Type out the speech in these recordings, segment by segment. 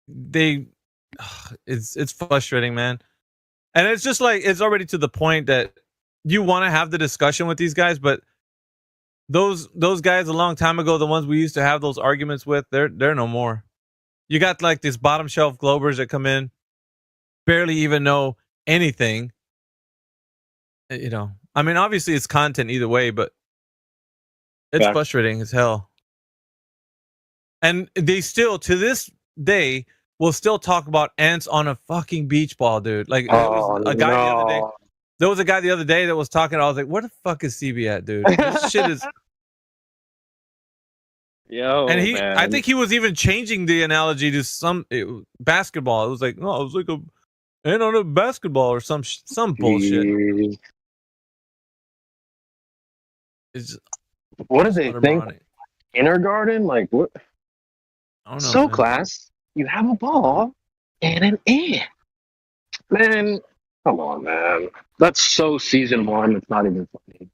it's frustrating, man. And it's just like it's already to the point that you want to have the discussion with these guys, but those guys a long time ago, the ones we used to have those arguments with, they're no more. You got like these bottom shelf Globers that come in, barely even know anything. You know, I mean, obviously it's content either way, but it's frustrating as hell. And they still, to this day, will still talk about ants on a fucking beach ball, dude. Like there was a guy the other day. There was a guy the other day that was talking. I was like, "Where the fuck is CB at, dude? This shit is." Yo, and man. I think he was even changing the analogy to some basketball. It was like, no, it was like a ant on a basketball or some bullshit. It's what do they think? Kindergarten? Like what? I don't know, so man. Class, you have a ball and an ant. Man, come on, man. That's so season 1. It's not even funny.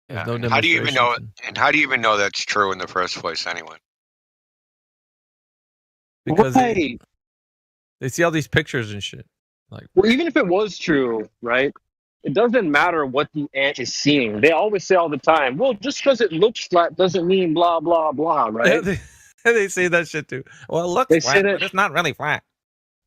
Yeah. No, how do you even know? And how do you even know that's true in the first place, anyway? Because they see all these pictures and shit. Like, well, even if it was true, right? It doesn't matter what the ant is seeing. They always say all the time, well, just because it looks flat doesn't mean blah, blah, blah, right? They say that shit too. Well, it looks flat, but it's not really flat.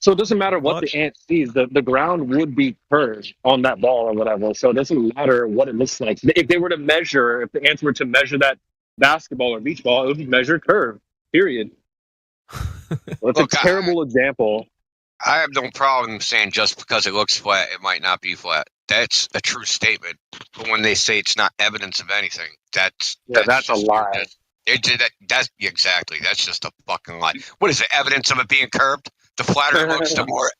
So it doesn't matter what the ant sees. The ground would be curved on that ball or whatever. So it doesn't matter what it looks like. If they were to measure, if the ants were to measure that basketball or beach ball, it would be measured curved, period. Well, it's a terrible example. I have no problem saying just because it looks flat, it might not be flat. That's a true statement. But when they say it's not evidence of anything, that's a lie. That's exactly. That's just a fucking lie. What is the evidence of it being curved? The flatter it looks, the more.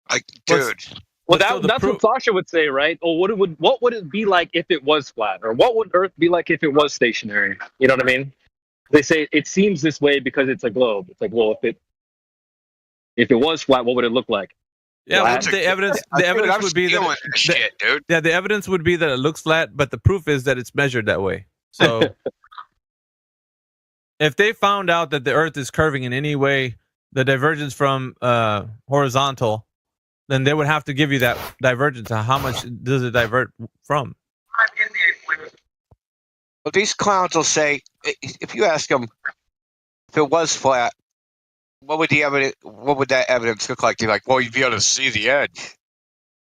Like, dude. Well, that's what Sasha would say, right? Or what would it be like if it was flat? Or what would Earth be like if it was stationary? You know what I mean? They say it seems this way because it's a globe. It's like, well, if it was flat, what would it look like? Yeah, well, the evidence would be that shit, dude. Yeah, the evidence would be that it looks flat, but the proof is that it's measured that way. So if they found out that the Earth is curving in any way, the divergence from horizontal, then they would have to give you that divergence. How much does it divert from? Well, these clowns will say, if you ask them if it was flat, what would that evidence look like? They're like, well, you'd be able to see the edge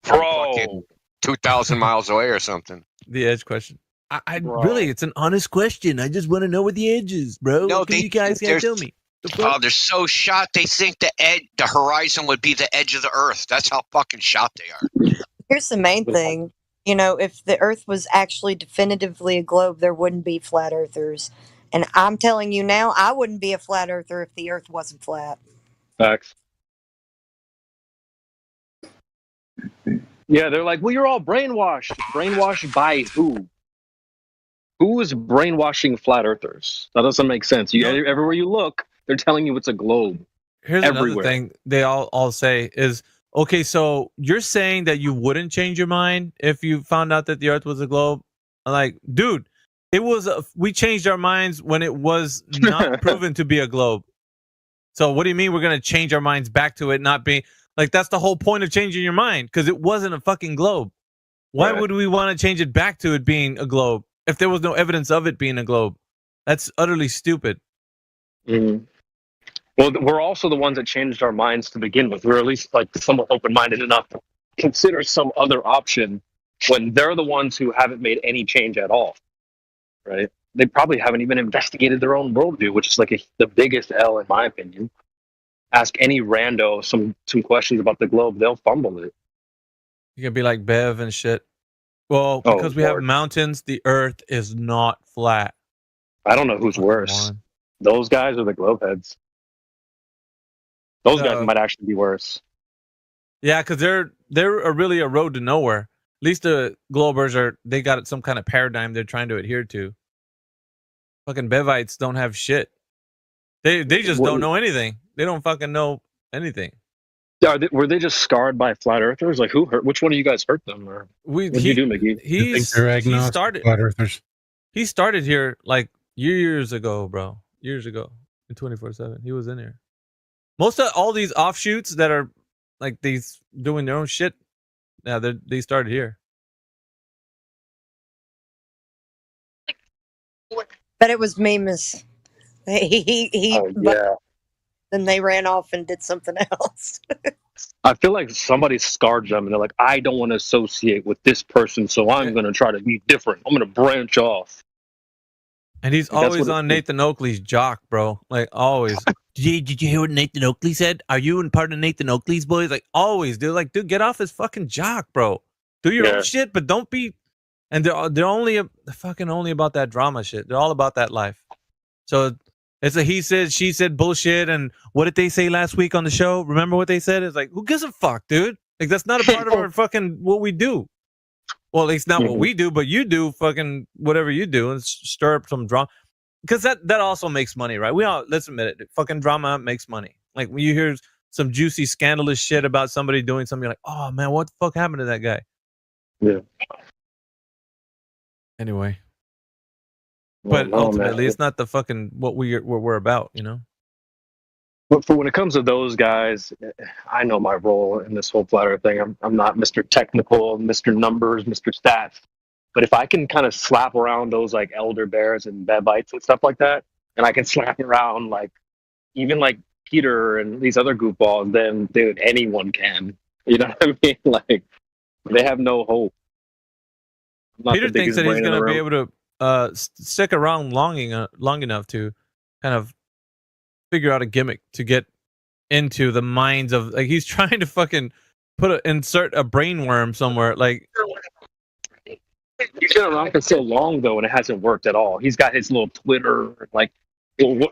from fucking 2,000 miles away or something. The edge question. I really, it's an honest question. I just want to know where the edge is, bro. No, you guys can't tell me. Oh, they're so shot. They think the horizon would be the edge of the Earth. That's how fucking shot they are. Here's the main thing. You know, if the Earth was actually definitively a globe, there wouldn't be flat earthers. And I'm telling you now, I wouldn't be a flat earther if the Earth wasn't flat. Facts. Yeah, they're like, well, you're all brainwashed. Brainwashed by who? Who is brainwashing flat earthers? That doesn't make sense. Everywhere you look, they're telling you it's a globe. Here's another thing they all say is, okay, so you're saying that you wouldn't change your mind if you found out that the Earth was a globe? I'm like, dude, we changed our minds when it was not proven to be a globe. So what do you mean we're going to change our minds back to it not being... Like, that's the whole point of changing your mind, because it wasn't a fucking globe. Why would we want to change it back to it being a globe if there was no evidence of it being a globe? That's utterly stupid. Mm-hmm. Well, we're also the ones that changed our minds to begin with. We're at least like somewhat open-minded enough to consider some other option when they're the ones who haven't made any change at all, right? They probably haven't even investigated their own worldview, which is like the biggest L in my opinion. Ask any rando some questions about the globe, they'll fumble it. You can be like Bev and shit. Well, because we have mountains, the Earth is not flat. I don't know who's worse. Those guys or the globe heads? Those guys might actually be worse. Yeah, because they're really a road to nowhere. At least the globers they got some kind of paradigm they're trying to adhere to. Fucking Bevites don't have shit. They just don't know anything. They don't fucking know anything. Were they just scarred by flat earthers? Like which one of you guys hurt them? Or what did you do, McGee? He started. Flat earthers. He started here like years ago, bro. Years ago. in 24/7. He was in here. Most of all these offshoots that are like these doing their own shit. Yeah, they started here. But it was Mimas. He Oh, but yeah. then they ran off and did something else. I feel like somebody scarred them and they're like, I don't want to associate with this person, so I'm Yeah. going to try to be different. I'm going to branch off. And he's Like, that's always what it on is. Nathan Oakley's jock, bro. Like always. Did you hear what Nathan Oakley said? Are you in part of Nathan Oakley's boys? Like always, dude. Like, dude, get off his fucking jock, bro. Do your Yeah. own shit, but don't be. And they're only fucking only about that drama shit. They're all about that life. So it's a he said, she said bullshit. And what did they say last week on the show? Remember what they said? It's like, who gives a fuck, dude? Like that's not a part of our fucking what we do. Well, at least not what we do, but you do fucking whatever you do and stir up some drama. Because that also makes money, right? We all, let's admit it. Fucking drama makes money. Like when you hear some juicy, scandalous shit about somebody doing something, you're like, oh man, what the fuck happened to that guy? Yeah. Anyway, Well, but no, ultimately, man. it's not the fucking what we're about, you know. But for when it comes to those guys, I know my role in this whole flat earth thing. I'm not Mr. Technical, Mr. Numbers, Mr. Stats. But if I can kind of slap around those like elder bears and bevites and stuff like that, and I can slap around like even like Peter and these other goofballs, then dude, anyone can. You know what I mean? Like they have no hope. I'm not Peter the thinks biggest that he's brain in the gonna be room. able to stick around long enough to kind of figure out a gimmick to get into the minds of like he's trying to fucking insert a brain worm somewhere. Like He's been around for so long though, and it hasn't worked at all. He's got his little Twitter, like, well,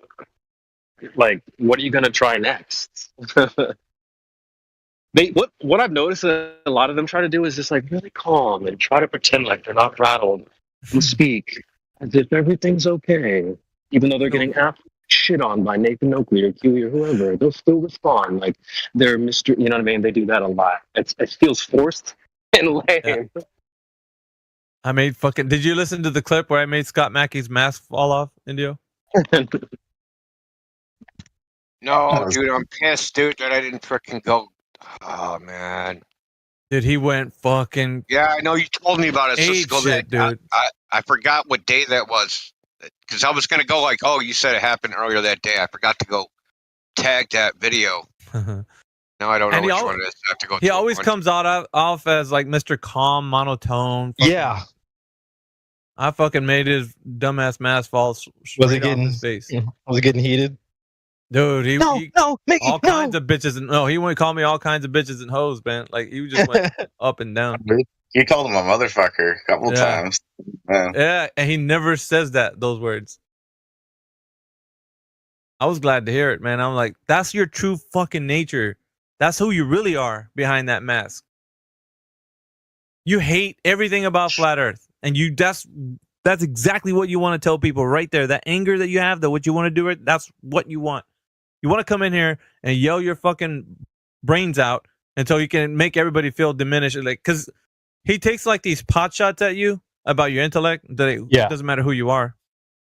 what are you gonna try next? What I've noticed that a lot of them try to do is just like really calm and try to pretend like they're not rattled and speak as if everything's okay, even though they're getting absolutely shit on by Nathan Oakley or Huey or whoever. They'll still respond like they're Mr. You know what I mean? They do that a lot. It feels forced and lame. Yeah. I made fucking. Did you listen to the clip where I made Scott Mackey's mask fall off, Indio? No, dude, I'm pissed, dude, that I didn't freaking go. Oh man. Dude, he went fucking Yeah, I know you told me about it. So ape go shit, that, dude. I forgot what day that was because I was gonna go like, oh, you said it happened earlier that day. I forgot to go tag that video. Now I don't know And which one it is. I have to go. He to always one. comes off as like Mr. Calm, monotone. fucking- Yeah. I fucking made his dumbass mask fall Was straight it off getting his face. Was it getting heated? Dude, he No, Mickey, all kinds of bitches and no, he wouldn't call me all kinds of bitches and hoes, man. Like he just went up and down. You called him a motherfucker a couple Yeah. times. Man. Yeah, and he never says those words. I was glad to hear it, man. I'm like, that's your true fucking nature. That's who you really are behind that mask. You hate everything about flat earth. And that's exactly what you want to tell people right there. That anger that you have, that what you want to do, that's what you want. You want to come in here and yell your fucking brains out until you can make everybody feel diminished. Like, because he takes like these pot shots at you about your intellect. That it doesn't matter who you are.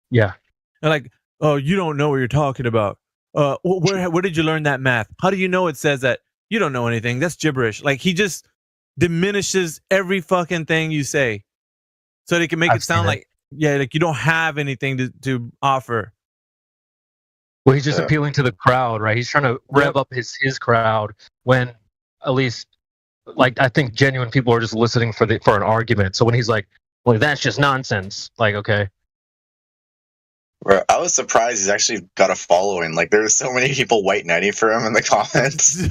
Yeah. And like, oh, you don't know what you're talking about. Where did you learn that math? How do you know it says that? You don't know anything. That's gibberish. Like he just diminishes every fucking thing you say, so they can make it sound like like you don't have anything to offer. Well, he's just appealing to the crowd, right? He's trying to rev up his crowd when at least like I think genuine people are just listening for an argument. So when he's like, well, that's just nonsense. Like, okay. Bro, I was surprised he's actually got a following. Like, there were so many people white knighting for him in the comments.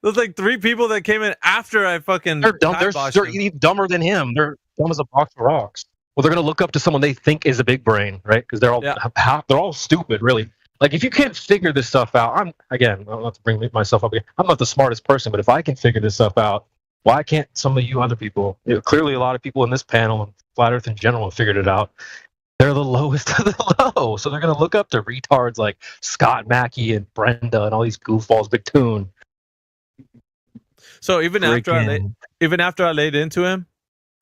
There's like 3 people that came in after I fucking. They're dumb. They're even dumber than him. They're dumb as a box of rocks. Well, they're gonna look up to someone they think is a big brain, right? Because they're all stupid, really. Like, if you can't figure this stuff out, I'm not to bring myself up again. I'm not the smartest person, but if I can figure this stuff out, why can't some of you other people? Clearly, a lot of people in this panel and Flat Earth in general have figured it out. They're the lowest of the low, so they're gonna look up to retards like Scott Mackey and Brenda and all these goofballs, Big Toon. So even after I laid into him,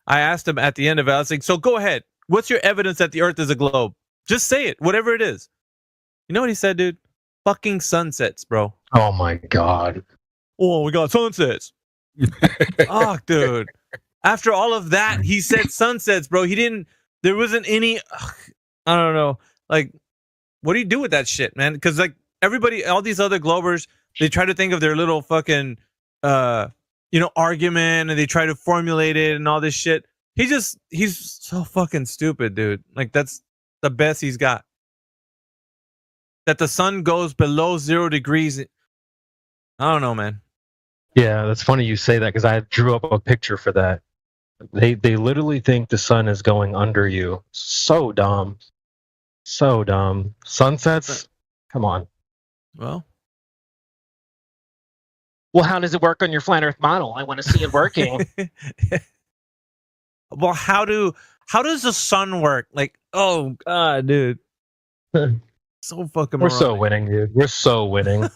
I asked him at the end of it, I was like, so go ahead. What's your evidence that the Earth is a globe? Just say it, whatever it is. You know what he said, dude? Fucking sunsets, bro. Oh my god. Oh, we got sunsets. Oh, dude. After all of that, he said sunsets, bro. He didn't. There wasn't any. I don't know. Like, what do you do with that shit, man? Because like everybody, all these other Globers, they try to think of their little fucking, argument, and they try to formulate it and all this shit. He's so fucking stupid, dude. Like that's the best he's got. That the sun goes below 0 degrees. I don't know, man. Yeah, that's funny you say that because I drew up a picture for that. They literally think the sun is going under you. So dumb. So dumb. Sunsets? Come on. Well, how does it work on your flat Earth model? I want to see it working. well, how does the sun work? Like, oh god, dude. So fucking We're so moronic. winning, dude. We're so winning.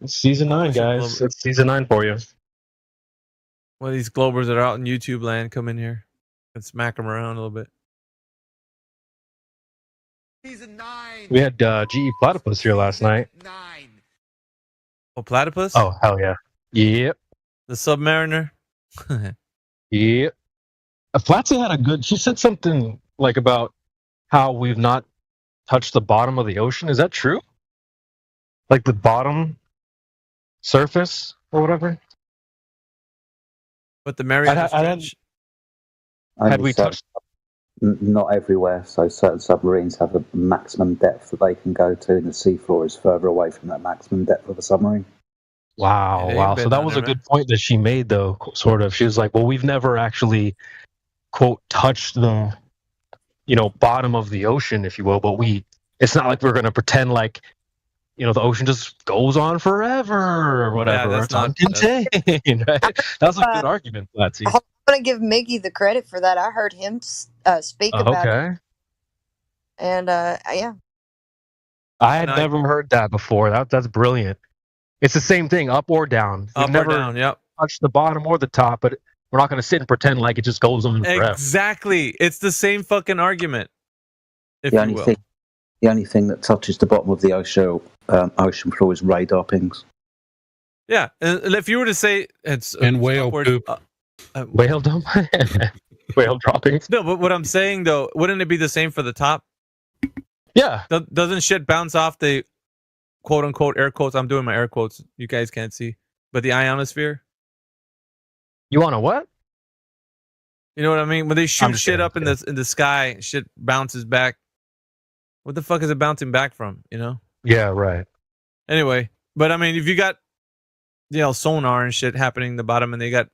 It's season 9, guys. It's season 9 for you. Well, these Globers that are out in YouTube land come in here and smack them around a little bit. Season 9. We had GE Platypus here last night. 9. Oh, Platypus? Oh, hell yeah. Yep. The Submariner? Yep. Flatsy had a good... She said something like about how we've not touched the bottom of the ocean. Is that true? Like the bottom surface or whatever? But the Mariana I had- Trench? Had we touched... Not everywhere. So certain submarines have a maximum depth that they can go to, and the seafloor is further away from that maximum depth of a submarine. Wow, It ain't wow. been So that done was a ever. good point that she made, though, sort of. She was like, well, we've never actually, quote, touched the, bottom of the ocean, if you will, but it's not like we're going to pretend like, the ocean just goes on forever or whatever. that's It's not- uncontained, right? That was a good argument, Flatsy. I'm going to give Miggy the credit for that. I heard him speak about it. Okay. And, yeah. I had No, never heard that before. That's brilliant. It's the same thing, up or down. We've Up or never down, yep. touched the bottom or the top, but we're not going to sit and pretend like it just goes on forever. Exactly. It's the same fucking argument. If The you only will. thing, the only thing that touches the bottom of the ocean floor is radar pings. Yeah. And if you were to say it's And whale upward- poop. Whale dump? Whale droppings? No, but what I'm saying though, wouldn't it be the same for the top? Yeah. Doesn't shit bounce off the quote unquote air quotes? I'm doing my air quotes. You guys can't see, but the ionosphere. You want a what? You know what I mean? When they shoot just shit kidding, up in the sky, shit bounces back. What the fuck is it bouncing back from? You know. Yeah, right. Anyway, but I mean, if you got sonar and shit happening in the bottom, and they got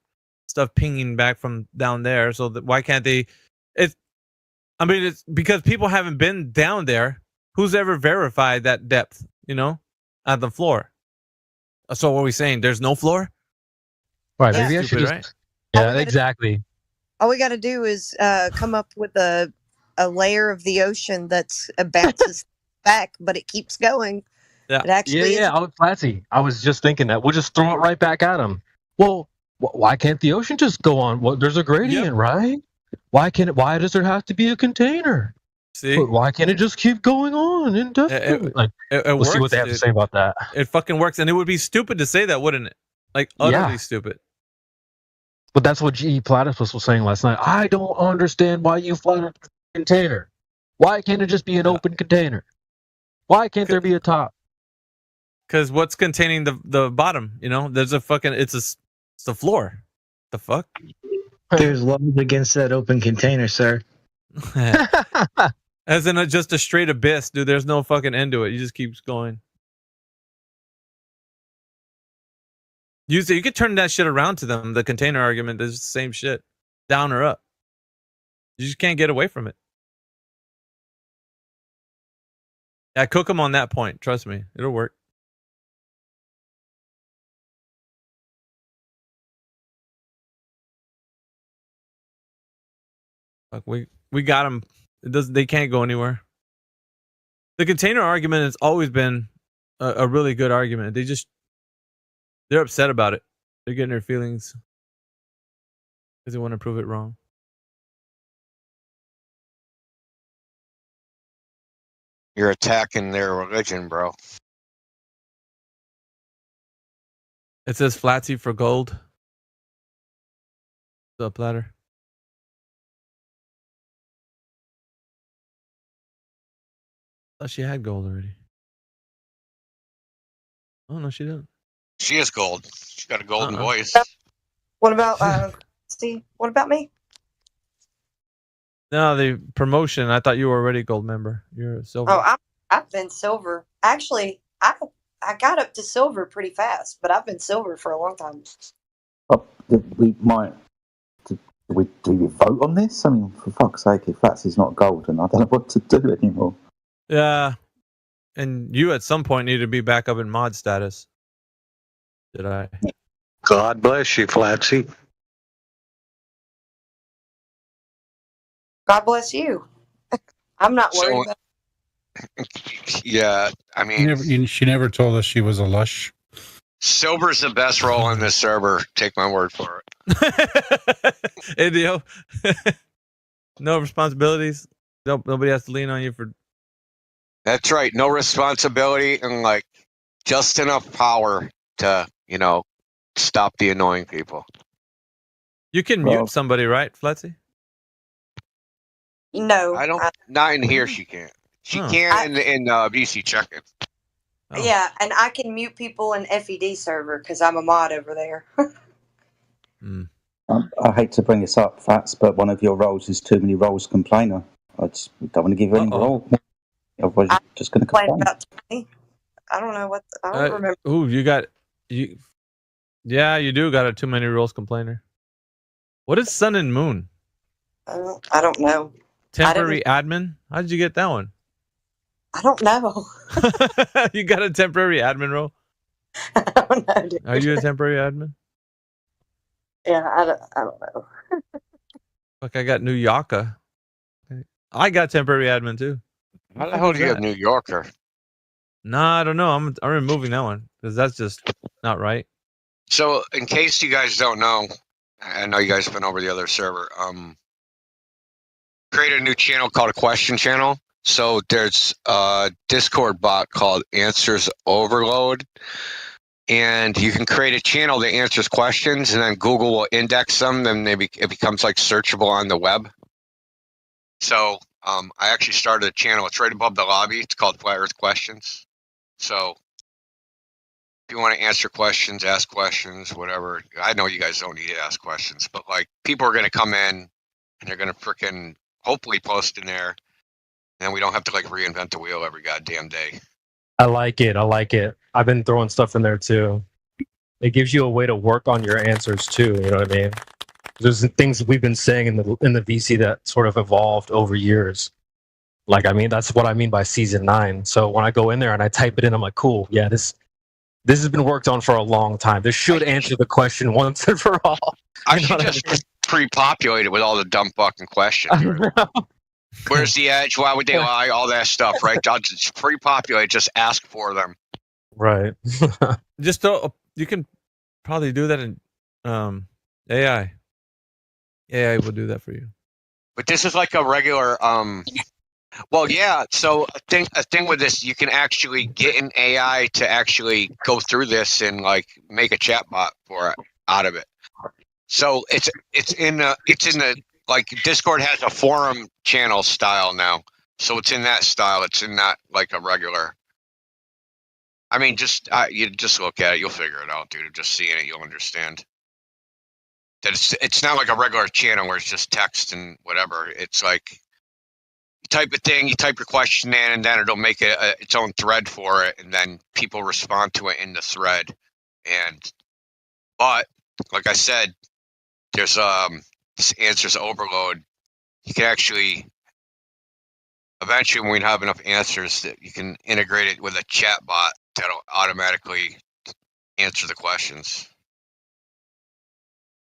stuff pinging back from down there, so why can't they? It's because people haven't been down there. Who's ever verified that depth? At the floor. So what are we saying? There's no floor? Right. Yeah. Maybe I should Stupid, just. right? Yeah, All we gotta- exactly. All we got to do is come up with a layer of the ocean that's bounces back, but it keeps going. Yeah. It actually Yeah. Flatsy. I was just thinking that. We'll just throw it right back at them. Well, why can't the ocean just go on? Well, there's a gradient, right? Why does there have to be a container? See, But why can't it just keep going on indefinitely? it We'll works. see what they have to Dude. say about that. It fucking works, and it would be stupid to say that, wouldn't it? Like utterly stupid. But that's what GE Platypus was saying last night. I don't understand why you flat a container. Why can't it just be an open container? Why can't there be a top? Because what's containing the bottom? There's a fucking it's the floor. The fuck? There's laws against that open container, sir. As in just a straight abyss, dude. There's no fucking end to it. You just keeps going. You could turn that shit around to them. The container argument is the same shit, down or up. You just can't get away from it. Yeah, cook them on that point. Trust me, it'll work. Fuck, we got them. They can't go anywhere. The container argument has always been a really good argument. They're upset about it. They're getting their feelings because they want to prove it wrong. You're attacking their religion, bro. It says Flatsy for gold. What's up, Platter? I thought she had gold already. Oh no, she didn't. She is gold. She's got a golden voice. What about Steve? What about me? No, the promotion. I thought you were already a gold member. You're a silver. Oh, I've been silver. Actually, I got up to silver pretty fast, but I've been silver for a long time. We might. Do we vote on this? I mean, for fuck's sake, if Fatsy's not golden, I don't know what to do anymore. Yeah, and you at some point need to be back up in mod status. Did I? God bless you, Flatsy. God bless you. I'm not worried about Yeah, I mean, She never told us she was a lush. silver's the best role on this server. Take my word for it. Hey, Dio. No responsibilities. Nobody has to lean on you for. That's right. No responsibility and like just enough power to, stop the annoying people. You can mute somebody, right, Flatsy? No, I don't. Not in here. She can't. She can in VC check-in. Oh. Yeah, and I can mute people in FED server because I'm a mod over there. I hate to bring this up, Fats, but one of your roles is too many roles complainer. I just don't want to give you any role. Otherwise, you're just going to complain. About 20. I don't know what. I don't remember. Ooh, you. Yeah, you do got a too many rules complainer. What is Sun and Moon? I don't know. Temporary admin? How did you get that one? I don't know. You got a temporary admin role? I don't know, dude. Are you a temporary admin? Yeah, I don't know. Fuck, I got New Yorker. I got temporary admin too. How the hell do you have New Yorker? Nah, I don't know. I'm removing that one because that's just not right. So, in case you guys don't know, I know you guys have been over the other server. Created a new channel called a question channel. So there's a Discord bot called Answers Overload, and you can create a channel that answers questions, and then Google will index them, and it becomes like searchable on the web. So I actually started a channel. It's right above the lobby. It's called Flat Earth Questions. So if you want to answer questions, ask questions, whatever. I know you guys don't need to ask questions, but like people are going to come in and they're going to freaking hopefully post in there. And we don't have to like reinvent the wheel every goddamn day. I like it. I've been throwing stuff in there too. It gives you a way to work on your answers too. You know what I mean? There's things we've been saying in the VC that sort of evolved over years. Like, I mean, that's what I mean by season 9. So when I go in there and I type it in, I'm like, cool. Yeah, this has been worked on for a long time. This should answer the question once and for all. I should just pre-populate it with all the dumb fucking questions. Where's the edge? Why would they lie? All that stuff, right? I'll just pre-populate. Just ask for them. Right. Just you can probably do that in AI. AI will do that for you. But this is like a regular. Well, yeah. So a thing with this, you can actually get an AI to actually go through this and like make a chatbot for it out of it. So it's in the like Discord has a forum channel style now. So it's in that style. It's in that like a regular. I mean, you just look at it, you'll figure it out, dude. Just seeing it, you'll understand that it's not like a regular channel where it's just text and whatever. It's like you type a thing, you type your question in, and then it'll make its own thread for it, and then people respond to it in the thread. But like I said, there's this answers overload. You can actually eventually, when we have enough answers, that you can integrate it with a chat bot that'll automatically answer the questions.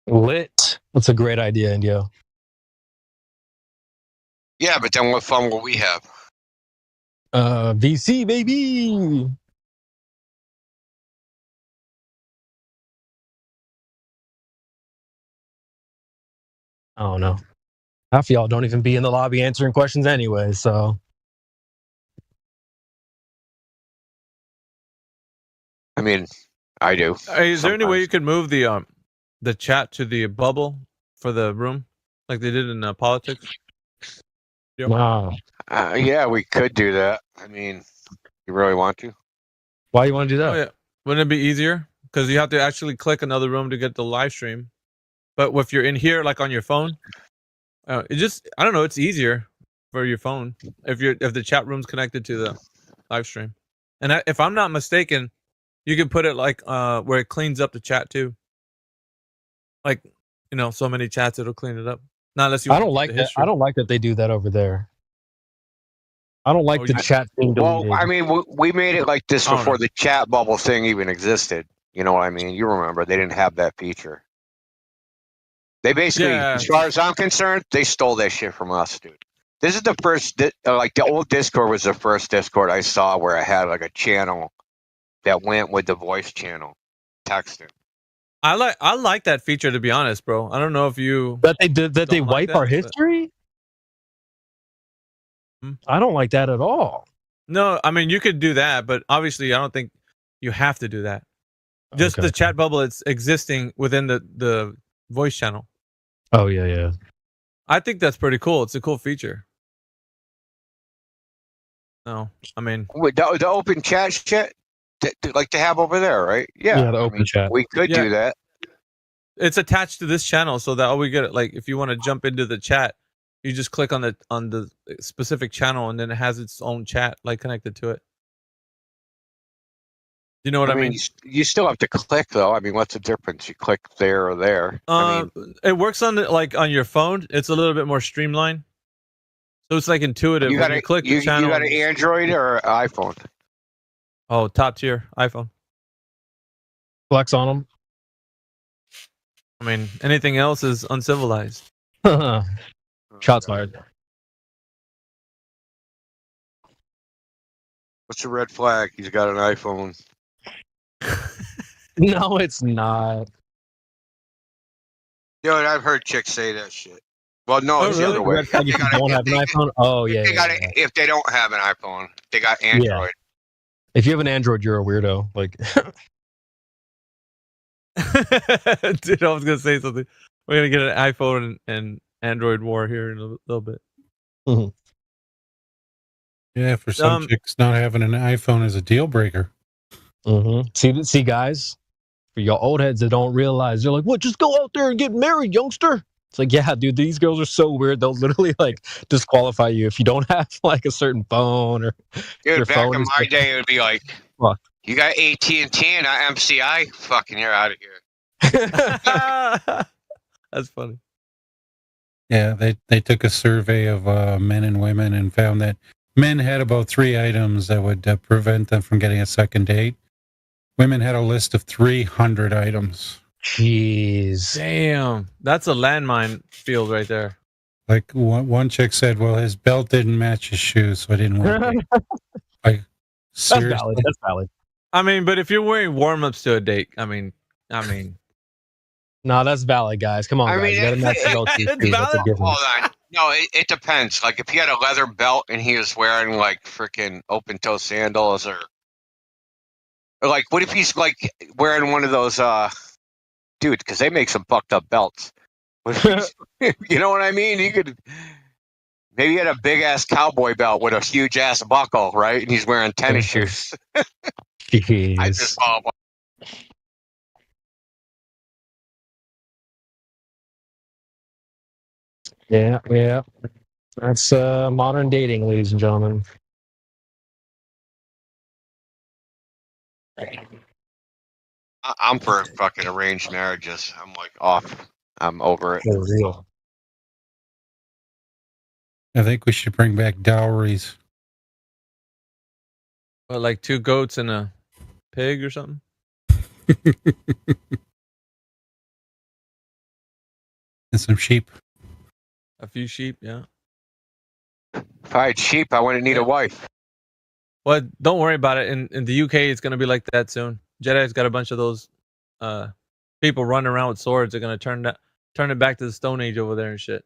Lit. That's a great idea, Indio. Yeah, but then what fun will we have? VC, baby. I don't know. Half of y'all don't even be in the lobby answering questions anyway, so mean, I do. Hey, is there any way sometimes. you could move the chat to the bubble for the room, like they did in politics? Yep. Wow. Yeah, we could do that. I mean, you really want to? Why you want to do that? Oh yeah, wouldn't it be easier? Because you have to actually click another room to get the live stream. But if you're in here, like on your phone, it just I don't know. It's easier for your phone if the chat room's connected to the live stream. And if I'm not mistaken, you can put it like where it cleans up the chat too. Like so many chats it'll clean it up. Not unless you. I don't like that. I don't like that they do that over there. I don't like the chat thing. Well, I mean, we made it like this I don't before know. the chat bubble thing even existed. You know what I mean? You remember they didn't have that feature. They basically, Yeah. as far as I'm concerned, they stole that shit from us, dude. This is the first, like the old Discord was the first Discord I saw where I had like a channel that went with the voice channel, texting. I like that feature, to be honest, bro. I don't know if you that they did that they don't like wipe our that, but- history. Hmm? I don't like that at all. No, I mean you could do that, but obviously I don't think you have to do that. Just Okay. the chat bubble, it's existing within the voice channel. Oh yeah. I think that's pretty cool. It's a cool feature. No, I mean, With the open chat shit, like to have over there, right? Yeah, Yeah, the open chat. We could Yeah. do that. it's attached to this channel, so that all we get, like, if you want to jump into the chat, you just click on the specific channel, and then it has its own chat like connected to it. You know what I mean? You still have to click though. I mean, what's the difference? You click there or there. It works on on your phone. It's a little bit more streamlined, so it's like intuitive. You When got you click the channel. You got an Android or iPhone? Oh, top tier iPhone. Flex on I mean, anything else is uncivilized. them. Shots fired. What's the red flag? He's got an iPhone. No, it's not. Yo, I've heard chicks say that shit. Well, no, Oh, it's the really? other way. Red flag if you don't have an iPhone. Oh yeah. If they don't have an iPhone, they got Android. If you have an Android, you're a weirdo. Like, Dude, I was gonna say something. We're gonna get an iPhone and Android war here in a little bit. Yeah, for some chicks, not having an iPhone is a deal breaker. see, guys, for y'all old heads that don't realize, they're like, "What? Just go out there and get married, youngster." It's like, yeah, dude, these girls are so weird. They'll literally like disqualify you if you don't have like a certain phone or your Dude, back phone in is my day, it would be like, Fuck. you got AT&T and not MCI? Fucking, you're out of here. That's funny. Yeah, they took a survey of men and women and found that men had about 3 items that would prevent them from getting a second date. Women had a list of 300 items. Jeez. Damn, that's a landmine field right there. Like one chick said, "Well, his belt didn't match his shoes, so I didn't want to date." Like, That's seriously? valid. That's valid. I mean, but if you're wearing warm-ups to a date, I mean, No, that's valid, guys. Come on, I guys. mean, You gotta match the belt to your it's shoes. That's a valid. given. Hold on. No, it depends. Like, if he had a leather belt and he was wearing, like, freaking open-toe sandals or like, what if he's, like, wearing one of those, dude, because they make some fucked up belts. What if he's, you know what I mean? He could, maybe he had a big-ass cowboy belt with a huge-ass buckle, right? And he's wearing tennis shoes. Jeez. I just saw one. Yeah. That's modern dating, ladies and gentlemen. I'm for fucking arranged marriages. I'm like off. I'm over it. For real. I think we should bring back dowries. What, like 2 goats and a pig or something? And some sheep. A few sheep, yeah. If I had sheep, I wouldn't need a wife. Well, don't worry about it. In the UK, it's gonna be like that soon. Jedi's got a bunch of those people running around with swords. They're gonna turn it back to the Stone Age over there and shit.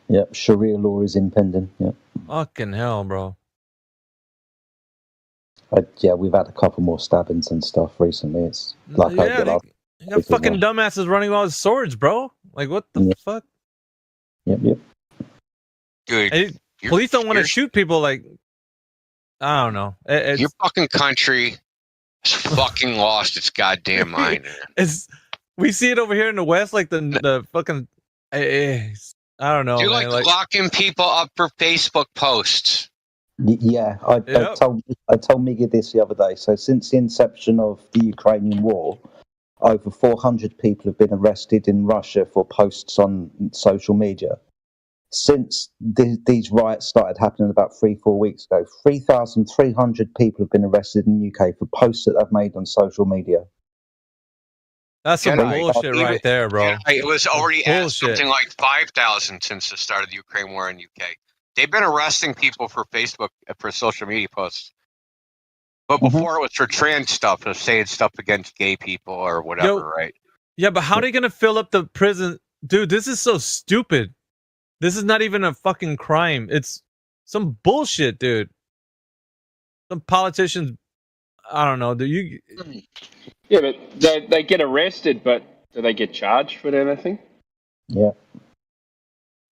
Yep, Sharia law is impending. Yep. Fucking hell, bro. Yeah, we've had a couple more stabbings and stuff recently. It's like yeah, you got fucking dumbasses running around with swords, bro. Like, what the fuck? Yep. Dude, police don't want to shoot people. Like, I don't know. Your fucking country has fucking lost its goddamn mind. We see it over here in the West, like the fucking. I don't know. You're man. like locking people up for Facebook posts. Yeah, I told Miggy this the other day. So since the inception of the Ukrainian war, over 400 people have been arrested in Russia for posts on social media. Since these riots started happening about 3-4 weeks ago, 3,300 people have been arrested in the UK for posts that they've made on social media. That's some bullshit right there, bro. Yeah, it was already at something like 5,000 since the start of the Ukraine war in UK. They've been arresting people for Facebook, for social media posts. But before it was for trans stuff, of saying stuff against gay people or whatever, right? Yeah, but how are they going to fill up the prison? Dude, this is so stupid. This is not even a fucking crime. It's some bullshit, dude. Some politicians, I don't know. Yeah, but they get arrested, but do they get charged for anything? Yeah.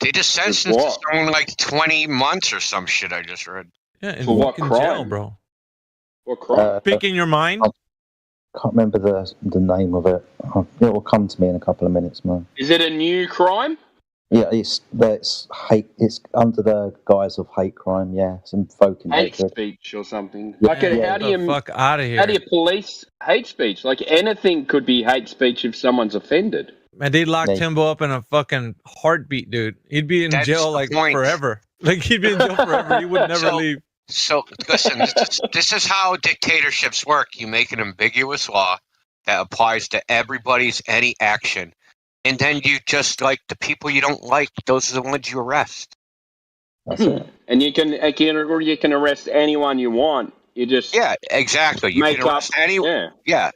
They just sentenced someone like 20 months or some shit, I just read. Yeah, in For what fucking crime? jail, bro. What crime? Speaking your mind? I can't remember the name of it. It will come to me in a couple of minutes, man. Is it a new crime? Yeah, it's hate. It's under the guise of hate crime. Yeah, some folk Hate speech or something. Like, how do you fuck out of here? How do you police hate speech? Like, anything could be hate speech if someone's offended. Man, they locked Timbo up in a fucking heartbeat, dude. He'd be in jail like forever. Like, he'd be in jail forever. He would never leave. So listen, this is how dictatorships work. You make an ambiguous law that applies to everybody's any action, and then you just, like, the people you don't like, those are the ones you arrest. And you can arrest anyone you want. You just exactly. You can arrest anyone. Yeah.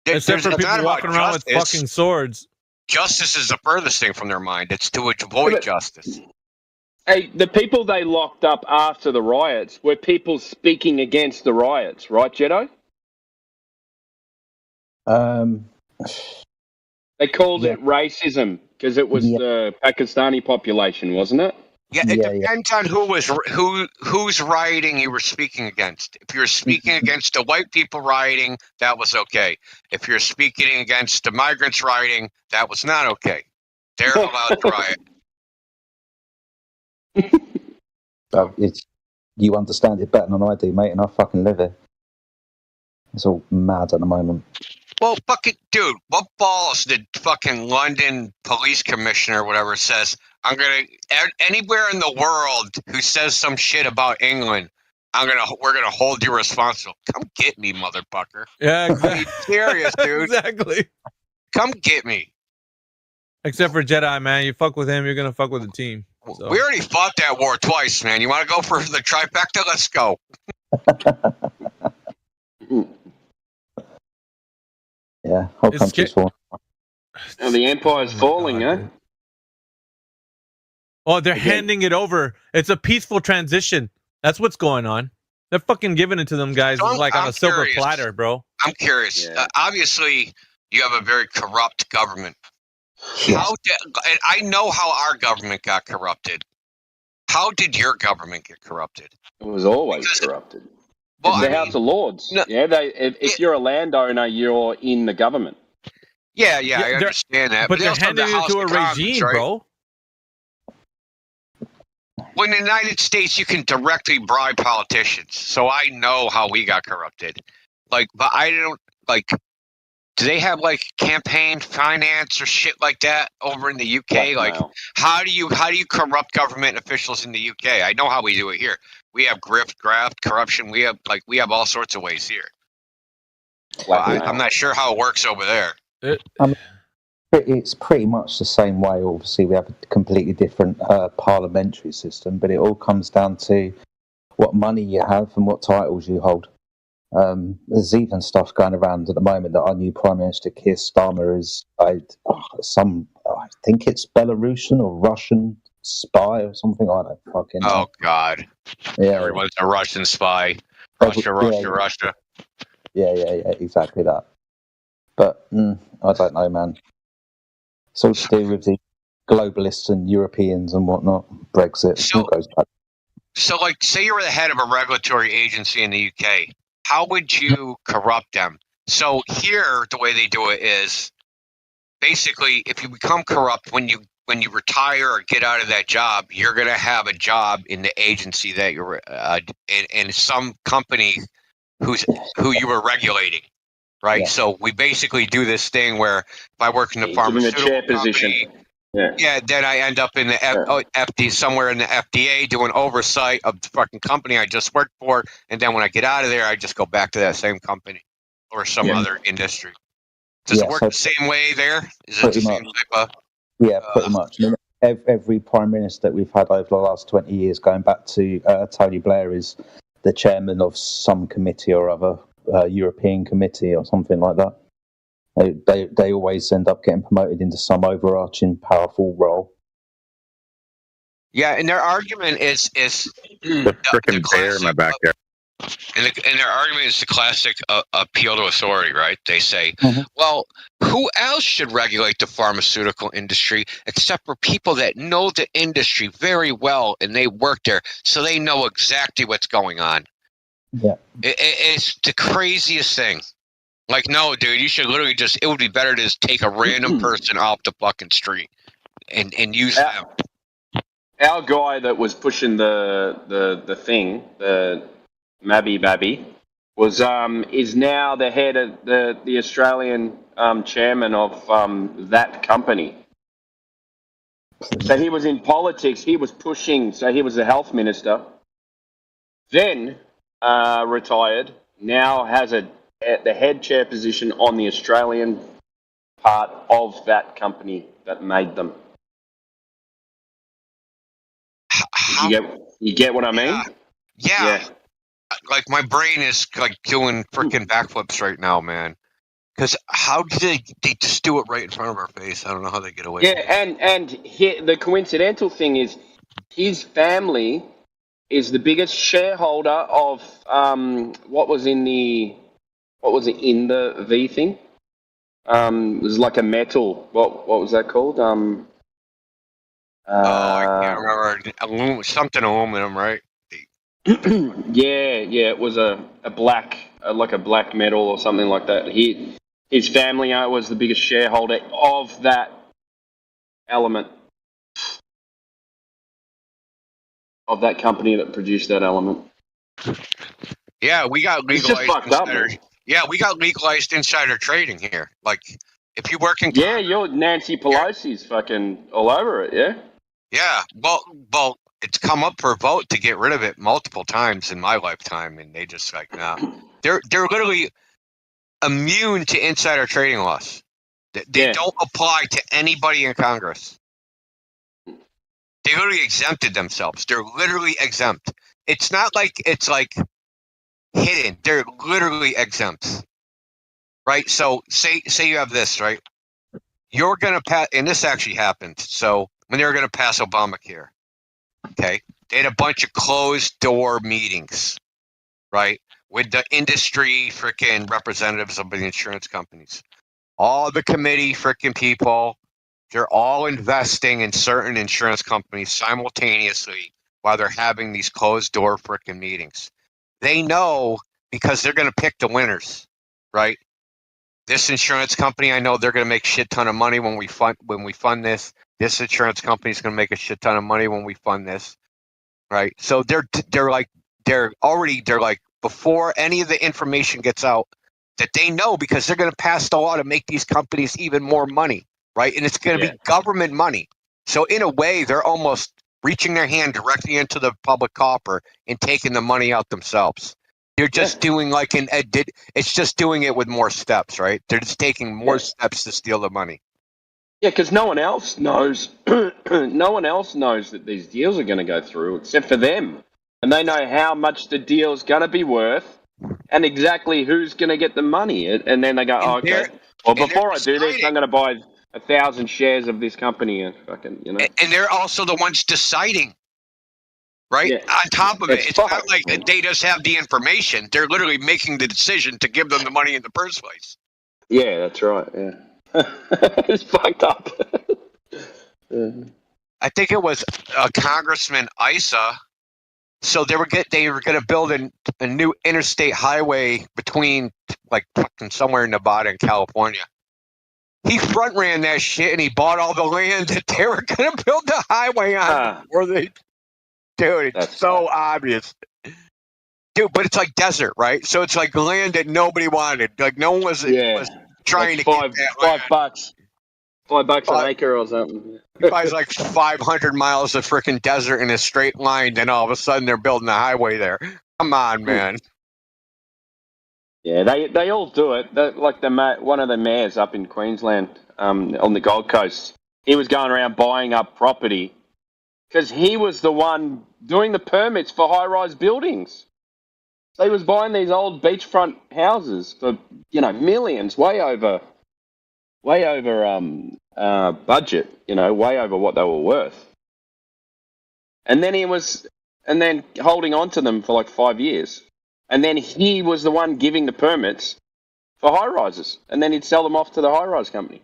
Except for people walking around with fucking swords. Justice is the furthest thing from their mind. It's to avoid justice. Hey, the people they locked up after the riots were people speaking against the riots, right, Jedi? They called it racism because it was the Pakistani population, wasn't it? Yeah, it depends on who's rioting you were speaking against. If you're speaking against the white people rioting, that was okay. If you're speaking against the migrants rioting, that was not okay. They're allowed to riot. You understand it better than I do, mate, and I fucking live it. It's all mad at the moment. Well, fucking dude, what balls did fucking London police commissioner or whatever says, anywhere in the world who says some shit about England, we're gonna hold you responsible. Come get me, motherfucker. Yeah, exactly. Are you serious, dude? Exactly. Come get me. Except for Jedi, man. You fuck with him, you're gonna fuck with the team. So. We already fought that war twice, man. You want to go for the trifecta? Let's go. Yeah, whole country's falling. Oh, the Empire's falling, God, Oh, they're handing it over. It's a peaceful transition. That's what's going on. They're fucking giving it to them guys like on a silver platter, bro. I'm curious. Yeah. Obviously, you have a very corrupt government. Yes. And I know how our government got corrupted. How did your government get corrupted? It was always corrupted. Well, the House of Lords. No, if you're a landowner, you're in the government. Yeah, I understand that. But they're handing it to a regime, right? bro. Well, in the United States, you can directly bribe politicians. So I know how we got corrupted. But I don't, do they have, campaign finance or shit like that over in the UK? How do you corrupt government officials in the UK? I know how we do it here. We have grift, graft, corruption. We have all sorts of ways here. I'm not sure how it works over there. It's pretty much the same way. Obviously, we have a completely different parliamentary system, but it all comes down to what money you have and what titles you hold. There's even stuff going around at the moment that our new Prime Minister Keir Starmer is I think it's Belarusian or Russian spy or something like that. Fucking Oh God! yeah, Everyone's a Russian spy. Russia. Yeah, exactly that. But I don't know, man. It's all to do with the globalists and Europeans and whatnot. Brexit all goes back. So, like, say you were the head of a regulatory agency in the UK, how would you corrupt them? So here, the way they do it is basically, if you become corrupt when you retire or get out of that job, you're going to have a job in the agency that you're in some company who you were regulating. Right, yeah. So we basically do this thing where if I work in the pharmaceutical chair company, position. then I end up in the FD somewhere in the FDA doing oversight of the fucking company I just worked for, and then when I get out of there, I just go back to that same company or some other industry. Does it work the same way there? Is it the same type of? Yeah, pretty much. I mean, every prime minister that we've had over the last 20 years, going back to Tony Blair, is the chairman of some committee or other. European committee or something like that. They always end up getting promoted into some overarching powerful role. Yeah, and their argument is the freaking bear in my backyard. And their argument is the classic appeal to authority, right? They say, well, who else should regulate the pharmaceutical industry except for people that know the industry very well and they work there, so they know exactly what's going on. Yeah, it's the craziest thing. Like, no, dude, you should literally it would be better to just take a random person off the fucking street and use them. Our guy that was pushing the thing, the Mabby, was is now the head of the Australian chairman of that company. So he was in politics. He was pushing. So he was the health minister. Then. Retired, now has the head chair position on the Australian part of that company that made them. You get what I mean? Yeah. Like, my brain is like doing freaking backflips right now, man. Because how do they just do it right in front of our face? I don't know how they get away. Yeah, and the coincidental thing is his family is the biggest shareholder of what was in the V thing? It was like a metal. What was that called? I can't remember. Something aluminum, right? yeah. It was a black, like a black metal or something like that. His family was the biggest shareholder of that element. Of that company that produced that element. Yeah, we got legalized we got legalized insider trading here. Like, if you work in you're Nancy Pelosi's fucking all over it, yeah? Yeah, well, it's come up for a vote to get rid of it multiple times in my lifetime, and they just like, nah. They're literally immune to insider trading laws. They don't apply to anybody in Congress. They literally exempted themselves. They're literally exempt. It's not like it's like hidden. They're literally exempt. Right? So say you have this, right? You're going to pass, and this actually happened. So when they were going to pass Obamacare, okay, they had a bunch of closed door meetings, right? With the industry freaking representatives of the insurance companies. All the committee freaking people. They're all investing in certain insurance companies simultaneously while they're having these closed door frickin' meetings. They know because they're going to pick the winners, right? This insurance company, I know they're going to make shit ton of money when we fund this. This insurance company is going to make a shit ton of money when we fund this, right? So they're like before any of the information gets out that they know because they're going to pass the law to make these companies even more money. Right, and it's going to be government money. So in a way, they're almost reaching their hand directly into the public coffer and taking the money out themselves. They're just doing it's just doing it with more steps, right? They're just taking more steps to steal the money. Yeah, because no one else knows. No one else knows that these deals are going to go through except for them, and they know how much the deal's going to be worth and exactly who's going to get the money. And then they go, "Oh, okay. Well, before I do this, I'm going to buy 1,000 shares of this company and fucking, you know. And they're also the ones deciding, right? Yeah. On top of It's it's not fucked, like man. they just have the information. They're literally making the decision to give them the money in the first place. Yeah, that's right. Yeah. It's fucked up. Yeah. I think it was Congressman Issa. So they were going to build a new interstate highway between like fucking somewhere in Nevada and California. He front ran that shit and he bought all the land that they were going to build the highway on. Before they, dude, it's so obvious. Dude, but it's like desert, right? So it's like land that nobody wanted. Like no one was trying like to get that $5. $5 an acre or something. He buys like 500 miles of freaking desert in a straight line, then all of a sudden they're building a highway there. Come on, man. Yeah, they all do it. Like one of the mayors up in Queensland, on the Gold Coast, he was going around buying up property because he was the one doing the permits for high-rise buildings. So he was buying these old beachfront houses for millions, way over budget, way over what they were worth. And then holding on to them for like 5 years. And then he was the one giving the permits for high rises. And then he'd sell them off to the high rise company.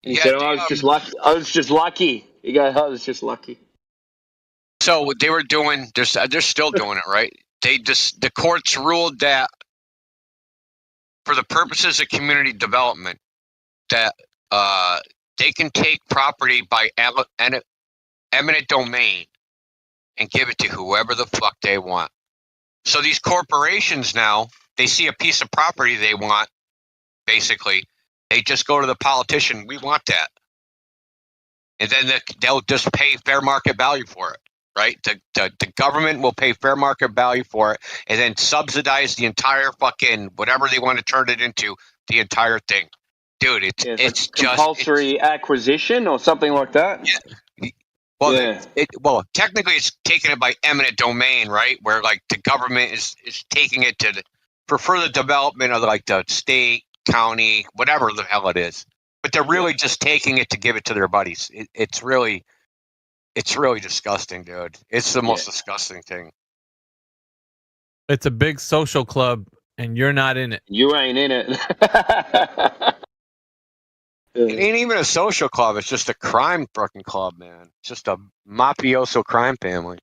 He said, I was just lucky. He goes, I was just lucky. So what they were doing, they're still doing it, right? The courts ruled that for the purposes of community development, that they can take property by eminent domain and give it to whoever the fuck they want. So these corporations now, they see a piece of property they want, basically, they just go to the politician, we want that. And then they'll just pay fair market value for it, right? The government will pay fair market value for it and then subsidize the entire fucking, whatever they want to turn it into, the entire thing. Dude, it's just compulsory acquisition or something like that. Yeah. Well, technically, it's taking it by eminent domain, right? Where like the government is taking it for further development of like the state, county, whatever the hell it is. But they're really just taking it to give it to their buddies. It's really disgusting, dude. It's the most disgusting thing. It's a big social club, and you're not in it. You ain't in it. It ain't even a social club. It's just a crime fucking club, man. It's just a mafioso crime family.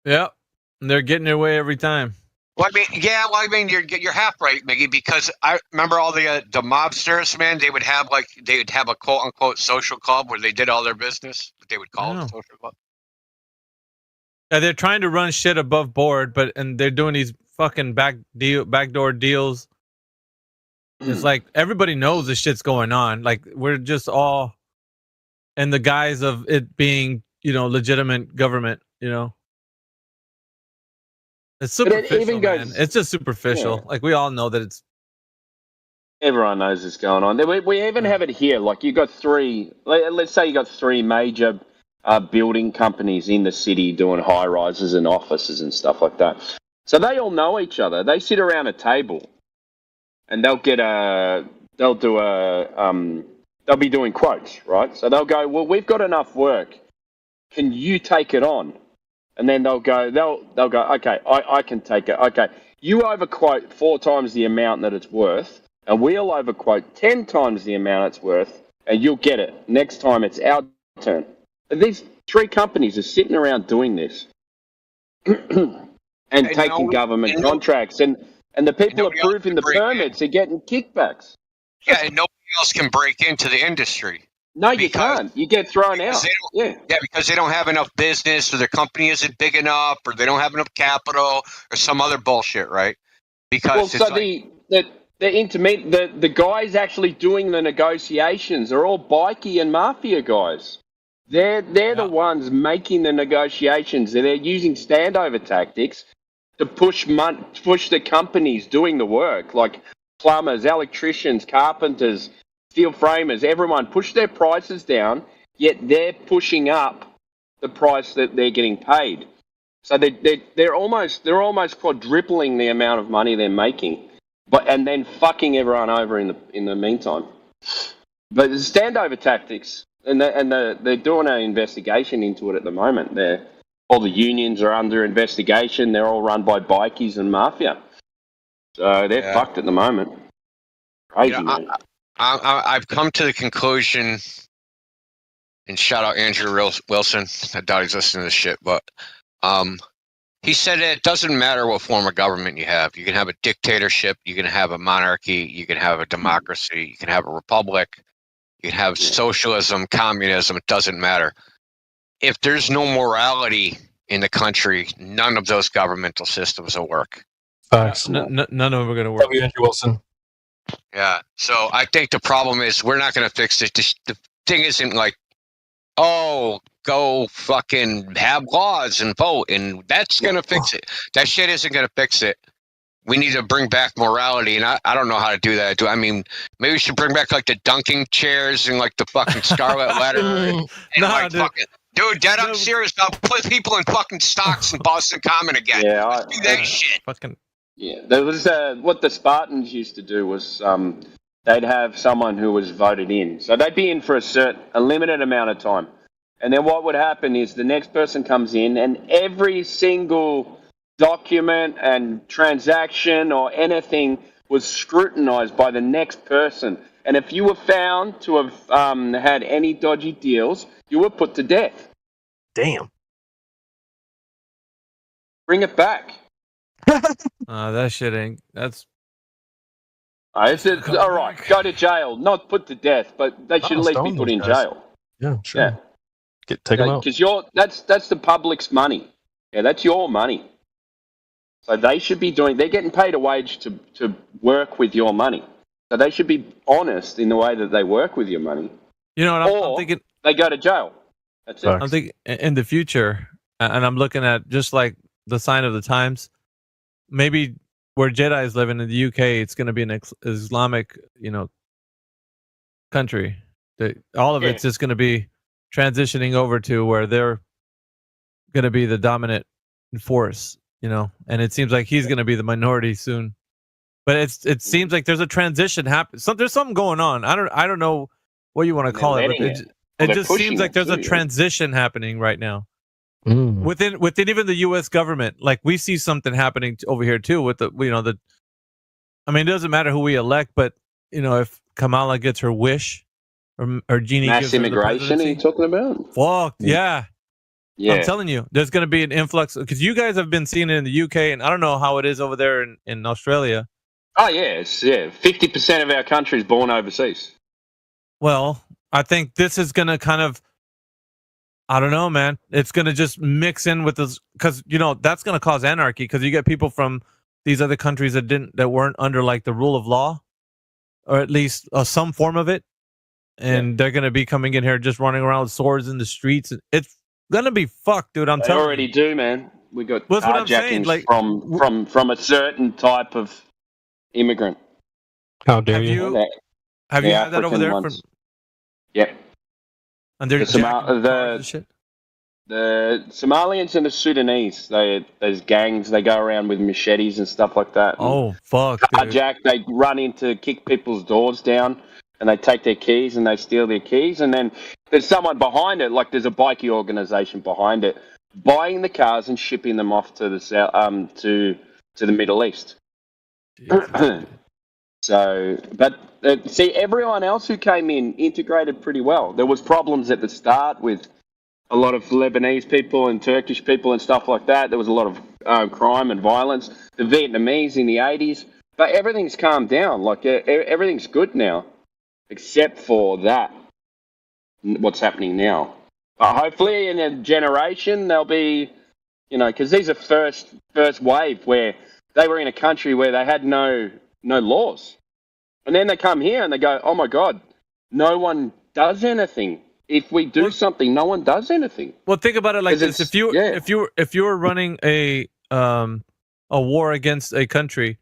Yep. And they're getting their way every time. Well, I mean, you're half right, Miggy, because I remember all the mobsters, man. They would have a quote unquote social club where they did all their business, but they would call it a social club. Yeah, they're trying to run shit above board, and they're doing these fucking backdoor deals. It's like everybody knows this shit's going on. Like we're just all in the guise of it being, legitimate government. It's superficial, man. It's just superficial. Yeah. Like we all know that it's. Everyone knows it's going on. We even have it here. Like you got three. Let's say you got three major building companies in the city doing high rises and offices and stuff like that. So they all know each other. They sit around a table. And they'll be doing quotes, right? So they'll go, well, we've got enough work. Can you take it on? And then they'll go, okay, I can take it. Okay, you overquote 4 times the amount that it's worth, and we'll overquote 10 times the amount it's worth, and you'll get it. Next time it's our turn. And these 3 companies are sitting around doing this and taking government contracts. And the people approving the permits are getting kickbacks. Yeah, and nobody else can break into the industry. No, you can't. You get thrown out. Because they don't have enough business, or their company isn't big enough, or they don't have enough capital, or some other bullshit, right? Because the guys actually doing the negotiations are all bikie and mafia guys. They're the ones making the negotiations. They're using standover tactics to push the companies doing the work, like plumbers, electricians, carpenters, steel framers. Everyone push their prices down, yet they're pushing up the price that they're getting paid. So they're almost quadrupling the amount of money they're making, and then fucking everyone over in the meantime. But the standover tactics, and they're doing an investigation into it at the moment. All the unions are under investigation. They're all run by bikies and mafia, so they're fucked at the moment. Crazy, man. I've come to the conclusion, and shout out Andrew Wilson. I doubt he's listening to this shit, but he said it doesn't matter what form of government you have. You can have a dictatorship, you can have a monarchy, you can have a democracy, you can have a republic, you can have socialism, communism. It doesn't matter. If there's no morality in the country, none of those governmental systems will work. None of them are going to work. W. Andrew Wilson. Yeah. So I think the problem is we're not going to fix it. The thing isn't like, oh, go fucking have laws and vote, and that's going to fix it. That shit isn't going to fix it. We need to bring back morality, and I don't know how to do that. I mean, maybe we should bring back like the dunking chairs and like the fucking Scarlet Letter. And like dude. fucking, dude, I'm serious. I'll put people in fucking stocks in Boston Common again. Yeah, Let's do that shit. Yeah, there was what the Spartans used to do was they'd have someone who was voted in, so they'd be in for a limited amount of time, and then what would happen is the next person comes in, and every single document and transaction or anything was scrutinized by the next person, and if you were found to have had any dodgy deals, you were put to death. Damn. Bring it back. That shit ain't. That's. It's all right. Go to jail, not put to death, but they should at least be put in jail. Yeah, sure. Yeah, take them out. Because that's the public's money. Yeah, that's your money. So they should be doing. They're getting paid a wage to work with your money. So they should be honest in the way that they work with your money. You know what I'm thinking? They go to jail. That's it. I'm thinking in the future, and I'm looking at just like the sign of the times. Maybe where Jedi is living in the UK, it's going to be an Islamic, country. All of it's just going to be transitioning over to where they're going to be the dominant force, and it seems like he's going to be the minority soon. But it seems like there's a transition happening. There's something going on. I don't know what you want to call it, but it just seems like there's a transition happening right now. Within even the U.S. government, like we see something happening over here too. With it doesn't matter who we elect, but if Kamala gets her wish, or Jeannie mass gives her immigration, are you talking about? Fuck yeah. I'm Yeah. telling you, there's going to be an influx because you guys have been seeing it in the UK, and I don't know how it is over there in Australia. Oh yes, 50% of our country is born overseas. Well, I think this is going to kind of. I don't know, man. It's going to just mix in with this because, that's going to cause anarchy because you get people from these other countries that weren't under like the rule of law or at least some form of it. And they're going to be coming in here just running around with swords in the streets. It's going to be fucked, dude. I'm They telling already you. do, man. We got Well, that's what I'm saying, carjackings like, from a certain type of immigrant. How dare Have you? you have you had that over African there? ones. Yep. And they're The jacking cars and shit? The Somalians and the Sudanese, there's gangs. They go around with machetes and stuff like that. Oh, fuck, dude. Carjack. They run in to kick people's doors down, and they take their keys and they steal their keys. And then there's someone behind it, like there's a bikie organization behind it, buying the cars and shipping them off to the to the Middle East. So, but see, everyone else who came in integrated pretty well. There was problems at the start with a lot of Lebanese people and Turkish people and stuff like that. There was a lot of crime and violence. The Vietnamese in the 80s. But everything's calmed down. Like, everything's good now. Except for that. What's happening now. Hopefully in a generation there'll be, because these are first wave where they were in a country where they had no laws. And then they come here and they go, oh my God, no one does anything. If we do something, no one does anything. Well, think about it like this: if you were running a war against a country,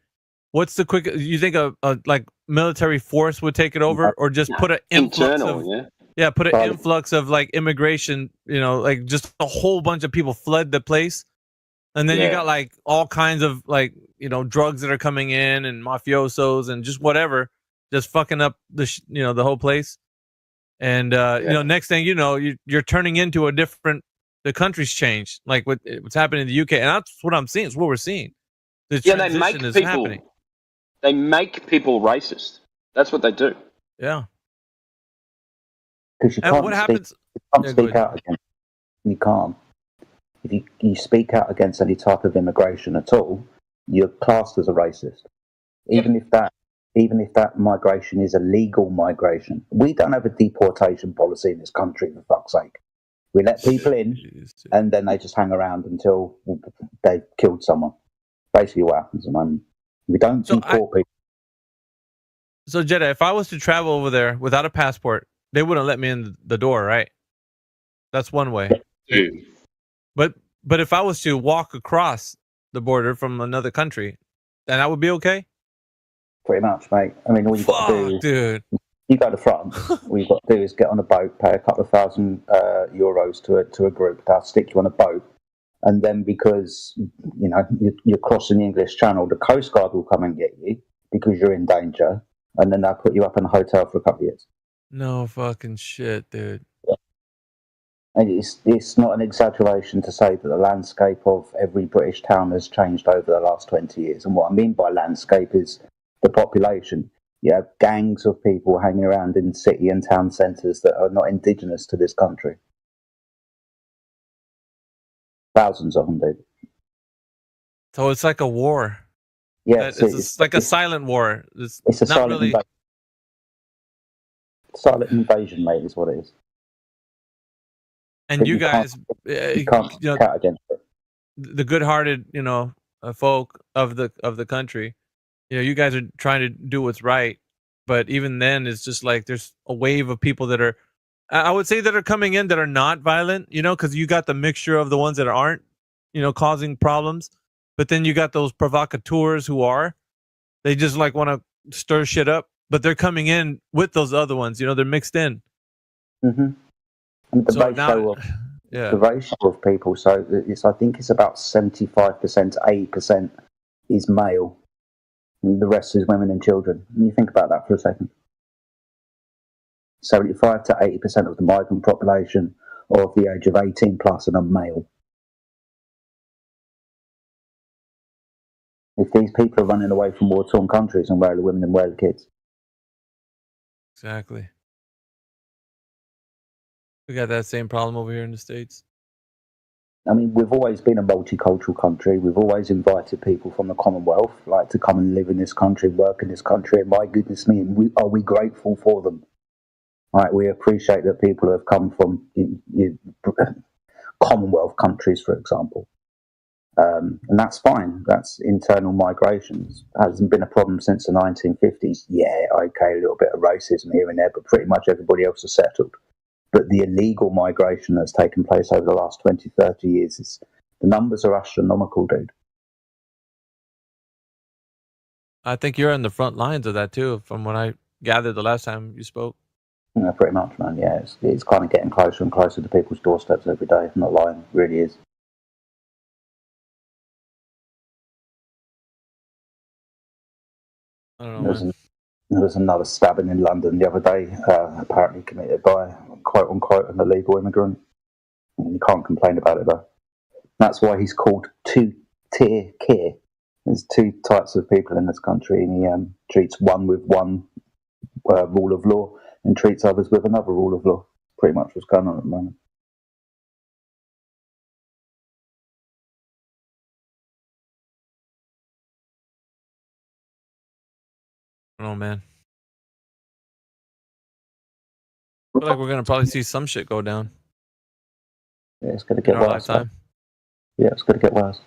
what's the quick? You think a like military force would take it over, or just put an influx put an influx of like immigration? Like just a whole bunch of people fled the place, and then you got like all kinds of like drugs that are coming in and mafiosos and just whatever, just fucking up the whole place. And next thing you know, you're turning into the country's changed, like what's happening in the UK, and that's what I'm seeing. It's what we're seeing. The transition is happening. They make people racist. That's what they do. Yeah. Because you can't speak out against. You can't. If you speak out against any type of immigration at all, you're classed as a racist. Even if that migration is a legal migration. We don't have a deportation policy in this country, for fuck's sake. We let people in, and then they just hang around until they've killed someone. Basically what happens at the moment. We don't deport people. So, Jeddah, if I was to travel over there without a passport, they wouldn't let me in the door, right? That's one way. But if I was to walk across the border from another country, then that would be okay? Pretty much, mate. I mean, all you've got to do, you go to France, all you've got to do is get on a boat, pay a couple of thousand euros to a group, they'll stick you on a boat, and then because you're crossing the English Channel, the Coast Guard will come and get you because you're in danger, and then they'll put you up in a hotel for a couple of years. No fucking shit, dude. Yeah. And it's not an exaggeration to say that the landscape of every British town has changed over the last 20 years. And what I mean by landscape is the population. You have gangs of people hanging around in city and town centres that are not indigenous to this country. Thousands of them, dude. So it's like a war. Yeah, it's like a silent war. It's a not silent really. invasion. Silent invasion, mate, is what it is. And But you guys, you can't speak out against it. the good-hearted, folk of the country, you guys are trying to do what's right. But even then, it's just like there's a wave of people that are, I would say, that are coming in that are not violent, because you got the mixture of the ones that aren't, causing problems. But then you got those provocateurs who are, they just like want to stir shit up, but they're coming in with those other ones, they're mixed in. Mm-hmm. And the ratio of people, so I think it's about 75%, 80% is male, and the rest is women and children. And you think about that for a second. 75 to 80% of the migrant population are of the age of 18 plus and are male. If these people are running away from war-torn countries, and where are the women and where are the kids? Exactly. We got that same problem over here in the States. I mean, we've always been a multicultural country. We've always invited people from the Commonwealth, like, to come and live in this country, work in this country. And my goodness me, are we grateful for them? Right, we appreciate that people have come from Commonwealth countries, for example. And that's fine. That's internal migrations. Hasn't been a problem since the 1950s. Yeah, okay, a little bit of racism here and there, but pretty much everybody else has settled. But the illegal migration that's taken place over the last 20, 30 years, the numbers are astronomical, dude. I think you're on the front lines of that too, from what I gathered the last time you spoke. Yeah, pretty much, man. Yeah, it's kind of getting closer and closer to people's doorsteps every day. I'm not lying, it really is. I don't know. There was another stabbing in London the other day, apparently committed by, quote unquote, an illegal immigrant. And you can't complain about it, though. That's why he's called two-tier care. There's two types of people in this country, and he treats one with one rule of law and treats others with another rule of law. Pretty much what's going on at the moment. Oh man, I feel like we're gonna probably see some shit go down. Yeah, it's gonna get worse. Yeah, it's gonna get worse.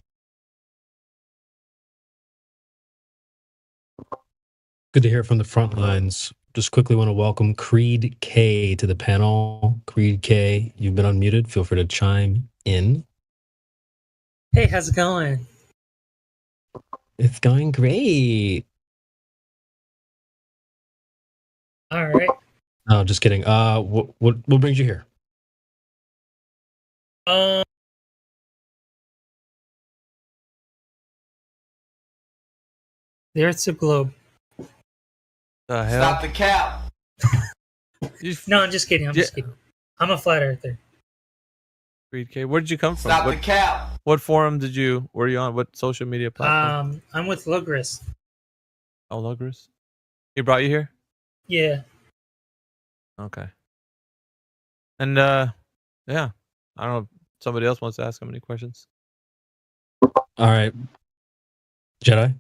Good to hear from the front lines. Just quickly want to welcome Creed K to the panel. Creed K, you've been unmuted. Feel free to chime in. Hey, how's it going? It's going great. All right. No, just kidding. What brings you here? The Earth's a globe. The hell? Stop the cap. No, I'm just kidding. I'm just kidding. I'm a flat earther. Creed K. Where did you come from? Stop the cap. What forum were you on? What social media platform? I'm with Lugris. Oh, Lugris. He brought you here? Yeah. Okay. And yeah, I don't know if somebody else wants to ask him any questions. All right, Jedi.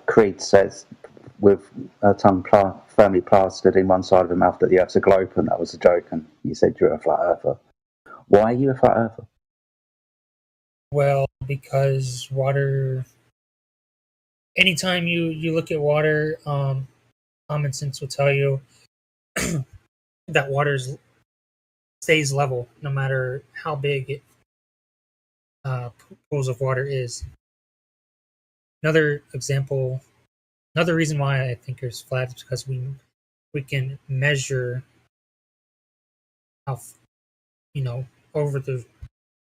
Creed says, with a tongue firmly plastered in one side of the mouth, that the Earth's a globe, and that was a joke, and you said you're a flat earther. Why are you a flat earther? Well, because water. Anytime you look at water, common sense will tell you that water stays level no matter how big pools of water is. Another example, another reason why I think Earth's flat is because we can measure how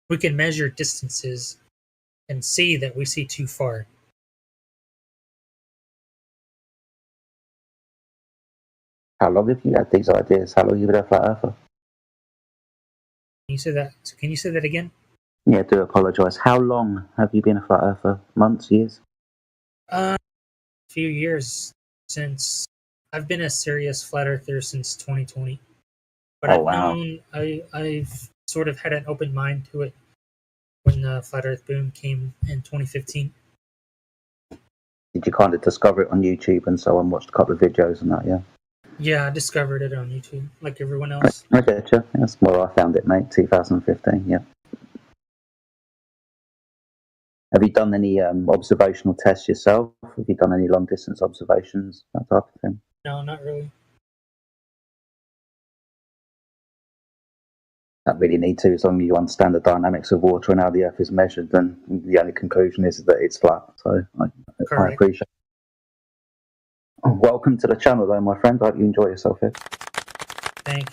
we can measure distances and see that we see too far. How long have you had these ideas? How long have you been a flat earther? Can you say that? Can you say that again? Yeah, do apologise. How long have you been a flat earther? Months, years? A few years. Since I've been a serious flat earther since 2020. But I've sort of had an open mind to it when the flat earth boom came in 2015. Did you kind of discover it on YouTube and so on, watched a couple of videos and that, yeah? Yeah, I discovered it on YouTube, like everyone else. I get you. That's where I found it, mate, 2015, yeah. Have you done any observational tests yourself? Have you done any long-distance observations, that type of thing? No, not really. Don't really need to, as long as you understand the dynamics of water and how the Earth is measured, then the only conclusion is that it's flat. So I appreciate it. Welcome to the channel, though, my friend. I hope you enjoy yourself here. Thank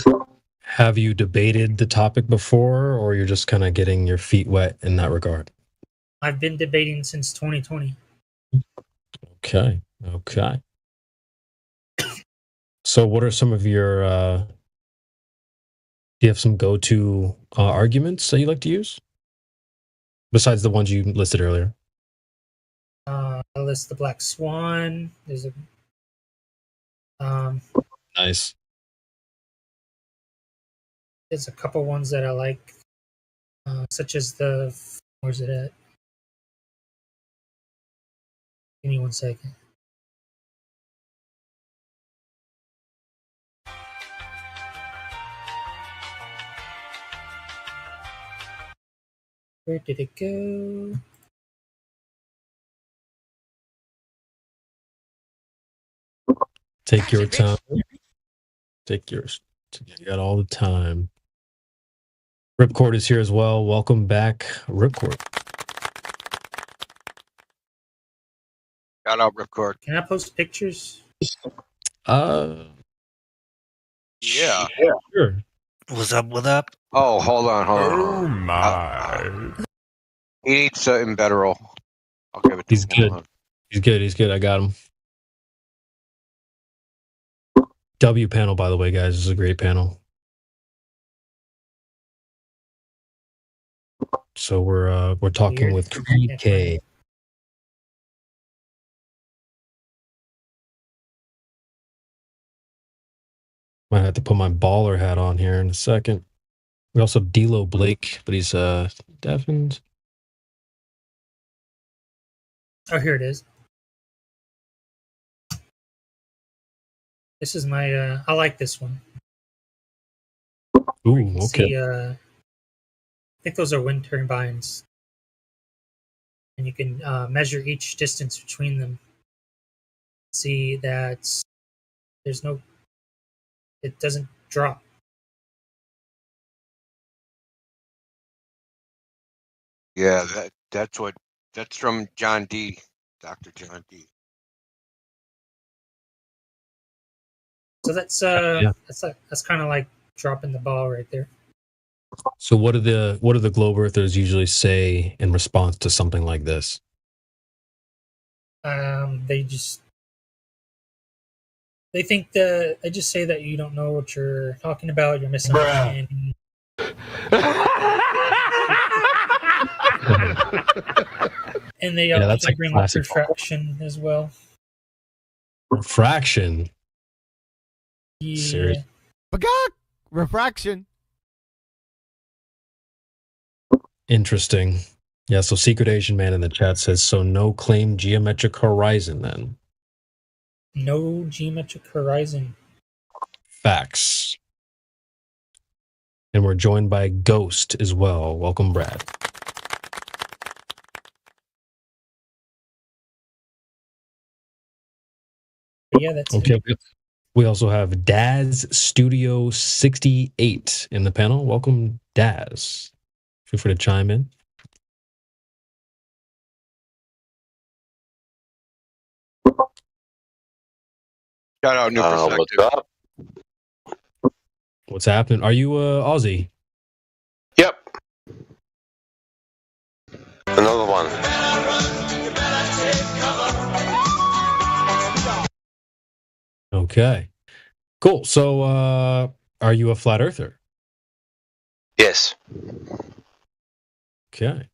you. Have you debated the topic before, or you're just kind of getting your feet wet in that regard? I've been debating since 2020. Okay. So what are some of your, do you have some go-to arguments that you like to use? Besides the ones you listed earlier? I list the Black Swan. There's a nice. There's a couple ones that I like, such as where's it at? Give me 1 second. Where did it go? Take your time. Take yours. You got all the time. Ripcord is here as well. Welcome back, Ripcord. Shout out, Ripcord. Can I post pictures? Yeah. Sure. What's up? What up? Oh, hold on. Oh my! He needs something better. I'll give it to He's him. good. He's good. I got him. W panel, by the way, guys. This is a great panel. So we're talking with Creed K. Might have to put my baller hat on here in a second. We also have D'Lo Blake, but he's deafened. Oh, here it is. This is my. I like this one. Ooh, okay. See, I think those are wind turbines, and you can measure each distance between them. See that there's no. It doesn't drop. Yeah, that's from John D. Dr. John D. So that's that's kind of like dropping the ball right there. So what do the globe earthers usually say in response to something like this? They think I just say that you don't know what you're talking about. You're misunderstanding. And they that's often like bring up classic. refraction as well. Refraction. Yeah. Serious. Bagok! Refraction. Interesting. Yeah, so Secret Asian Man in the chat says, so no claim geometric horizon then. No geometric horizon. Facts. And we're joined by Ghost as well. Welcome, Brad. Yeah, that's okay. We also have Daz Studio 68 in the panel. Welcome, Daz. Feel free to chime in. Shout out New Perspective. What's up? What's happening? Are you Aussie? Yep. Another one. Okay. Cool. So, are you a flat earther? Yes. Okay.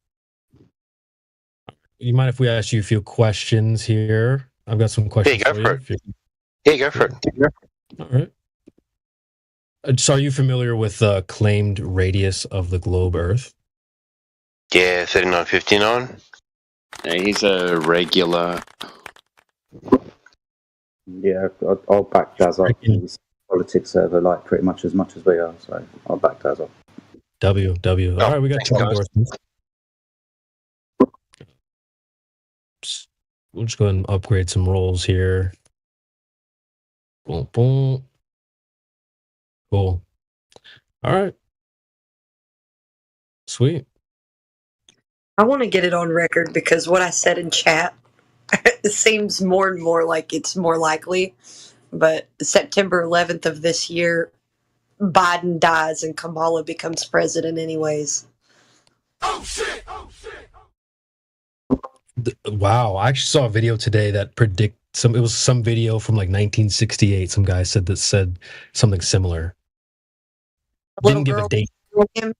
You mind if we ask you a few questions here? I've got some questions go for it. Yeah, go for it. All right. So are you familiar with the claimed radius of the globe Earth? Yeah, 3959. Yeah, he's a regular. Yeah, I'll back Jazz up. He's politics server like pretty much as we are, so I'll back Jazz up. W. All right, we got two endorsements. We'll just go ahead and upgrade some roles here. Boom, boom. Cool. All right. Sweet. I want to get it on record because what I said in chat it seems more and more like it's more likely. But September 11th of this year, Biden dies and Kamala becomes president anyways. Wow, I actually saw a video today that it was some video from like 1968. Some guy said something similar. Didn't give a date. Him,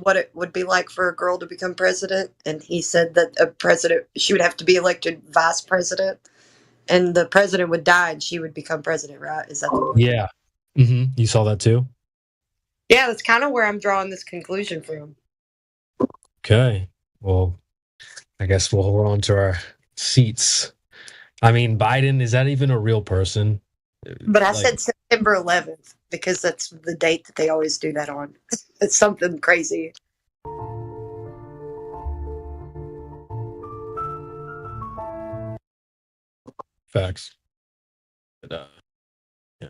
what it would be like for a girl to become president, and he said that she would have to be elected vice president, and the president would die and she would become president, right? Is that the one? Yeah. Mm-hmm. You saw that too? Yeah, that's kind of where I'm drawing this conclusion from. Okay. Well, I guess we'll hold on to our seats. I mean, Biden, is that even a real person? But I said September 11th because that's the date that they always do that on. It's something crazy. Facts. But, yeah.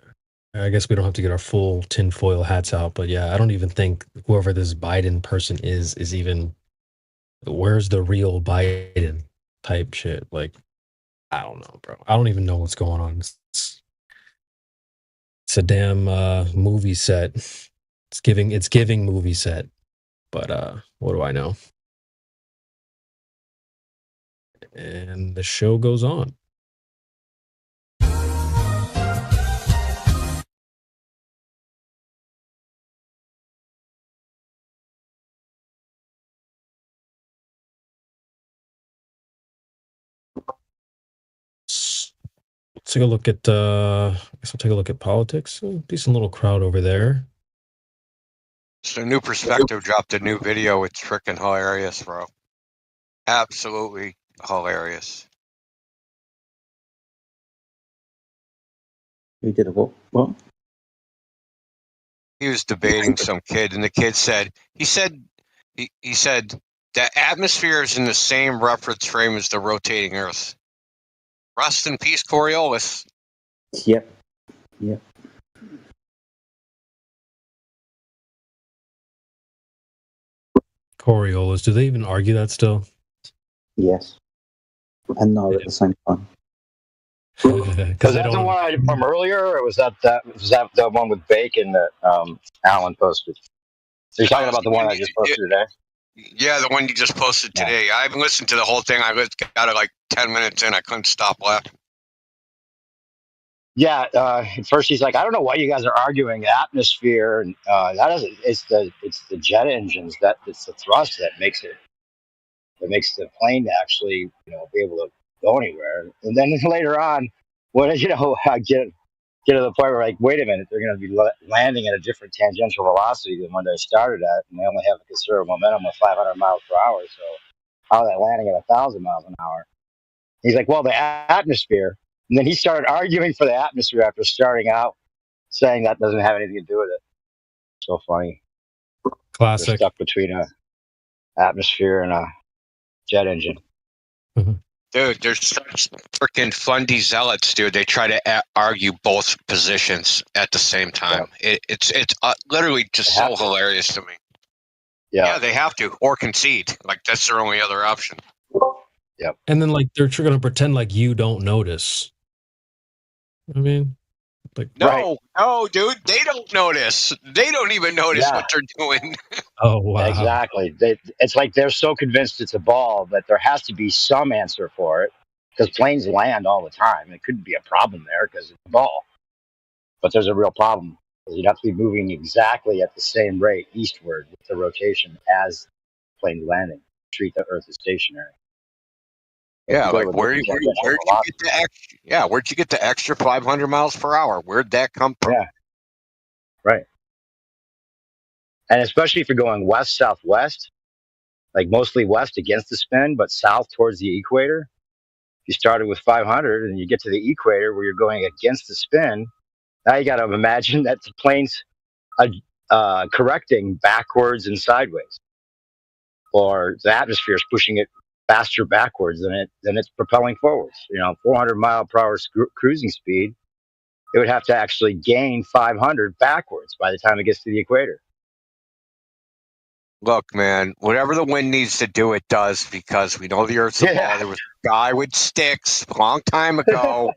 I guess we don't have to get our full tinfoil hats out, but yeah, I don't even think whoever this Biden person is even. Where's the real Biden type shit? Like, I don't know, bro. I don't even know what's going on. It's a damn movie set. It's giving movie set. But what do I know? And the show goes on. Let's take a look at I guess I'll take a look at politics. Decent little crowd over there. So New Perspective dropped a new video. It's freaking hilarious, bro. Absolutely hilarious. Who did a what? What? He was debating some kid, and the kid said, he said that atmosphere is in the same reference frame as the rotating Earth. Rest in peace, Coriolis. Yep. Coriolis, do they even argue that still? Yes. And no at the same time. Was that the one I did from earlier, or was that the one with bacon that Alan posted? So you're talking about the one I just posted today? Yeah, the one you just posted today. I haven't listened to the whole thing. I got it like 10 minutes in. I couldn't stop laughing. Yeah, at first he's like, I don't know why you guys are arguing atmosphere, and that isn't. It's the jet engines it's the thrust that makes the plane actually be able to go anywhere. And then later on, when I get to the point where like, wait a minute, they're going to be landing at a different tangential velocity than when they started at, and they only have a considerable momentum of 500 miles per hour. So how are they landing at 1,000 miles an hour? He's like, well, the atmosphere. And then he started arguing for the atmosphere after starting out, saying that doesn't have anything to do with it. So funny. Classic. They're stuck between a atmosphere and a jet engine. Dude, they're such freaking Fundy zealots, dude. They try to argue both positions at the same time. It's literally just so hilarious to me. Yeah, they have to, or concede. Like, that's their only other option. Yep. And then like they're going to pretend like you don't notice. I mean, like no, dude, they don't notice. They don't even notice what they're doing. Oh wow! Exactly. It's like they're so convinced it's a ball that there has to be some answer for it, because planes land all the time. It couldn't be a problem there because it's a ball, but there's a real problem because you'd have to be moving exactly at the same rate eastward with the rotation as planes landing. Treat the Earth as stationary. Yeah, like where'd you get the extra? Yeah, where'd you get the extra 500 miles per hour? Where'd that come from? Yeah, right. And especially if you're going west southwest, like mostly west against the spin, but south towards the equator. You started with 500, and you get to the equator where you're going against the spin. Now you got to imagine that the plane's correcting backwards and sideways, or the atmosphere is pushing it faster backwards than it's propelling forwards. 400 mile per hour cruising speed, it would have to actually gain 500 backwards by the time it gets to the equator. Look, man, whatever the wind needs to do, it does, because we know the Earth's a ball. There was a guy with sticks a long time ago.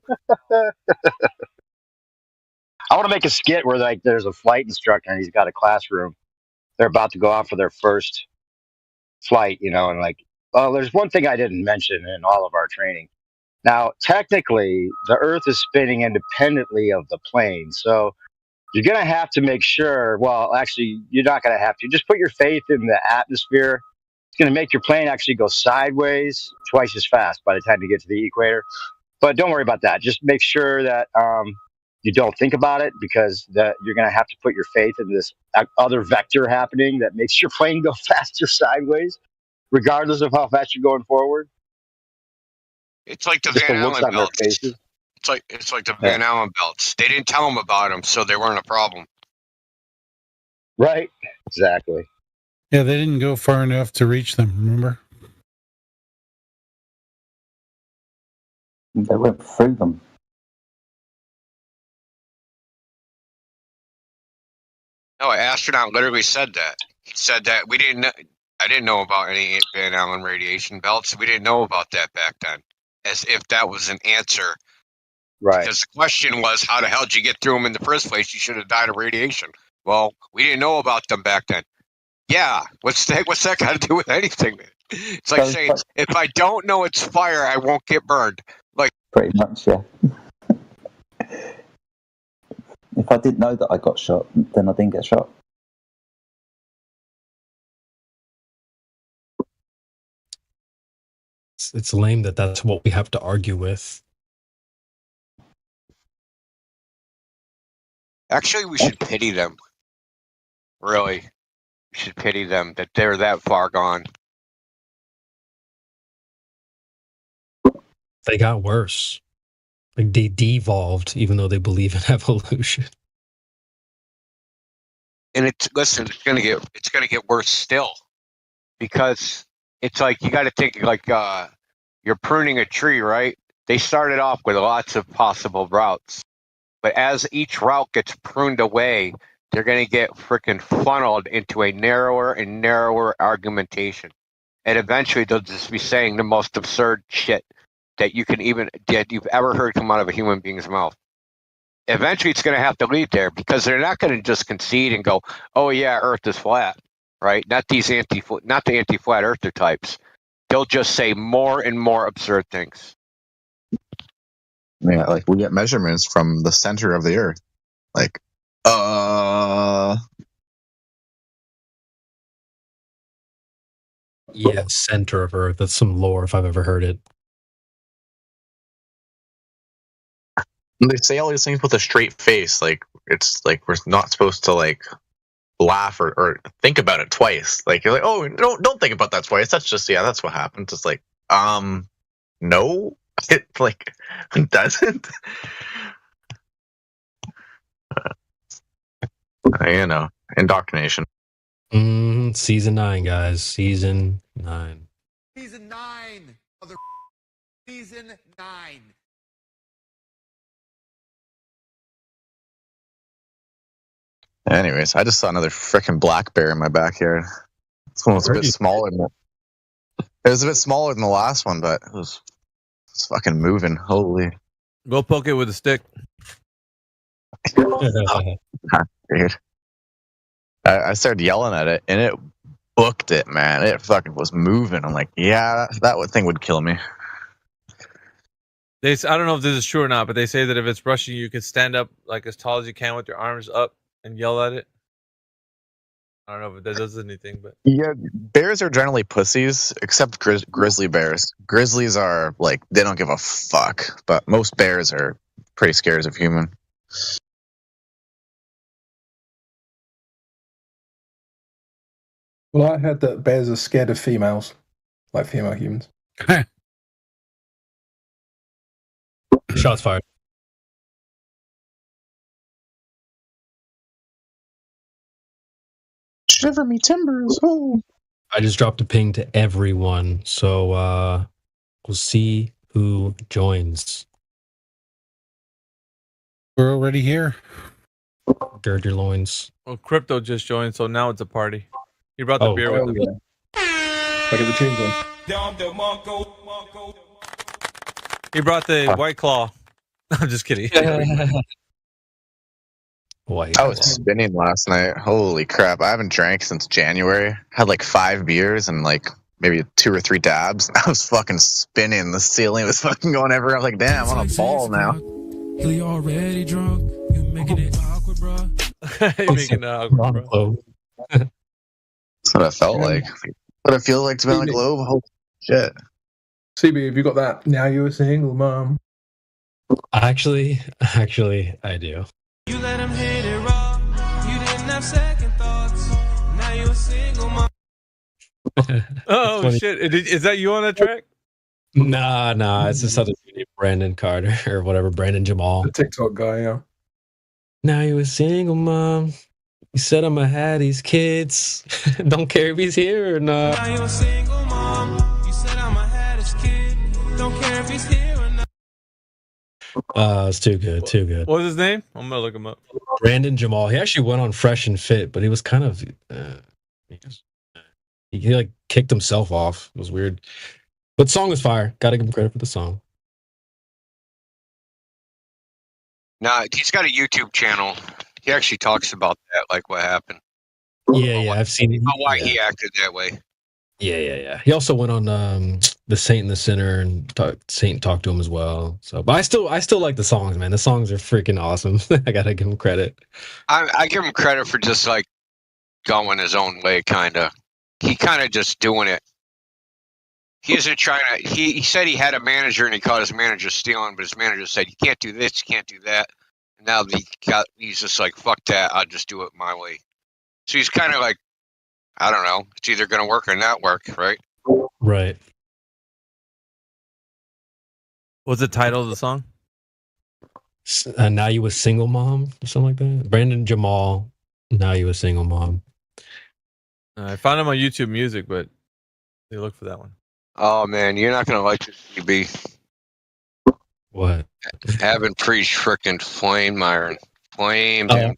I want to make a skit where like there's a flight instructor and he's got a classroom. They're about to go out for their first flight, and like, oh, there's one thing I didn't mention in all of our training. Now, technically, the Earth is spinning independently of the plane. So you're going to have to make sure, well, actually, you're not going to have to. Just put your faith in the atmosphere. It's going to make your plane actually go sideways twice as fast by the time you get to the equator. But don't worry about that. Just make sure that you don't think about it, because you're going to have to put your faith in this other vector happening that makes your plane go faster sideways, regardless of how fast you're going forward. It's like the Van Allen belts. It's like the Van Allen belts. They didn't tell them about them, so they weren't a problem. Right. Exactly. Yeah, they didn't go far enough to reach them, remember? They went through them. No, an astronaut literally said that. He said that we didn't know. I didn't know about any Van Allen radiation belts. We didn't know about that back then, as if that was an answer. Right. Because the question was, how the hell did you get through them in the first place? You should have died of radiation. Well, we didn't know about them back then. Yeah, what's that got to do with anything, man? It's like saying, if I don't know it's fire, I won't get burned. Like, pretty much, yeah. If I didn't know that I got shot, then I didn't get shot. It's lame that that's what we have to argue with. Actually, we should pity them. Really. We should pity them that they're that far gone. They got worse. Like they devolved, even though they believe in evolution. And it's gonna get worse still, because it's like, you got to think like you're pruning a tree, right? They started off with lots of possible routes, but as each route gets pruned away, they're gonna get freaking funneled into a narrower and narrower argumentation, and eventually they'll just be saying the most absurd shit that you've ever heard come out of a human being's mouth. Eventually, it's going to have to lead there, because they're not going to just concede and go, "Oh yeah, Earth is flat." right? Not the anti-flat earther types. They'll just say more and more absurd things. Yeah, like we get measurements from the center of the Earth. Like, Yeah, center of Earth. That's some lore if I've ever heard it. they say all these things with a straight face. Like it's like we're not supposed to like laugh or think about it twice. Like you're like, oh, don't think about that twice. That's just that's what happened. It's like, no, it like doesn't. Indoctrination. Season 9, guys. Season 9. Season 9. Season 9. Anyways, I just saw another freaking black bear in my backyard. This one was a bit smaller than it was a bit smaller than the last one, but it's fucking moving. Holy. Go poke it with a stick. Dude. I started yelling at it, and it booked it, man. It fucking was moving. I'm like, yeah, that thing would kill me. I don't know if this is true or not, but they say that if it's brushing you, can stand up like as tall as you can with your arms up and yell at it. I don't know if that does anything, but yeah, bears are generally pussies, except grizzly bears. Grizzlies are like they don't give a fuck, but most bears are pretty scared of human. Well, I heard that bears are scared of females, like female humans. Shots fired. Shiver me timbers. Oh. I just dropped a ping to everyone, so we'll see who joins. We're already here. Gird your loins. well, Crypto just joined, so now it's a party. He brought the beer with him. Look at the tunes on. He brought the White Claw. I'm just kidding. I was spinning last night. Holy crap. I haven't drank since January. Had like 5 beers and like maybe 2 or 3 dabs. I was fucking spinning. The ceiling was fucking going everywhere. I was like, damn, I'm on a ball now. You already drunk. You making it awkward, bro. You're making it awkward, bro. That's what I felt like. What it feels like to be on a globe. Holy shit. CB, have you got that? Now you're a single mom. Actually, I do. You let him hit it raw. You didn't have second thoughts. Now you're a single mom. Oh shit! Is that you on that track? Nah. It's just other dude named Brandon Carter or whatever. Brandon Jamal. The TikTok guy, yeah. Now you a single mom. You said I'ma have these kids. Don't care if he's here or not. Now you're a single mom. You said I'ma have this kid. Don't care if he's here or not. It's too good. What was his name? I'm gonna look him up. Brandon Jamal. He actually went on Fresh and Fit, but he was kind of he like kicked himself off. It was weird. But the song was fire. Gotta give him credit for the song. Nah, he's got a YouTube channel. He actually talks about that, like what happened. Yeah, I've seen it. Why he acted that way. Yeah. He also went on the Saint and the Sinner, and Saint talked to him as well. So, but I still like the songs, man. The songs are freaking awesome. I gotta give him credit. I give him credit for just like going his own way, kind of. He kind of just doing it. He isn't trying to. He said he had a manager and he caught his manager stealing, but his manager said, "You can't do this, you can't do that." And now he's just like, "Fuck that! I'll just do it my way." So he's kind of like, I don't know. It's either going to work or not work, right? Right. What's the title of the song? Now You a Single Mom or something like that. Brandon Jamal. Now You a Single Mom. I found him on YouTube Music, but they look for that one. Oh man, you're not gonna like this, CB. What? Haven't preached frickin' flame iron. Flamed him, dude.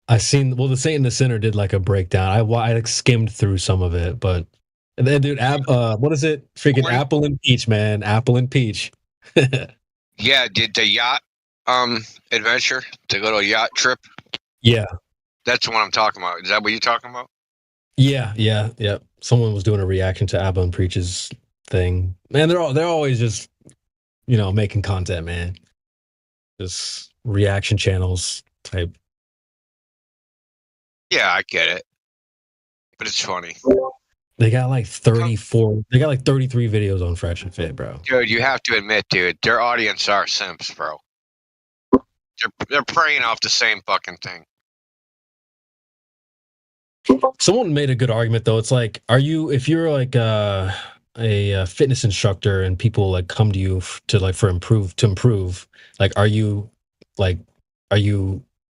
I seen the Saint and the Sinner did like a breakdown. I like skimmed through some of it, but and then dude, what is it? Freaking Apple and Peach, man. Apple and Peach. Yeah, did the yacht adventure to go to a yacht trip? Yeah. That's the one I'm talking about. Is that what you're talking about? Yeah. Someone was doing a reaction to Abba and Preach's thing. Man, they're always just, making content, man. Just reaction channels type. Yeah, I get it, but it's funny. They got like 34. They got like 33 videos on Fresh and Fit, bro. Dude, you have to admit, dude, their audience are simps, bro. They're preying off the same fucking thing. Someone made a good argument though. It's like, if you're like a fitness instructor and people like come to you to improve, like, are you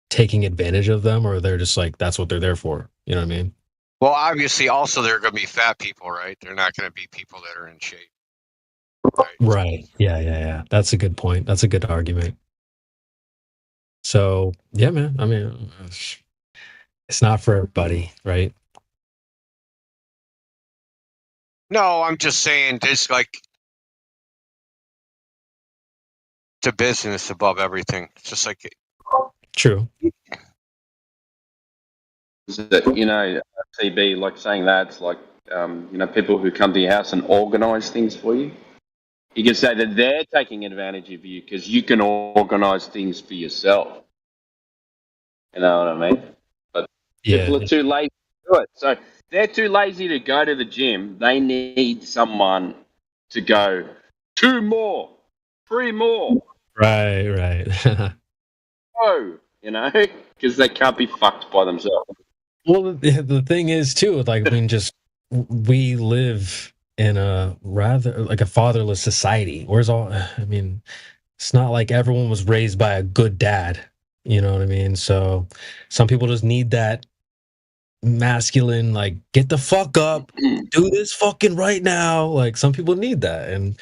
taking advantage of them, or they're just like that's what they're there for? You know what I mean? Well, obviously, also they're going to be fat people, right? They're not going to be people that are in shape. Right. Yeah. That's a good point. That's a good argument. So yeah, man. I mean, it's not for everybody, right? No, I'm just saying, it's like the business above everything. It's just like true. CB, like saying that, it's like, people who come to your house and organise things for you. You can say that they're taking advantage of you because you can organise things for yourself. You know what I mean? But people are too lazy to do it. So they're too lazy to go to the gym. They need someone to go 2 more, 3 more. Right. Oh, because they can't be fucked by themselves. Well, the thing is too, like, I mean, just we live in a rather like a fatherless society. It's not like everyone was raised by a good dad. You know what I mean? So some people just need that masculine, like, get the fuck up, do this fucking right now. Like, some people need that, and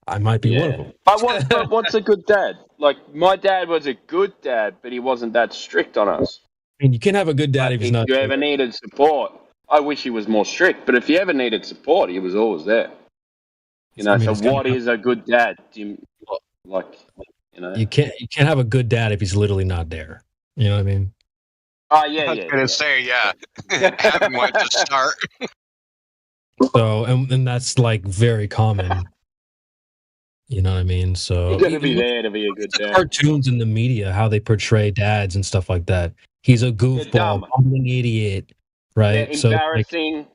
I might be one of them. But what's a good dad? Like, my dad was a good dad, but he wasn't that strict on us. I mean, you can have a good dad if he's not. If you ever needed support, I wish he was more strict. But if you ever needed support, he was always there. So what is a good dad? You can't have a good dad if he's literally not there. You know what I mean? Oh yeah. I was gonna say, yeah. Having one to start. So, and that's like very common. You know what I mean? So you gotta be there to be a good dad. Cartoons in the media, how they portray dads and stuff like that. He's a goofball, bumbling idiot, right? They're embarrassing.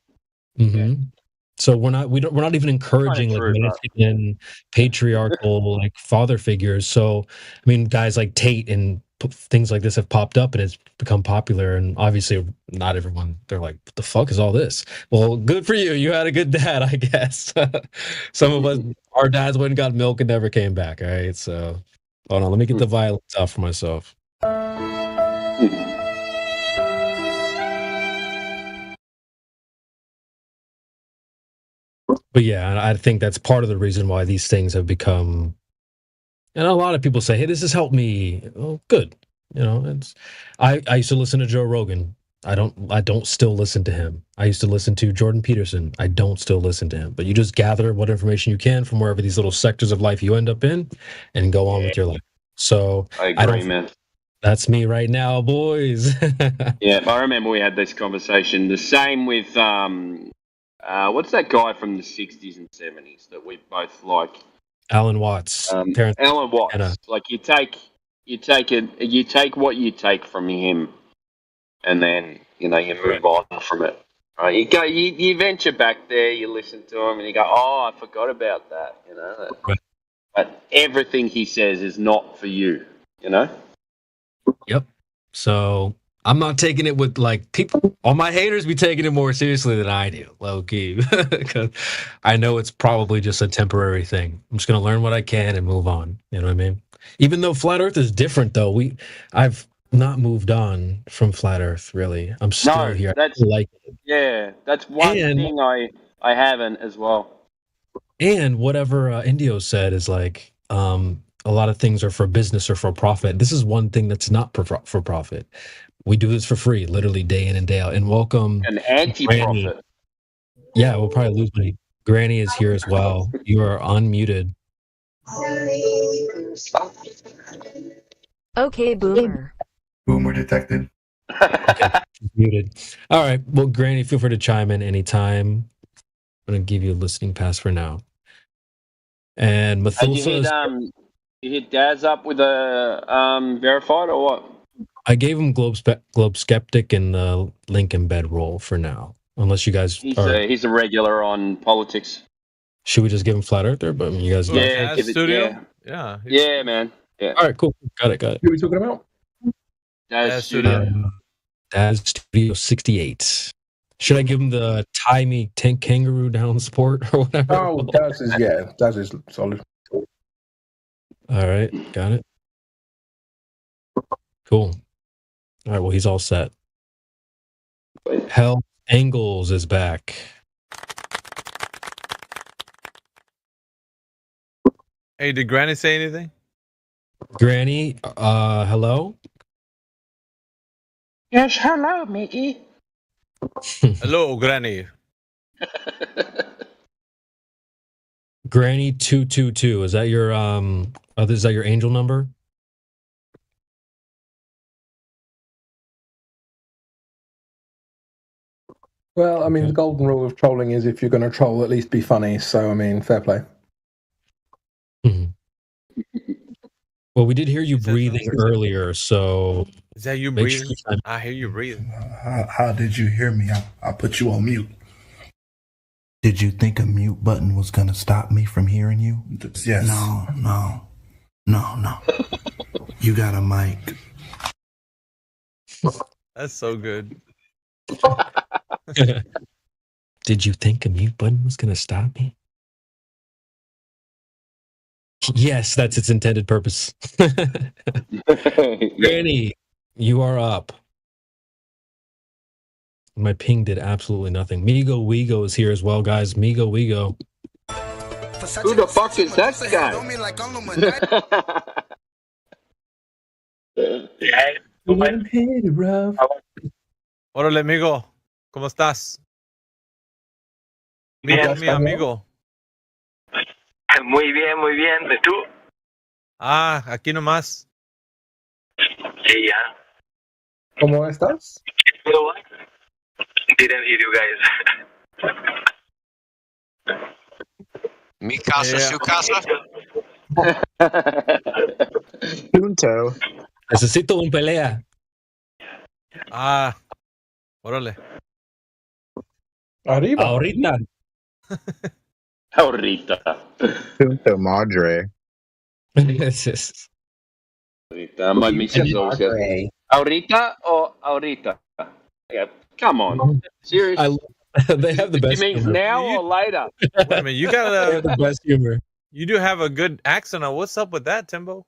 So we're not even encouraging like masculine, patriarchal like father figures. So I mean, guys like Tate and things like this have popped up and it's become popular. And obviously, not everyone. They're like, "What the fuck is all this?" Well, good for you. You had a good dad, I guess. Some of us, our dads went and got milk and never came back. All right, so hold on. Let me get the violence out for myself. But yeah, I think that's part of the reason why these things have become. And a lot of people say, "Hey, this has helped me." Oh, good. I used to listen to Joe Rogan. I don't still listen to him. I used to listen to Jordan Peterson. I don't still listen to him. But you just gather what information you can from wherever these little sectors of life you end up in, and go on with your life. So I agree, man. That's me right now, boys. Yeah, I remember we had this conversation. The same with what's that guy from the 60s and 70s that we both like? Alan Watts. Alan Watts. Like you take what you take from him, and then you move on from it. Right? You venture back there, you listen to him, and you go, "Oh, I forgot about that." But everything he says is not for you. Yep. So I'm not taking it with like people. All my haters be taking it more seriously than I do, low key, because I know it's probably just a temporary thing. I'm just gonna learn what I can and move on. You know what I mean? Even though Flat Earth is different, though, I've not moved on from Flat Earth. Really, I'm still here. That's that's one thing I haven't as well. And whatever Indio said is like, a lot of things are for business or for profit. This is one thing that's not for profit. We do this for free, literally day in and day out. And welcome an anti-profit. Yeah, we'll probably lose money. Granny is here as well. You are unmuted. Okay, boomer. Boomer detected. Okay. Muted. All right. Well, Granny, feel free to chime in anytime. I'm going to give you a listening pass for now. And Hey, Mathulsa, you hit Daz up with a verified or what? I gave him Globe Skeptic and the link embed role for now. Unless you guys He's a regular on politics. Should we just give him Flat Earther? But I mean, you guys know. Yeah, give it, Studio? yeah. Yeah. Yeah, man. Yeah. All right, cool. Got it. Who are we talking about? Daz Studio. Daz Studio 68. Should I give him the tie me tank kangaroo down support or whatever? Oh, Daz is solid. All right, got it. Cool. All right, well, he's all set. Hell Angles is back. Hey, did Granny say anything? Granny, hello? Yes, hello, Mickey. Hello, Granny. Granny 222. Is that your angel number? Well, I mean, the golden rule of trolling is if you're going to troll, at least be funny. So, I mean, fair play. Well, we did hear you breathing earlier, so Is that you make breathing? sure I hear you breathing. How did you hear me? I put you on mute. Did you think a mute button was going to stop me from hearing you? Yes. No. You got a mic. That's so good. Did you think a mute button was going to stop me? Yes, that's its intended purpose. Granny, you are up. My ping did absolutely nothing. Migo Wego is here as well, guys. Migo Wego. Who the fuck is that guy? Órale, amigo. ¿Cómo estás? Bien. Mi amigo. Muy bien, muy bien. ¿De tú? Ah, aquí nomás. Sí, ya. ¿Cómo estás? Didn't hear you guys. Mi casa, su casa. Punto. Necesito un pelea. Ah, órale. Arriba. Ahorita. Ahorita. Punto madre. Ahorita. My missus always says, Ahorita or ahorita? Yeah, come on. Seriously. They have the best. You mean humor. now or later? Wait a minute, you They got have the best humor. You do have a good accent. What's up with that, Timbo?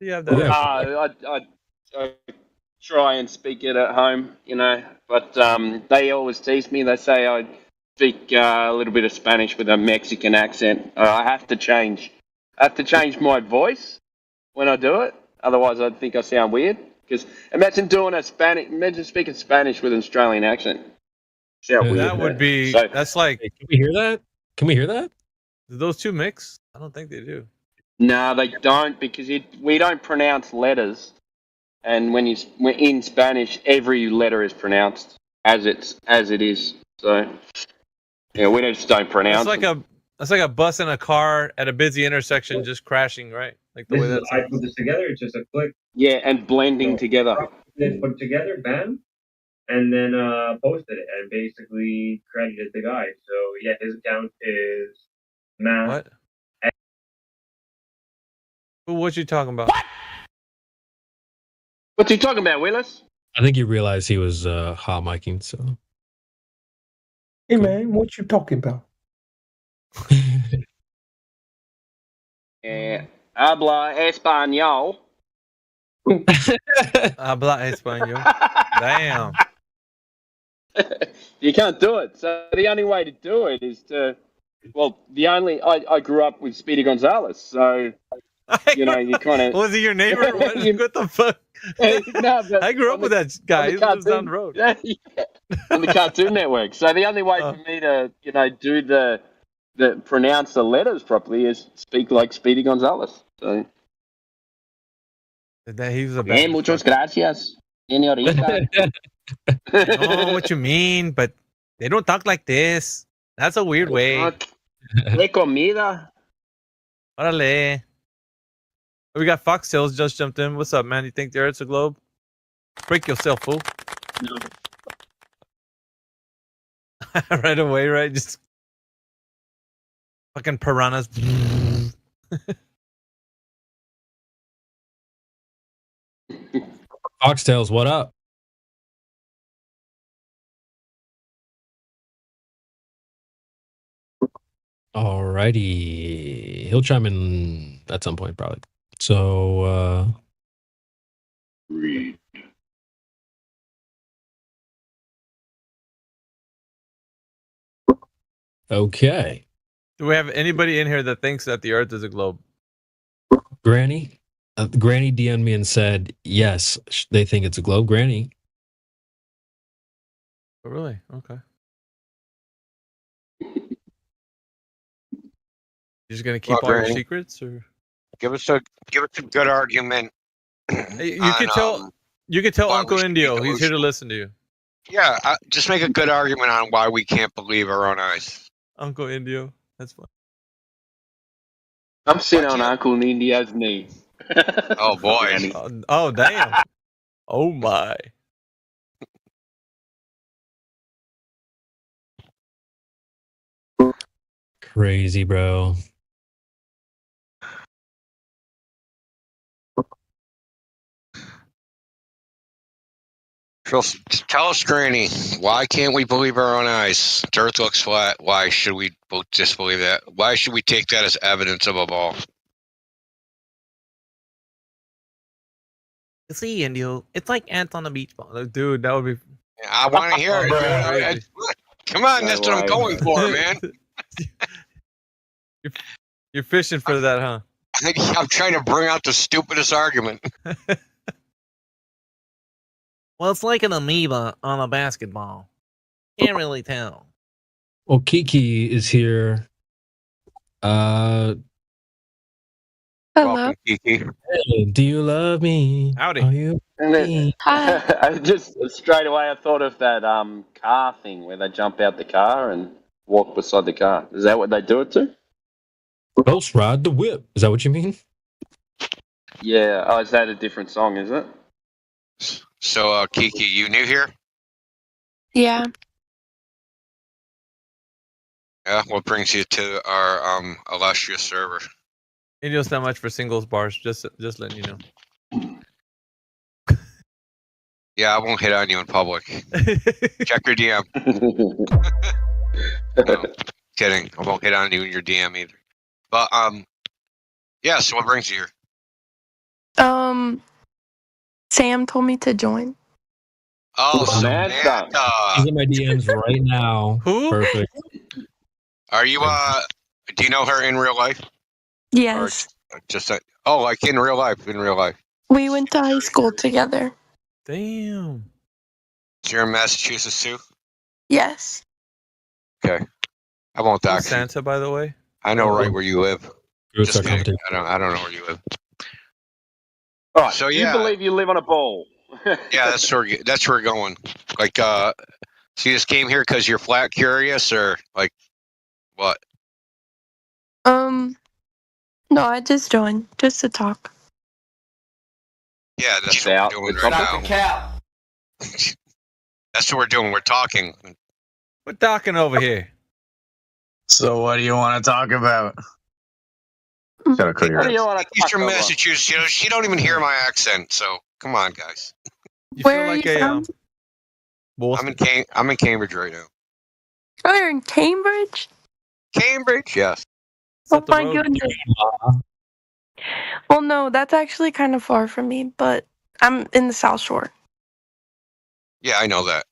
You have that. I try and speak it at home, you know, but they always tease me. They say I speak a little bit of Spanish with a Mexican accent. I have to change. I have to change my voice when I do it. Otherwise, I think I sound weird. Because imagine speaking Spanish with an Australian accent. Sound weird. That would be. So- That's like. Can we hear that? Can we hear that? Do those two mix? I don't think they do. No, they don't, because we don't pronounce letters, and when in Spanish, every letter is pronounced as it is. So yeah, we just don't pronounce. It's like a bus in a car at a busy intersection just crashing, right? Like the way that's. I put this together. It's just a click. Yeah, and blending together. Then put together, bam, and then posted it and basically credited the guy. So yeah, his account is Matt. What? What you talking about? What's he talking about, Willis? I think you realized he was hot micing, so. Hey man, what you talking about? Habla español. Habla español. Damn. You can't do it. So the only way to do it is to, well, I grew up with Speedy Gonzalez, so you know you kind of. Was he your neighbor? What the fuck? No, but I grew up with that guy. He lives down the road. On the Cartoon Network. So the only way for me to, you know, do the pronounce the letters properly is speak like Speedy Gonzalez. So. That he was a Muchas gracias. Señorita. I know what you mean, but they don't talk like this. That's a weird way. ¿Qué comida? Órale. We got Foxtails just jumped in. What's up, man? You think the Earth's a globe? Break yourself, fool. No. Right away, right? Just fucking piranhas. Oxtails, what up? Alrighty. He'll chime in at some point, probably. So, Read. okay. Do we have anybody in here that thinks that the Earth is a globe? Granny? Granny DM'd me and said, yes, they think it's a globe. Granny. Oh, really? Okay. You're just gonna keep all your secrets, or give us a good argument. You could tell Uncle Indio. He's here to listen to you. Yeah, just make a good argument on why we can't believe our own eyes. Uncle Indio, that's fine. I'm sitting on Uncle India's knee. Oh boy! Oh damn! Oh my! Crazy, bro. Tell us, Granny, why can't we believe our own eyes? The Earth looks flat. Why should we disbelieve that? Why should we take that as evidence of a ball? You see, Indio, it's like ants on the beach ball. Dude, that would be. I want to hear it. Come on, that's what I'm going for, man. You're fishing for that, huh? I'm trying to bring out the stupidest argument. Well, it's like an amoeba on a basketball. Can't really tell. Well, Kiki is here. Hello, Kiki. Hey, do you love me? Howdy. Are you? I just straight away I thought of that car thing where they jump out the car and walk beside the car. Is that what they do it to? Ghost ride the whip. Is that what you mean? Yeah. Oh, is that a different song? Is it? So, Kiki, you new here? Yeah. Yeah. What brings you to our illustrious server? Indio's not much for singles bars. Just letting you know. Yeah, I won't hit on you in public. Check your DM. No, kidding. I won't hit on you in your DM either. But yeah. So what brings you here? Sam told me to join. Oh, Samantha. He's in my DMs right now. Who? Perfect. Are you do you know her in real life? Yes. Or just like in real life? In real life. We went to high school together. Damn. So you're in Massachusetts too? Yes. Okay. I won't dox you. Santa, by the way. I know right where you live. Just kidding. I don't know where you live. All right. So You yeah. believe you live on a ball? Yeah, that's where we're going. Like, so you just came here because you're flat curious, or like, what? No, I just joined just to talk. Yeah, that's what we're doing right now. That's what we're doing. We're talking. We're talking over here. So what do you want to talk about? Gotta clear What do it. you want to He's talk from about? Massachusetts. You know, she don't even hear my accent. So come on, guys. You Where feel like are you a from? I'm in Cambridge right now. Oh, you're in Cambridge? Cambridge, yes. Oh my goodness. Well, no, that's actually kind of far from me, but I'm in the South Shore. Yeah, I know that.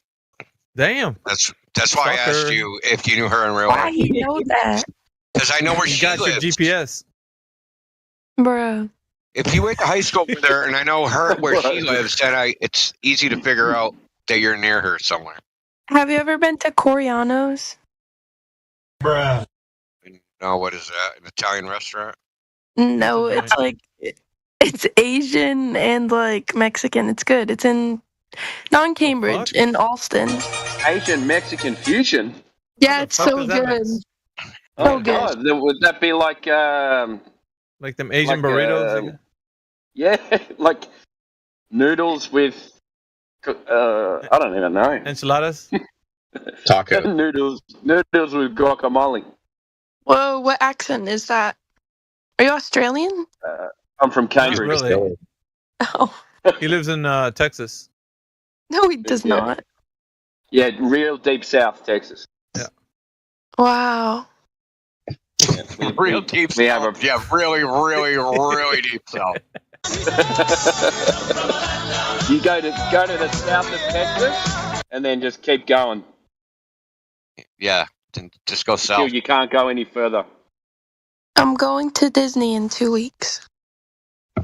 Damn. That's why I asked you if you knew her in real Why life. you know that? Because I know where You she got lives. your GPS. Bruh. If you went to high school with her, and I know her where she lives, then it's easy to figure out that you're near her somewhere. Have you ever been to Coriano's? Bruh. No, what is that? An Italian restaurant? No, it's like it's Asian and like Mexican. It's good. It's in Not in Cambridge, in Alston. Asian Mexican fusion. Yeah, it's so good. Oh So good. God, would that be like them Asian burritos? Yeah, like noodles with I don't even know. Enchiladas? Taco. noodles with guacamole. Whoa, what accent is that? Are you Australian? I'm from Cambridge. Really? Oh. He lives in Texas. No, he does not. Yeah, real deep south Texas. Yeah. Wow. Real deep we south. Have a... Yeah, really, really, really deep south. You go to the south of Texas and then just keep going. Yeah, just go south. Until you can't go any further. I'm going to Disney in 2 weeks.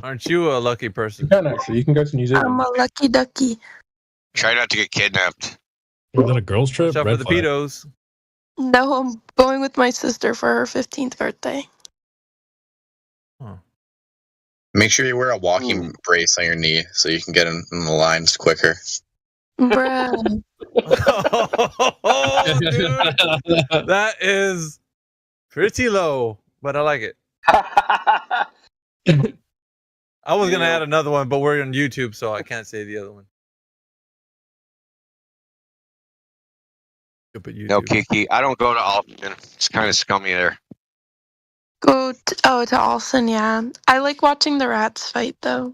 Aren't you a lucky person? You can actually. You can go to New Zealand. I'm a lucky ducky. Try not to get kidnapped. Was that a girls' trip? Watch out for Red the flag. pedos. No, I'm going with my sister for her 15th birthday. Make sure you wear a walking brace on your knee so you can get in the lines quicker. Bruh. Oh, dude. That is pretty low, but I like it. I was going to add another one, but we're on YouTube, so I can't say the other one. No, Kiki, I don't go to Alton. It's kind of scummy there. Go to Alston, yeah. I like watching the rats fight, though.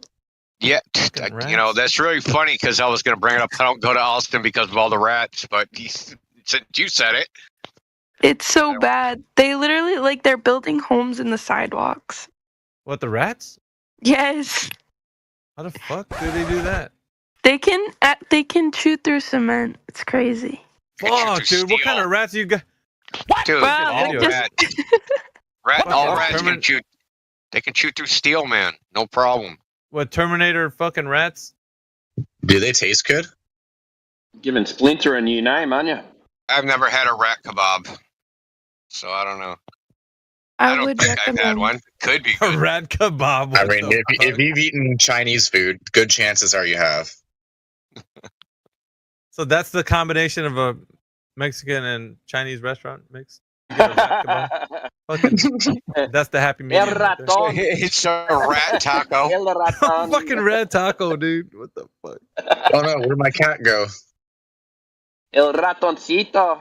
Yeah, you know, that's really funny because I was going to bring it up. I don't go to Alston because of all the rats, but you said it. It's so bad. They literally, they're building homes in the sidewalks. What, the rats? Yes. How the fuck do they do that? They can chew through cement. It's crazy. Fuck, dude, what kind of rats you got? Dude, Wow, all they just- rats can chew. They can chew through steel, man. No problem. What, Terminator fucking rats? Do they taste good? Giving Splinter a new name, aren't you? I've never had a rat kebab, so I don't know. I don't would think I've had recommend. one. Could be A rat kebab. I mean, if you've eaten Chinese food, good chances are you have. So that's the combination of a Mexican and Chinese restaurant mix? You get a rat kebab? Fucking, that's the happy medium. right there. It's a rat taco. Fucking rat taco, dude. What the fuck? Oh no, where'd my cat go? El ratoncito.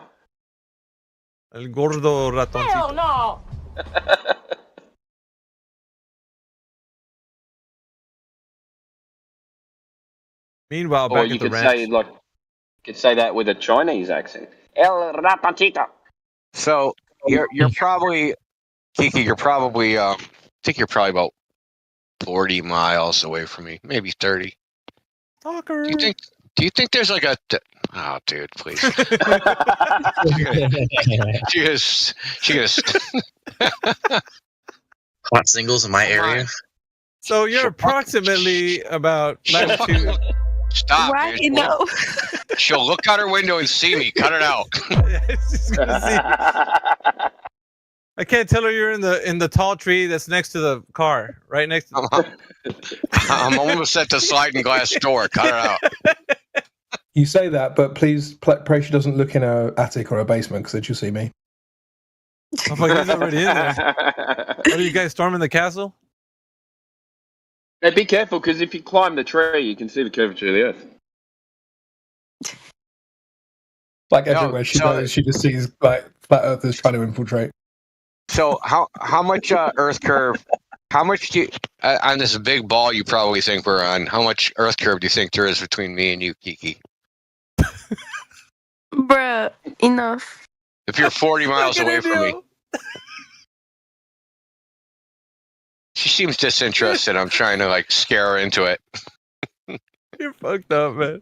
El gordo ratoncito. Hell no. Meanwhile, Or back you at the could ranch. say could say that with a Chinese accent. El ratoncito. So you're probably Kiki. You're probably I think you're probably about 40 miles away from me, maybe 30. Talker. Do you think there's like a? Oh, dude, please. she just. Hot singles in my area. So you're approximately about latitude. Stop, Why? man. No. She'll look out her window and see me. Cut it out. She's gonna see. I can't tell her you're in the tall tree that's next to the car, right next to. I'm almost at the sliding glass door. Cut it out. You say that, but please pray she doesn't look in a attic or a basement because then she'll see me. Oh, fuck, he's already in there. What are you guys storming the castle? Hey, be careful, because if you climb the tree, you can see the curvature of the earth. Like everywhere she goes, she just sees like flat earthers trying to infiltrate. So how much Earth curve? How much do you, on this big ball you probably think we're on? How much Earth curve do you think there is between me and you, Kiki? Bruh, enough. If you're 40 miles away from me. She seems disinterested. I'm trying to scare her into it. You're fucked up, man.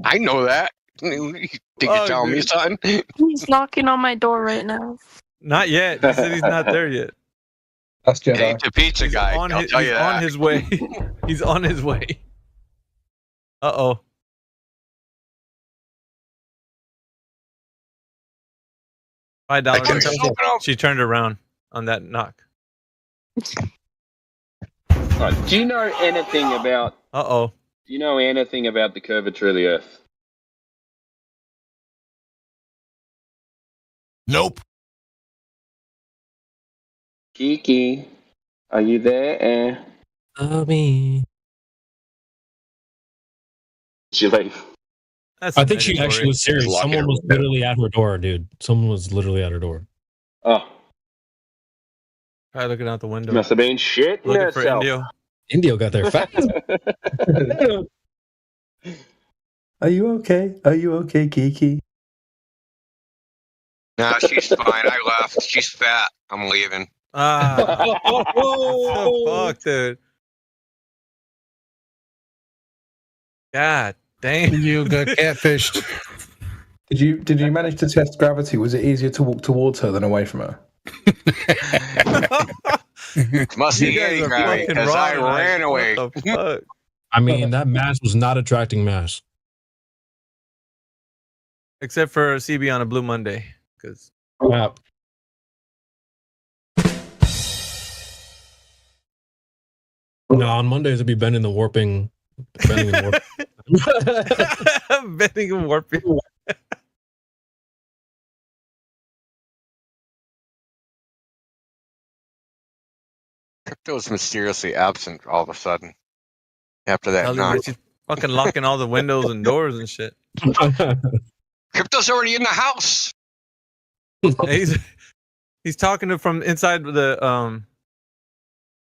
I know that. You think you're telling me, son? He's knocking on my door right now. Not yet. He said he's not there yet. That's Jedi. Hey, it's a pizza guy. I'll tell you that. On his way. He's on his way. Uh-oh. $5. She turned around on that knock. Right, do you know anything about Uh-oh. Do you know anything about the curvature of the Earth? Nope. Kiki, are you there? Me. Did she leave? That's I think she mandatory. actually was serious. Just lock Someone her was window. literally at her door, dude. Someone was literally at her door. Oh, Probably looking out the window. must have been shitting Looking for herself. Indio. Indio got there fast. Are you okay? Are you okay, Kiki? No, she's fine. I left. She's fat. I'm leaving. Ah, what the fuck, dude? God damn. You got catfished. Did you manage to test gravity? Was it easier to walk towards her than away from her? Must You be guys getting are gravity fucking because raw I tonight. ran away. What the fuck? I mean, that mass was not attracting mass. Except for CB on a Blue Monday, because Yeah. No, on Mondays it'd be bending and warping. bending and warping. Crypto was mysteriously absent all of a sudden after that Hell, knock. she's fucking locking all the windows and doors and shit. Crypto's already in the house. He's talking to from inside the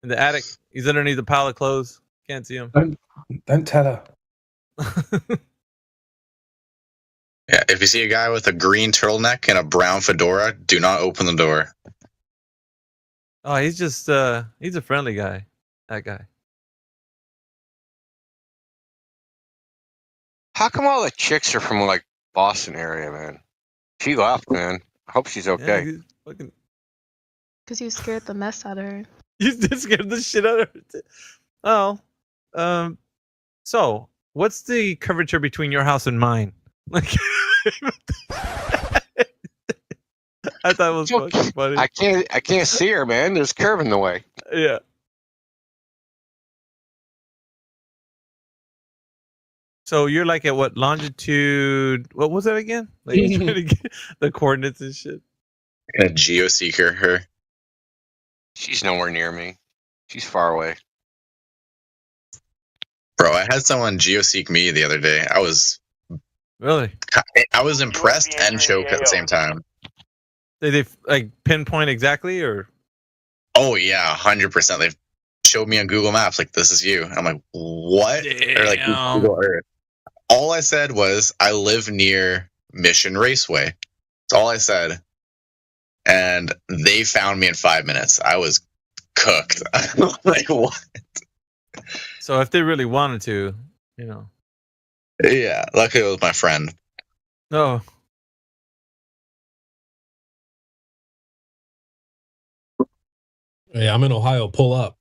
in the attic. He's underneath the pile of clothes. Can't see him. Don't tell her. Yeah, if you see a guy with a green turtleneck and a brown fedora, do not open the door. Oh, he's just he's a friendly guy. That guy. How come all the chicks are from like Boston area, man? She left, man. I hope she's okay. he's fucking. Because you scared the mess out of her. You did scare the shit out of her. Oh, so what's the curvature between your house and mine? Like, I thought it was fucking funny. I can't see her, man. There's curve in the way. Yeah. So you're like at what longitude? What was that again? Like you're trying to get the coordinates and shit. I'm gonna geoseeker her. She's nowhere near me. She's far away. Bro, I had someone geoseek me the other day. I was impressed and choked at the same time. Did they like pinpoint exactly or? Oh yeah, 100%. They've showed me on Google Maps like this is you. I'm like, what? Or like Google Earth. All I said was I live near Mission Raceway. That's all I said. And they found me in 5 minutes. I was cooked. Like what? So if they really wanted to, you know. Yeah, luckily it was my friend. No. Hey, I'm in Ohio. Pull up.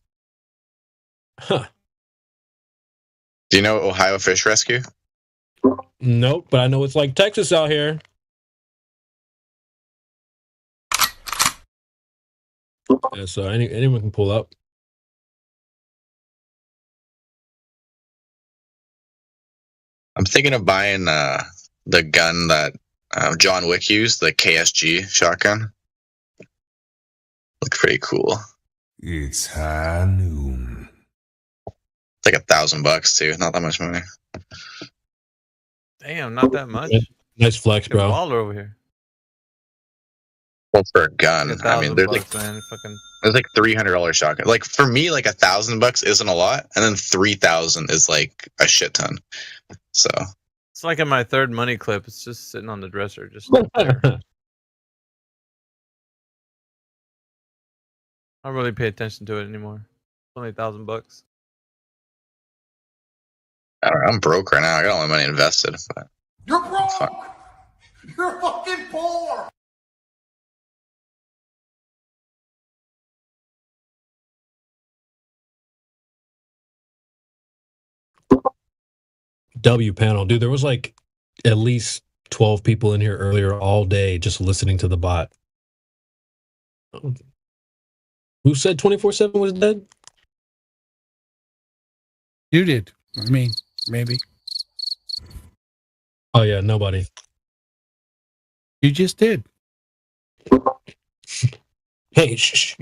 Huh. Do you know Ohio Fish Rescue? Nope, but I know it's like Texas out here. Yeah, so anyone can pull up. I'm thinking of buying the gun that John Wick used, the KSG shotgun. Looks pretty cool. It's high noon. It's like $1,000 too. Not that much money. Damn, not that much. Nice flex, bro. Baller over here. Well, for a gun, I mean, there's $1,000, like man. Fucking. there's like $300 shotgun. Like for me, like $1,000 isn't a lot, and then 3,000 is like a shit ton. So It's like in my third money clip. It's just sitting on the dresser. Just. I don't really pay attention to it anymore. It's only $1,000. I don't know. I'm broke right now. I got all my money invested. But You're broke. You're fucking poor. W panel, dude. There was like at least 12 people in here earlier all day just listening to the bot. Who said 24/7 was dead? You did. I mean, maybe. Oh yeah, nobody. You just did. Hey, shh.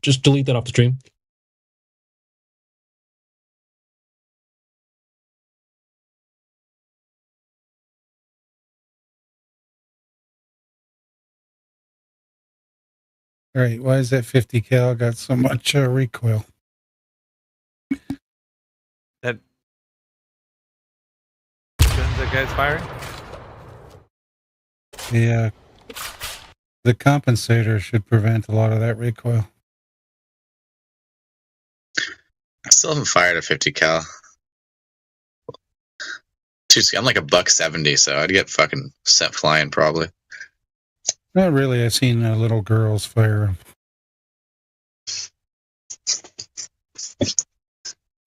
Just delete that off the stream. All right, why is that 50 cal got so much recoil? That guns that guy's firing? The compensator should prevent a lot of that recoil. I still haven't fired a 50 cal. I'm like $170, so I'd get fucking set flying probably. Not really. I've seen little girls fire them.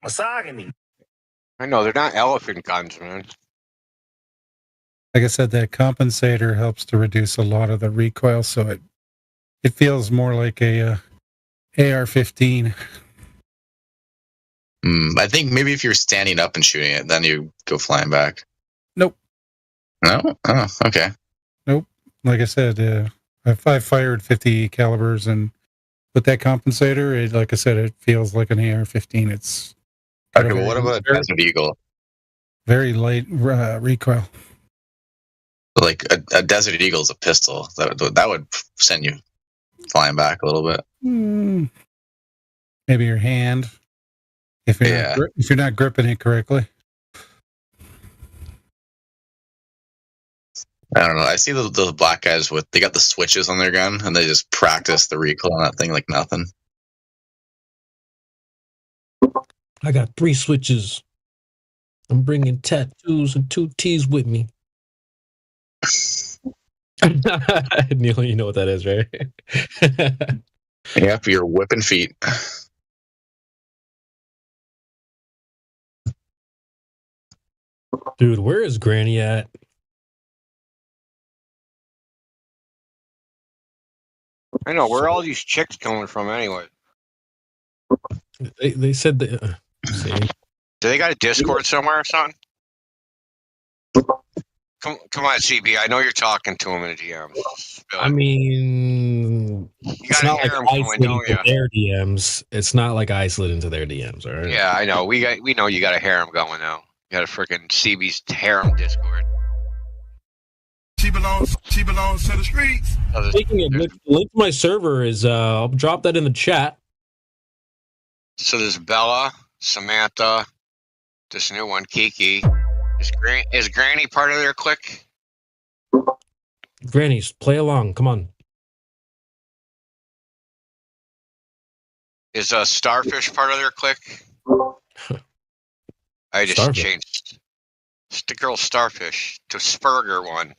Misogyny. I know they're not elephant guns, man. Like I said, that compensator helps to reduce a lot of the recoil, so it feels more like a AR-15. I think maybe if you're standing up and shooting it, then you go flying back. Nope. No? Oh, okay. Nope. Like I said, if I fired 50 calibers and with that compensator, like I said, it feels like an AR-15. It's okay. Well, what about a Desert Eagle? Very light recoil. Like a Desert Eagle is a pistol. That would send you flying back a little bit. Maybe your hand, if you're not gripping it correctly. I don't know. I see those black guys they got the switches on their gun and they just practice the recoil on that thing like nothing. I got 3 switches. I'm bringing tattoos and 2 T's with me. Neil, you know what that is, right? Yeah, for your whipping feet. Dude, where is Granny at? I know. Where are all these chicks coming from anyway? They said that. Do they got a Discord somewhere or something? Come on, CB. I know you're talking to them in the DMs. I mean, it's not like I slid into their DMs. It's not like I slid into their DMs, all right? Yeah, I know. We know you got a harem going now. You got a freaking CB's harem Discord. She belongs to the streets. Speaking of, link to my server is I'll drop that in the chat. So there's Bella, Samantha, this new one, Kiki. Is Granny part of their clique? Grannies, play along. Come on. Is Starfish part of their clique? I just Starfish. changed the girl Starfish to Spurger one.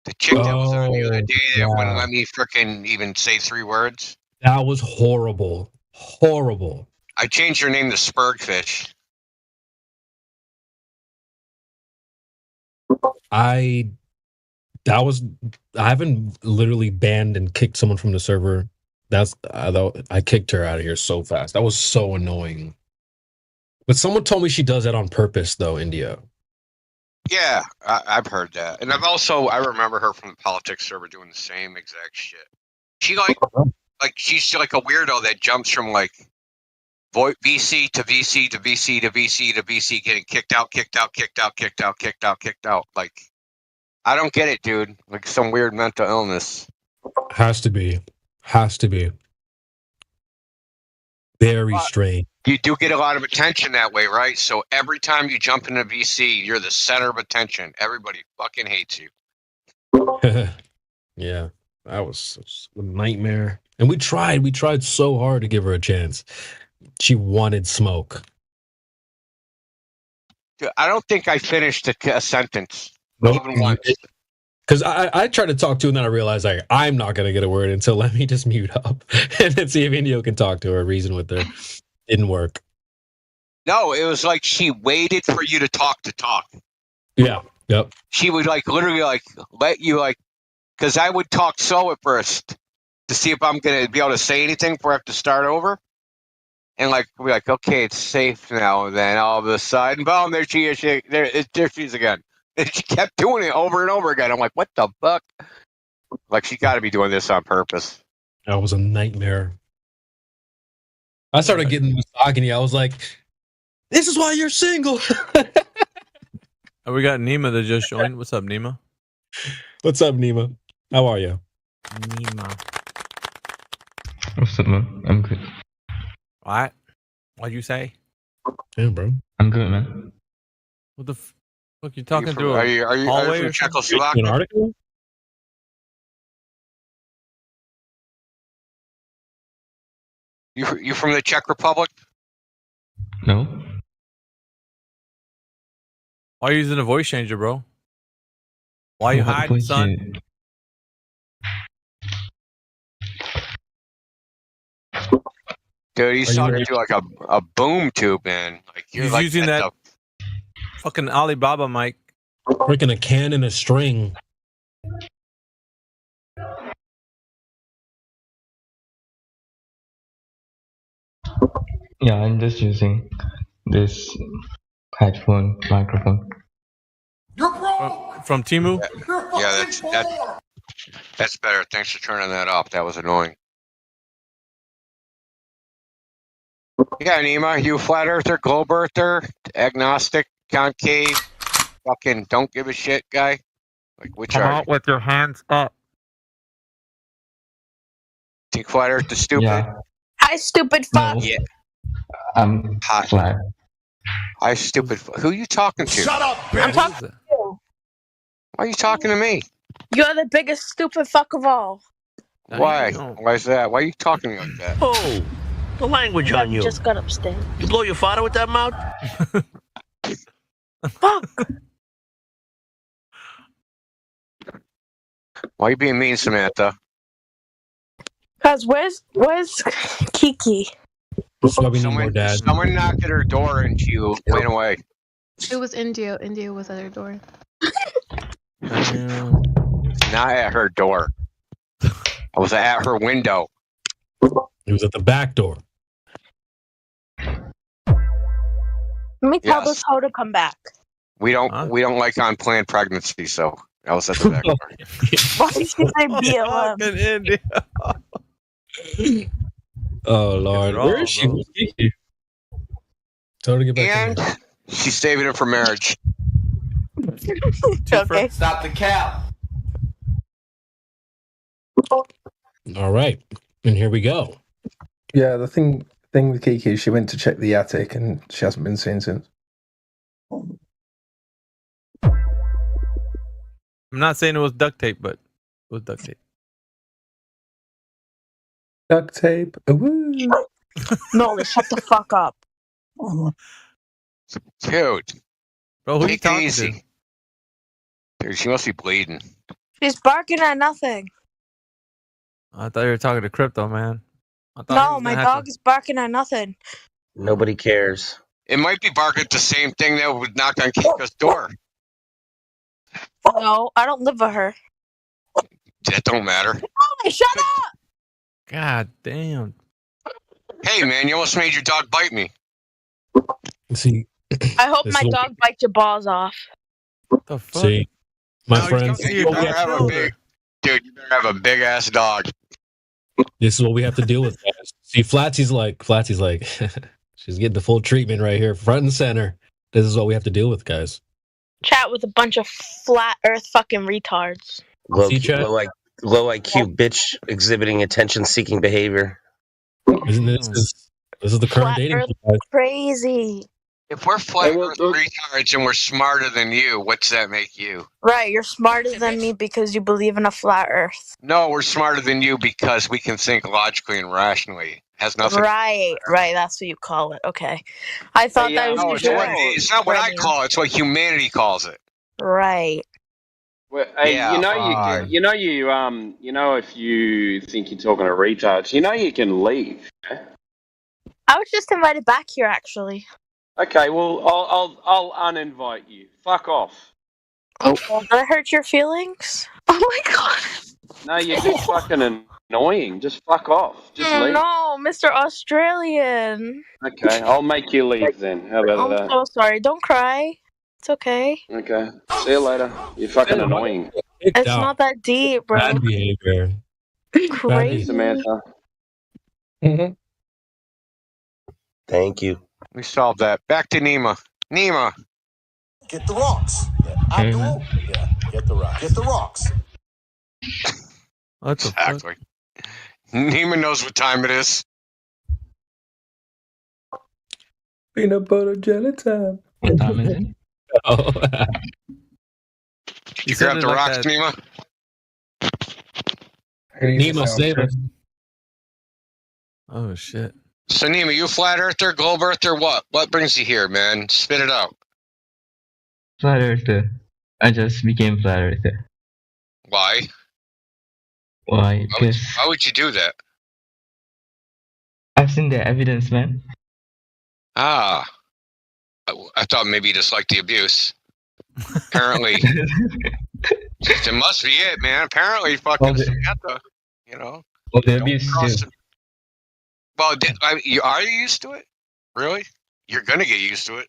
The chick that was on the other day that wouldn't let me frickin' even say 3 words. That was horrible. Horrible. I changed her name to Spurgfish. I haven't literally banned and kicked someone from the server. I kicked her out of here so fast. That was so annoying. But someone told me she does that on purpose, though, India. Yeah, I've heard that. And I remember her from the politics server doing the same exact shit. She she's like a weirdo that jumps from like VC to VC to VC to VC to VC, getting kicked out. Like, I don't get it, dude. Like some weird mental illness. Has to be. Very strange. You do get a lot of attention that way, right? So every time you jump into VC, you're the center of attention. Everybody fucking hates you. Yeah, that was such a nightmare. And we tried so hard to give her a chance. She wanted smoke. Dude, I don't think I finished a sentence. Nope. Even once. Because I tried to talk to her and then I realized I'm not going to get a word in, so let me just mute up and then see if Indio can talk to her, reason with her. Didn't work. No, it was like she waited for you to talk. Yeah, yep. She would literally let you because I would talk slow at first to see if I'm going to be able to say anything before I have to start over. and like we're like, okay, it's safe now. And then all of a sudden, boom, there she is. There she is again. And she kept doing it over and over again. I'm like, what the fuck? Like, she got to be doing this on purpose. That was a nightmare. I started getting misogyny. I was like, this is why you're single. And we got Nima that just joined. What's up, Nima? What's up, Nima? How are you? Nima. What's up, man? I'm good. What? What'd you say? Yeah, bro. I'm good, man. What the fuck you talking through? Are you hallway from or something? Czechoslovakia? Antarctica? You from the Czech Republic? No. Why are you using a voice changer, bro? Why are you hiding, son? Dude, he's talking to like a boom tube, man. Like you're He's like using that fucking Alibaba mic. Freaking a can and a string. Yeah, I'm just using this headphone microphone. From Temu? Yeah, that's better. Thanks for turning that off. That was annoying. Yeah, Nima, you flat earther, globe earther, agnostic, concave, fucking don't give a shit guy? Like, which Come are out with your hands up. Think flat earth is stupid? Yeah. Hi, stupid fuck. Yeah. I'm flat. Hi, stupid Who are you talking to? Shut up, bitch. I'm talking to you. Why are you talking to me? You're the biggest stupid fuck of all. Why? Why is that? Why are you talking to me like that? Oh, the language on you. Just got upstairs. You blow your father with that mouth? Fuck. Why are you being mean, Samantha? Cause where's Kiki? Someone knocked at her door and she went away. It was India. India was at her door. Not at her door. I was at her window. It was at the back door. Let me tell this hoe to come back. We don't like unplanned pregnancy, so I was at the back door. Why did you say BLM? India. Oh Lord, where is she? Where's Kiki? Tell her to get back in And here. she's saving it for marriage. Okay. Stop the cap. All right, and here we go. Yeah, the thing with Kiki is she went to check the attic and she hasn't been seen since. I'm not saying it was duct tape, but it was duct tape. Duct tape. Woo. No, shut the fuck up. Dude. Bro, who you Take it talking easy. to? Dude, she must be bleeding. She's barking at nothing. I thought you were talking to Crypto, man. I thought he No, was my gonna have dog is barking at nothing. Nobody cares. It might be barking at the same thing that would knock on Kika's door. No, I don't live with her. That don't matter. Oh, shut up! God damn. Hey, man, you almost made your dog bite me. See, I hope This my little- dog bites your balls off. The fuck? see, my No, friends. you better have a big, dude, you better have a big ass dog. This is what we have to deal with, guys. See, Flatsy's like, she's getting the full treatment right here, front and center. This is what we have to deal with, guys. Chat with a bunch of flat earth fucking retards. Low See, Chad? IQ bitch exhibiting attention-seeking behavior. Isn't this is the current Flat dating? earth guys. crazy. If we're flat earth retards and we're smarter than you, what's that make you? Right, you're smarter than me because you believe in a flat earth. No, we're smarter than you because we can think logically and rationally. Has nothing. Right, that's what you call it. Okay. I thought that was No, just it's not what I call it. It's what humanity calls it. Right. Well, hey, Yeah, you know, if you think you're talking to retards, you can leave. Yeah? I was just invited back here, actually. Okay, well, I'll uninvite you. Fuck off. Oh, did I hurt your feelings? Oh my god. No, you're just fucking annoying. Just fuck off. Just leave. No, Mr. Australian. Okay, I'll make you leave then. How about I'm that? so sorry. Don't cry. It's okay. Okay. See you later. You're fucking annoying. It's not that deep, bro. Bad behavior. Crazy. Samantha. Mm-hmm. Thank you. We solved that. Back to Nima. Nima. Get the rocks. Yeah. Abdul? Yeah. Get the rocks. Get the rocks. What the Exactly. Nima knows what time it is. Peanut butter jelly time. What time is it? Oh. You grab the like rocks, that. Nima? Nemo, save us. Oh shit. So Nima, you flat earther, globe earther, what? What brings you here, man? Spit it out. Flat earther. I just became flat earther. Why? Why? Because Why would you do that? I've seen the evidence, man. Ah. I thought maybe you just liked the abuse. Apparently. It must be it, man. Apparently, fucking Samantha, you know. Well, the abuse too. Well, are you used to it? Really? You're gonna get used to it.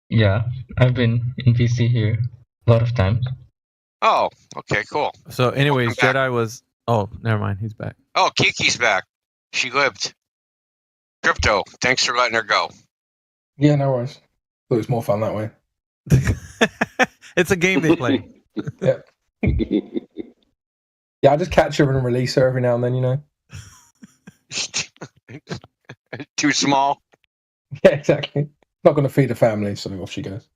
Yeah, I've been in PC here a lot of times. Oh, okay, cool. So, anyways, Welcome back. Jedi was. Oh, never mind. He's back. Oh, Kiki's back. She lived. Crypto, thanks for letting her go. Yeah, no worries. Thought it was more fun that way. It's a game they play. Yeah. Yeah, I just catch her and release her every now and then, you know. Too small. Yeah, exactly. Not going to feed a family, so off she goes.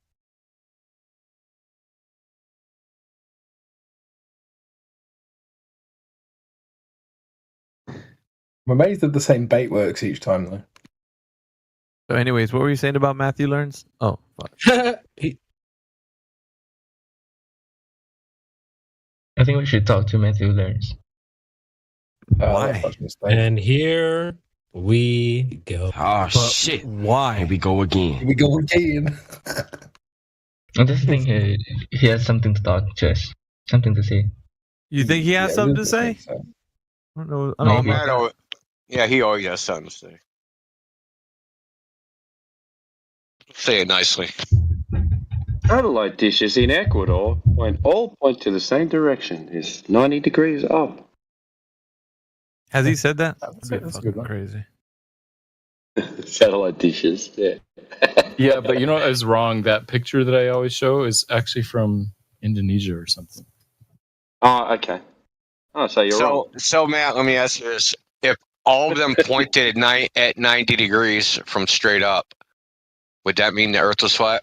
I'm amazed that the same bait works each time, though. So, anyways, what were you saying about Matthew Learns? Oh, fuck. I think we should talk to Matthew Learns. Why? And here we go. Oh, shit. Why? Here we go again. Here we go again. I just think he has something to talk to us. Something to say. You think he has something to say? I don't know. I don't know about that. Yeah, he always has something to say. Say it nicely. Satellite dishes in Ecuador all point to the same direction. It's 90 degrees up. Has he said that? That's That'd it, be that's a good fucking one. crazy. Satellite dishes, yeah. Yeah, but you know what is wrong? That picture that I always show is actually from Indonesia or something. Oh, okay. Oh, so you're wrong. So Matt, let me ask you this: if all of them pointed at 90 degrees from straight up, would that mean the Earth was flat?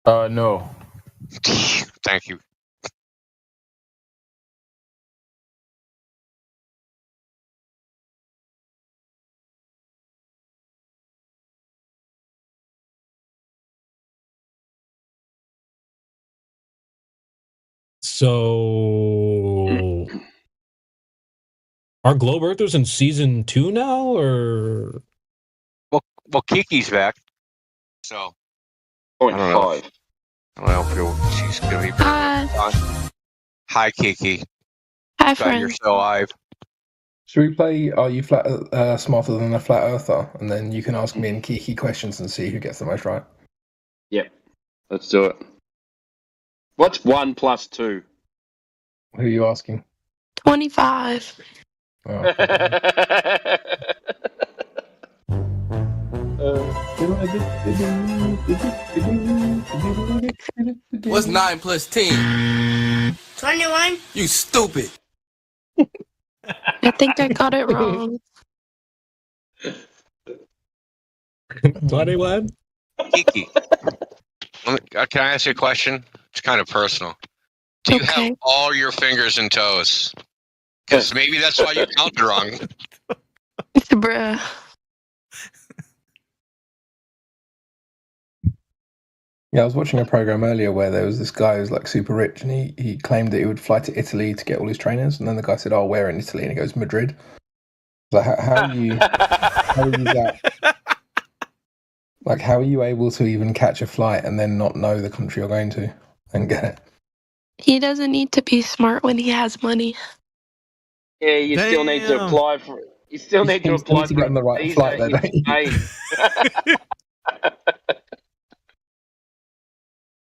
No. Thank you. So, are Globe Earthers in season 2 now, or? Well, Kiki's back. So, Point I don't know. 5. I don't know if she's gonna be. Hi, Kiki. Hi, Glad you're friend. still alive. Should we play Are You Smarter Than a Flat Earther? And then you can ask me and Kiki questions and see who gets the most right. Yep. Let's do it. What's 1 plus 2? Who are you asking? 25. Oh. What's 9 plus 10? 21. You stupid. I think I got it wrong. 21? Kiki, can I ask you a question? It's kind of personal. Do you have all your fingers and toes? Because maybe that's why you counted wrong. Bruh. Yeah, I was watching a program earlier where there was this guy who was like super rich, and he claimed that he would fly to Italy to get all his trainers, and then the guy said, "Oh, where in Italy?" And he goes, "Madrid." Like, how are you that? Like, how are you able to even catch a flight and then not know the country you're going to and get it? He doesn't need to be smart when he has money. Yeah, you still need to Damn. apply for. You still need to You apply need to for get on the a right visa flight there, in don't you? Spain.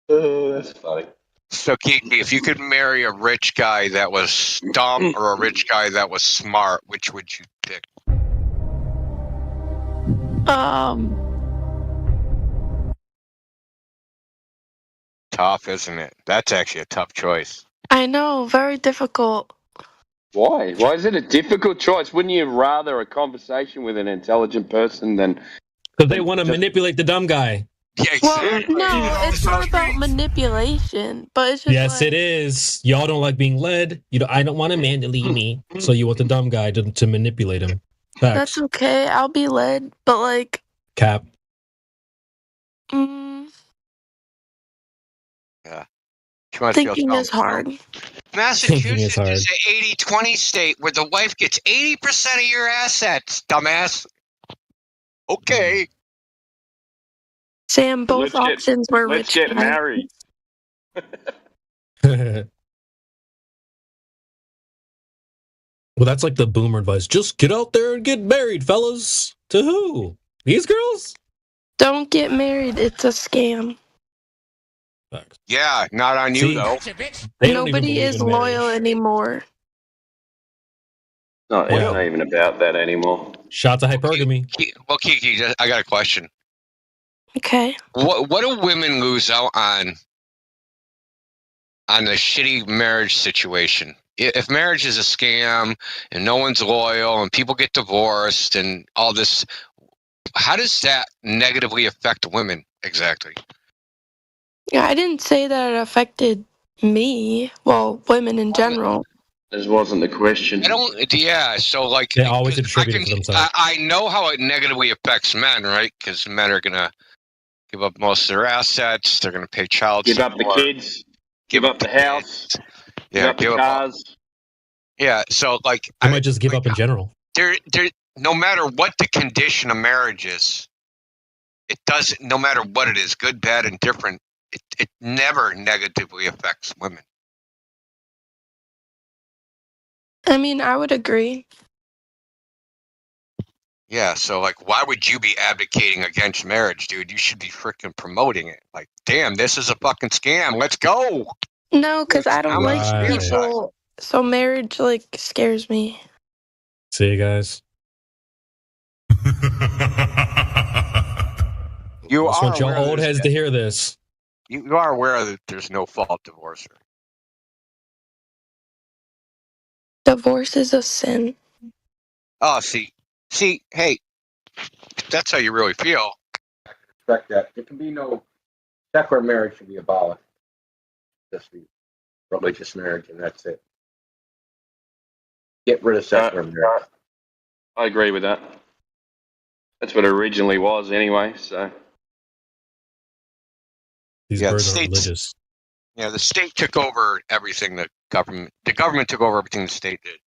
Oh, that's funny. So, Kiki, if you could marry a rich guy that was dumb or a rich guy that was smart, which would you pick? Tough, isn't it? That's actually a tough choice. I know, very difficult. Why? Why is it a difficult choice? Wouldn't you rather a conversation with an intelligent person than? Because they want to manipulate the dumb guy. Yeah, Well, exactly. no, it's not about manipulation, but it's just Yes, like, it is. Y'all don't like being led. I don't want a man to lead me, so you want the dumb guy to manipulate him. Facts. that's okay. I'll be led, but like, Cap. Yeah. She must feel thinking dumb. is hard. Massachusetts is hard. is an 80-20 state where the wife gets 80% of your assets, dumbass. Okay. Sam, both Let's get- options were Let's rich. get guys. married. Well, that's like the boomer advice. Just get out there and get married, fellas. To who? These girls? Don't get married. It's a scam. Facts. Yeah, not on you, See? though. They don't even Nobody believe is in marriage. loyal anymore. No, it's Yeah. not even about that anymore. Shout to hypergamy. Well, Kiki, I got a question. Okay. What do women lose out on the shitty marriage situation? If marriage is a scam and no one's loyal and people get divorced and all this, how does that negatively affect women exactly? Yeah, I didn't say that it affected me. Well, women in general. This wasn't the question. I don't. Yeah. So like, They always 'cause attribute it to themselves. I know how it negatively affects men, right? Because men are gonna give up most of their assets. They're gonna pay child Give up support. the kids. Give up the house. Give Yeah. up the cars. Yeah. So like, I might just give up in general. there. No matter what the condition of marriage is, it doesn't. No matter what it is, good, bad, and different, it never negatively affects women. I mean, I would agree. Yeah, so like, why would you be advocating against marriage, dude? You should be freaking promoting it. Like, damn, this is a fucking scam. Let's go. No, because I don't I'm like on your side. people. So marriage like scares me. See you guys. You Just are want y'all aware old there's- heads to hear this. You are aware that there's no fault divorce. Right? Divorce is a sin. Oh, see, hey, if that's how you really feel. I can respect that. There can be no secular marriage should be abolished. Just be religious marriage, and that's it. Get rid of secular marriage. I agree with that. That's what it originally was, anyway. So These Yeah, birds are states- religious. Yeah, the state took over everything. The government took over everything the state did.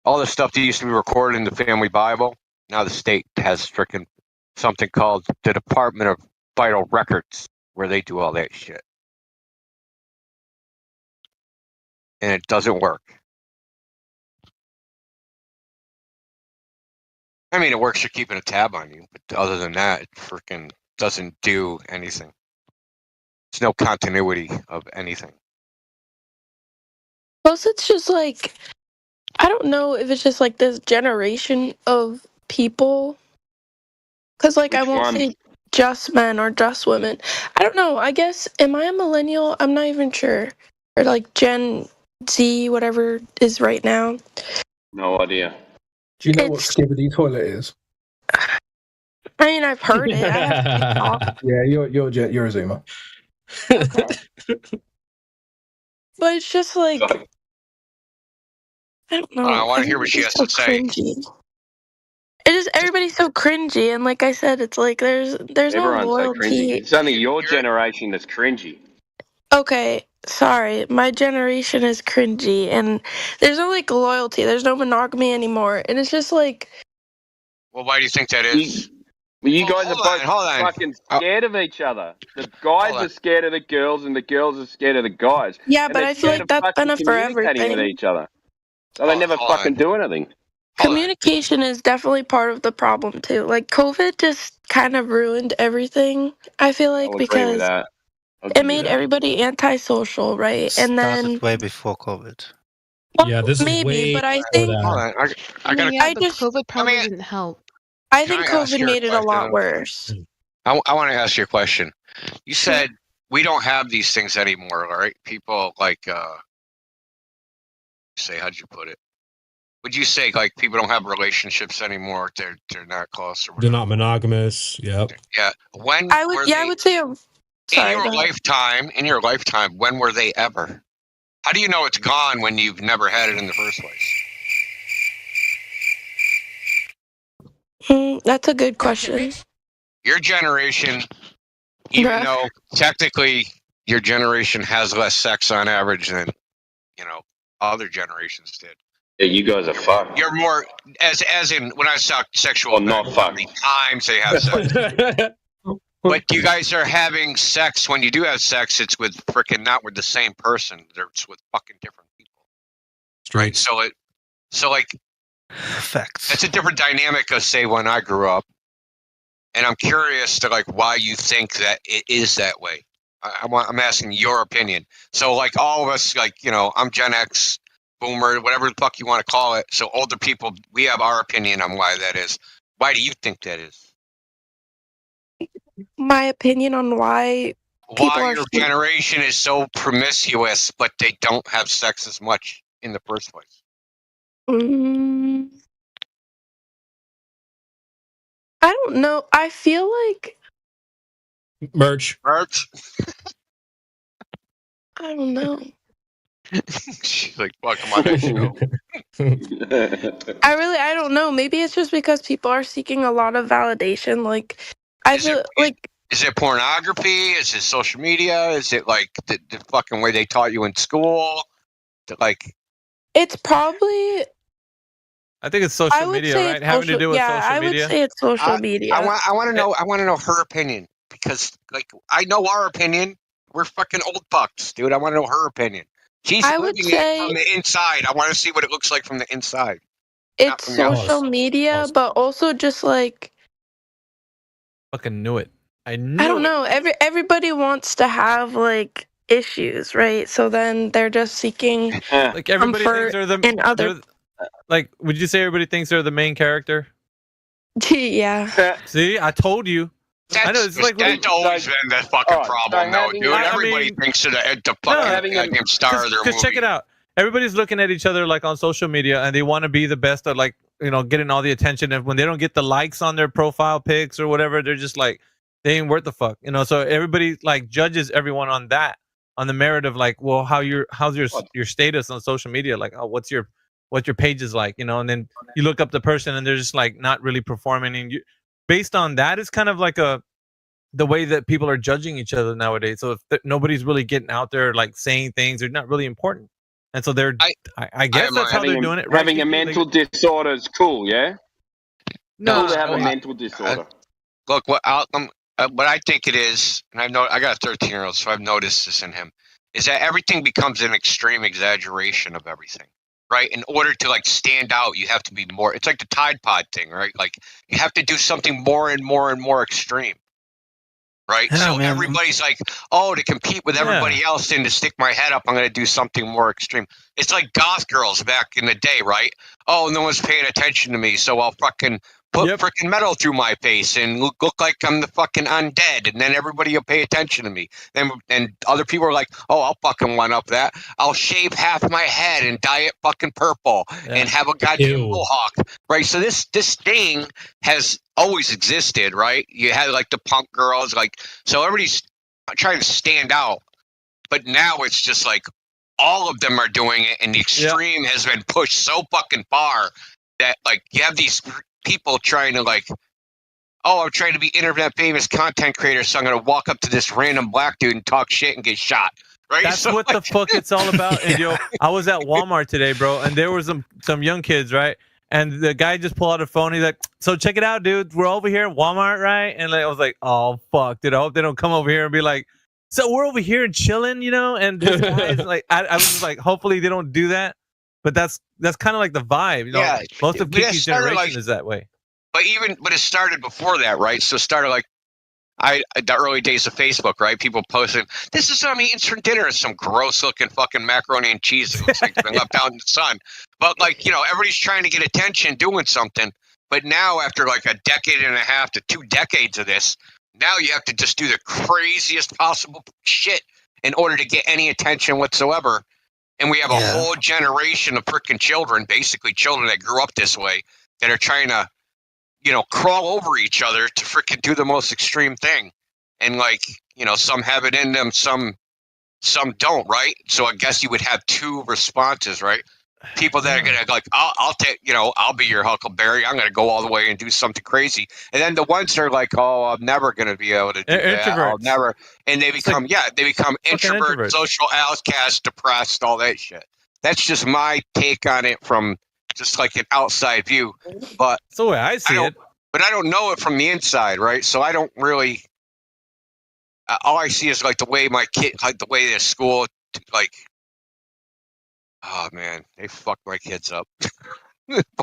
All the stuff that used to be recorded in the family Bible, now the state has freaking something called the Department of Vital Records, where they do all that shit, and it doesn't work. I mean, it works for keeping a tab on you, but other than that, it freaking doesn't do anything. There's no continuity of anything. Plus, it's just like, I don't know if it's just like this generation of people. Because, like, I Which won't one? say just men or just women. I don't know. I guess, am I a millennial? I'm not even sure. Or like Gen Z, whatever it is right now. no idea. Do you know what Skibidi toilet is? I mean, I've heard it. I have TikTok. Yeah, you're a Zoomer. But it's just like, I don't know. I wanna hear what she Everybody's has to so say. cringy. It is, everybody's so cringy, and like I said, it's like there's no Everyone's so cringy. loyalty. It's only your generation that's cringy. Okay, sorry, my generation is cringy, and there's no like loyalty. There's no monogamy anymore, and it's just like, Well, why do you think that is? You guys are hold both on. fucking scared of each other. The guys Hold on. are scared of the girls, and the girls are scared of the guys. yeah, And but they're I feel scared like of that's fucking been a for communicating with everything. each other. So they never hold on. fucking do anything. Communication is definitely part of the problem too. Like COVID just kind of ruined everything. I feel like I'll agree with because that. it made everybody antisocial, right? And then way before COVID. Yeah, this is maybe, way but I before think Hold that. on. I gotta. I just COVID probably didn't help. I Can think I ask COVID you a made it a lot question? worse. I want to ask you a question. You said we don't have these things anymore, right? People like say, how'd you put it? Would you say like people don't have relationships anymore? They're not close or They're not monogamous. Yep. yeah. When I were would, yeah, they, I would say. Sorry, in go ahead. your lifetime, when were they ever? How do you know it's gone when you've never had it in the first place? That's a good question. Your generation, even Bruh. though technically your generation has less sex on average than other generations did. Yeah, you guys are fucked. You're more as in when I talk sexual, Well, not how many times they have sex. But you guys are having sex. When you do have sex, it's with freaking not with the same person. It's with fucking different people, right? So like facts. It's a different dynamic of say when I grew up, and I'm curious to like why you think that it is that way. I'm asking your opinion. So like all of us, like I'm Gen X, Boomer, whatever the fuck you want to call it. So older people, we have our opinion on why that is. Why do you think that is? My opinion on why people Why are your generation is so promiscuous, but they don't have sex as much in the first place? I don't know. I feel like Merch. I don't know. She's like, fuck, I'm on that show. I don't know. Maybe it's just because people are seeking a lot of validation. Like I feel like Is it pornography? Is it social media? Is it like the fucking way they taught you in school? Like, it's probably. I think it's I social would media, say right? it's Having to social- do with yeah, social I media. would say it's social media. I want to know. I want to know her opinion because, like, I know our opinion. We're fucking old fucks, dude. I want to know her opinion. She's I would living say- it from the inside. I want to see what it looks like from the inside. It's from the outside. social media, but also just like Fucking knew it. I knew I don't it. know. Everybody wants to have like issues, right? So then they're just seeking Like everybody thinks comfort they're the in other. like. Would you say everybody thinks they're the main character? Yeah. See, I told you. I know it's like That's always been the fucking problem, though, dude. Everybody thinks they're the fucking goddamn star of their movie. Because check it out. Everybody's looking at each other like on social media, and they want to be the best at like getting all the attention. And when they don't get the likes on their profile pics or whatever, they're just like they ain't worth the fuck, So everybody like judges everyone on that, on the merit of like, well, how's your status on social media? Like, oh, what's your page is like, And then you look up the person, and they're just like not really performing, and based on that, it's kind of like the way that people are judging each other nowadays. So if nobody's really getting out there like saying things, they're not really important, and so they're. I guess that's how they're doing it. Right? Having a mental disorder is cool, yeah. No, cool to have a mental disorder. Look, what I think it is, and I got a 13-year-old, so I've noticed this in him, is that everything becomes an extreme exaggeration of everything. Right? In order to like stand out, you have to be more. It's like the Tide Pod thing, right? Like you have to do something more and more and more extreme. Right? Yeah, So man. everybody's like, oh, to compete with everybody else and to stick my head up, I'm going to do something more extreme. It's like goth girls back in the day, right? Oh, no one's paying attention to me, so I'll fucking put freaking metal through my face and look like I'm the fucking undead, and then everybody will pay attention to me. And other people are like, oh, I'll fucking one up that. I'll shave half my head and dye it fucking purple and have a goddamn mohawk, right? So this thing has always existed, right? You had like the punk girls, like, so everybody's trying to stand out, but now it's just like all of them are doing it, and the extreme has been pushed so fucking far that like you have these people trying to like, oh, I'm trying to be internet famous content creator, so I'm gonna walk up to this random black dude and talk shit and get shot. Right? That's what the fuck it's all about. And I was at Walmart today, bro, and there was some young kids, right? And the guy just pulled out a phone. He's like, "So check it out, dude. We're over here at Walmart, right?" And like, I was like, "Oh fuck, dude. I hope they don't come over here and be like, so we're over here and chilling, And this guy's like, I was just like, hopefully they don't do that." But that's kind of like the vibe, you know. Yeah, Most of but it Kiki's started generation like- is that way. But it started before that, right? So it started like the early days of Facebook, right? People posting, "This is what I'm eating for dinner." It's some gross looking fucking macaroni and cheese that looks like it's been left out in the sun. But like, you know, everybody's trying to get attention, doing something. But now, after like a decade and a half to 2 decades of this, now you have to just do the craziest possible shit in order to get any attention whatsoever. And we have a whole generation of freaking children, basically children that grew up this way, that are trying to, you know, crawl over each other to freaking do the most extreme thing. And like, you know, some have it in them, some don't, right? So I guess you would have 2 responses, right? People that are gonna like, I'll take, you know, I'll be your Huckleberry. I'm gonna go all the way and do something crazy. And then the ones that are like, oh, I'm never gonna be able to do that. I'll Introverts. never. And they become, they become introvert, introverts. social outcast, depressed, all that shit. That's just my take on it from just like an outside view. But That's the way I see it. But I don't know it from the inside, right? So I don't really. All I see is like the way my kid, like the way their school, like. Oh man, they fucked my kids up.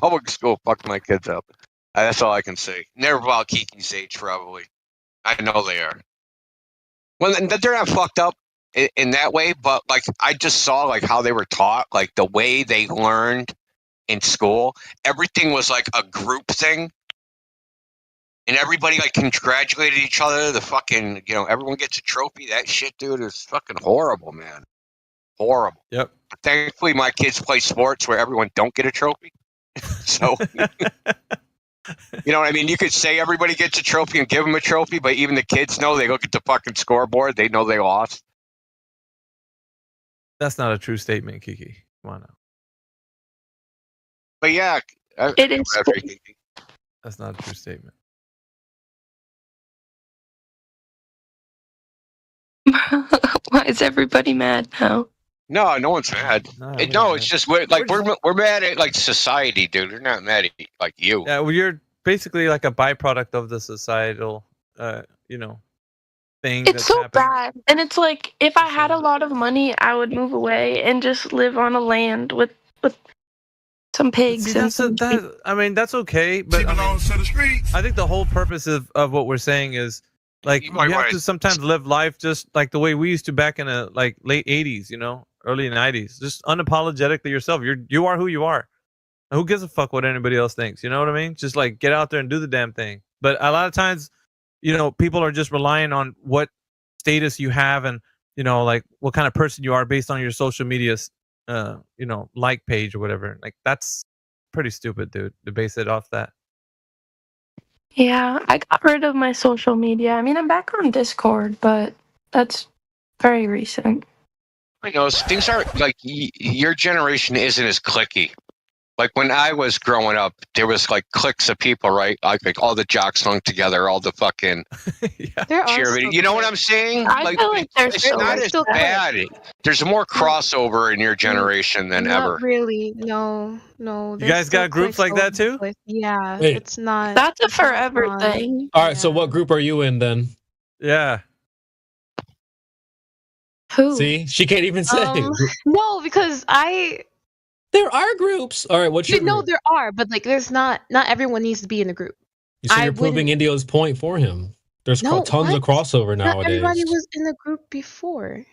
Public school fucked my kids up. That's all I can say. Never about Kiki's age, probably. I know they are. Well, they're not fucked up in that way, but like I just saw like how they were taught, like the way they learned in school. Everything was like a group thing, and everybody like congratulated each other. The fucking, you know, everyone gets a trophy. That shit, dude, is fucking horrible, man. Horrible. Yep. Thankfully, my kids play sports where everyone don't get a trophy. So, you know what I mean? You could say everybody gets a trophy and give them a trophy, but even the kids know. They look at the fucking scoreboard. They know they lost. That's not a true statement, Kiki. Come on now. But yeah, It is. That's not a true statement. Why is everybody mad now? No, no one's mad. No, it's just we're mad at like society, dude. We're not mad at like you. Yeah, well, you're basically like a byproduct of the societal, you know, thing. It's that's so happening. bad. And it's like, if I had a lot of money, I would move away and just live on a land with some pigs. See, and some sheep. I mean, that's okay, but I think the whole purpose of what we're saying is like you have to sometimes live life just like the way we used to back in the like late 80s, you know, early 90s. Just unapologetically yourself. You are who you are. Who gives a fuck what anybody else thinks? You know what I mean? Just like get out there and do the damn thing. But a lot of times, you know, people are just relying on what status you have and, you know, like what kind of person you are based on your social media, you know, like page or whatever. Like that's pretty stupid, dude, to base it off that. Yeah, I got rid of my social media. I mean, I'm back on Discord, but that's very recent. You know, things are like your generation isn't as cliquey. Like when I was growing up, there was like cliques of people, right? Like all the jocks hung together, all the fucking cheerleading. You know what I'm saying? I feel like there's it's not as bad. There's more crossover in your generation than Not ever. really. No. You guys got groups like that too? Yeah, Wait. it's not. That's a it's not forever fun. thing. All right, so what group are you in then? Yeah. Who? See, she can't even say. No, because There are groups. All right, what's your you know group? there are, but like there's not everyone needs to be in a group. So you're proving Indio's point for him. There's No, tons of crossover Not nowadays. everybody was in the group before.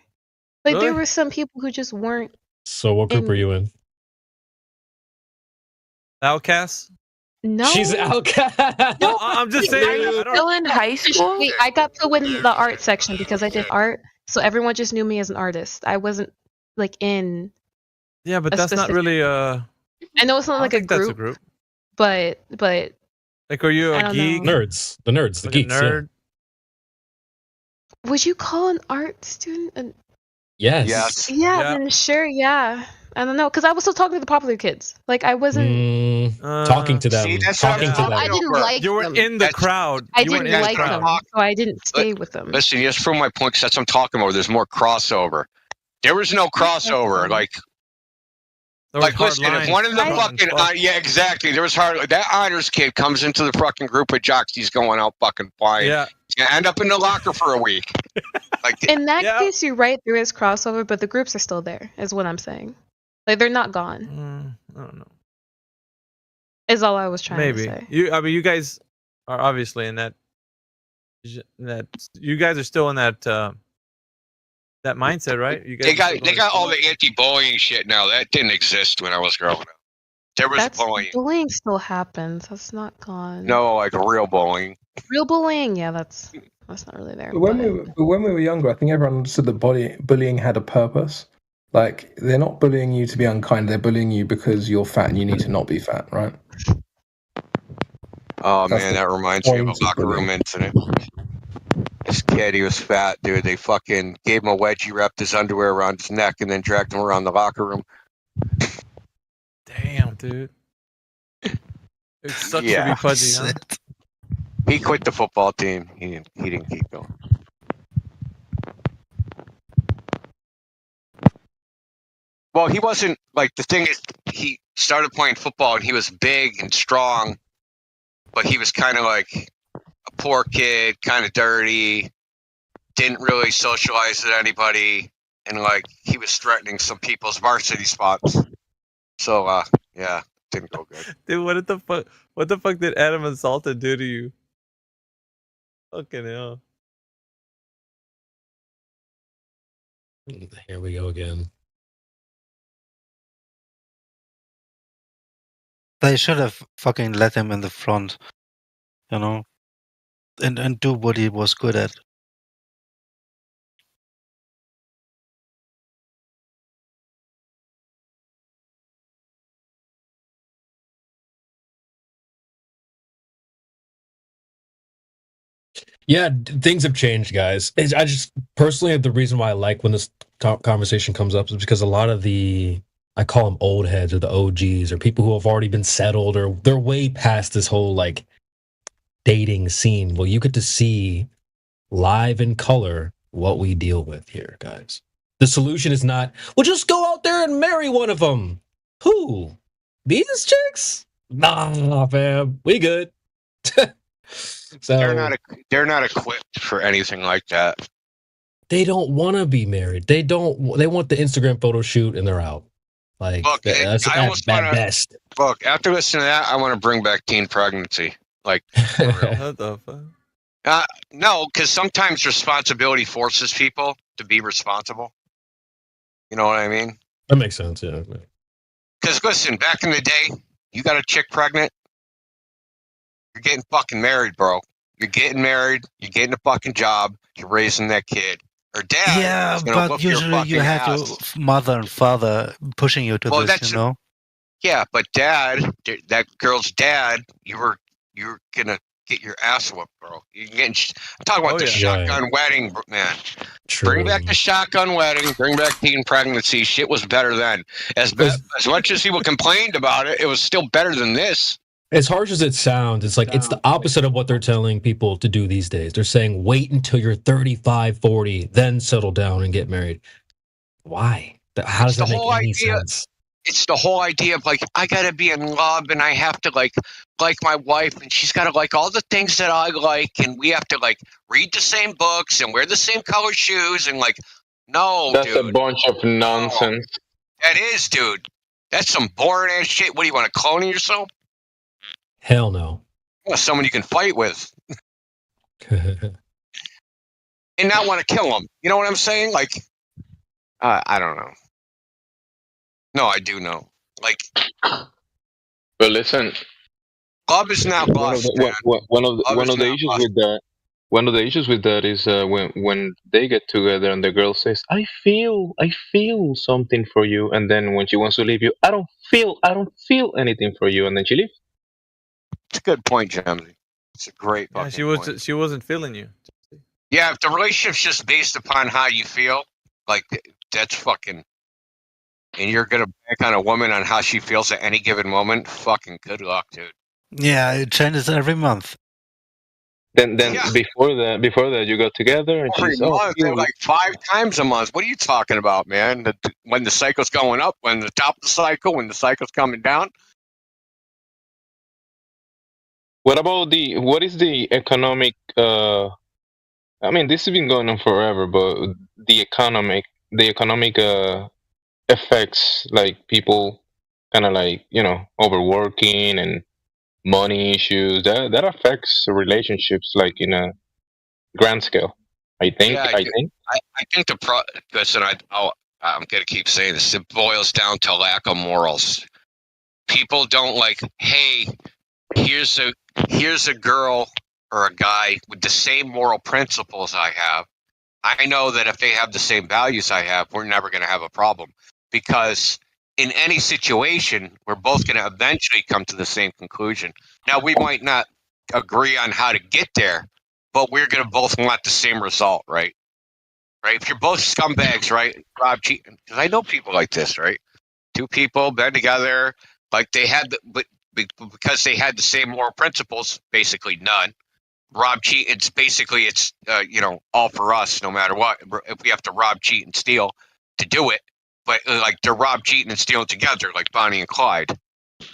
Like Really? there were some people who just weren't. So what group are you in? Outcasts? No, She's outcast. No, I'm just wait, saying. are you I don't- Still in high school? Wait, I got put in the art section because I did art, so everyone just knew me as an artist. I wasn't like in. Yeah, but a that's not specific- really I know it's not I like don't a think that's group, a group. but Like, are you I a don't geek? know. Nerds, the nerds, the Like a geeks. Yeah. nerd? would you call an art student an? Yes. Yeah, then sure, yeah. I don't know, because I was still talking to the popular kids. Like I wasn't. Talking to them. See, that's what talking I'm to them. I didn't like You were them. in the crowd. I You didn't weren't in the like crowd. them, so I didn't stay with them. Listen, you just prove my point because that's what I'm talking about. There's more crossover. There was no crossover. Like, There was hard listen, if lines one of the drawn. fucking yeah, exactly. There was hard. That honors kid comes into the fucking group of jocks. He's going out fucking playing. Yeah. You end up in the locker for a week. Like, In that case, you're right. There is crossover, but the groups are still there. Is what I'm saying. Like they're not gone. I don't know. Is all I was trying Maybe to say. you guys are obviously in that. You guys are still in that that mindset, right? You guys They got all the anti-bullying shit now. That didn't exist when I was growing up. There was bullying. Bullying still happens. That's not gone. No, like real bullying. Real bullying, yeah, that's not really there. But when we were younger, I think everyone understood that bullying had a purpose. Like, they're not bullying you to be unkind, they're bullying you because you're fat and you need to not be fat, right? Oh man, that reminds me of a locker room incident. This kid, he was fat, dude. They fucking gave him a wedgie, wrapped his underwear around his neck, and then dragged him around the locker room. Damn, dude. It sucks Yeah. to be pudgy, huh? He quit the football team. He didn't keep going. Well, he wasn't like, the thing is, he started playing football and he was big and strong, but he was kind of like a poor kid, kind of dirty, didn't really socialize with anybody, and like he was threatening some people's varsity spots. So yeah, didn't go good. Dude, what the fuck? What the fuck did Adam Assaulted do to you? Fucking hell. Here we go again. They should have fucking let him in the front, you know, and do what he was good at. Yeah, things have changed, guys. I just personally, the reason why I like when this conversation comes up is because a lot of the, I call them old heads or the OGs or people who have already been settled or they're way past this whole like dating scene. Well, you get to see live in color what we deal with here, guys. The solution is not, well, just go out there and marry one of them. Who? These chicks? Nah, fam, we good. So they're not equipped for anything like that. They don't want to be married. They want the Instagram photo shoot and they're out. Like, look, that's I almost at want best. Look, after listening to that, I want to bring back teen pregnancy. Like, for real. What the fuck? No, because sometimes responsibility forces people to be responsible. You know what I mean? That makes sense, yeah. Because listen, back in the day, you got a chick pregnant, you're getting fucking married, bro. You're getting married, you're getting a fucking job, you're raising that kid. Or dad Yeah, is gonna but whoop your usually fucking you have ass. your mother and father pushing you to Well, this, that's- you know? Yeah, but dad, that girl's dad, you're gonna get your ass whooped, bro. You're getting. I'm talking about the shotgun wedding, man. Bring back the shotgun wedding. Bring back teen pregnancy. Shit was better then. As much as people complained about it, it was still better than this. As harsh as it sounds, it's like it's the opposite of what they're telling people to do these days. They're saying wait until you're 35, 40, then settle down and get married. Why? How does that make any sense? It's the whole idea of like, I gotta be in love and I have to like my wife and she's gotta like all the things that I like and we have to like read the same books and wear the same color shoes and like, no, That's dude. a bunch of nonsense. That is, dude. That's some boring ass shit. What do you want to clone yourself? Hell no. Well, someone you can fight with. And not want to kill them. You know what I'm saying? Like, I don't know. No, I do know. Like, but listen, love is not lost. One of the issues with that is when they get together and the girl says, I feel something for you, and then when she wants to leave you, I don't feel anything for you, and then she leaves. It's a good point, Jamesy. It's a great Yeah, point. she wasn't feeling you. Yeah, if the relationship's just based upon how you feel, like that's fucking. And you're gonna bank on a woman on how she feels at any given moment. Fucking good luck, dude. Yeah, it changes every month. Then before that you got together and Every she's month, they're like 5 times a month. What are you talking about, man? When the cycle's going up, when the top of the cycle, when the cycle's coming down. What is the economic I mean, this has been going on forever, but the economic affects like people kind of like overworking and money issues. That affects relationships like in a grand scale. I think. Yeah, I think. I think listen. I'm gonna keep saying this. It boils down to lack of morals. People don't like, hey, here's a girl or a guy with the same moral principles I have. I know that if they have the same values I have, we're never going to have a problem, because in any situation, we're both going to eventually come to the same conclusion. Now, we might not agree on how to get there, but we're going to both want the same result, right? Right? If you're both scumbags, right? Rob cheating, because I know people like this, right? Two people been together, like they had, but because they had the same moral principles, basically none. Rob, cheat. It's basically all for us, no matter what. If we have to rob, cheat, and steal to do it, but like they're rob, cheating, and stealing together, like Bonnie and Clyde,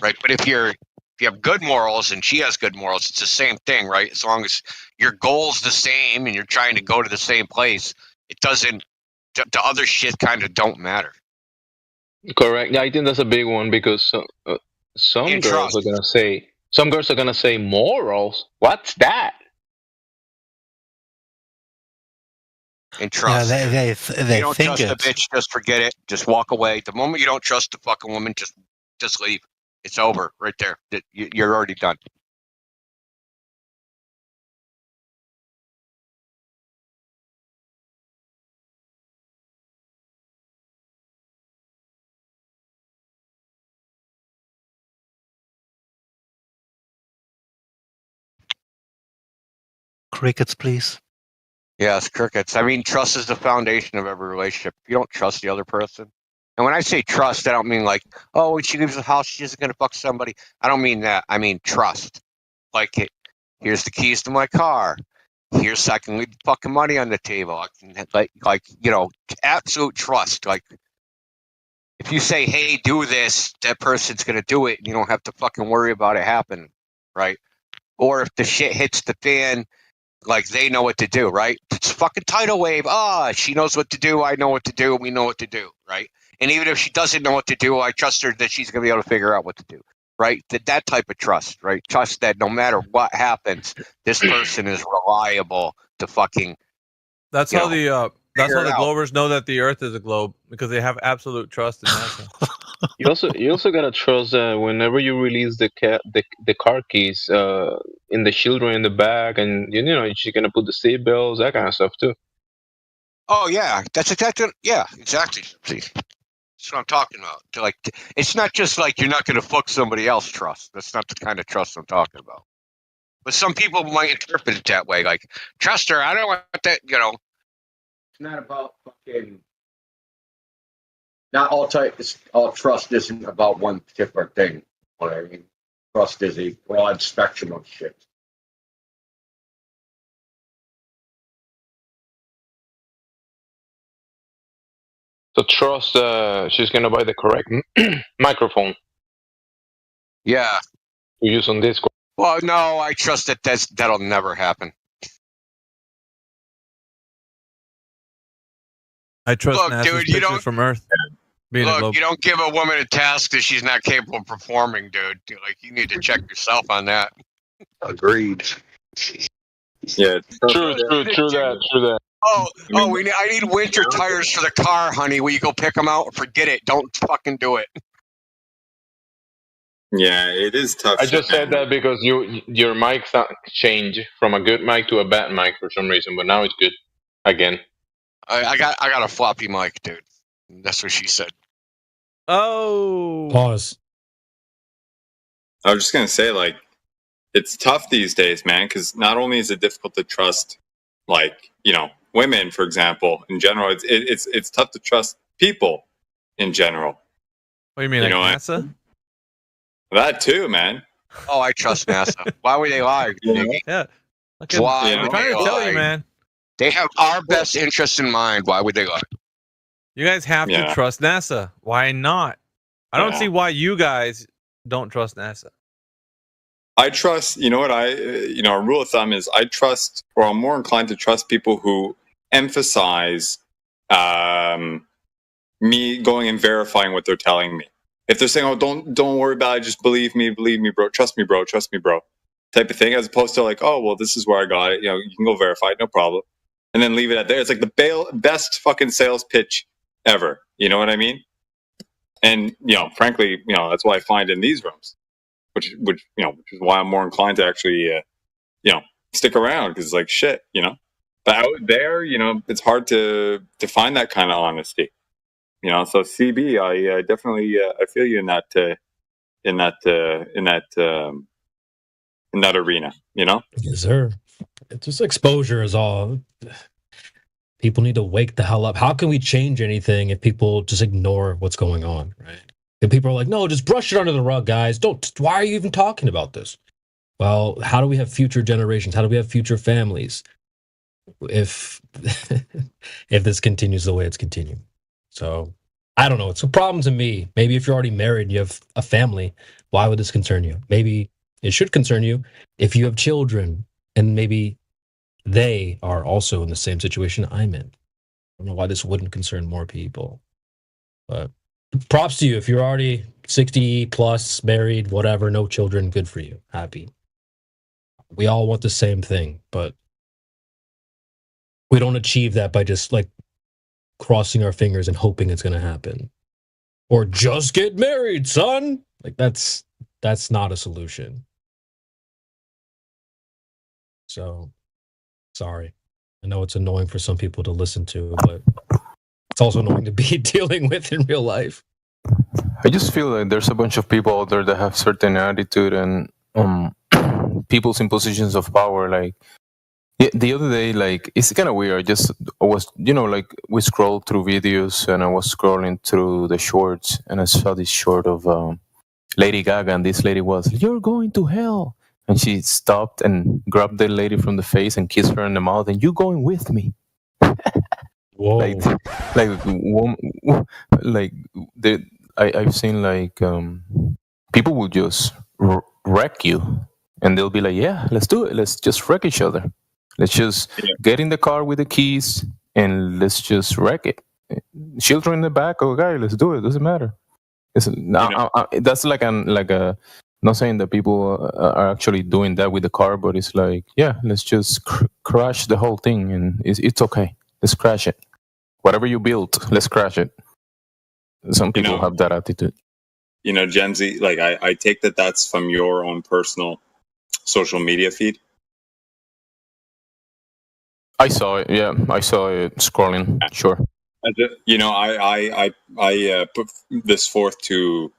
right? But if you have good morals and she has good morals, it's the same thing, right? As long as your goal's the same and you're trying to go to the same place, it doesn't. The other shit kind of don't matter. Correct. Yeah, I think that's a big one because some girls are gonna say morals. What's that? And trust. Yeah, they you don't think trust a bitch, just forget it. Just walk away. The moment you don't trust the fucking woman, just leave. It's over right there. You're already done. Crickets, please. Yes, crickets. I mean, trust is the foundation of every relationship. If you don't trust the other person, and when I say trust, I don't mean like, oh, when she leaves the house, she isn't going to fuck somebody. I don't mean that. I mean trust. Like, here's the keys to my car. Here's I can leave the fucking money on the table. I can like absolute trust. Like, if you say, hey, do this, that person's going to do it, and you don't have to fucking worry about it happening, right? Or if the shit hits the fan, like they know what to do, right? It's a fucking tidal wave. She knows what to do. I know what to do. We know what to do, right? And even if she doesn't know what to do, I trust her that she's going to be able to figure out what to do, right? That type of trust, right? Trust that no matter what happens, this person is reliable to fucking. That's how the Glovers know that the Earth is a globe, because they have absolute trust in NASA. You also gotta trust that whenever you release the car keys, in the children in the back, and she's gonna put the seatbelts, that kind of stuff too. Oh yeah, that's exactly. Yeah, exactly. See, that's what I'm talking about. It's not just like you're not gonna fuck somebody else. Trust. That's not the kind of trust I'm talking about. But some people might interpret it that way, like trust her. I don't want that. It's not about fucking. Not all trust isn't about one particular thing. You know what I mean? Trust is a broad spectrum of shit. So trust she's gonna buy the correct microphone. Yeah. To use on Discord. Well, no, I trust that'll never happen. I trust Look, NASA's dude, you pictures don't- from Earth. Being a Look, globe. you don't give a woman a task that she's not capable of performing, dude. Like, you need to check yourself on that. Agreed. Yeah. True that. I need winter tires for the car, honey. Will you go pick them out? Forget it. Don't fucking do it. Yeah, it is tough. I just said that because your mic changed from a good mic to a bad mic for some reason, but now it's good again. I got a floppy mic, dude. That's what she said. Oh. Pause. I was just gonna say, like, it's tough these days, man, because not only is it difficult to trust, like, women, for example, in general, it's tough to trust people in general. What do you mean, like NASA? That too, man. Oh, I trust NASA. Why would they lie? Yeah. Why? I'm would trying they to tell lie? you, man. They have our best interest in mind. Why would they lie? You guys have to trust NASA. Why not? I don't see why you guys don't trust NASA. I trust, a rule of thumb is I trust, or I'm more inclined to trust people who emphasize me going and verifying what they're telling me. If they're saying, "Oh, don't worry about it, just believe me, bro, trust me, bro," type of thing, as opposed to like, "Oh, well, this is where I got it. You can go verify it, no problem," and then leave it at there. It's like the best fucking sales pitch ever. You know what I mean? And frankly, that's what I find in these rooms, which is why I'm more inclined to actually, stick around, because it's like shit, But out there, it's hard to find that kind of honesty, So CB, I definitely I feel you in that arena, Yes, sir. It's just exposure is all. People need to wake the hell up. How can we change anything if people just ignore what's going on, right? If people are like, no, just brush it under the rug, guys. Why are you even talking about this? Well, how do we have future generations? How do we have future families if if this continues the way it's continuing? So I don't know. It's a problem to me. Maybe if you're already married and you have a family, why would this concern you? Maybe it should concern you if you have children and maybe they are also in the same situation I'm in. I don't know why this wouldn't concern more people. But props to you. If you're already 60 plus, married, whatever, no children, good for you. Happy. We all want the same thing, but we don't achieve that by just like crossing our fingers and hoping it's going to happen. Or just get married, son. Like that's not a solution. So sorry. I know it's annoying for some people to listen to, but it's also annoying to be dealing with in real life. I just feel like there's a bunch of people out there that have certain attitude and people's in positions of power. Like the other day, like it's kind of weird. I was, like we scrolled through videos and I was scrolling through the shorts and I saw this short of Lady Gaga, and this lady was, "You're going to hell." And she stopped and grabbed the lady from the face and kissed her in the mouth. And "You going with me?" Whoa! I've seen like people will just wreck you, and they'll be like, "Yeah, let's do it. Let's just wreck each other. Let's just get in the car with the keys and let's just wreck it. Children in the back, okay, let's do it. Doesn't matter." That's like a. Not saying that people are actually doing that with the car, but it's like, yeah, let's just crash the whole thing, and it's okay. Let's crash it. Whatever you built, let's crash it. Some people have that attitude. Gen Z, like I take that's from your own personal social media feed. I saw it. Yeah, I saw it scrolling. Sure. I put this forth to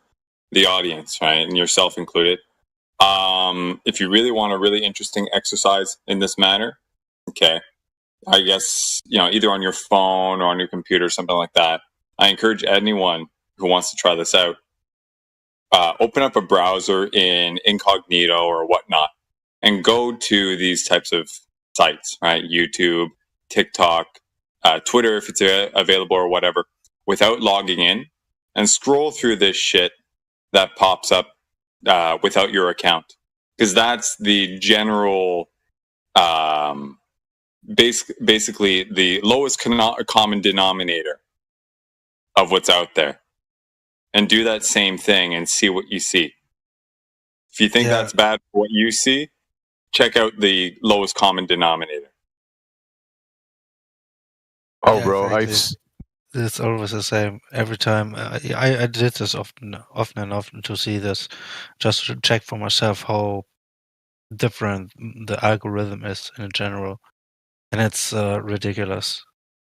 the audience, right, and yourself included. If you really want a really interesting exercise in this manner, okay, I guess either on your phone or on your computer, something like that. I encourage anyone who wants to try this out, open up a browser in incognito or whatnot, and go to these types of sites, right? YouTube, TikTok, Twitter if it's available or whatever, without logging in, and scroll through this shit that pops up without your account, because that's the general, basically the lowest common denominator of what's out there. And do that same thing and see what you see. If you think that's bad for what you see, check out the lowest common denominator. Oh, bro, it's always the same every time. I did this often to see this, just to check for myself how different the algorithm is in general, and it's ridiculous.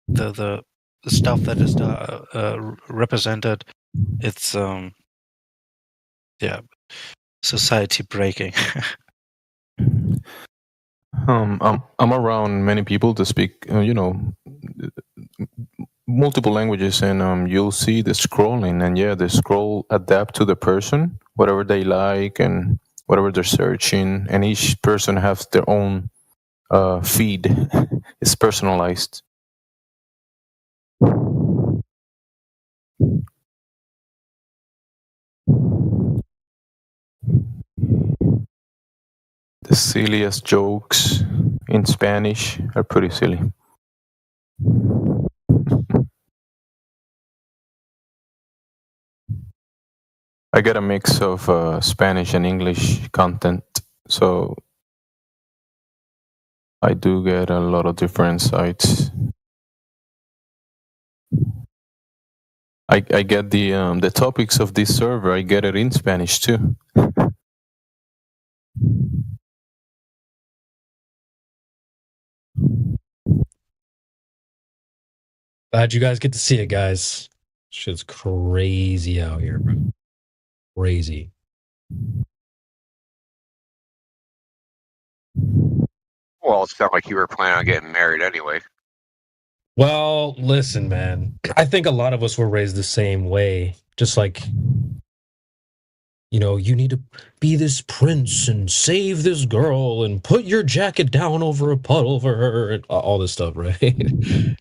The stuff that is represented, it's society breaking. I'm around many people that speak, multiple languages, and you'll see the scrolling, and the scroll adapt to the person, whatever they like and whatever they're searching, and each person has their own feed. It's personalized. The silliest jokes in Spanish are pretty silly. I get a mix of Spanish and English content, so I do get a lot of different sites. I get the topics of this server. I get it in Spanish too. Glad you guys get to see it, guys. Shit's crazy out here, bro. Crazy. Well, it's not like you were planning on getting married anyway. Well, listen, man. I think a lot of us were raised the same way. Just like, you know, you need to be this prince and save this girl and put your jacket down over a puddle for her and all this stuff, right?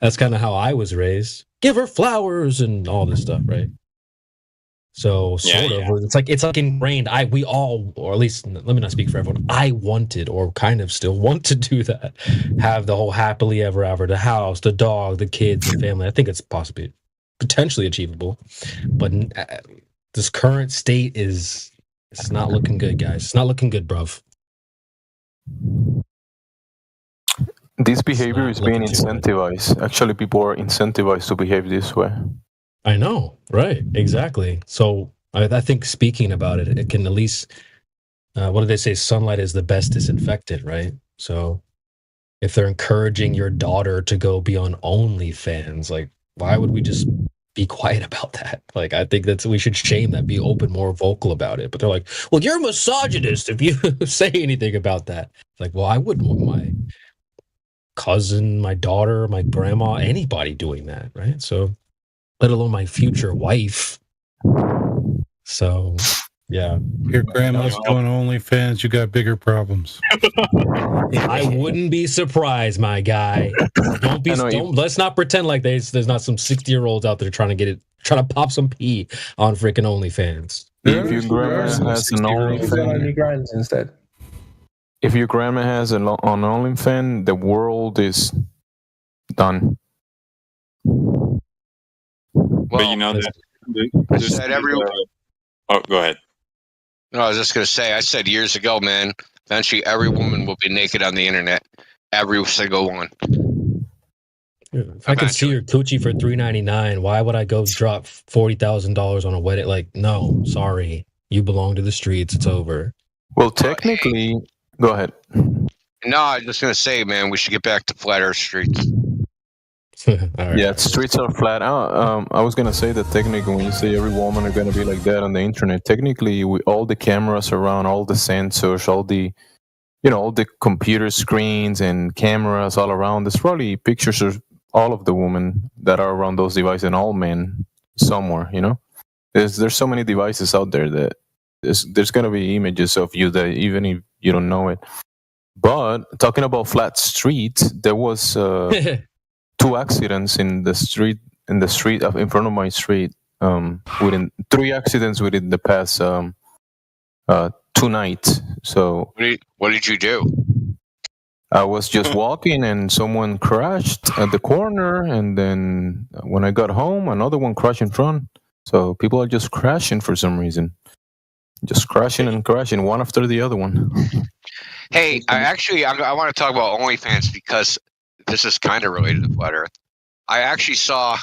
That's kind of how I was raised. Give her flowers and all this stuff, right? So sort of, it's like ingrained. We all, or at least let me not speak for everyone. I wanted, or kind of still want to do that. Have the whole happily ever after, the house, the dog, the kids, the family. I think it's possibly, potentially achievable, but this current state it's not looking good, guys. It's not looking good, bruv. This behavior is being incentivized. Actually, people are incentivized to behave this way. I know, right? Exactly. So I think speaking about it, it can at least, what do they say? Sunlight is the best disinfectant, right? So if they're encouraging your daughter to go be on OnlyFans, like, why would we just be quiet about that? Like, I think we should shame that, be open, more vocal about it. But they're like, well, you're a misogynist if you say anything about that. It's like, well, I wouldn't want my cousin, my daughter, my grandma, anybody doing that, right? So, let alone my future wife. So, yeah. Your grandma's doing OnlyFans, you got bigger problems. I wouldn't be surprised, my guy. Let's not pretend like there's not some 60-year-olds out there trying to pop some pee on freaking OnlyFans. If your grandma has an OnlyFans instead. If your grandma has an OnlyFans, the world is done. But you know that oh, go ahead. No, I was just gonna say. I said years ago, man. Eventually, every woman will be naked on the internet. Every single one. If I could see your coochie for $3.99, why would I go drop $40,000 on a wedding? Like, no, sorry, you belong to the streets. It's over. Well, technically, go ahead. No, I was just gonna say, man, we should get back to flat Earth streets. Right. Yeah, streets are flat. I was gonna say that technically, when you say every woman are gonna be like that on the internet, technically, all the cameras around, all the sensors, all the computer screens and cameras all around, there's probably pictures of all of the women that are around those devices and all men somewhere. You know, there's so many devices out there that there's gonna be images of you that even if you don't know it. But talking about flat streets, there was 2 accidents in front of my street. Within 3 accidents within the past 2 nights. So what did you do? I was just walking and someone crashed at the corner, and then when I got home, another one crashed in front. So people are just crashing for some reason. Just crashing and crashing, one after the other one. Hey, I want to talk about OnlyFans because this is kind of related to Flat Earth. I actually saw,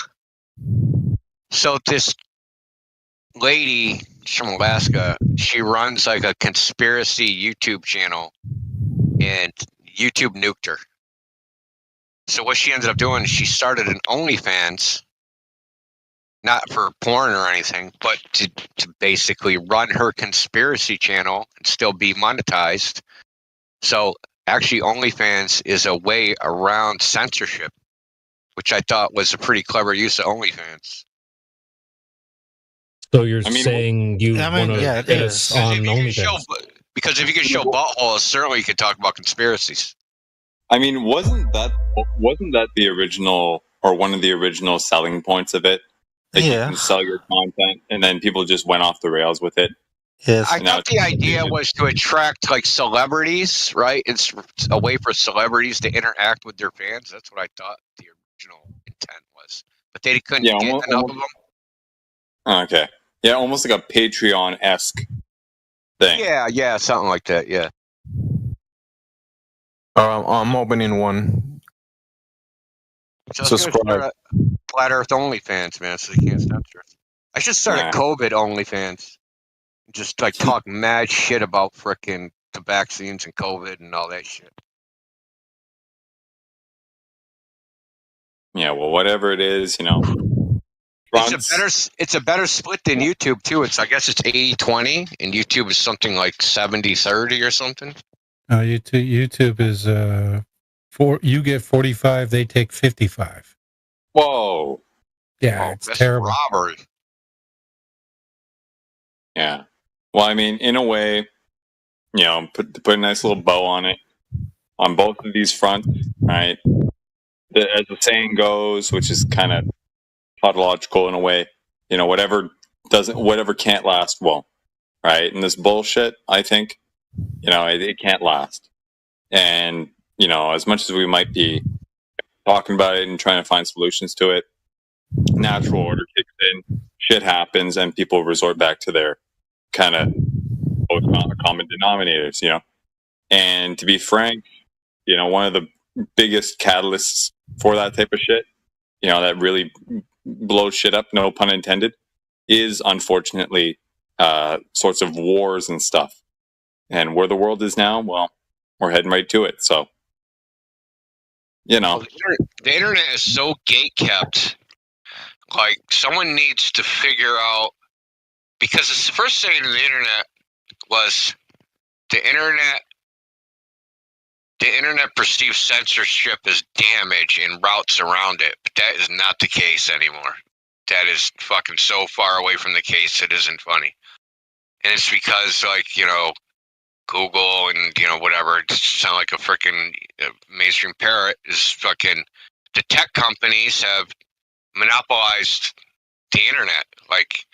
this lady from Alaska, she runs like a conspiracy YouTube channel, and YouTube nuked her. So what she ended up doing is she started an OnlyFans, not for porn or anything, but to basically run her conspiracy channel and still be monetized. So actually, OnlyFans is a way around censorship, which I thought was a pretty clever use of OnlyFans. So you're saying you want to get us on OnlyFans? Because if you can show buttholes, certainly you could talk about conspiracies. I mean, wasn't that the original, or one of the original selling points of it? That you can sell your content, and then people just went off the rails with it. Yes. I thought the idea was to attract like celebrities, right? It's a way for celebrities to interact with their fans. That's what I thought the original intent was. But they couldn't get enough of them. Okay. Yeah, almost like a Patreon-esque thing. Yeah, something like that. Yeah. I'm opening one. So I was gonna start a Flat Earth OnlyFans, man, so they can't censor us. I should start Nah. a COVID OnlyFans. Just like talk mad shit about frickin' the vaccines and COVID and all that shit. Yeah, well, whatever it is, you know. It's a better split than YouTube too. I guess it's 80-20 and YouTube is something like 70-30 or something. YouTube is you get 45, they take 55. Whoa. Yeah, it's That's terrible. robbery. Yeah. Well, I mean, in a way, you know, put a nice little bow on it on both of these fronts, right? As the saying goes, which is kind of tautological in a way, you know, whatever can't last won't, right? And this bullshit, I think, you know, it can't last. And, you know, as much as we might be talking about it and trying to find solutions to it, natural order kicks in, shit happens, and people resort back to their kind of common denominators, you know. And to be frank, you know, one of the biggest catalysts for that type of shit, you know, that really blows shit up, no pun intended, is unfortunately sorts of wars and stuff. And where the world is now, well, we're heading right to it. So, you know. The internet is so gatekept. Like, someone needs to figure out, because the first saying of the internet was the internet perceives censorship as damage and routes around it, but that is not the case anymore. That is fucking so far away from the case it isn't funny. And it's because, like, you know, Google and, you know, whatever, it sound like a freaking mainstream parrot, is fucking, the tech companies have monopolized the internet. Like,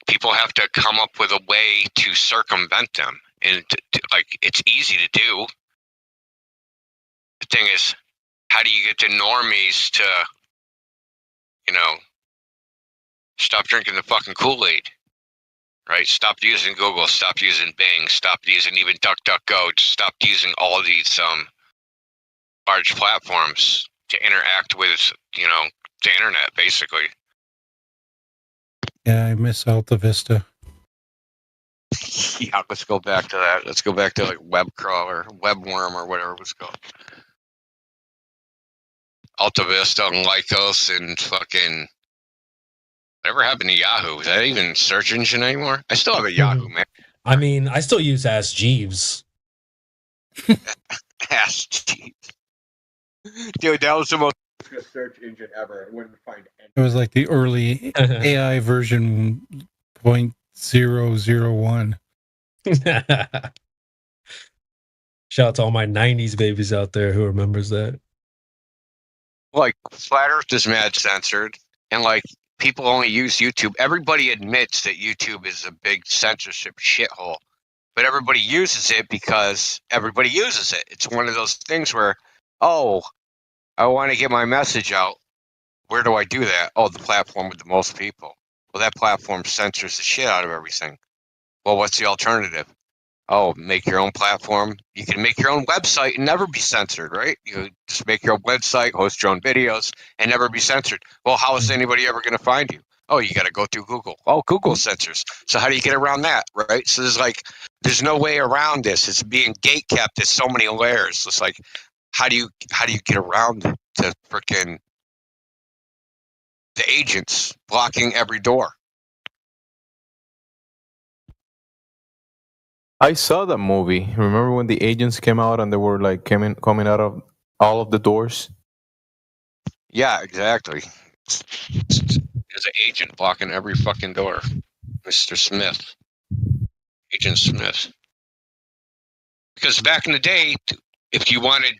people have to come up with a way to circumvent them. And, like, it's easy to do. The thing is, how do you get the normies to, you know, stop drinking the fucking Kool-Aid? Right? Stop using Google, stop using Bing, stop using even DuckDuckGo, stop using all these large platforms to interact with, you know, the internet, basically. Yeah, I miss Alta Vista. Yeah, let's go back to that. Let's go back to like WebCrawler, WebWorm, or whatever it was called. Alta Vista and Lycos and fucking whatever happened to Yahoo? Is that even search engine anymore? I still have a Yahoo, man. I mean, I still use Ask Jeeves. Ask Jeeves. Dude, that was the most search engine ever. I wouldn't find anything. It was like the early AI version 0.001. Shout out to all my 90s babies out there who remembers that. Like, Flat Earth is mad censored, and like, people only use YouTube. Everybody admits that YouTube is a big censorship shithole, but everybody uses it because everybody uses it. It's one of those things where, oh, I want to get my message out. Where do I do that? Oh, the platform with the most people. Well, that platform censors the shit out of everything. Well, what's the alternative? Oh, make your own platform. You can make your own website and never be censored, right? You just make your own website, host your own videos, and never be censored. Well, how is anybody ever going to find you? Oh, you got to go through Google. Oh, Google censors. So how do you get around that, right? So there's no way around this. It's being gatekept. There's so many layers. It's like, how do you get around to freaking the agents blocking every door? I saw that movie. Remember when the agents came out and they were like coming out of all of the doors? Yeah, exactly. There's an agent blocking every fucking door. Mr. Smith. Agent Smith. Because back in the day, if you wanted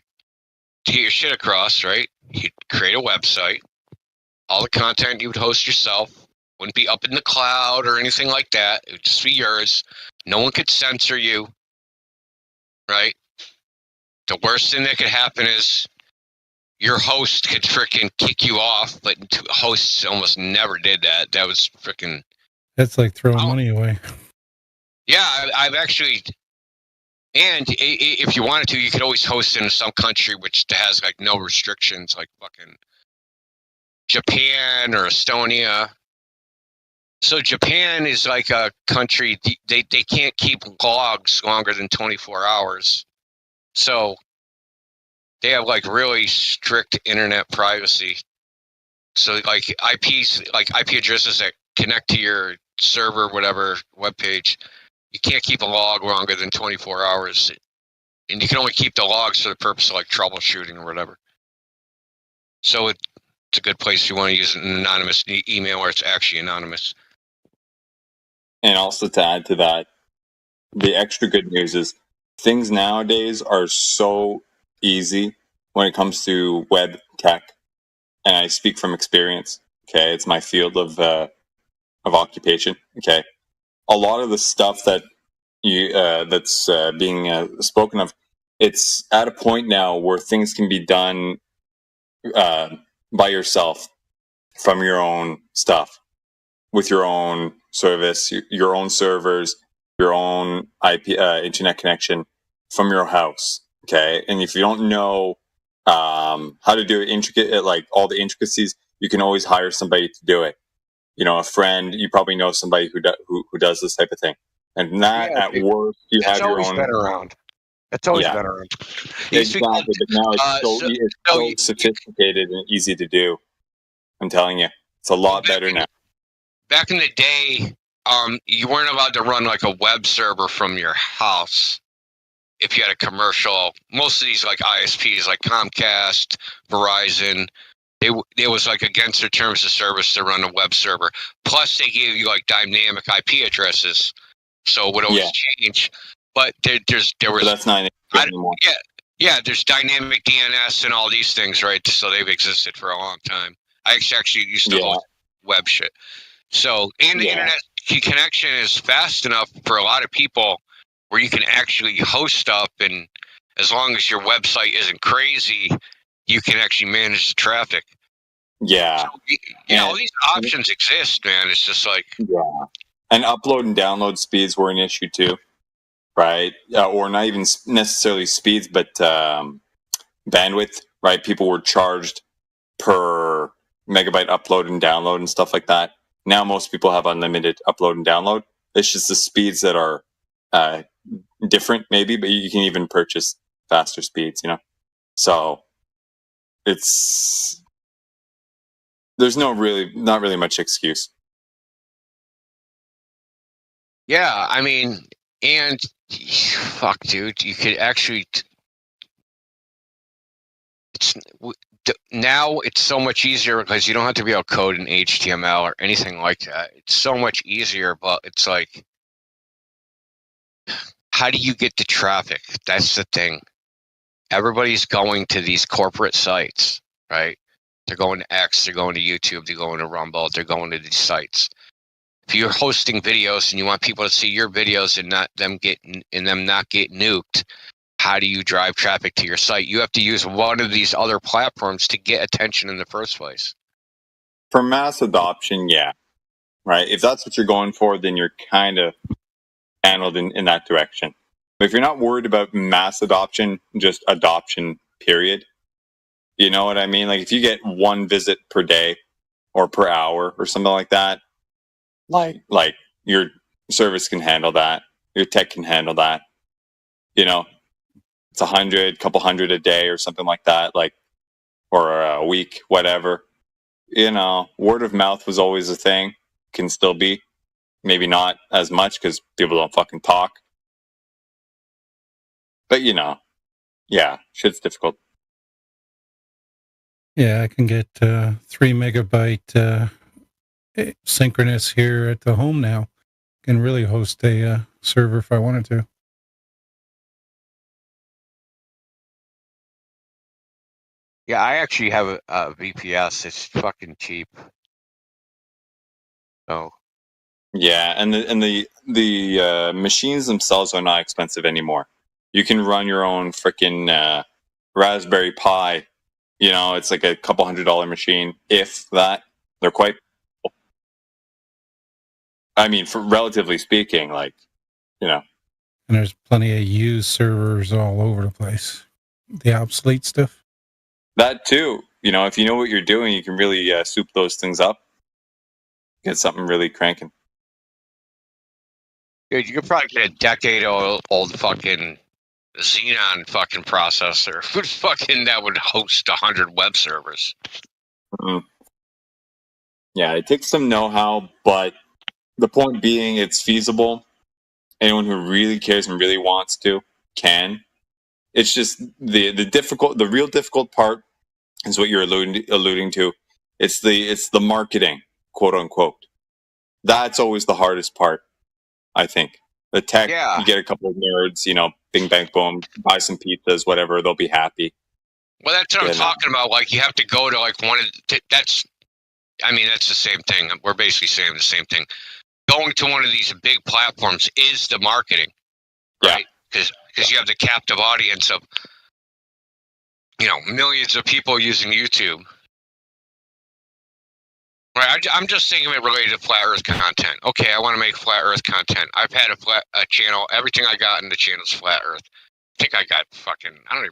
to get your shit across, right, you'd create a website. All the content you would host yourself. Wouldn't be up in the cloud or anything like that. It would just be yours. No one could censor you, right? The worst thing that could happen is your host could freaking kick you off, but hosts almost never did that. That was freaking. That's like throwing money away. Yeah, I've actually. And if you wanted to, you could always host in some country which has like no restrictions, like fucking Japan or Estonia. So Japan is like a country, they can't keep logs longer than 24 hours. So they have like really strict internet privacy. So like IP addresses that connect to your server, whatever webpage, you can't keep a log longer than 24 hours. And you can only keep the logs for the purpose of like troubleshooting or whatever. So it's a good place if you want to use an anonymous email where it's actually anonymous. And also to add to that, the extra good news is things nowadays are so easy when it comes to web tech. And I speak from experience. Okay, it's my field of occupation. Okay, a lot of the stuff that that's being spoken of, it's at a point now where things can be done by yourself from your own stuff, with your own service, your own servers, your own IP internet connection from your house. Okay, and if you don't know how to do it intricate, like all the intricacies, you can always hire somebody to do it. You know, a friend. You probably know somebody who does this type of thing. And that at work, you have your own. Been around. It's always been around. Exactly, but now it's so sophisticated and easy to do. I'm telling you, it's a lot better now. Back in the day, you weren't allowed to run like a web server from your house if you had a commercial. Most of these like ISPs, like Comcast, Verizon, it was like against their terms of service to run a web server. Plus, they gave you like dynamic IP addresses, so it would always change. But there was. But that's not anymore. Yeah. There's dynamic DNS and all these things, right? So they've existed for a long time. I actually used to host web shit. So, and the internet connection is fast enough for a lot of people where you can actually host stuff, and as long as your website isn't crazy, you can actually manage the traffic. Yeah. So, all these options exist, man. It's just like... Yeah. And upload and download speeds were an issue too, right? Or not even necessarily speeds, but bandwidth, right? People were charged per megabyte upload and download and stuff like that. Now most people have unlimited upload and download. It's just the speeds that are different, maybe, but you can even purchase faster speeds, you know? So there's not really much excuse. Yeah, I mean, and fuck, dude, you could actually. Now it's so much easier because you don't have to be able to code in HTML or anything like that. It's so much easier, but it's like, how do you get the traffic? That's the thing. Everybody's going to these corporate sites, right? They're going to X, they're going to YouTube, they're going to Rumble, they're going to these sites. If you're hosting videos and you want people to see your videos and not them not get nuked, how do you drive traffic to your site? You have to use one of these other platforms to get attention in the first place. For mass adoption, yeah. Right? If that's what you're going for, then you're kind of handled in that direction. But if you're not worried about mass adoption, just adoption, period, you know what I mean? Like if you get one visit per day or per hour or something like that, like your service can handle that. Your tech can handle that. You know, it's 100, couple hundred a day or something like that, like, or a week, whatever. You know, word of mouth was always a thing, can still be. Maybe not as much because people don't fucking talk. But you know, yeah, shit's difficult. Yeah, I can get 3 megabyte synchronous here at the home now. Can really host a server if I wanted to. Yeah, I actually have a VPS. It's fucking cheap. So. Yeah, and the machines themselves are not expensive anymore. You can run your own freaking Raspberry Pi You know, it's like a couple $100 machine, if that. They're quite. I mean, for relatively speaking, like, you know. And there's plenty of used servers all over the place. The obsolete stuff. That too. You know, if you know what you're doing, you can really soup those things up. Get something really cranking. Dude, you could probably get a decade-old fucking Xenon fucking processor. That would host 100 web servers. Mm. Yeah, it takes some know-how, but the point being, it's feasible. Anyone who really cares and really wants to can. It's just the real difficult part is what you're alluding to. It's the marketing, quote unquote. That's always the hardest part, I think. The tech, you get a couple of nerds, you know, bing bang boom, buy some pizzas, whatever, they'll be happy. Well, that's what I'm talking about. Like, you have to go to like one of that's the same thing. We're basically saying the same thing. Going to one of these big platforms is the marketing, right? Because you have the captive audience of, you know, millions of people using YouTube. Right, I'm just thinking of it related to flat Earth content. Okay, I want to make flat Earth content. I've had a channel. Everything I got in the channel is flat Earth. I think I got fucking. I don't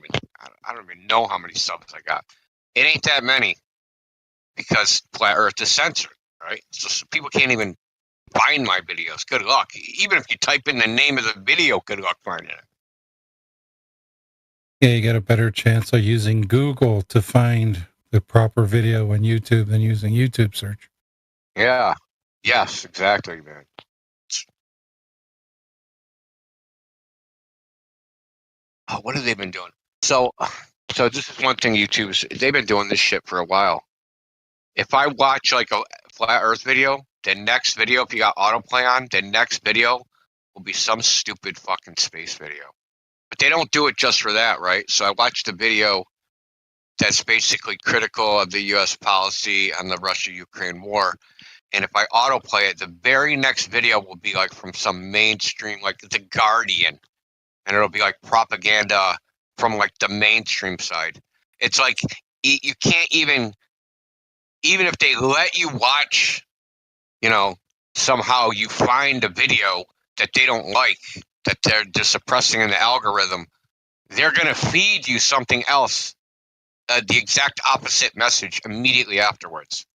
even know how many subs I got. It ain't that many because flat Earth is censored, right? So people can't even find my videos. Good luck. Even if you type in the name of the video, good luck finding it. Yeah, you got a better chance of using Google to find the proper video on YouTube than using YouTube search. Yeah. Yes, exactly, man. Oh, what have they been doing? So this is one thing they've been doing this shit for a while. If I watch like a flat Earth video, the next video, if you got autoplay on, the next video will be some stupid fucking space video. But they don't do it just for that, right? So I watched a video that's basically critical of the U.S. policy on the Russia-Ukraine war. And if I autoplay it, the very next video will be like from some mainstream, like The Guardian. And it'll be like propaganda from like the mainstream side. It's like you can't even if they let you watch, you know, somehow you find a video that they don't like, that they're suppressing in the algorithm, they're going to feed you something else. The exact opposite message immediately afterwards.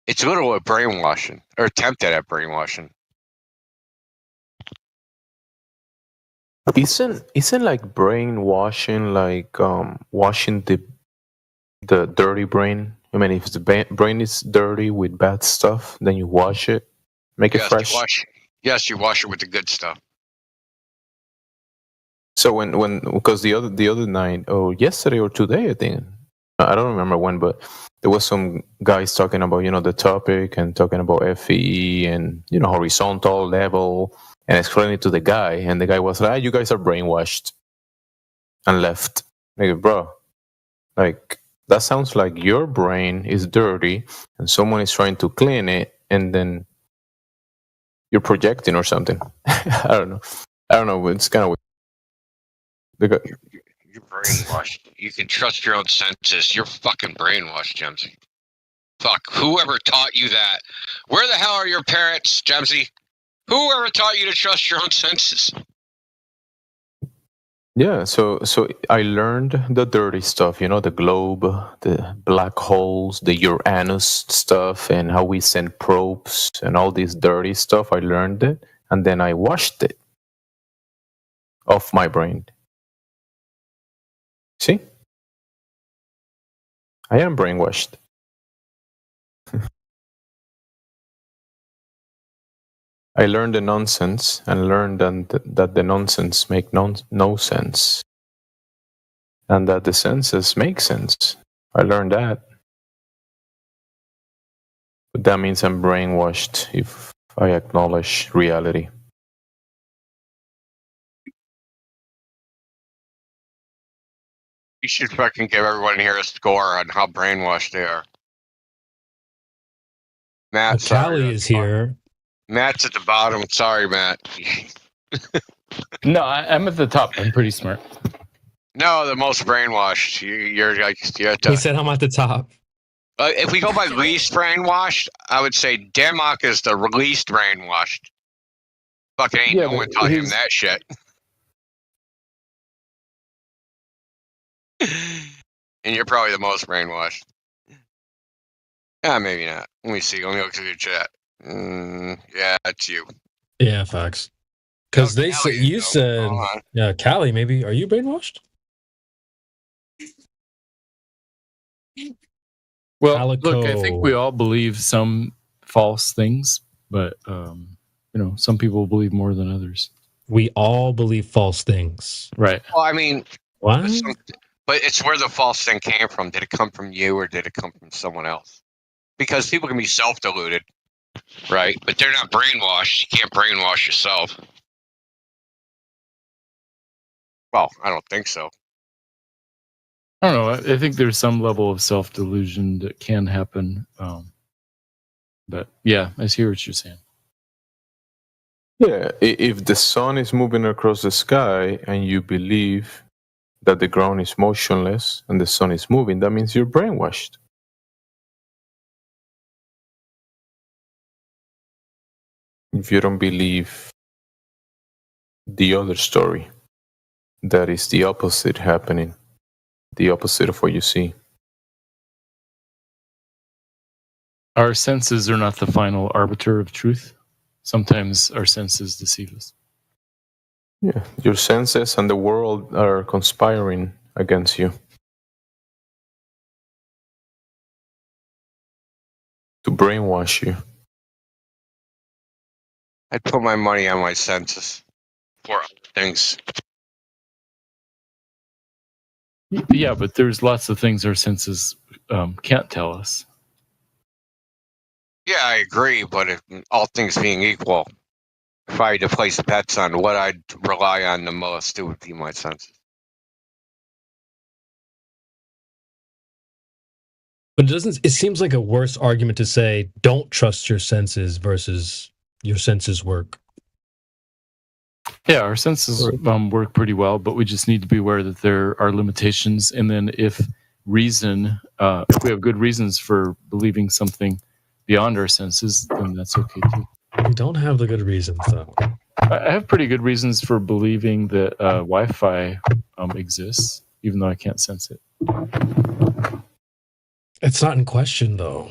It's literally brainwashing, or attempted at brainwashing. Isn't like brainwashing like washing the dirty brain? I mean, if the brain is dirty with bad stuff, then you wash it, make it fresh. You wash it with the good stuff. So when because the other night or yesterday or today, I think, I don't remember when, but there was some guys talking about, you know, the topic and talking about FE and, you know, horizontal level and explaining it to the guy, and the guy was like, "You guys are brainwashed," and left. Like, bro, like that sounds like your brain is dirty and someone is trying to clean it, and then you're projecting or something. I don't know. It's kind of weird. You're brainwashed. You can trust your own senses. You're fucking brainwashed, Jemsy. Fuck. Whoever taught you that? Where the hell are your parents, Jemsy? Whoever taught you to trust your own senses? Yeah, so I learned the dirty stuff, you know, the globe, the black holes, the Uranus stuff, and how we send probes and all this dirty stuff. I learned it, and then I washed it off my brain. See? I am brainwashed. I learned the nonsense and learned that the nonsense make no sense. And that the senses make sense. I learned that. But that means I'm brainwashed if I acknowledge reality. You should fucking give everyone here a score on how brainwashed they are. Matt, Callie is here. Matt's at the bottom. Sorry, Matt. No, I'm at the top. I'm pretty smart. No, the most brainwashed. You're like you're at the, He said I'm at the top. if we go by least brainwashed, I would say Denmark is the least brainwashed. Fucking ain't Yeah, no but one taught him he's- that shit. And you're probably the most brainwashed. Maybe not. Let me see. Let me look through the chat. Yeah, it's you. Yeah, facts. Because they said you said, Hold on. yeah, Callie. Maybe are you brainwashed? Well, Calico. look, I think we all believe some false things, but some people believe more than others. We all believe false things. Right. Well, I mean, What? but it's where the false thing came from. Did it come from you or did it come from someone else? Because people can be self-deluded, right? But they're not brainwashed. You can't brainwash yourself. Well, I don't think so. I don't know. I think there's some level of self-delusion that can happen. But yeah, I hear what you're saying. Yeah, if the sun is moving across the sky and you believe that the ground is motionless and the sun is moving, that means you're brainwashed. If you don't believe the other story, that is the opposite happening, the opposite of what you see. Our senses are not the final arbiter of truth. Sometimes our senses deceive us. Yeah, your senses and the world are conspiring against you to brainwash you. I'd put my money on my senses for other things. Yeah, but there's lots of things our senses can't tell us. Yeah, I agree, but if all things being equal, if I had to place bets on what I'd rely on the most, it would be my senses. But it seems like a worse argument to say don't trust your senses versus your senses work. Yeah, our senses work pretty well, but we just need to be aware that there are limitations. And then if we have good reasons for believing something beyond our senses, then that's okay too. We don't have the good reasons, though. I have pretty good reasons for believing that Wi-Fi exists, even though I can't sense it. It's not in question, though.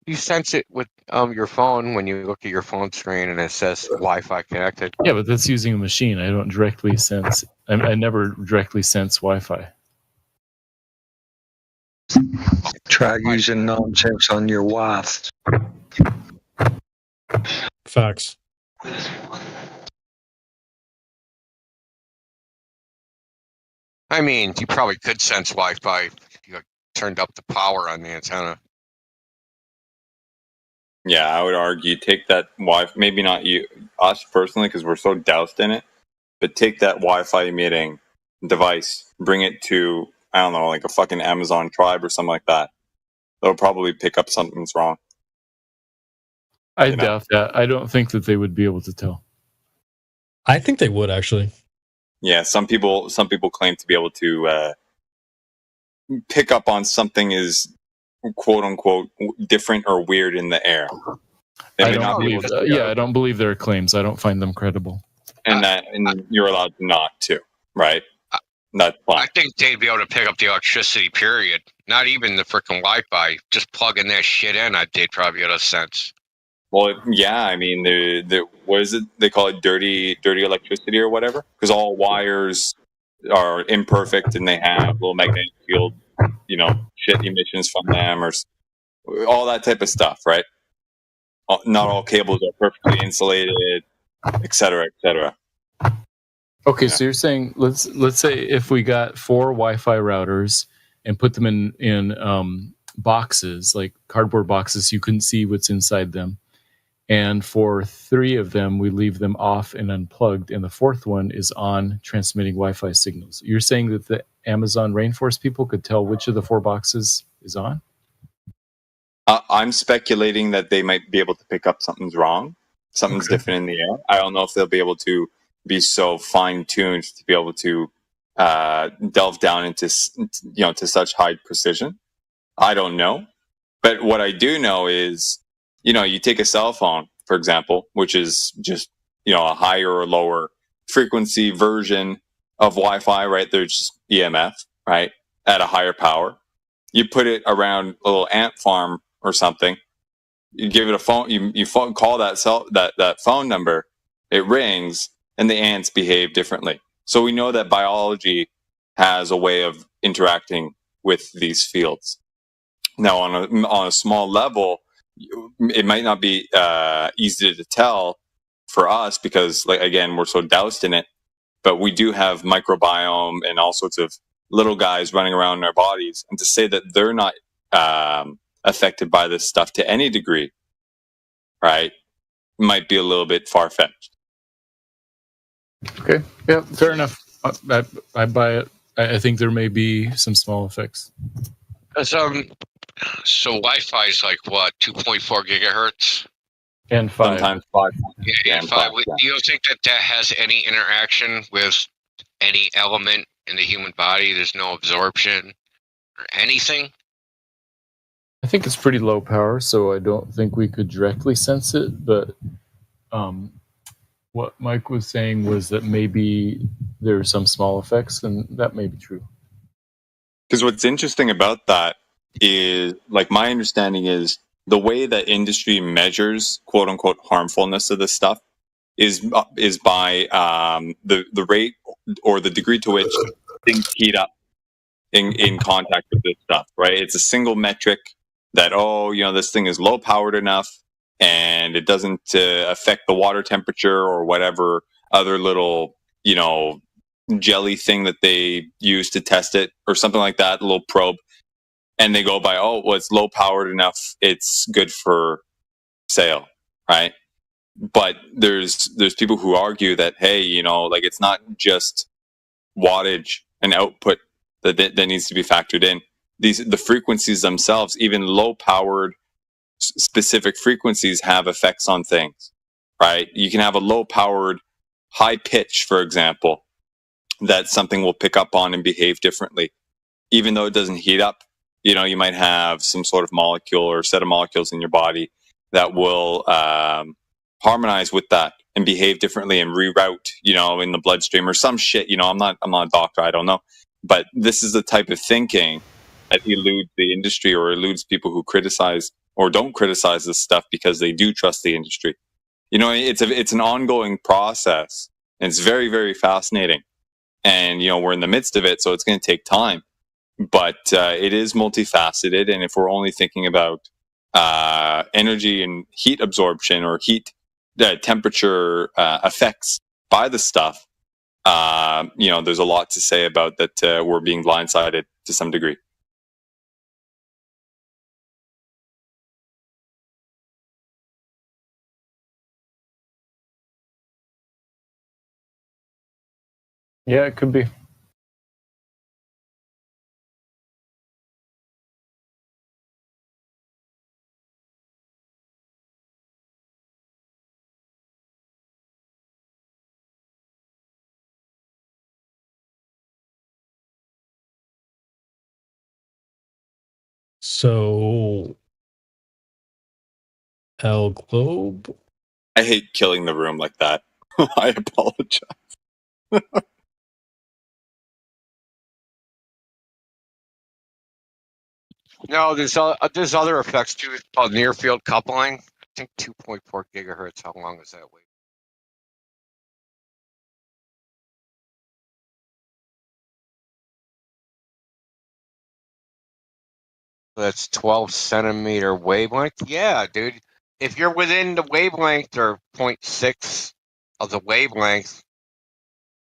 You sense it with your phone when you look at your phone screen and it says Wi-Fi connected. Yeah, but that's using a machine. I don't directly sense. I never directly sense Wi-Fi. Try using nonsense on your wife. Facts. I mean, you probably could sense Wi-Fi if you turned up the power on the antenna. Yeah, I would argue take that Wi-Fi, maybe not you, us personally, because we're so doused in it, but take that Wi-Fi emitting device, bring it to, I don't know, like a fucking Amazon tribe or something like that. They'll probably pick up something's wrong. I doubt that. I don't think that they would be able to tell. I think they would, actually. Yeah, some people claim to be able to pick up on something is quote unquote different or weird in the air. They I may don't not be believe. able to I don't believe their claims. I don't find them credible. and you're allowed not to, right? That's fine. I think they'd be able to pick up the electricity, period. Not even the freaking Wi-Fi. Just plugging that shit in, they'd probably get a sense. Well, yeah, I mean, the what is it? They call it dirty electricity or whatever, because all wires are imperfect and they have little magnetic field, shit emissions from them or all that type of stuff, right? Not all cables are perfectly insulated, et cetera, et cetera. Okay, so you're saying let's say if we got 4 Wi-Fi routers and put them in boxes, like cardboard boxes, you couldn't see what's inside them. And for 3 of them, we leave them off and unplugged, and the 4th one is on, transmitting Wi-Fi signals. You're saying that the Amazon rainforest people could tell which of the 4 boxes is on? I'm speculating that they might be able to pick up something's wrong, something's different in the air. I don't know if they'll be able to be so fine-tuned to be able to delve down into to such high precision. I don't know, but what I do know is, you take a cell phone, for example, which is just a higher or lower frequency version of Wi-Fi, right? There's just EMF, right, at a higher power. You put it around a little ant farm or something. You give it a phone. You call that phone number. It rings, and the ants behave differently. So we know that biology has a way of interacting with these fields. Now, on a small level, it might not be easy to tell for us because, like, again, we're so doused in it. But we do have microbiome and all sorts of little guys running around in our bodies, and to say that they're not affected by this stuff to any degree, right, might be a little bit far-fetched. Okay, yeah, fair enough. I buy it. I think there may be some small effects. So Wi-Fi is like what, 2.4 gigahertz? And 5. Sometimes 5. Yeah, and 5. Do you think that has any interaction with any element in the human body? There's no absorption or anything? I think it's pretty low power, so I don't think we could directly sense it. But what Mike was saying was that maybe there are some small effects, and that may be true. Because what's interesting about that is, like, my understanding is the way that industry measures "quote unquote" harmfulness of this stuff is by the rate or the degree to which things heat up in contact with this stuff. Right? It's a single metric that this thing is low powered enough, and it doesn't affect the water temperature or whatever other little jelly thing that they use to test it or something like that, a little probe. And they go by, it's low powered enough, it's good for sale, right? But there's people who argue that, hey, it's not just wattage and output that needs to be factored in. The frequencies themselves, even low powered specific frequencies, have effects on things, right? You can have a low powered high pitch, for example, that something will pick up on and behave differently, even though it doesn't heat up. You might have some sort of molecule or set of molecules in your body that will harmonize with that and behave differently and reroute, in the bloodstream or some shit. I'm not a doctor, I don't know, but this is the type of thinking that eludes the industry or eludes people who criticize or don't criticize this stuff because they do trust the industry. It's an ongoing process, and it's very, very fascinating. And we're in the midst of it, so it's going to take time. But it is multifaceted, and if we're only thinking about energy and heat absorption or heat temperature effects by the stuff, there's a lot to say about that. We're being blindsided to some degree. Yeah, it could be. So, El Globe. I hate killing the room like that. I apologize. No, there's other effects too. It's called near field coupling. I think 2.4 gigahertz. How long is that wave? That's 12 centimeter wavelength. Yeah, dude. If you're within the wavelength or 0.6 of the wavelength,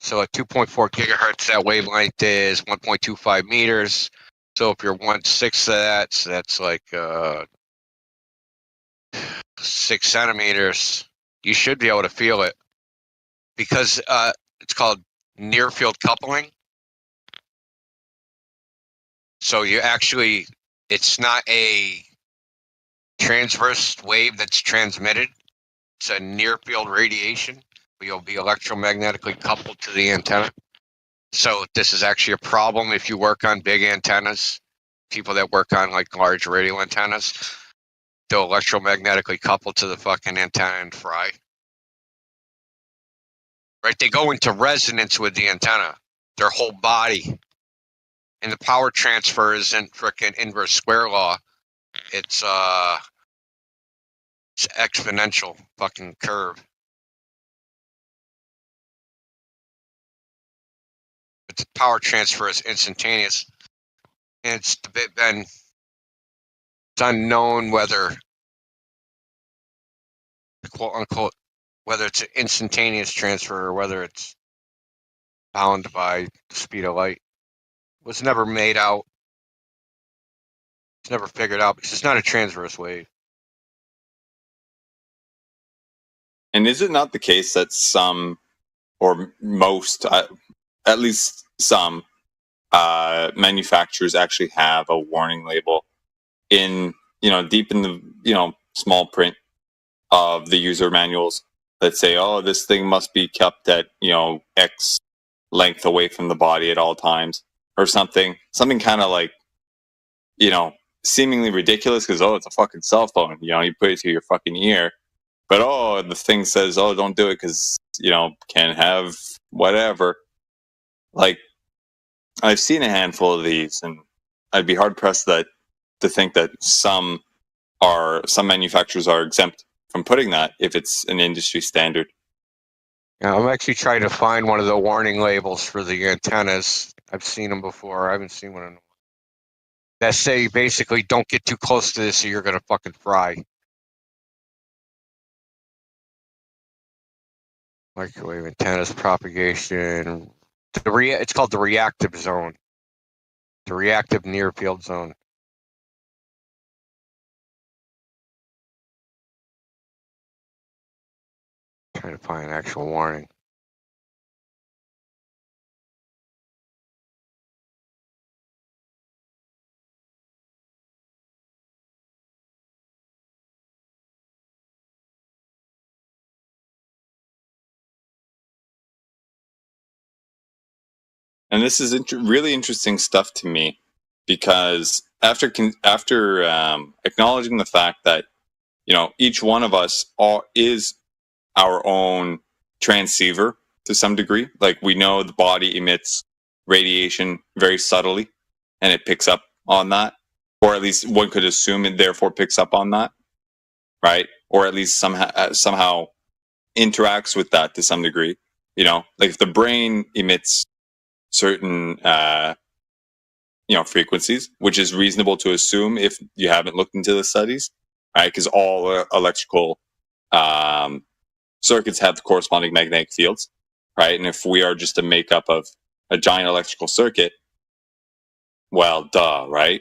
so at 2.4 gigahertz, that wavelength is 1.25 meters. So if you're 1/6 of that, so that's like 6 centimeters, you should be able to feel it because it's called near field coupling. So it's not a transverse wave that's transmitted. It's a near field radiation. You'll be electromagnetically coupled to the antenna. So this is actually a problem if you work on big antennas. People that work on like large radio antennas, they'll electromagnetically couple to the fucking antenna and fry. Right? They go into resonance with the antenna, their whole body. And the power transfer isn't frickin' inverse square law. It's exponential fucking curve. But the power transfer is instantaneous. And it's unknown whether, quote unquote, whether it's an instantaneous transfer or whether it's bound by the speed of light. It was never made out. It's never figured out because it's not a transverse wave. And is it not the case that some, or most, at least some, manufacturers actually have a warning label in, deep in the, small print of the user manuals that say, oh, this thing must be kept at, X length away from the body at all times, or something kind of like, seemingly ridiculous because, oh, it's a fucking cell phone, you put it to your fucking ear, but the thing says, oh, don't do it because, can have whatever. Like, I've seen a handful of these, and I'd be hard pressed to think that some manufacturers are exempt from putting that if it's an industry standard. Yeah, I'm actually trying to find one of the warning labels for the antennas. I've seen them before. I haven't seen one in a while. That say basically don't get too close to this or you're gonna fucking fry. Microwave antennas propagation. It's called the reactive zone. The reactive near field zone. Trying to find an actual warning. And this is really interesting stuff to me because after acknowledging the fact that each one of us is our own transceiver to some degree, like we know the body emits radiation very subtly, and it picks up on that, or at least one could assume it therefore picks up on that, right? Or at least somehow interacts with that to some degree. Like if the brain emits certain frequencies, which is reasonable to assume if you haven't looked into the studies, right? Because all electrical circuits have the corresponding magnetic fields, right? And if we are just a makeup of a giant electrical circuit, well, duh, right?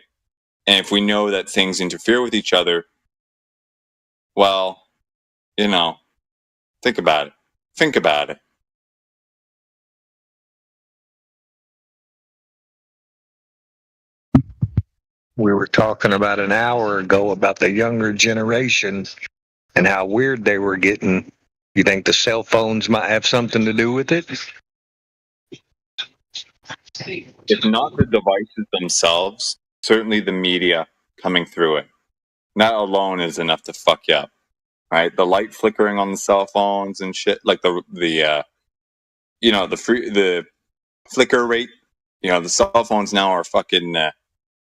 And if we know that things interfere with each other, well, think about it. Think about it. We were talking about an hour ago about the younger generation and how weird they were getting. You think the cell phones might have something to do with it? If not the devices themselves, certainly the media coming through it. That alone is enough to fuck you up, right? The light flickering on the cell phones and shit, like the flicker rate. The cell phones now are fucking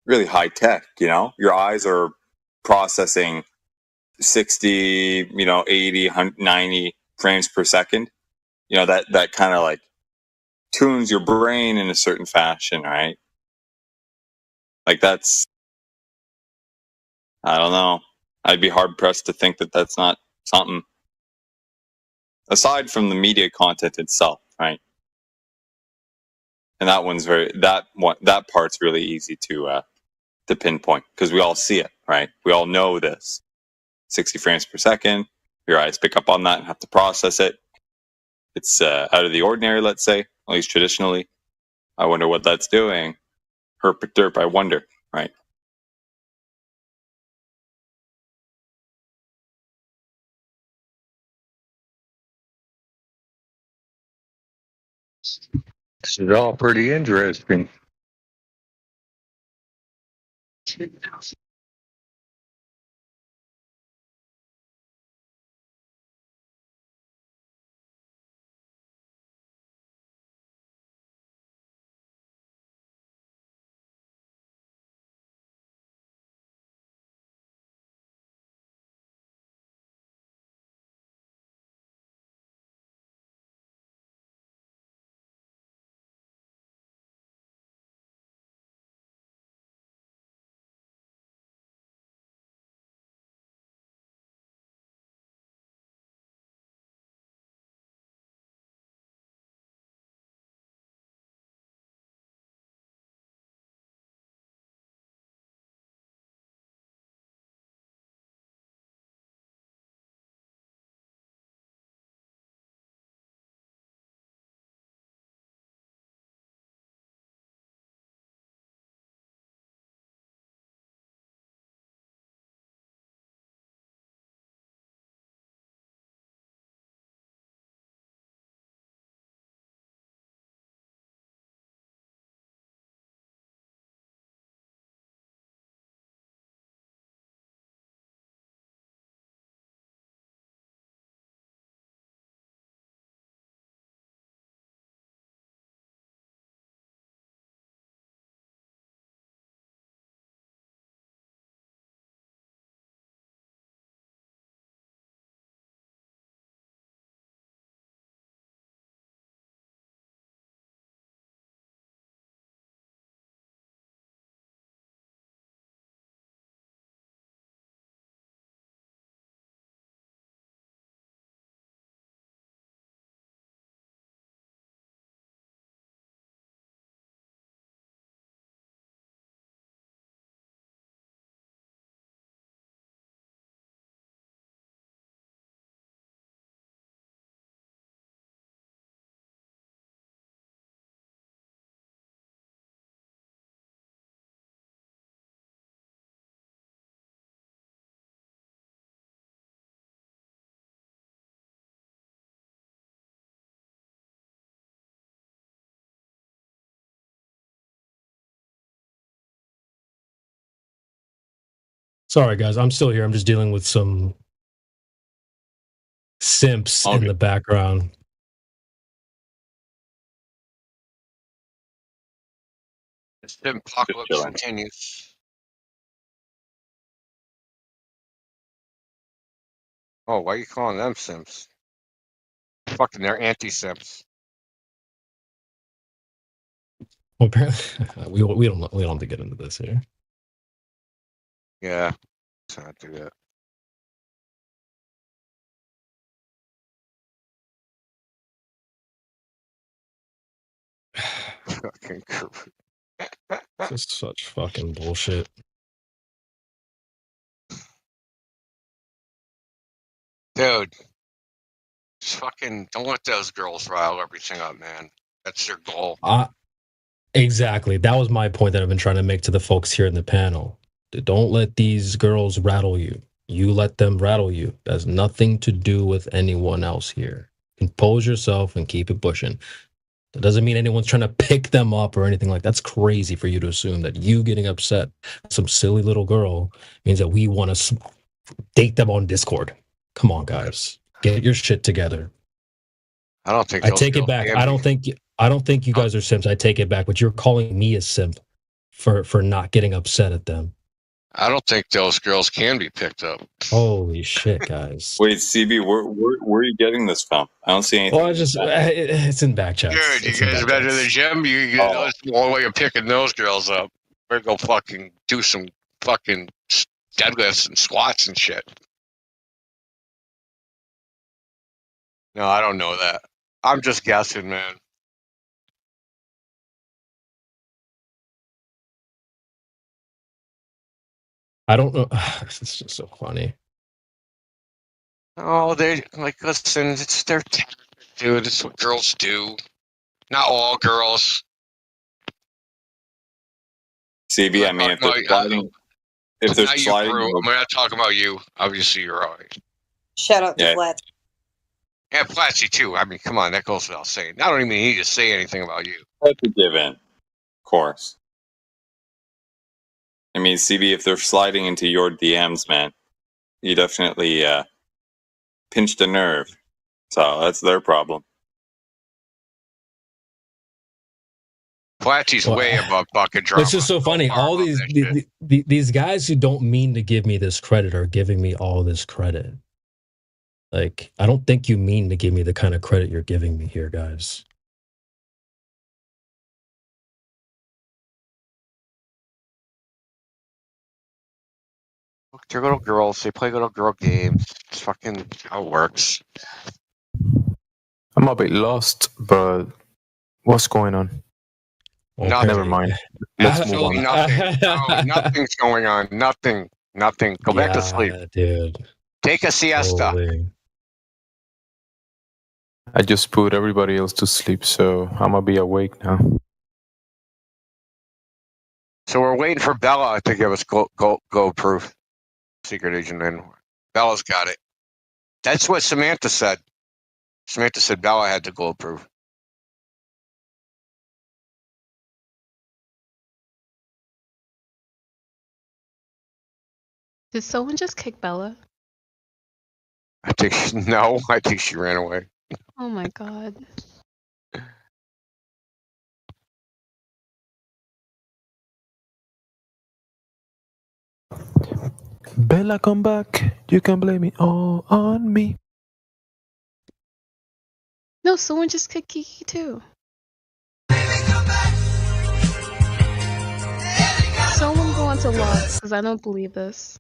really high tech. Your eyes are processing 60, 80, 90 frames per second. That kind of like tunes your brain in a certain fashion, right? Like that's, I don't know. I'd be hard pressed to think that that's not something aside from the media content itself, right? And that part's really easy to pinpoint because we all see it, right? We all know this. 60 frames per second. Your eyes pick up on that and have to process it. It's out of the ordinary, let's say, at least traditionally. I wonder what that's doing. Herp derp, I wonder, right? This is all pretty interesting. Sorry, guys. I'm still here. I'm just dealing with some simps in the background. The apocalypse continues. Oh, why are you calling them simps? Fucking, they're anti-simps. Well, apparently, we don't have to get into this here. Yeah, let's not do that. Fucking group. This is such fucking bullshit. Dude, just fucking don't let those girls rile everything up, man. That's their goal. Exactly. That was my point that I've been trying to make to the folks here in the panel. Don't let these girls rattle you. You let them rattle you. That has nothing to do with anyone else here. Compose yourself and keep it pushing. That doesn't mean anyone's trying to pick them up or anything like that. That's crazy for you to assume that you getting upset at some silly little girl means that we want to date them on Discord. Come on, guys. Get your shit together. I don't think I take it back. I don't think you guys are simps. I take it back. But you're calling me a simp for not getting upset at them. I don't think those girls can be picked up. Holy shit, guys. Wait, CB, where are you getting this from? I don't see anything. Well, it's in back chat. Good, you guys have been to the gym. That's the only way you're picking those girls up. Better go fucking do some fucking deadlifts and squats and shit. No, I don't know that. I'm just guessing, man. I don't know. This is just so funny. Oh, they like listen. It's their tactic, dude. It's what girls do. Not all girls. CB, I mean, if they're sliding, I'm not talking about you. Obviously, you're alright. Shout out to Yeah. Flat. Yeah, Platzi too. I mean, come on, that goes without saying. I don't even need to say anything about you. That's a given, of course. I mean, CB, if they're sliding into your DMs, man, you definitely pinched a nerve. So that's their problem. Platzi's Well, way above bucket drama. It's just so funny. All these guys who don't mean to give me this credit are giving me all this credit. Like, I don't think you mean to give me the kind of credit you're giving me here, guys. Look, they're little girls. They play little girl games. It's fucking how it works. I'm a bit lost, but what's going on? Nothing. Never mind. Let's move on. Nothing. No, nothing's going on. Nothing. Nothing. Go back to sleep. Dude. Take a siesta. Holy. I just put everybody else to sleep, so I'm gonna be awake now. So we're waiting for Bella to give us gold proof. Secret agent, and Bella's got it. That's what Samantha said. Samantha said Bella had the gold proof. Did someone just kick Bella? I think no. I think she ran away. Oh my god. Bella, come back. You can blame it all on me. No, someone just kicked Kiki too. Someone go onto logs, because I don't believe this.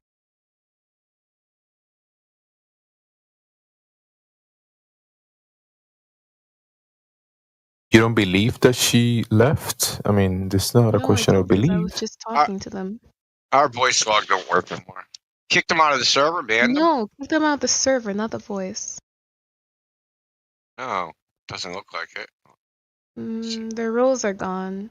You don't believe that she left? I mean, this is not a No, I question of don't, 'cause I belief. was just talking to them. Our voice log don't work anymore. Kicked them out of the server, banned them. No, kick them out of the server, not the voice. No, doesn't look like it. Their roles are gone.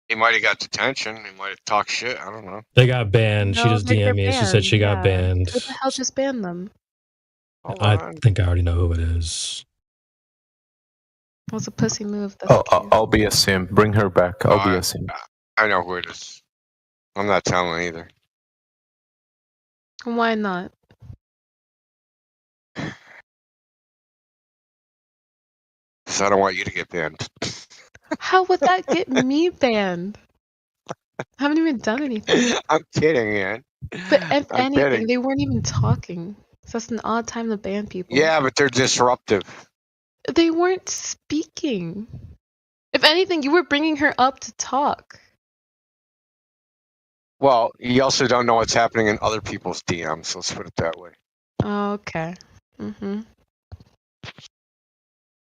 He might have got detention. He might have talked shit. I don't know. They got banned. She No, just like, they're DM'd me and she said she got yeah. banned. Who the hell just banned them? I think I already know who it is. What's a pussy move? That's I'll be a sim. Bring her back. I'll be a sim. I know who it is. I'm not telling either. Why not? So I don't want you to get banned. How would that get me banned? I haven't even done anything. I'm kidding, man. But if I'm anything, kidding. they weren't even talking. So that's an odd time to ban people. Yeah, but they're disruptive. They weren't speaking. If anything, you were bringing her up to talk. Well, you also don't know what's happening in other people's DMs. Let's put it that way. Okay.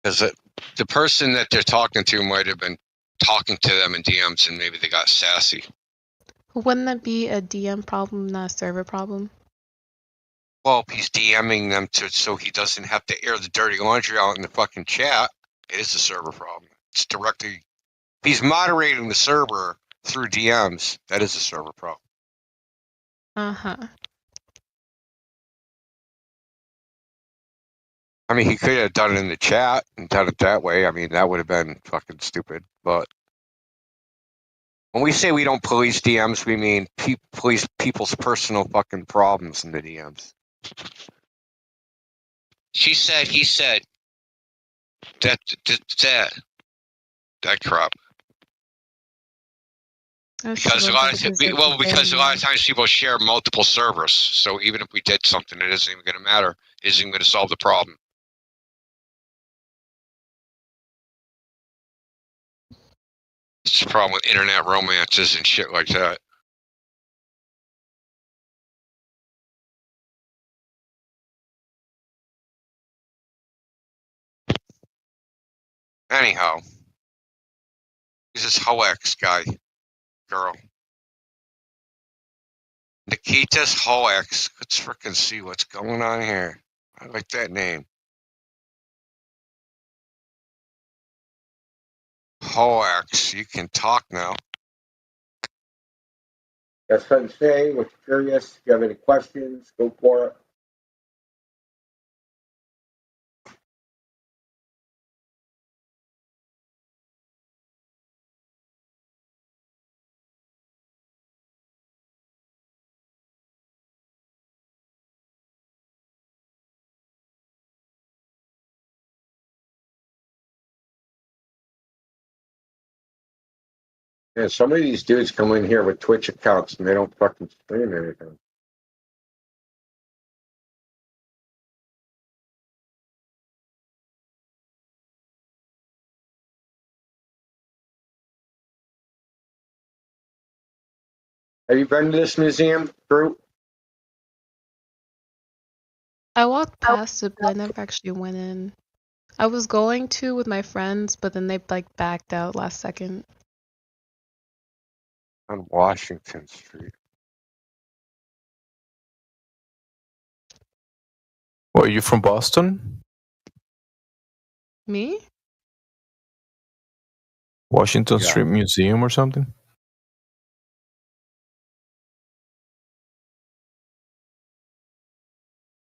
Because the person that they're talking to might have been talking to them in DMs, and maybe they got sassy. Wouldn't that be a DM problem, not a server problem? Well, if he's DMing them so he doesn't have to air the dirty laundry out in the fucking chat, it is a server problem. It's directly. If he's moderating the server through DMs, that is a server problem. I mean, he could have done it in the chat and done it that way. I mean, that would have been fucking stupid. But when we say we don't police DMs, we mean police people's personal fucking problems in the DMs. She said, he said, that crap. Because a lot of times people share multiple servers. So even if we did something, it isn't even going to matter. It isn't going to solve the problem. It's a problem with internet romances and shit like that. Anyhow, this is Hoex guy, girl. Nikita's Hoex. Let's frickin' see what's going on here. I like that name. Hoex. You can talk now. Got something to say? What you're curious? If you have any questions, go for it. Yeah, some of these dudes come in here with Twitch accounts and they don't fucking stream anything. Have you been to this museum, Drew? I walked past it, but I never actually went in. I was going to with my friends, but then they like backed out last second. On Washington Street. Well, are you from Boston? Me? Washington Yeah. Street Museum or something?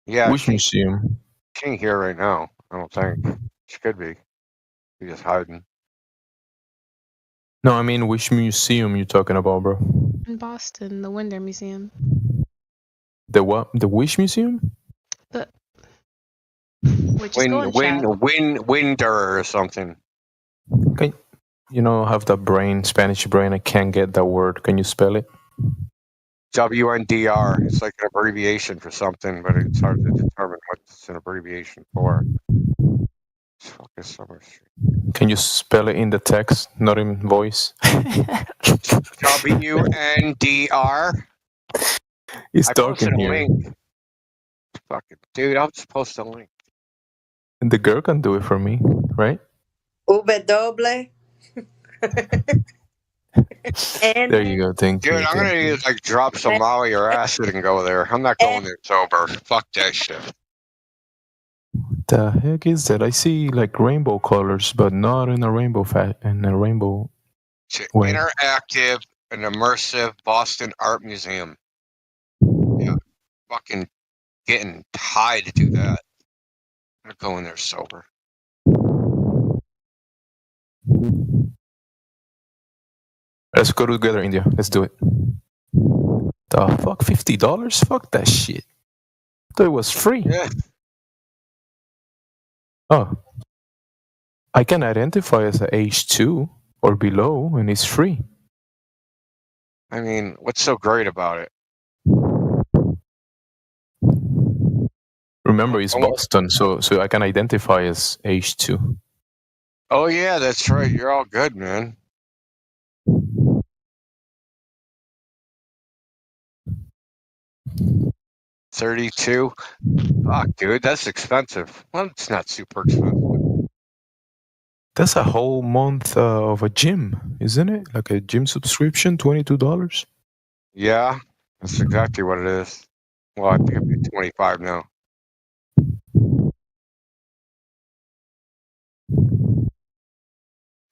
Yeah, Which museum? she ain't here right now. I don't think she could be. She's just hiding. No, I mean, which museum you talking about, bro? In Boston, the Winder Museum. The what? The Wish Museum? The Wait, just go in chat. Winder or something. Okay. You know, I have that brain, Spanish brain. I can't get that word. Can you spell it? WNDR. It's like an abbreviation for something, but it's hard to determine what it's an abbreviation for. Focus Summer Street. Can you spell it in the text, not in voice? WNDR. It's I dark posted in a here. link. Fucking dude, I'll just post a link. And the girl can do it for me, right? W. There you go. Thank you. Dude, I'm thank gonna you. need to like drop some Molly or acid and go there. I'm not going there sober. Fuck that shit. The heck is that? I see like rainbow colors, but not in a rainbow It's way. interactive and immersive Boston Art Museum. Yeah, fucking getting high to do that. I'm gonna go in there sober. Let's go together, India. Let's do it. The fuck, $50? Fuck that shit. I thought it was free. Yeah. Oh, I can identify as a age 2 or below, and it's free. I mean, what's so great about it? Remember, it's Boston, so I can identify as age 2. Oh yeah, that's right. You're all good, man. $32. Fuck, dude, that's expensive. Well, it's not super expensive. That's a whole month of a gym, isn't it? Like a gym subscription, $22. Yeah, that's exactly what it is. Well, I think it'd be 25 now.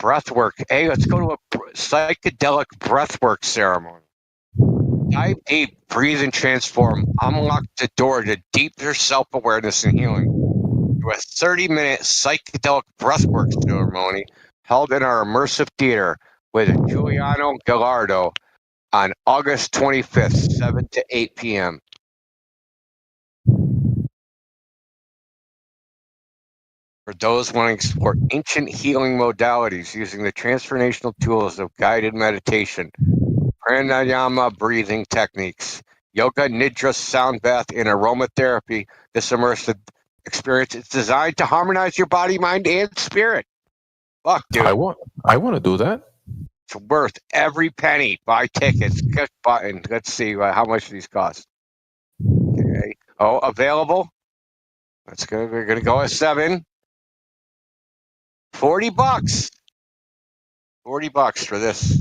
Breathwork. Hey, let's go to a psychedelic breathwork ceremony. Dive deep, breathe and transform. Unlock the door to deeper self-awareness and healing. To a 30-minute psychedelic breathwork ceremony held in our immersive theater with Giuliano Gallardo on August 25th, 7 to 8 p.m. For those wanting to explore ancient healing modalities using the transformational tools of guided meditation, pranayama breathing techniques, yoga nidra sound bath, and aromatherapy, this immersive experience is designed to harmonize your body, mind, and spirit. Fuck, dude. I want to do that. It's worth every penny. Buy tickets. Click button. Let's see how much these cost. Okay. Oh, available. That's good. We're gonna go at 7. $40. $40 for this.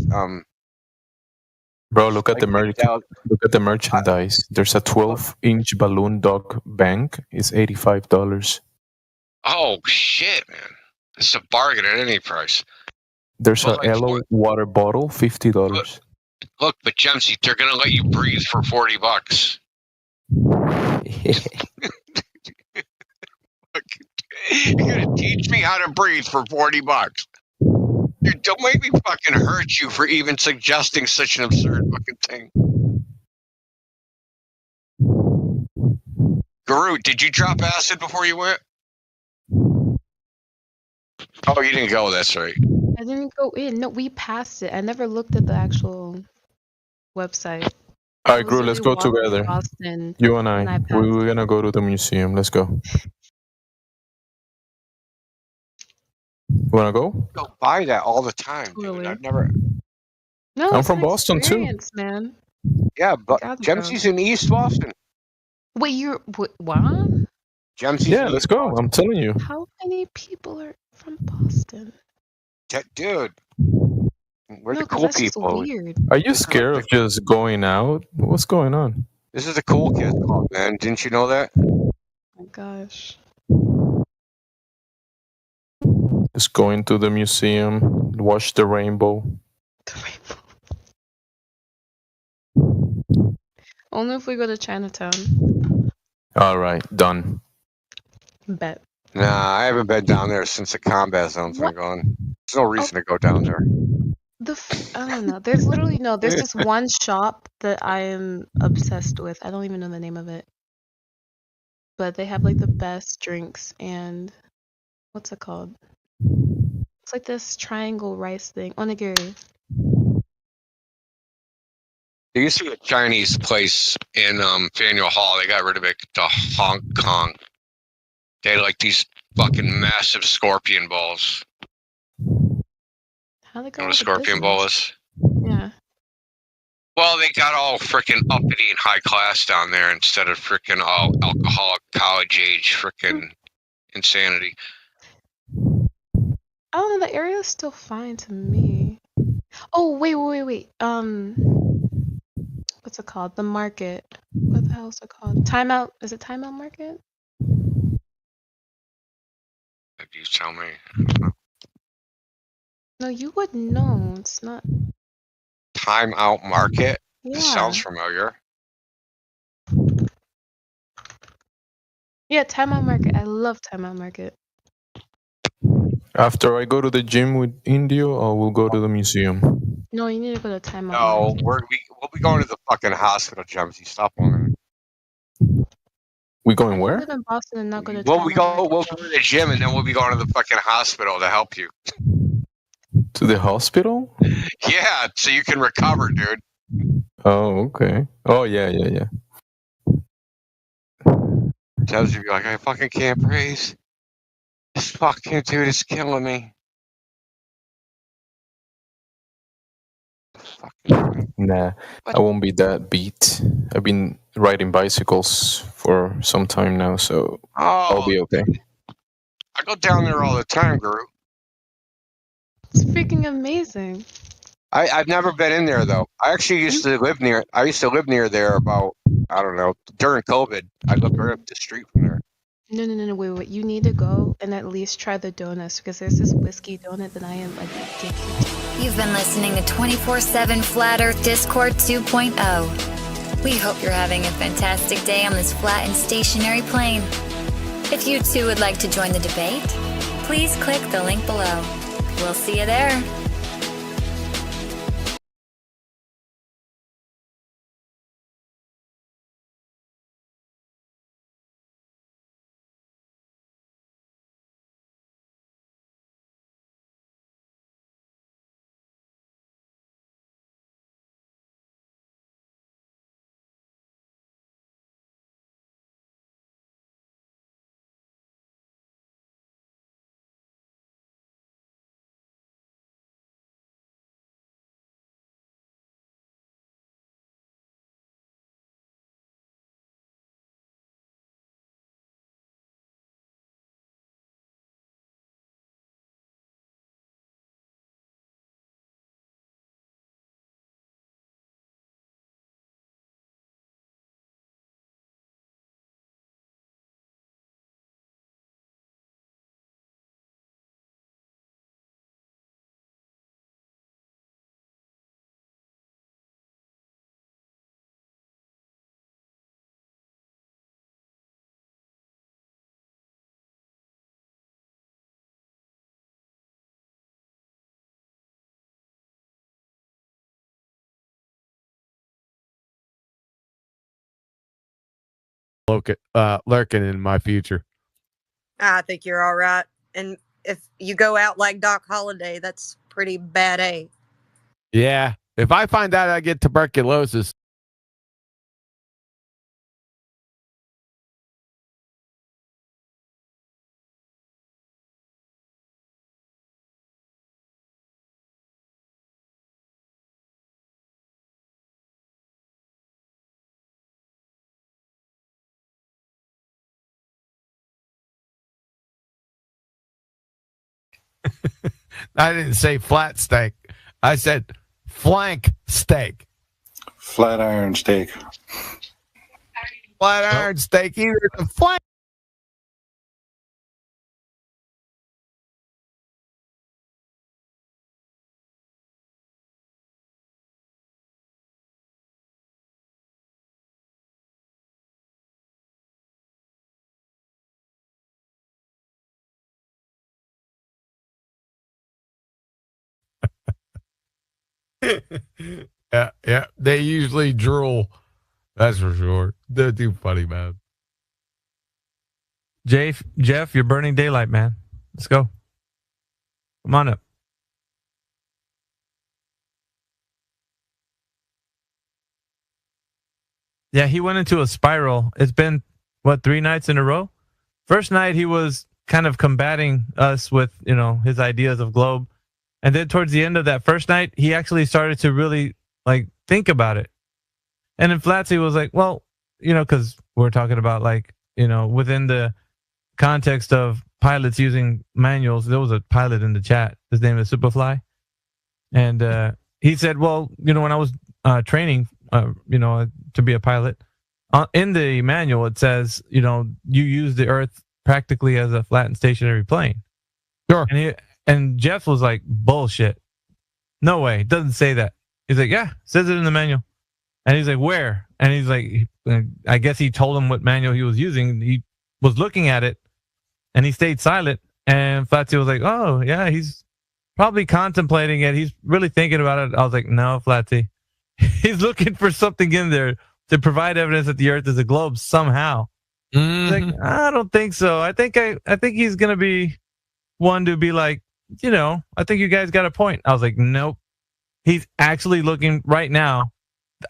Bro, look at the merchandise. There's a 12-inch balloon dog bank. It's $85. Oh shit, man! It's a bargain at any price. There's a Elo water bottle, $50. Look, but Jemsy, they're gonna let you breathe for $40. You're gonna teach me how to breathe for $40. Dude, don't make me fucking hurt you for even suggesting such an absurd fucking thing. Guru, did you drop acid before you went? Oh, you didn't go. That's right. I I didn't go in. No, we passed it. I never looked at the actual website. All I right, was Gru, let's literally go walking to together. Boston, You and and I I. passed. We're gonna go to the museum. Let's go. Wanna go? Go buy that all the time, dude. Totally. I've never. No, I'm it's from an Boston too. experience, man. Yeah, but Gotta go. Gemsy's in East Boston. Wait, what? Gemsy's Yeah, in let's East go. Boston. I'm telling you. How many people are from Boston? Dude, we're No, the 'cause cool that's just people. weird. Are you scared of just going out? What's going on? This is the cool kids club, man. Didn't you know that? Oh my gosh. Just going to the museum, watch the rainbow. Only if we go to Chinatown. All right, done. Bet. Nah, I haven't been down there since the combat zone's been gone. There's no reason to go down there. I don't know. There's literally no. There's this one shop that I am obsessed with. I don't even know the name of it, but they have like the best drinks and what's it called? It's like this triangle rice thing. Onigiri. There used to be a Chinese place in Faneuil Hall. They got rid of it to Hong Kong. They had like these fucking massive scorpion balls. How they You go know what a out of scorpion ball business? is? Yeah. Well, they got all freaking uppity and high class down there instead of freaking all alcoholic college age freaking insanity. I don't know. The area is still fine to me. Oh wait. What's it called? The market. What the hell is it called? Timeout. Is it Timeout Market? If you tell me. No, you would know. It's not. Time Out Market? Yeah. This sounds familiar. Yeah, Timeout Market. I love Timeout Market. After I go to the gym with Indio, I will go to the museum. No, you need to go to Timeout No, Market. we'll be going to the fucking hospital, Jumsy. Stop lying. We going I where? live in Boston and not go to We'll Timeout go Market. to the gym and then we'll be going to the fucking hospital to help you. To the hospital? Yeah, so you can recover, dude. Oh, okay. Oh, yeah. Tells you like, I fucking can't breathe. This fucking dude is killing me. Nah, I won't be that beat. I've been riding bicycles for some time now, so I'll be okay. I go down there all the time, Guru. It's freaking amazing. I've never been in there though. I actually used to live near. I used to live near there about I don't know during COVID. I lived right up the street from there. No, wait. You need to go and at least try the donuts because there's this whiskey donut that I am like addicted to. You've been listening to 24/7 Flat Earth Discord 2.0. We hope you're having a fantastic day on this flat and stationary plane. If you too would like to join the debate, please click the link below. We'll see you there. Lurking in my future. I think you're all right. And if you go out like Doc Holliday, that's pretty bad, eh? Yeah. If I find out I get tuberculosis, I didn't say flat steak. I said flank steak. Flat iron steak. Flat iron steak, either the flank. Yeah. They usually drool. That's for sure. They're too funny, man. Jeff, you're burning daylight, man. Let's go. Come on up. Yeah, he went into a spiral. It's been, 3 nights in a row? First night, he was kind of combating us with, his ideas of Globe. And then towards the end of that first night, he actually started to really, think about it. And then Flatsy was like, well, because we're talking about, within the context of pilots using manuals, there was a pilot in the chat. His name is Superfly. And he said, well, when I was training, to be a pilot, in the manual, it says, you use the Earth practically as a flat and stationary plane. Sure. And Jeff was like, bullshit. No way. It doesn't say that. He's like, yeah, it says it in the manual. And he's like, where? And he's like, I guess he told him what manual he was using. He was looking at it and he stayed silent. And Flatsy was like, oh, yeah, he's probably contemplating it. He's really thinking about it. I was like, no, Flatsy. He's looking for something in there to provide evidence that the Earth is a globe somehow. He's like, I don't think so. I think he's going to be one to be like, I think you guys got a point. I was like, nope. He's actually looking right now.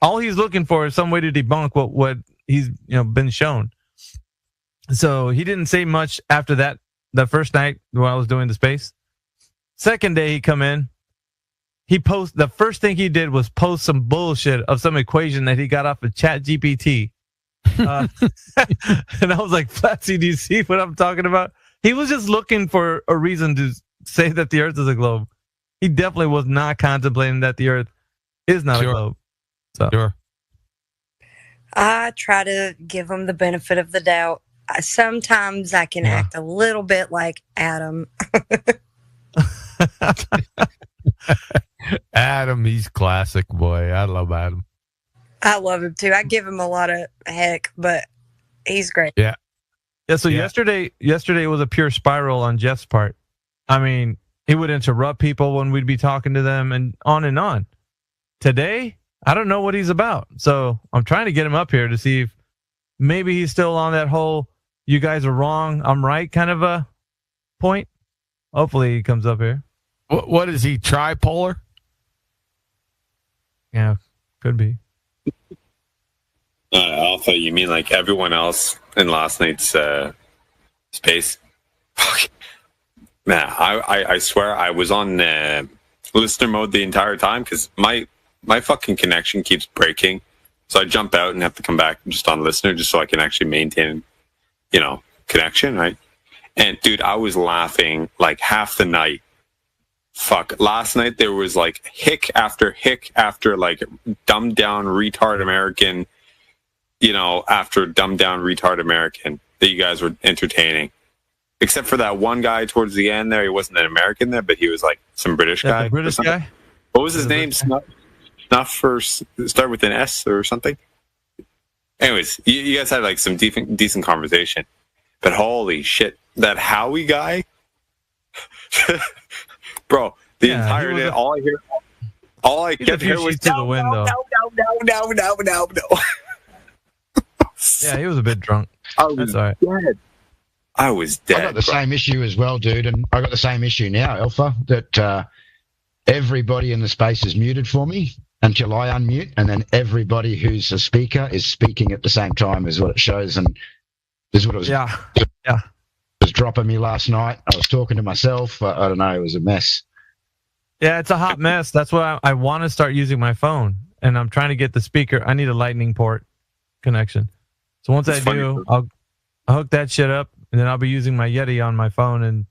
All he's looking for is some way to debunk what he's been shown. So he didn't say much after that. The first night when I was doing the space. Second day he come in. The first thing he did was post some bullshit of some equation that he got off of ChatGPT. And I was like, Flatsy, do you see what I'm talking about? He was just looking for a reason to say that the Earth is a globe. He definitely was not contemplating that the Earth is not a globe. So. Sure. I try to give him the benefit of the doubt. Sometimes I can act a little bit like Adam. Adam, he's classic, boy. I love Adam. I love him too. I give him a lot of heck, but he's great. Yeah. Yeah. So yesterday was a pure spiral on Jeff's part. I mean, he would interrupt people when we'd be talking to them and on. Today, I don't know what he's about. So I'm trying to get him up here to see if maybe he's still on that whole "you guys are wrong, I'm right" kind of a point. Hopefully he comes up here. What is he, tripolar? Yeah, could be. Alpha, you mean like everyone else in last night's space? Man, I swear I was on listener mode the entire time because my fucking connection keeps breaking. So I jump out and have to come back just on listener just so I can actually maintain, connection, right? And dude, I was laughing like half the night. Fuck. Last night there was like hick after like dumbed down retard American, after dumbed down retard American that you guys were entertaining. Except for that one guy towards the end there. He wasn't an American there, but he was like some British guy. The British guy? What was his name? Snuff start with an S or something? Anyways, you guys had like some decent conversation. But holy shit, that Howie guy? Bro, the entire day, all I kept hearing was to the window. No. Yeah, he was a bit drunk. That's all right. Dead. I was dead. I got the same issue as well, dude, and I got the same issue now, Alpha. That everybody in the space is muted for me until I unmute, and then everybody who's a speaker is speaking at the same time is what it shows. And this is what it was. Yeah. It was dropping me last night. I was talking to myself. I don't know. It was a mess. Yeah, it's a hot mess. That's why I want to start using my phone, and I'm trying to get the speaker. I need a lightning port connection. So once I do, I'll hook that shit up, and then I'll be using my Yeti on my phone, and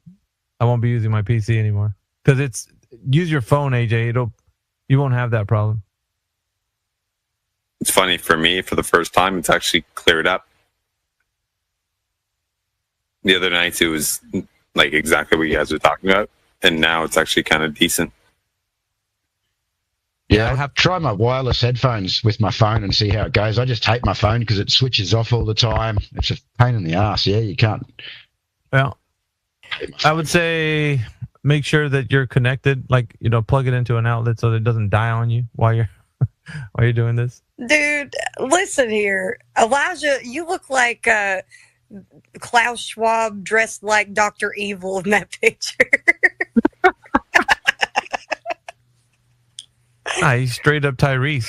I won't be using my PC anymore. Because use your phone, AJ. You won't have that problem. It's funny for me, for the first time, it's actually cleared up. The other night, it was like exactly what you guys were talking about, and now it's actually kind of decent. Yeah, I have to try my wireless headphones with my phone and see how it goes. I just hate my phone because it switches off all the time. It's a pain in the ass. Yeah, you can't. Well, I would say make sure that you're connected. Like, plug it into an outlet so that it doesn't die on you while you're doing this. Dude, listen here. Elijah, you look like Klaus Schwab dressed like Dr. Evil in that picture. He's straight up Tyrese.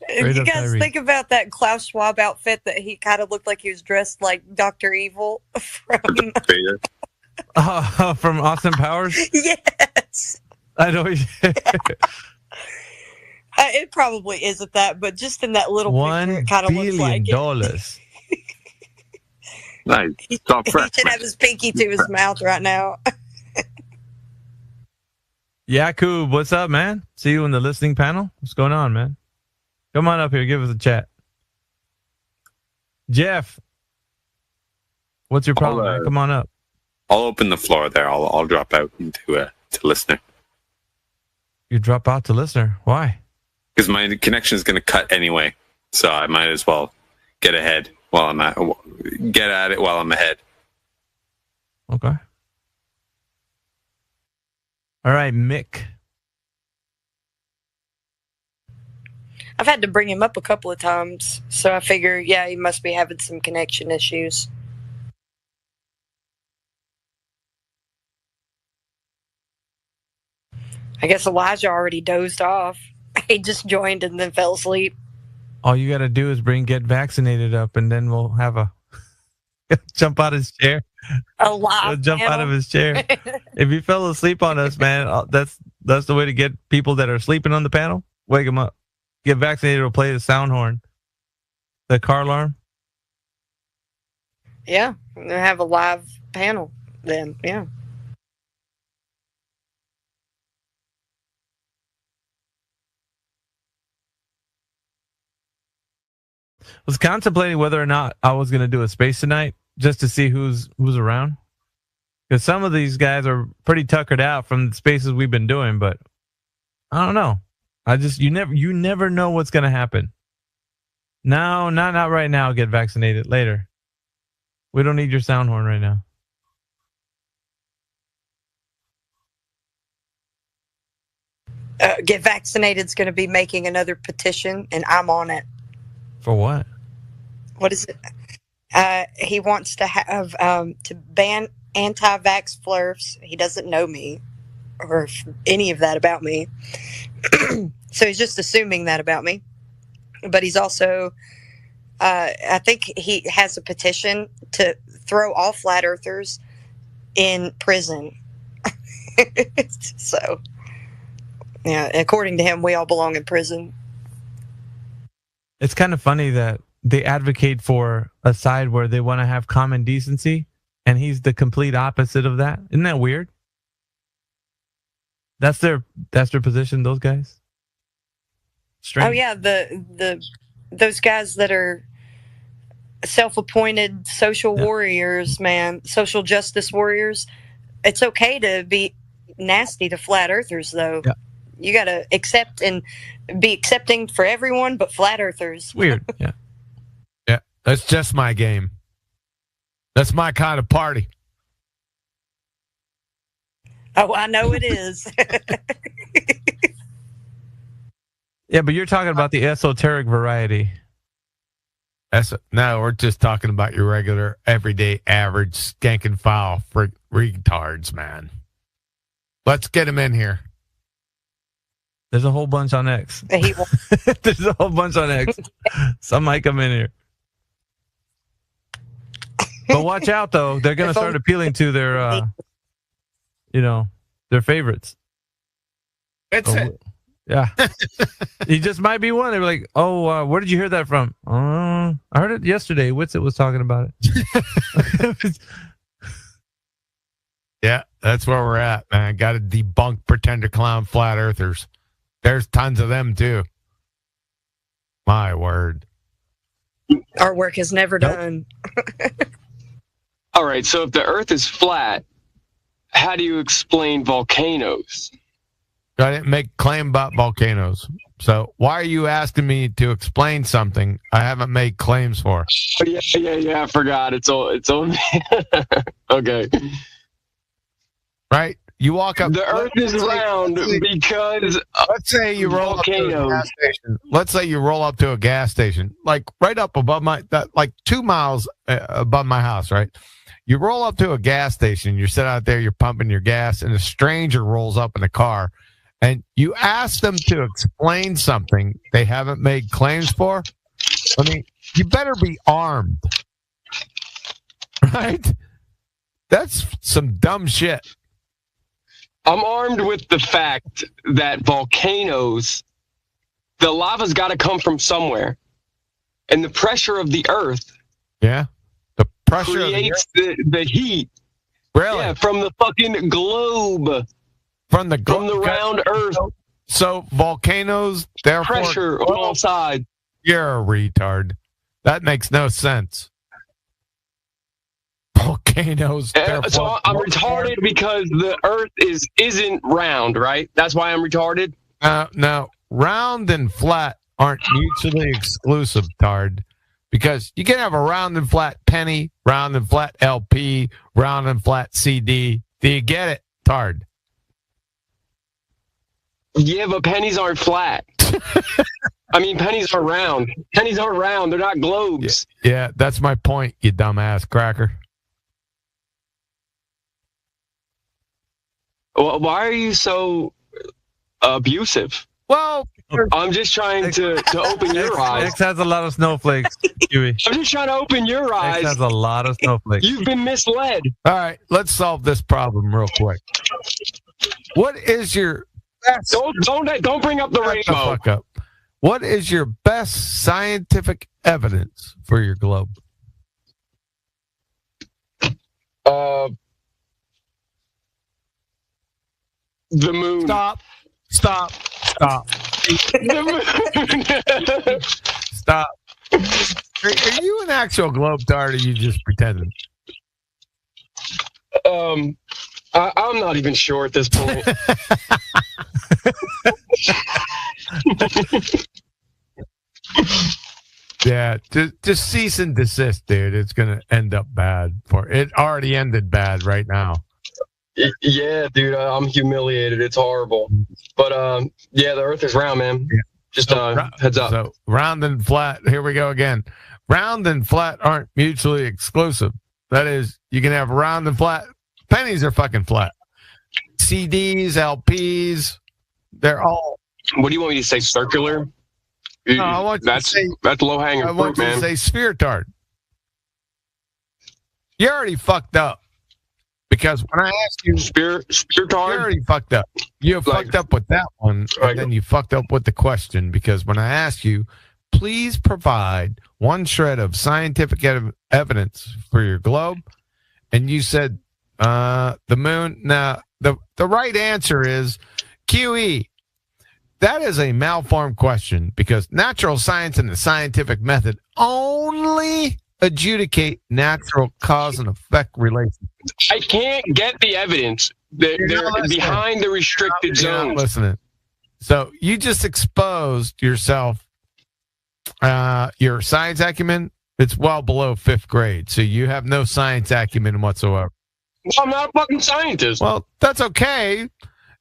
You guys think about that Klaus Schwab outfit that he kind of looked like he was dressed like Dr. Evil from from Austin Powers? Yes. I know. It probably isn't that, but just in that little picture, it kind of looks like $1 billion. Nice. He should have his pinky to his mouth right now. Yakub, what's up, man? See you in the listening panel. What's going on, man? Come on up here. Give us a chat. Jeff, what's your problem, man? Come on up. I'll open the floor there. I'll drop out to listener. You drop out to listener? Why? Because my connection is going to cut anyway, so I might as well get at it while I'm ahead. Okay. All right, Mick. I've had to bring him up a couple of times, so I figure, he must be having some connection issues. I guess Elijah already dozed off. He just joined and then fell asleep. All you got to do is get vaccinated up, and then we'll have a jump out his chair. He'll jump out of his chair. If you fell asleep on us, man, that's the way to get people that are sleeping on the panel. Wake them up. Get vaccinated or play the sound horn. The car alarm. Yeah, we'll have a live panel then. Yeah. Was contemplating whether or not I was going to do a space tonight just to see who's around. Because some of these guys are pretty tuckered out from the spaces we've been doing, but I don't know. You never know what's going to happen. No, not right now. Get vaccinated later. We don't need your sound horn right now. Get Vaccinated is going to be making another petition, and I'm on it. For what? What is it? He wants to have to ban anti-vax flirts. He doesn't know me or any of that about me. So he's just assuming that about me. But he's also, I think he has a petition to throw all flat earthers in prison. So, yeah, according to him, we all belong in prison. It's kind of funny that they advocate for a side where they want to have common decency, and he's the complete opposite of that. Isn't that weird? That's their position, those guys. Strange. Oh yeah, those guys that are self-appointed social warriors, man, social justice warriors. It's okay to be nasty to flat earthers, though. Yeah. You got to accept and be accepting for everyone, but flat earthers. Weird. Yeah. Yeah, that's just my game. That's my kind of party. Oh, I know it is. Yeah, but you're talking about the esoteric variety. No, we're just talking about your regular, everyday, average, skank and file for retards, man. Let's get him in here. There's a whole bunch on X. There's a whole bunch on X. Some might come in here. But watch out, though. They're going to start appealing to their, their favorites. That's it. Yeah. He just might be one. They were like, oh, where did you hear that from? I heard it yesterday. Witsit was talking about it. Yeah, that's where we're at, man. Got to debunk pretender clown flat earthers. There's tons of them, too. My word. Our work is never done. All right, so if the Earth is flat, how do you explain volcanoes? I didn't make a claim about volcanoes. So why are you asking me to explain something I haven't made claims for? Oh, yeah, I forgot. It's only... Okay. Right? You walk up... The Earth is round because... Let's say you roll up to a gas station. Let's say you roll up to a gas station, like right up above like 2 miles above my house, right? You roll up to a gas station, you're sitting out there, you're pumping your gas, and a stranger rolls up in a car, and you ask them to explain something they haven't made claims for. I mean, you better be armed. Right? That's some dumb shit. I'm armed with the fact that volcanoes, the lava's got to come from somewhere. And the pressure of the Earth the pressure creates the heat. Really? Yeah, from the fucking globe. From the round Earth. So volcanoes, therefore... Pressure on all sides. You're a retard. That makes no sense. Volcanoes. So I'm retarded because the Earth isn't round, right? That's why I'm retarded? No. Round and flat aren't mutually exclusive, tard. Because you can have a round and flat penny, round and flat LP, round and flat CD. Do you get it, tard? Yeah, but pennies aren't flat. I mean, pennies are round. Pennies aren't round. They're not globes. Yeah, that's my point, you dumbass cracker. Well, why are you so abusive? Well, I'm just trying to open your eyes. X has a lot of snowflakes, Huey. I'm just trying to open your eyes. X has a lot of snowflakes. You've been misled. All right, let's solve this problem real quick. What is your best... Don't bring up the Shut rainbow. the fuck up. What is your best scientific evidence for your globe? The moon. Stop. The moon. Stop. Are you an actual globe-tard or are you just pretending? I'm not even sure at this point. Yeah, just cease and desist, dude. It's gonna end up bad. It already ended bad right now. Yeah, dude, I'm humiliated. It's horrible. But yeah, the Earth is round, man. Yeah. Just heads up. So round and flat. Here we go again. Round and flat aren't mutually exclusive. That is, you can have round and flat. Pennies are fucking flat. CDs, LPs, they're all. What do you want me to say? Circular? No, I want you that's to say, that's low hanging I fruit, want you man. to say sphere-tard. You already fucked up. Because when I asked you, sphere-tard, you already fucked up. You fucked up with that one, and then you fucked up with the question. Because when I asked you, please provide one shred of scientific evidence for your globe, and you said the moon. Now, the right answer is QE. That is a malformed question because natural science and the scientific method only adjudicate natural cause and effect relations. I can't get the evidence. They're behind the restricted You're not zone. listening. So you just exposed yourself, your science acumen. It's well below 5th grade, so you have no science acumen whatsoever. I'm not a fucking scientist. Well, that's okay.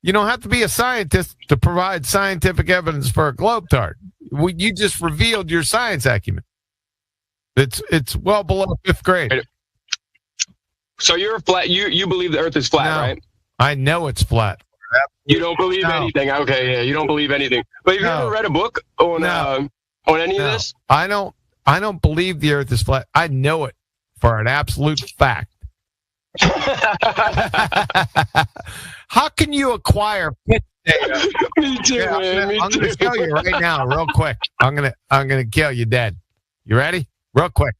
You don't have to be a scientist to provide scientific evidence for a globe-tard. You just revealed your science acumen. It's well below 5th grade. So you're a flat. You believe the Earth is flat, No, right? I know it's flat. You don't believe anything. Okay, yeah, you don't believe anything. But have you ever read a book on any of this? I don't believe the Earth is flat. I know it for an absolute fact. How can you acquire pitch data? Me too, man. I'm going to kill you right now, real quick. I'm gonna kill you dead. You ready? Real quick.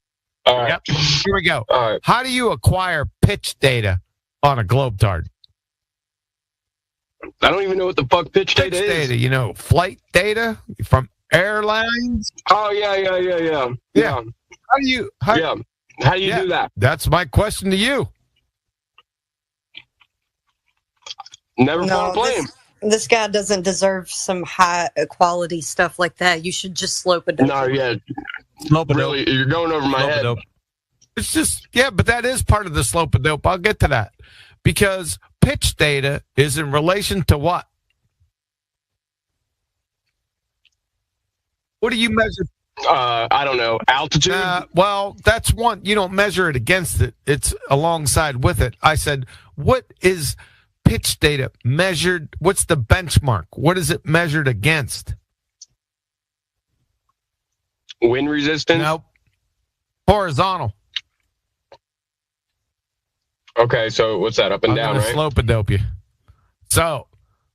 All right. Yep. Here we go. All right. How do you acquire pitch data on a globetard? I don't even know what the fuck pitch data is. You know, flight data from airlines. Oh yeah. How do you? How do you do that? That's my question to you. Never fought a plane. This guy doesn't deserve some high quality stuff like that. You should just slope it down. No, yeah. Really, you're going over my head. It's just, but that is part of the slope of dope. I'll get to that. Because pitch data is in relation to what? What do you measure? I don't know. Altitude? Well, that's one. You don't measure it against it. It's alongside with it. I said, what is pitch data measured? What's the benchmark? What is it measured against? Wind resistance? Nope. Horizontal. Okay, so what's that? Up and down, right? Slope-a-dope you. So,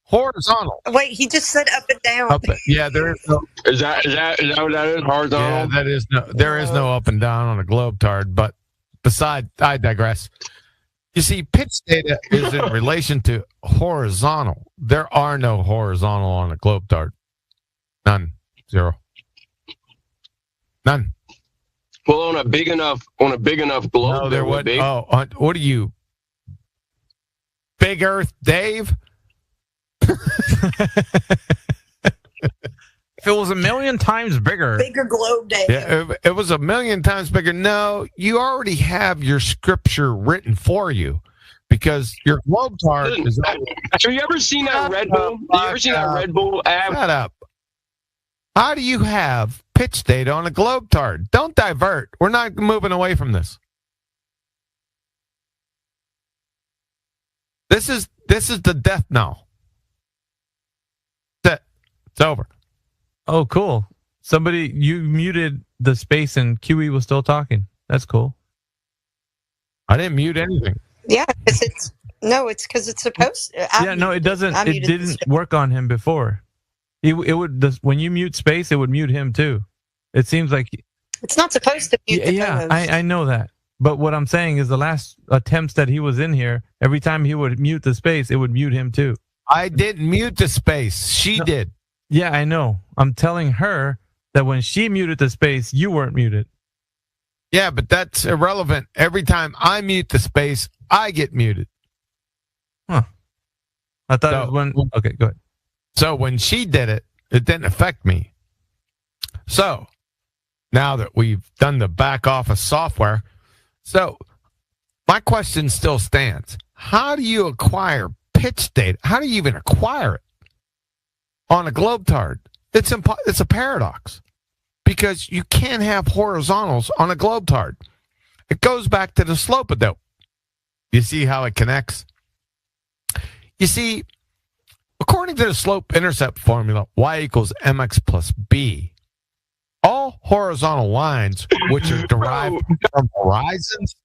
horizontal. Wait, he just said up and down. There is no. Is that what that is? Horizontal? Yeah, that is no. There is no up and down on a globetard. But I digress. You see, pitch data is in relation to horizontal. There are no horizontal on a globetard. None. Zero. None. Well, on a big enough globe, no, there would be. Oh, what are you, Big Earth Dave? If it was a million times bigger. Bigger globe, Dave. Yeah, if it was a million times bigger. No, you already have your scripture written for you because your globetard is. Have you ever seen that Red Bull? Have you ever seen that Red Bull app? Shut up. How do you have pitch data on a globetard? Don't divert. We're not moving away from this. This is the death knell. That's it. It's over. Oh, cool. You muted the space and QE was still talking. That's cool. I didn't mute anything. Yeah, because it's supposed to. It doesn't. It didn't work on him before. It would when you mute space, it would mute him too. It seems like it's not supposed to mute the co-host. I know that. But what I'm saying is the last attempts that he was in here, every time he would mute the space, it would mute him too. I didn't mute the space. She did. Yeah, I know. I'm telling her that when she muted the space, you weren't muted. Yeah, but that's irrelevant. Every time I mute the space, I get muted. Huh. I thought it was when... Okay, go ahead. So when she did it, it didn't affect me. So now that we've done the back office software, so my question still stands. How do you acquire pitch data? How do you even acquire it on a globetard? It's a paradox because you can't have horizontals on a globetard. It goes back to the slope-a-dope. You see how it connects? You see, according to the slope-intercept formula, y equals mx plus b, all horizontal lines, which are derived from horizons...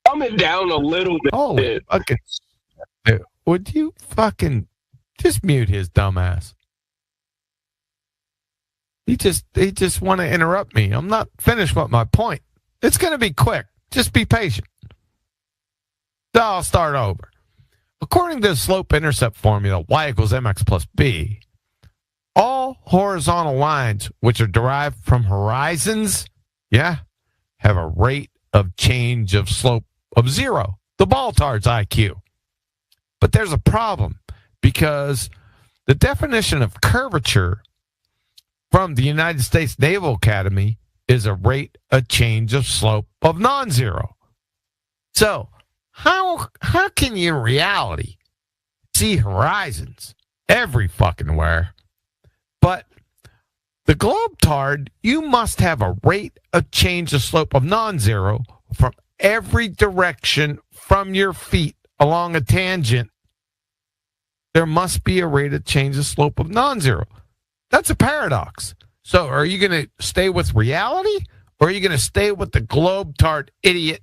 Coming down a little bit. Holy fucking shit. Would you fucking just mute his dumbass? He just want to interrupt me. I'm not finished with my point. It's going to be quick. Just be patient. So I'll start over. According to the slope-intercept formula, y equals mx plus b, all horizontal lines, which are derived from horizons, have a rate of change of slope of 0, the balltard's IQ. But there's a problem because the definition of curvature from the United States Naval Academy is a rate of change of slope of non-zero. So how can you in reality see horizons every fucking where? But the globetard, you must have a rate of change of slope of non-zero from every direction from your feet along a tangent there must be a rate of change of slope of non-zero. That's a paradox. So are you going to stay with reality, or are you going to stay with the globe-tart idiot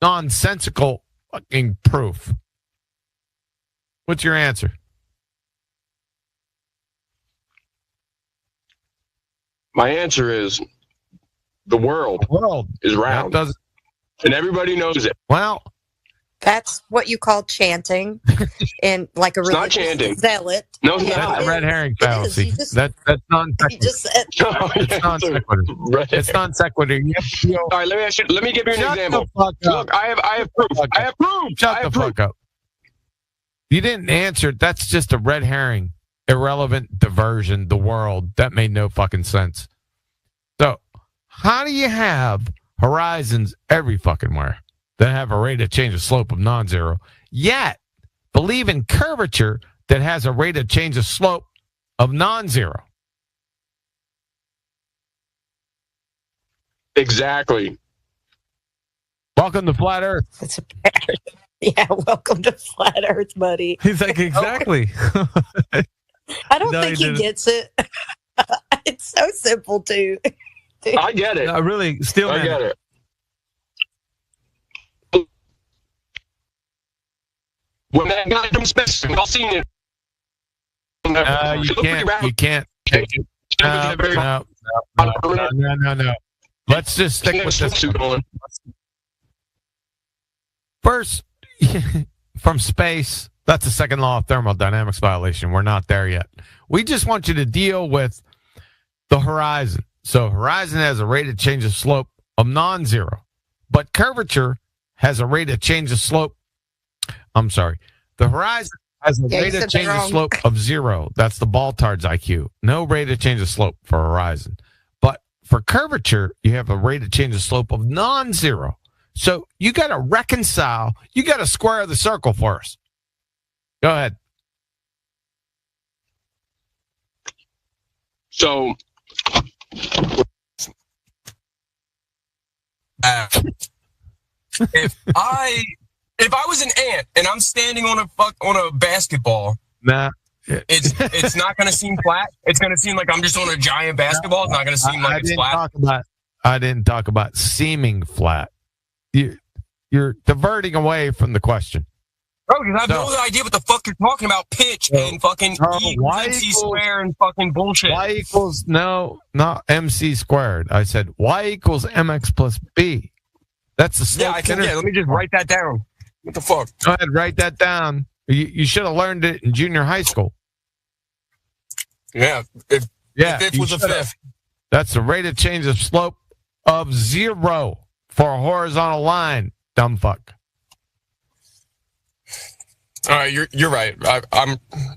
nonsensical fucking proof? What's your answer? My answer is the world is round. And everybody knows it. Well, That's what you call chanting, and like a It's not religious chanting. zealot. No, it's Yeah, not. that's it a red is. herring It is. fallacy. You just- That's non You just said. It's non sequitur. It's non sequitur. All right, let me give you an Shut example. the fuck up. Look, I have proof. I have proof. Shut I the have proof. fuck up. You didn't answer. That's just a red herring, irrelevant diversion. The world that made no fucking sense. So, how do you have horizons every fucking where that have a rate of change of slope of non-zero, yet believe in curvature that has a rate of change of slope of non-zero? Exactly. Welcome to Flat Earth. It's a yeah, welcome to Flat Earth, buddy. He's like, exactly. I don't No, think he he didn't. gets it. It's so simple, too. I get it. No, really, still, I man. get it. When that guy from space, we've all seen it. You can't. You can't. No. Let's just stick with this. First, from space, that's a second law of thermodynamics violation. We're not there yet. We just want you to deal with the horizon. So horizon has a rate of change of slope of non-zero, but curvature has a rate of change of slope. I'm sorry. The horizon has a Yeah, you rate said of that change of wrong. slope of 0. That's the Baltard's IQ. No rate of change of slope for horizon. But for curvature, you have a rate of change of slope of non-zero. So you got to reconcile. You got to square the circle for us. Go ahead. So, if I was an ant and I'm standing on a basketball, Nah. it's not going to seem flat. It's going to seem like I'm just on a giant basketball. It's not going to seem like it's flat. I didn't talk about seeming flat. You're diverting away from the question. Bro, because I have no idea what the fuck you're talking about. Pitch and fucking E y MC equals- square and fucking bullshit. Y equals, no, not MC squared. I said Y equals MX plus B. That's the slope. Let me just write that down. What the fuck? Go ahead, write that down. You should have learned it in junior high school. Yeah, if fifth you was a should have. fifth. That's the rate of change of slope of 0 for a horizontal line. Dumb fuck. All right, you're right.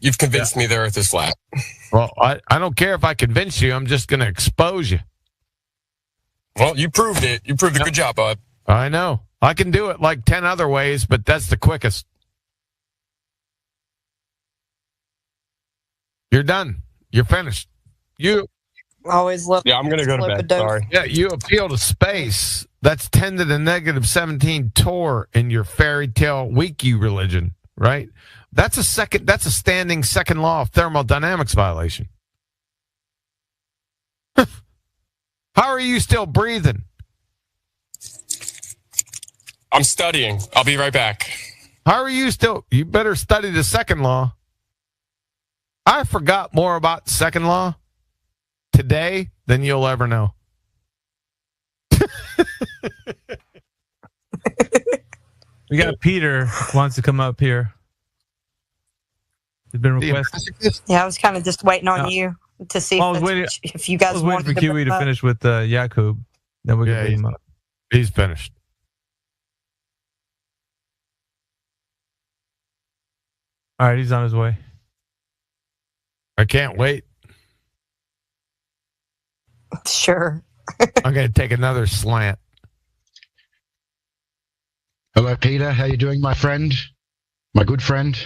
You've convinced me the Earth is flat. Well, I don't care if I convince you. I'm just going to expose you. Well, you proved it. You proved a good job, bud. I know. I can do it like 10 other ways, but that's the quickest. You're done. You're finished. You Always love. Yeah, I'm gonna go to bed. Sorry. Yeah, you appeal to space. That's 10 to the negative 17 Tor in your fairy tale wiki religion, right? That's a standing second law of thermodynamics violation. How are you still breathing? I'm studying. I'll be right back. How are you still? You better study the second law. I forgot more about second law today than you'll ever know. We got Peter wants to come up here. He's been requested. Yeah, I was kind of just waiting on you to see I was if you guys I was waiting wanted for Kiwi to bring him finish with Yakub. Then we're gonna bring him up. He's finished. All right, he's on his way. I can't wait. up. Sure. I'm going to take another slant. Hello, Peter. How you doing, my friend? My good friend?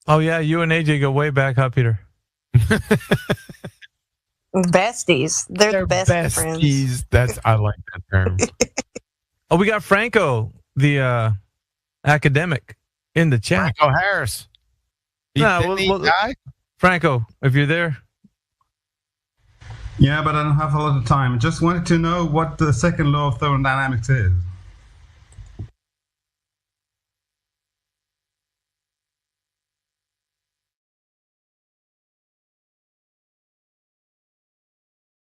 Oh yeah, you and AJ go way back, huh, Peter? Besties. They're the best friends. Besties. I like that term. Oh, we got Franco, the academic, in the chat. Franco Harris. Franco, if you're there. Yeah, but I don't have a lot of time. Just wanted to know what the second law of thermodynamics is.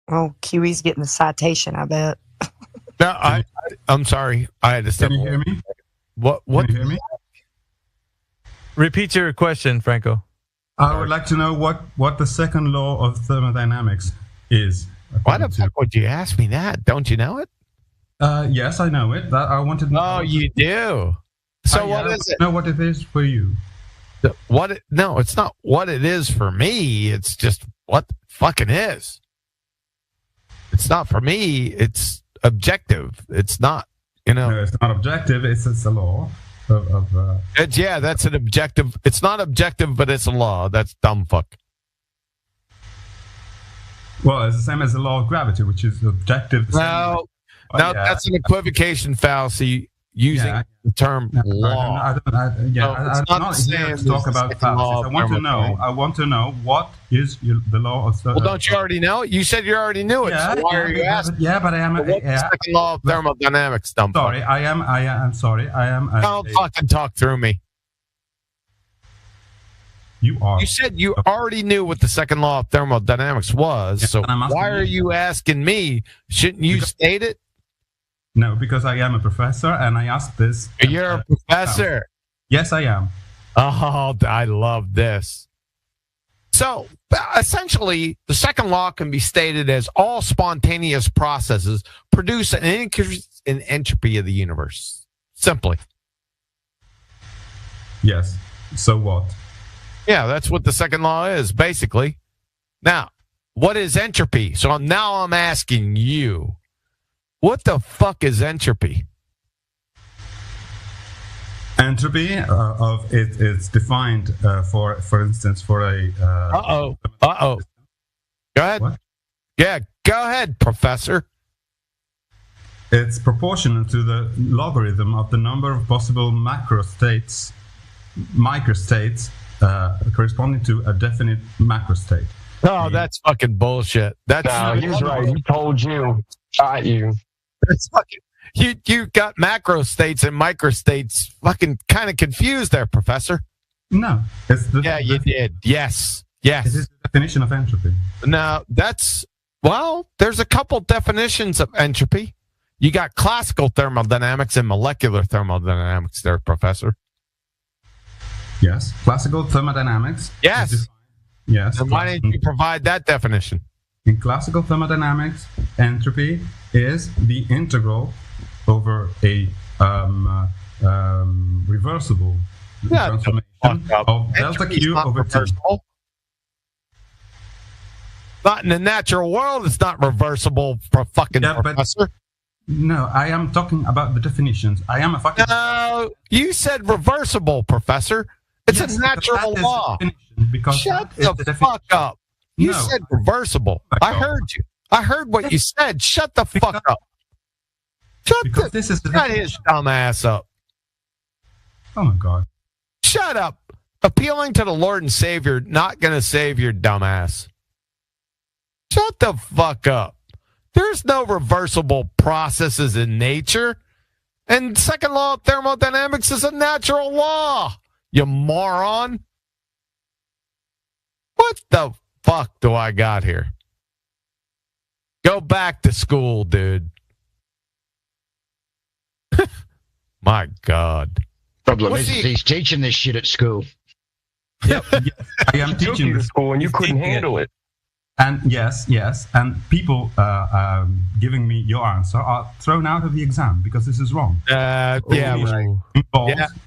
Oh, Kiwi's getting the citation, I bet. No, I'm sorry. I had to step. Can you hear me? What? Can you hear me? Repeat your question, Franco. I would like to know what the second law of thermodynamics is. Why the fuck would you ask me that? Don't you know it? Yes, I know it. I wanted to know. Oh, you do? So what is it? Know what it is for you. No, it's not what it is for me. It's just what the fucking is. It's not for me. It's objective. It's not, No, it's not objective. It's a law that's an objective. It's not objective, but it's a law. That's dumb fuck. Well, it's the same as the law of gravity, which is objective. No, that's an equivocation fallacy using the term law. I'm not here to talk about fallacies. I want to know what is the law of. Well, don't you already know it? You said you already knew it. Yeah, so why are you asking? Yeah, but I am. What's the second law of thermodynamics, dumb fuck? Sorry, I'm sorry. I am. Don't fucking talk through me. You are. You said you already knew what the second law of thermodynamics was. So why are you asking me? Shouldn't you state it? No, because I am a professor and I asked this. You're a professor. Yes, I am. Oh, I love this. So essentially, the second law can be stated as all spontaneous processes produce an increase in entropy of the universe. Simply. Yes. So what? Yeah, that's what the second law is, basically. Now, what is entropy? So now I'm asking you, what the fuck is entropy? Entropy it's defined for instance for a. Go ahead. What? Yeah, go ahead, Professor. It's proportional to the logarithm of the number of possible microstates corresponding to a definite macrostate. Oh, that's fucking bullshit. That's he's right. He told you. Got you. That's fucking. You got macro states and microstates fucking kind of confused there, Professor. No. You did. Yes. Yes. It is the definition of entropy. No, there's a couple definitions of entropy. You got classical thermodynamics and molecular thermodynamics there, Professor. Yes. Classical thermodynamics. Yes. Yes. And why didn't you provide that definition? In classical thermodynamics, entropy is the integral over a reversible transformation of delta Q over T. Not in the natural world, it's not reversible for fucking Professor. No, I am talking about the definitions. I am a fucking. No, you said reversible, Professor. It's a natural law. Shut the fuck up. You said reversible. I heard you. I heard what you said. Shut the fuck up. Shut his dumb ass up. Oh my God. Shut up. Appealing to the Lord and Savior, not going to save your dumb ass. Shut the fuck up. There's no reversible processes in nature. And second law of thermodynamics is a natural law. You moron. What the fuck do I got here? Go back to school, dude. My God. Problem is he's teaching this shit at school. Yep. I am teaching to school and you couldn't handle it. And yes, and people giving me your answer are thrown out of the exam because this is wrong. Right.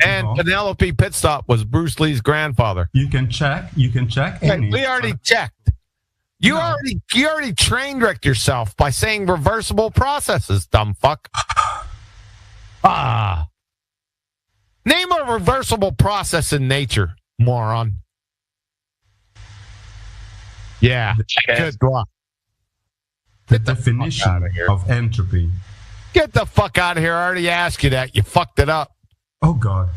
And Penelope Pitstop was Bruce Lee's grandfather. You can check. We already checked. You already train wrecked yourself by saying reversible processes, dumb fuck. Name a reversible process in nature, moron. Yeah, good luck. The definition of entropy Get the fuck out of here. I already asked you that. You fucked it up. Oh, God.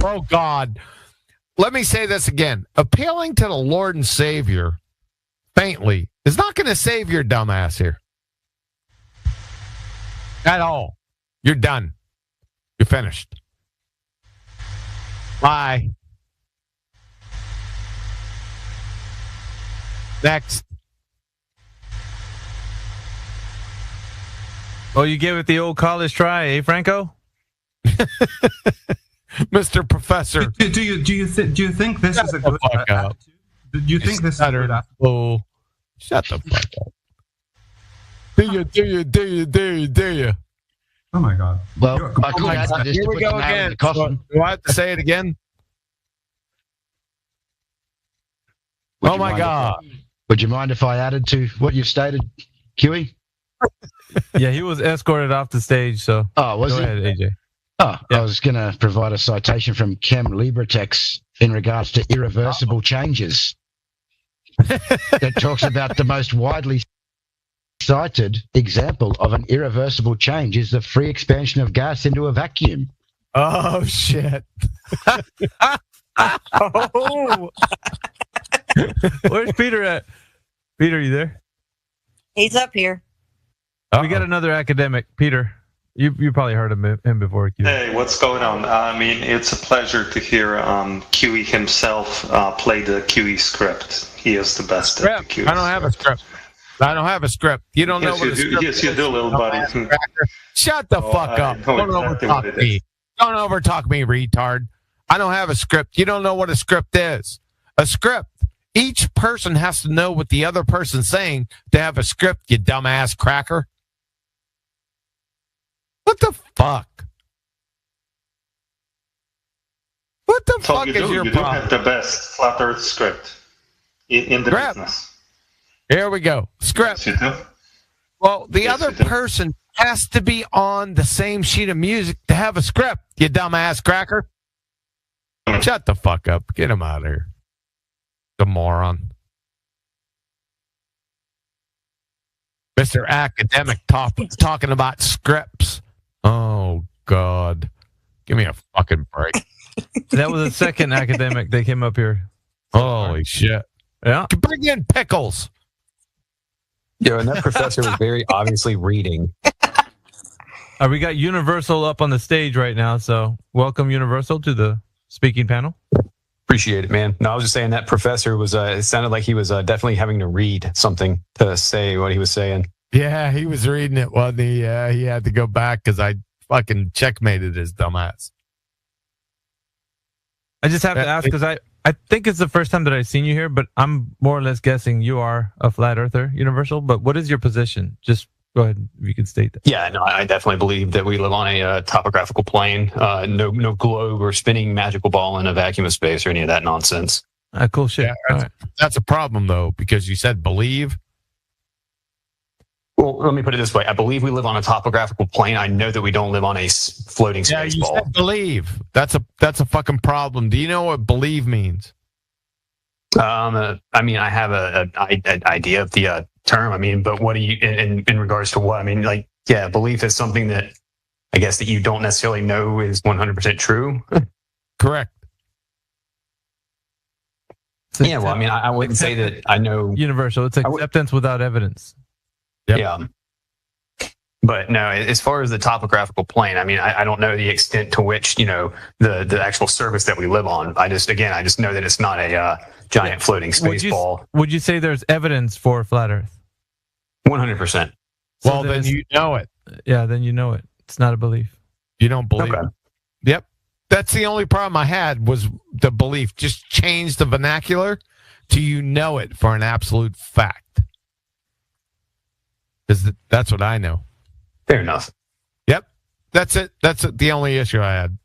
Oh, God. Let me say this again. Appealing to the Lord and Savior faintly is not going to save your dumbass here. At all. You're done. You're finished. Bye. Next. Oh, you gave it the old college try, eh, Franco? Mr. Professor. Do you think this is a good attitude? Do you think this is a good attitude? Oh, shut the fuck up. Do you? Oh my God. Well, here we go again. Do I have to say it again? Oh my God. Would you mind if I added to what you've stated, Huey? Yeah, he was escorted off the stage, so. Oh, was Go he? ahead, AJ. Oh, I was going to provide a citation from Chem Libretex in regards to irreversible changes. That talks about the most widely cited example of an irreversible change is the free expansion of gas into a vacuum. Oh, shit. Oh. Where's Peter at? Peter, you there? He's up here. We got another academic. Peter, you probably heard of him before. Hey, what's going on? I mean, it's a pleasure to hear QE himself play the QE script. He is the best at the QE I don't have a script. I don't have a script. You don't know what a script Yes, you do, little buddy. Shut the fuck up. Don't overtalk me. Don't overtalk me, retard. I don't have a script. You don't know what a script is. A script. Each person has to know what the other person's saying to have a script, you dumbass cracker. What the fuck? What the fuck is your you problem? do have the best flat earth script in the business. Here we go. Script. Yes, you do. Well, the other person has to be on the same sheet of music to have a script, you dumbass cracker. Shut the fuck up. Get him out of here. The moron. Mr. Academic talking about scripts. Oh, God. Give me a fucking break. That was the second academic that came up here. Holy shit. Yeah. Bring in Pickles. Yeah, and that professor was very obviously reading. We got Universal up on the stage right now, so welcome Universal to the speaking panel. Appreciate it, man. No, I was just saying that professor was, it sounded like he was definitely having to read something to say what he was saying. Yeah, he was reading it, wasn't he? Yeah, he had to go back because I fucking checkmated his dumbass. I just have to ask because I think it's the first time that I've seen you here, but I'm more or less guessing you are a flat earther, Universal. But what is your position? Just go ahead, if you can state that. Yeah, no, I definitely believe that we live on a topographical plane. No globe or spinning magical ball in a vacuum of space or any of that nonsense. Cool shit. Yeah, that's a problem, though, because you said believe. Well, let me put it this way. I believe we live on a topographical plane. I know that we don't live on a floating space you ball. said believe. That's a fucking problem. Do you know what believe means? I mean, I have an idea of the term. I mean, but what do you in regards to what? I mean, like, yeah, belief is something that I guess that you don't necessarily know is 100% true. Correct. Yeah, well, I mean, I wouldn't say that I know. Universal. It's acceptance without evidence. Yep. Yeah. But no, as far as the topographical plane, I mean, I don't know the extent to which, the actual surface that we live on. I just know that it's not a giant floating space ball. Would you say there's evidence for flat Earth? 100%. Well, then you know it. Yeah, then you know it. It's not a belief. You don't believe it. Yep. That's the only problem I had was the belief. Just change the vernacular to you know it for an absolute fact. That's what I know. Fair enough. Yep. That's it. That's the only issue I had.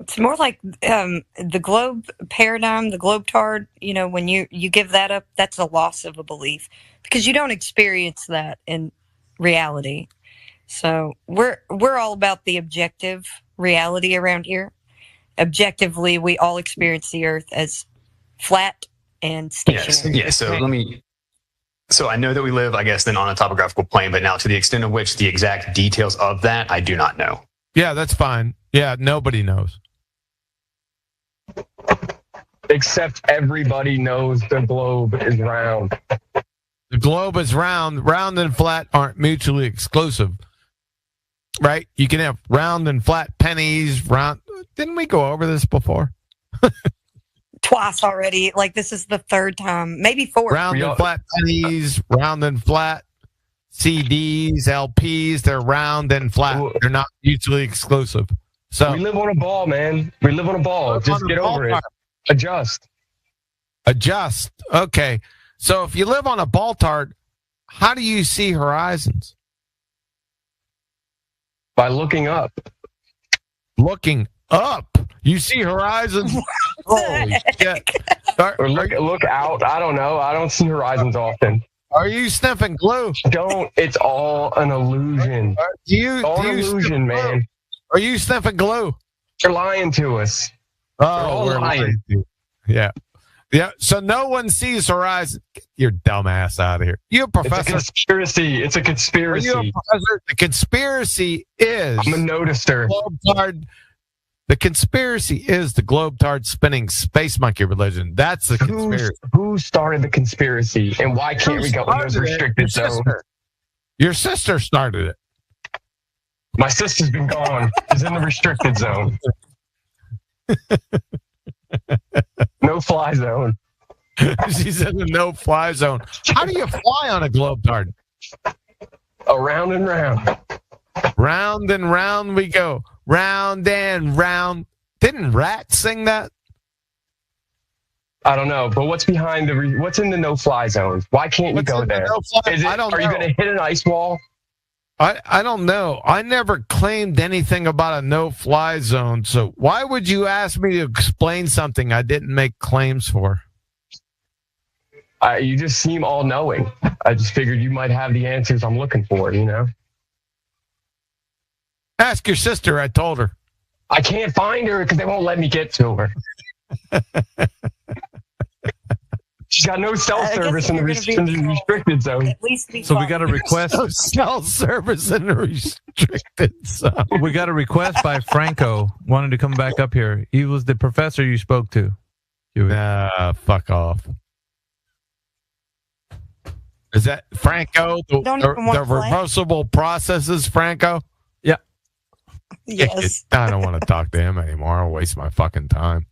It's more like the globe paradigm, the globetard. When you give that up, that's a loss of a belief because you don't experience that in reality. So we're all about the objective reality around here. Objectively, we all experience the Earth as flat and stationary. Yes. So So I know that we live, I guess, then on a topographical plane, but now to the extent of which the exact details of that, I do not know. Yeah, that's fine. Yeah, nobody knows. Except everybody knows the globe is round. The globe is round. Round and flat aren't mutually exclusive. Right? You can have round and flat pennies. Round. Didn't we go over this before? Twice already. Like, this is the third time, maybe fourth. Round and flat pennies, round and flat CDs, LPs. They're round and flat. They're not mutually exclusive. So we live on a ball, man. We live on a ball. Just get over it. Adjust. Okay. So if you live on a ball tart, how do you see horizons? By looking up. Looking up? You see horizons? Holy shit. Or look out. I don't know. I don't see horizons often. Are you sniffing glue? It's all an illusion. Illusion, man. Are you sniffing glue? You're lying to us. Oh, we're lying. Yeah. Yeah. So no one sees horizon. Get your dumb ass out of here. You a professor? It's a conspiracy. It's a conspiracy. Are you a professor? The conspiracy is. I'm a noticer. The conspiracy is the globe-tard spinning space monkey religion. That's the conspiracy. Who started the conspiracy, and why can't we go in those restricted zones? Your sister started it. My sister's been gone. She's in the restricted zone. No fly zone. She's in the no-fly zone. How do you fly on a globe-tard? Around and round. Round and round we go. Round and round. Didn't Rat sing that? I don't know, but what's behind what's in the no-fly zones? Why can't you go there? Are you going to hit an ice wall? I don't know. I never claimed anything about a no-fly zone, so why would you ask me to explain something I didn't make claims for? You just seem all-knowing. I just figured you might have the answers I'm looking for, you know? Ask your sister, I told her. I can't find her because they won't let me get to her. She's got no cell service in the restricted zone. At least So we got a request. No cell service in the restricted zone. We got a request by Franco wanting to come back up here. He was the professor you spoke to. Fuck off. Is that Franco? The reversible processes, Franco? Yeah. Yes. I don't want to talk to him anymore. I'll waste my fucking time.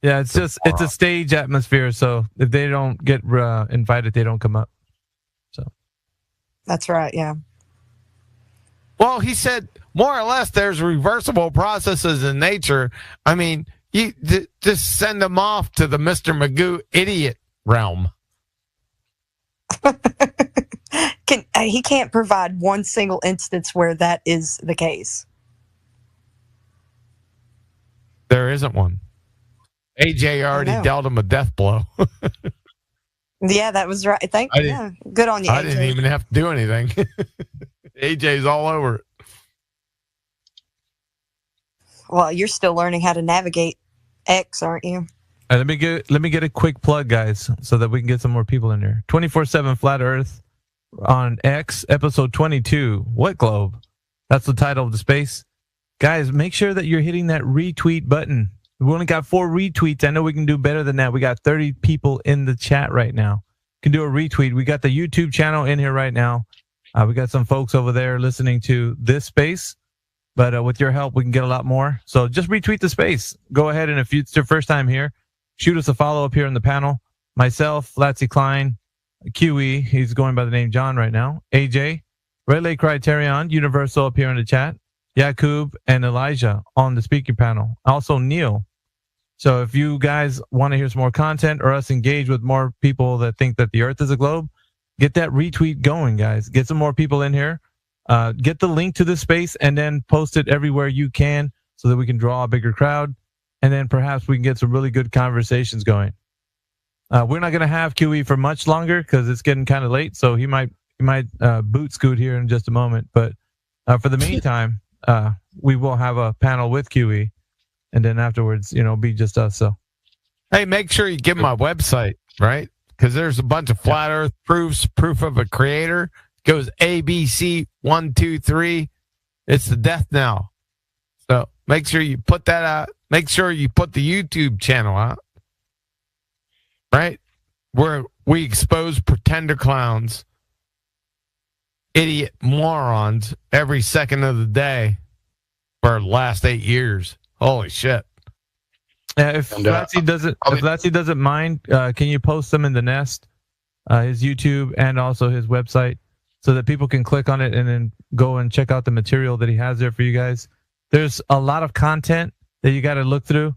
Yeah, it's a stage atmosphere. So if they don't get invited, they don't come up. So that's right. Yeah. Well, he said more or less there's reversible processes in nature. I mean, you just send them off to the Mr. Magoo idiot realm. He can't provide one single instance where that is the case. There isn't one. AJ already dealt him a death blow. Yeah, that was right. Good on you, AJ. I didn't even have to do anything. AJ's all over it. Well, you're still learning how to navigate X, aren't you? let me get a quick plug, guys, so that we can get some more people in here. 24/7 Flat Earth on X, episode 22. What globe? That's the title of the space. Guys, make sure that you're hitting that retweet button. We only got 4 retweets. I know we can do better than that. We got 30 people in the chat right now. Can do a retweet. We got the YouTube channel in here right now. We got some folks over there listening to this space. But with your help, we can get a lot more. So just retweet the space. Go ahead, and if it's your first time here, shoot us a follow up here in the panel. Myself, Latsy Klein, QE, he's going by the name John right now. AJ, Red Lake Criterion, Universal up here in the chat. Yakub and Elijah on the speaker panel. Also Neil. So if you guys want to hear some more content or us engage with more people that think that the Earth is a globe, get that retweet going, guys. Get some more people in here. Get the link to this space and then post it everywhere you can so that we can draw a bigger crowd. And then perhaps we can get some really good conversations going. We're not going to have QE for much longer because it's getting kind of late. So he might boot scoot here in just a moment. But for the meantime, we will have a panel with QE. And then afterwards, be just us. So, hey, make sure you give my website, right? because there's a bunch of flat Earth proofs, proof of a creator. Goes ABC 1, 2, 3. It's the death knell. So make sure you put that out. Make sure you put the YouTube channel out. Right? Where we expose pretender clowns, idiot morons every second of the day for the last 8 years. Holy shit. If Flatsy doesn't mind, can you post them in the Nest, his YouTube and also his website, so that people can click on it and then go and check out the material that he has there for you guys? There's a lot of content that you got to look through.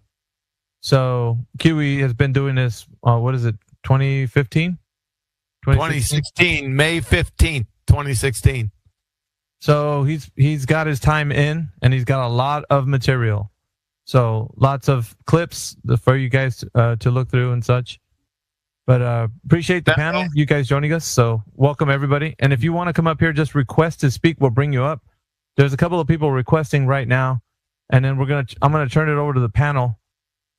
So Kiwi has been doing this, 2015? 2016, May 15th, 2016. So he's got his time in, and he's got a lot of material. So lots of clips for you guys to look through and such. But appreciate the panel, you guys joining us. So welcome everybody. And if you want to come up here, just request to speak. We'll bring you up. There's a couple of people requesting right now, and then I'm gonna turn it over to the panel.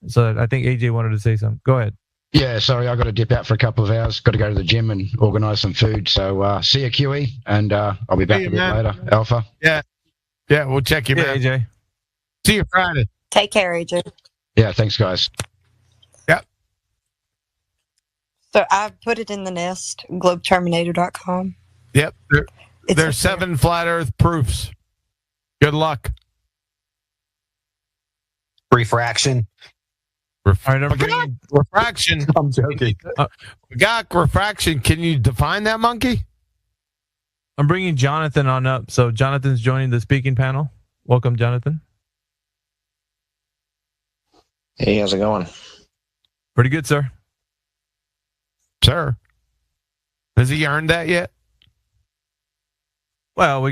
So I think AJ wanted to say something. Go ahead. Yeah, sorry, I got to dip out for a couple of hours. Got to go to the gym and organise some food. So see you, QE, and I'll be back a bit later. Alpha. Yeah, we'll check you, man. AJ. See you Friday. Take care, AJ. Yeah, thanks, guys. Yep. So I've put it in the Nest, globeterminator.com. Yep. There's 7 flat Earth proofs. Good luck. Refraction. Refraction. I'm joking. We got refraction. Can you define that, monkey? I'm bringing Jonathan on up. So Jonathan's joining the speaking panel. Welcome, Jonathan. Hey, how's it going? Pretty good, sir. Sir. Has he earned that yet? Well, we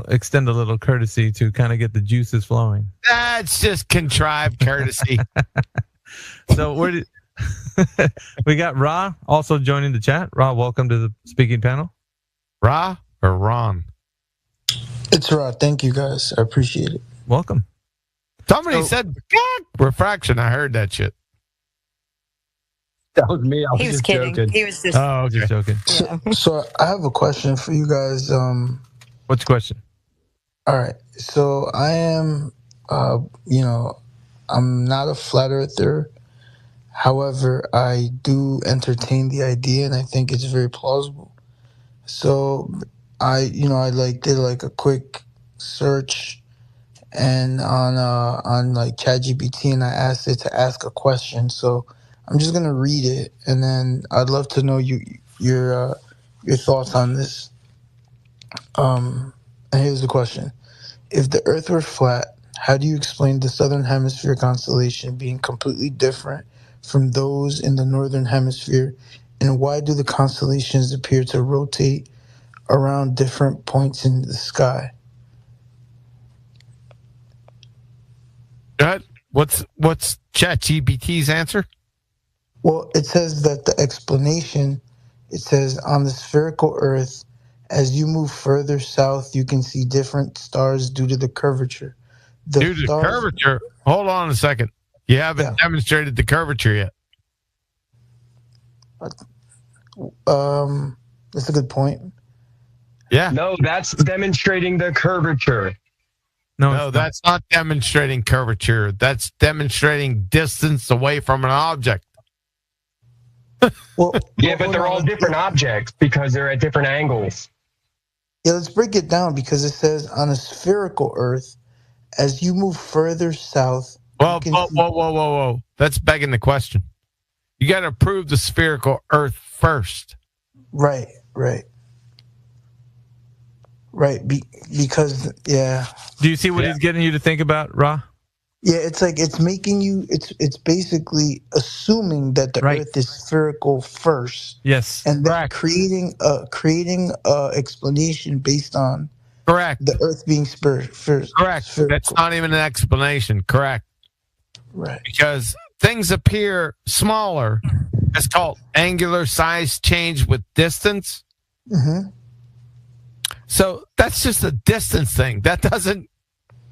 extend a little courtesy to kind of get the juices flowing. That's just contrived courtesy. So we got Ra also joining the chat. Ra, welcome to the speaking panel. Ra or Ron? It's Ra. Thank you, guys. I appreciate it. Welcome. Somebody said refraction. I heard that shit. That was me. He was kidding. Joking. He was just. Oh, okay. Just joking. So I have a question for you guys. What's the question? All right. So I am, I'm not a flat earther. However, I do entertain the idea, and I think it's very plausible. So I did a quick search and on like ChatGPT, and I asked it to ask a question. So I'm just gonna read it, and then I'd love to know your thoughts on this. And here's the question: if the Earth were flat, how do you explain the Southern Hemisphere constellation being completely different from those in the Northern Hemisphere, and why do the constellations appear to rotate around different points in the sky? What's ChatGPT's answer? Well, it says that the explanation, it says on the spherical Earth, as you move further south, you can see different stars due to the curvature. Due to curvature? Hold on a second. You haven't demonstrated the curvature yet. That's a good point. Yeah. No, that's demonstrating the curvature. No, that's not demonstrating curvature. That's demonstrating distance away from an object. Yeah, but they're all different objects because they're at different angles. Yeah, let's break it down because it says on a spherical Earth, as you move further south. Whoa. That's begging the question. You got to prove the spherical Earth first. Right. Because, yeah. Do you see what he's getting you to think about, Ra? Yeah, it's like it's making you. It's basically assuming that the Earth is spherical first. Yes, and then creating a explanation based on the Earth being spherical. Correct. That's not even an explanation. Correct. Right. Because things appear smaller. It's called angular size change with distance. Mm-hmm. So that's just a distance thing. That doesn't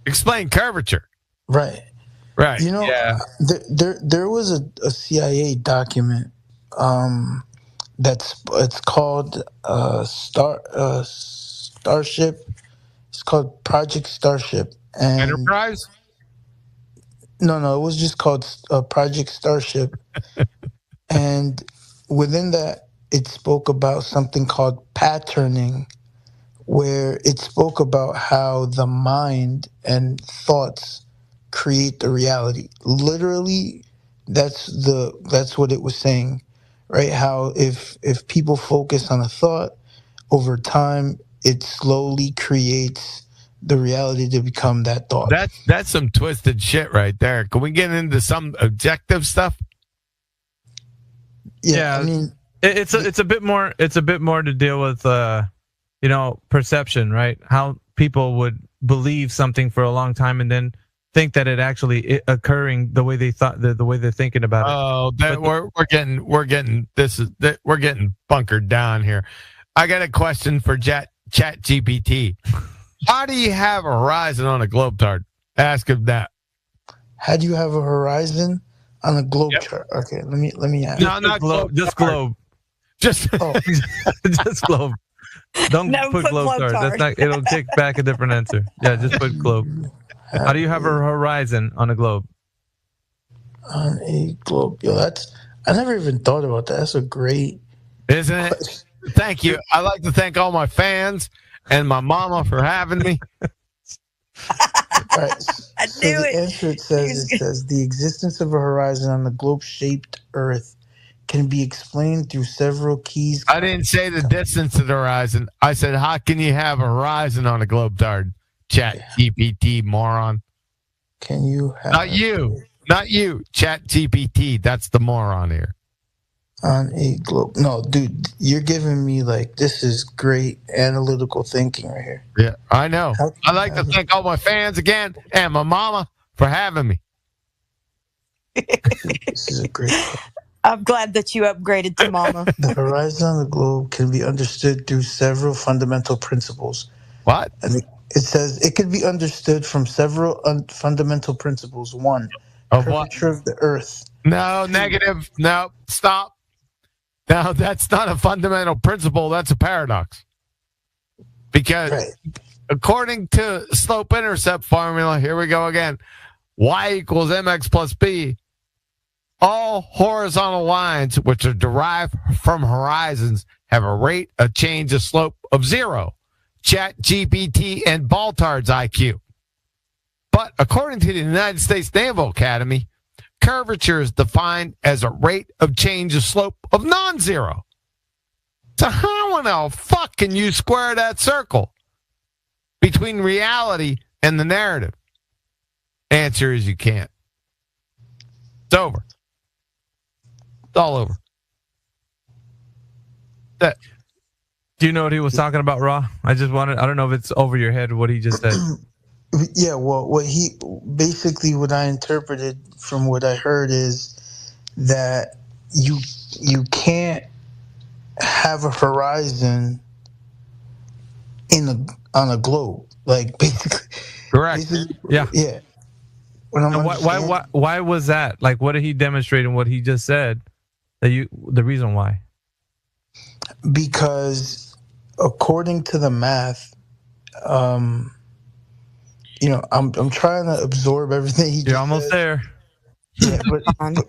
explain curvature. Right. Right. You know, there was a CIA document, and it's called Starship. It's called Project Starship. And Enterprise? No, it was just called Project Starship. And within that, it spoke about something called patterning, where it spoke about how the mind and thoughts create the reality. Literally, that's what it was saying, right? How if people focus on a thought, over time, it slowly creates the reality to become that thought. That's some twisted shit right there. Can we get into some objective stuff? Yeah, I mean, it's a bit more to deal with perception, right? How people would believe something for a long time and then think that it actually occurring the way they thought, the way they're thinking about it. Oh, we're getting bunkered down here. I got a question for Chat GPT. How do you have a horizon on a globe-tard? Ask him that. How do you have a horizon on a globe chart? Okay, let me ask. No, not globe. Just globe. Just just globe. Don't put globe chart. That's not. It'll kick back a different answer. Yeah, just put globe. How do you have a horizon on a globe? On a globe, I never even thought about that. That's a great, isn't it? Thank you. I'd like to thank all my fans and my mama for having me. All right. So the answer it says the existence of a horizon on the globe-shaped Earth can be explained through several keys. I didn't say the distance of the horizon. I said, how can you have a horizon on a globe-tard? Chat GPT, moron. Can you have Not you. Chat GPT. That's the moron here. On a globe. No, dude, you're giving me this is great analytical thinking right here. Yeah, I know. I'd like to thank all my fans again and my mama for having me. This is a great. I'm glad that you upgraded to mama. The horizon on the globe can be understood through several fundamental principles. What? And it says it can be understood from several fundamental principles. One, curvature of the Earth. No, negative. No, stop. Now, that's not a fundamental principle. That's a paradox. Because according to slope-intercept formula, here we go again, y equals mx plus b, all horizontal lines which are derived from horizons have a rate of change of slope of 0. Chat GPT and Baltard's IQ. But according to the United States Naval Academy, curvature is defined as a rate of change of slope of non-zero. So how in the fuck can you square that circle between reality and the narrative? Answer is you can't. It's over. It's all over. Do you know what he was talking about, Raw? I don't know if it's over your head what he just said. Yeah, well, what I interpreted from what I heard is that you can't have a horizon on a globe, basically. Correct. Yeah. And why was that? What did he demonstrate in what he just said? The reason why? Because according to the math, I'm trying to absorb everything he. You're almost there. Yeah, but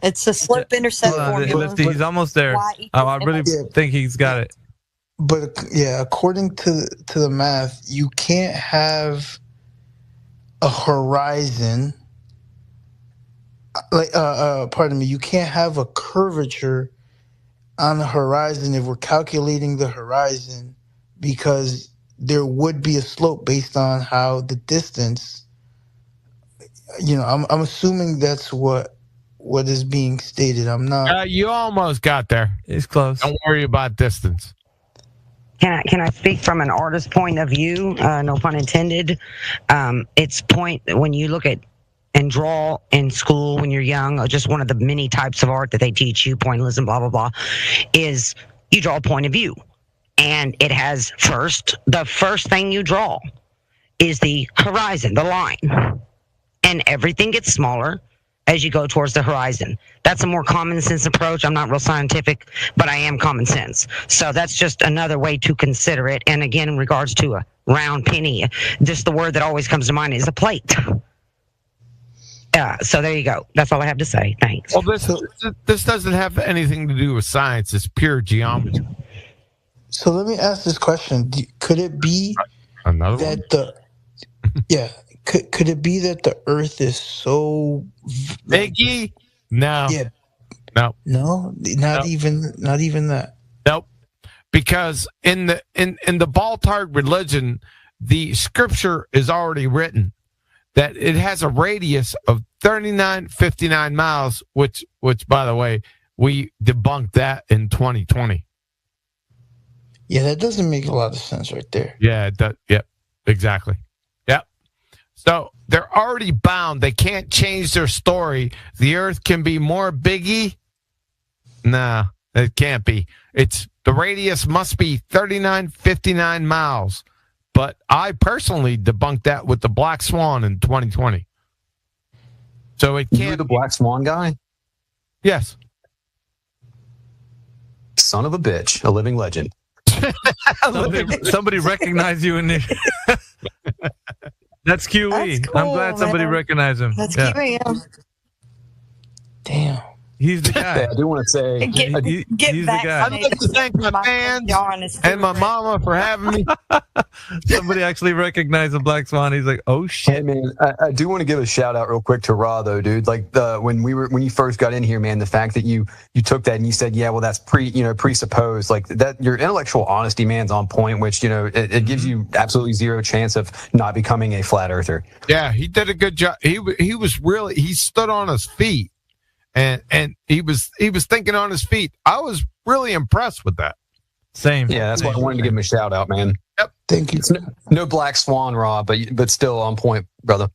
it's a slope-intercept formula. He's almost there. I really think he's got it. But according to the math, you can't have a horizon. You can't have a curvature on the horizon if we're calculating the horizon, because there would be a slope based on how the distance. I'm assuming that's what is being stated. I'm not. You almost got there. It's close. Don't worry about distance. Can I speak from an artist's point of view? No pun intended. It's when you look at and draw in school when you're young, or just one of the many types of art that they teach you, pointillism, blah, blah, blah, is you draw a point of view. And it has the first thing you draw is the horizon, the line. And everything gets smaller as you go towards the horizon. That's a more common sense approach. I'm not real scientific, but I am common sense. So that's just another way to consider it. And again, in regards to a round penny, just the word that always comes to mind is a plate. So there you go. That's all I have to say. Thanks. Well, this doesn't have anything to do with science. It's pure geometry. So let me ask this question: could it be Another that could it be that the Earth is so biggie? No. Yeah. No. No. Not even that. Nope. Because in the Baltard religion, the scripture is already written that it has a radius of 3959 miles, which by the way, we debunked that in 2020. Yeah, that doesn't make a lot of sense right there. Yeah, yep, exactly. Yep. So they're already bound. They can't change their story. The Earth can be more biggie. Nah, it can't be. The radius must be 3959 miles. But I personally debunked that with the Black Swan in 2020. So it can't. You were the Black Swan guy? Yes. Son of a bitch, a living legend. Somebody recognized you in there. That's QE. That's cool, I'm glad somebody man. recognized him. That's Yeah. QE. Yeah. Damn. He's the guy. I do want to say, Get he's the guy. I'd like to thank my fans and my mama for having me. Somebody actually recognized the Black Swan. He's like, "Oh shit!" Hey man, I do want to give a shout out real quick to Ra though, dude. Like when you first got in here, man, the fact that you took that and you said, yeah, well, that's presupposed, like that. Your intellectual honesty, man's on point. Which it gives you absolutely zero chance of not becoming a flat earther. Yeah, he did a good job. He stood on his feet. And he was thinking on his feet. I was really impressed with that. Same. Yeah, that's why I wanted to give him a shout out, man. Yep. Thank you. No Black Swan, Rob, but still on point, brother.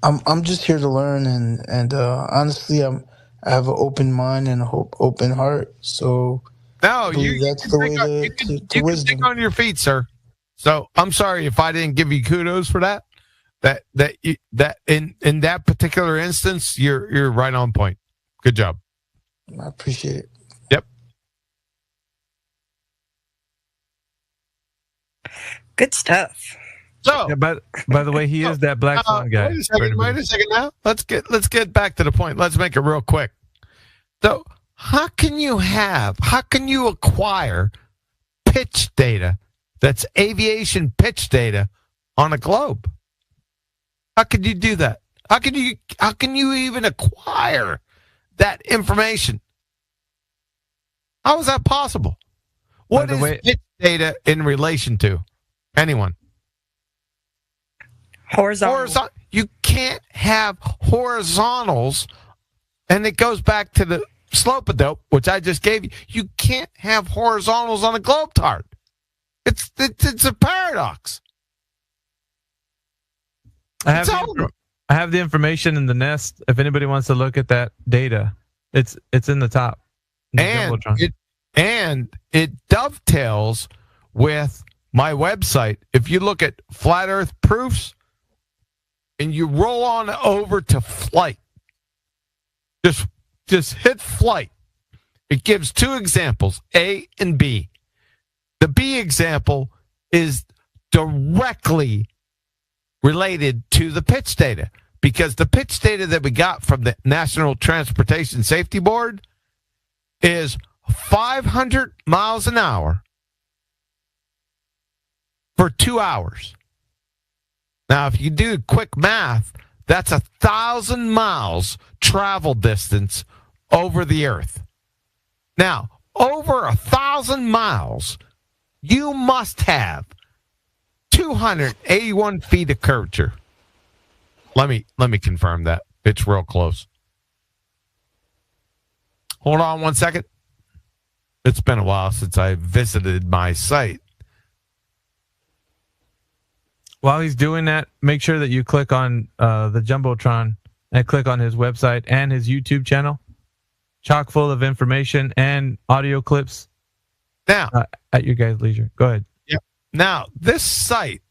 I'm just here to learn, and honestly, I have an open mind and an open heart. So no, that's the way to wisdom. Think on your feet, sir. So I'm sorry if I didn't give you kudos for that. That in that particular instance, you're right on point. Good job. I appreciate it. Yep. Good stuff. So, yeah, by the way, he is that Black Swan guy. Wait a second now. Let's get back to the point. Let's make it real quick. So, how can you acquire pitch data that's aviation pitch data on a globe? How could you do that? How can you even acquire that information? How is that possible? What is pitch data in relation to? Anyone? Horizontal. You can't have horizontals, and it goes back to the slope-a-dope, which I just gave you. You can't have horizontals on a globe chart. It's a paradox. I have the information in the nest. If anybody wants to look at that data, it's in the top. And it dovetails with my website. If you look at Flat Earth Proofs and you roll on over to flight, just hit flight. It gives two examples, A and B. The B example is directly related to the pitch data, because the pitch data that we got from the National Transportation Safety Board is 500 miles an hour for 2 hours. Now, if you do quick math, that's 1,000 miles travel distance over the Earth. Now, over 1,000 miles, you must have 281 feet of curvature. Let me confirm that. It's real close. Hold on one second. It's been a while since I visited my site. While he's doing that, make sure that you click on the Jumbotron and click on his website and his YouTube channel. Chock full of information and audio clips. Now, at your guys' leisure. Go ahead. Yep. Now, this site,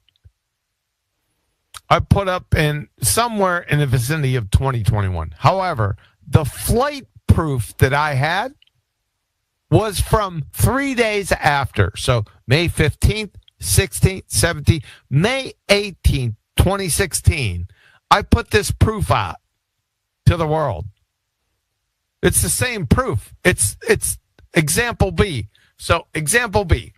I put up in somewhere in the vicinity of 2021. However, the flight proof that I had was from 3 days after. So May 15th, 16th, 17th, May 18th, 2016. I put this proof out to the world. It's the same proof. It's example B. So example B.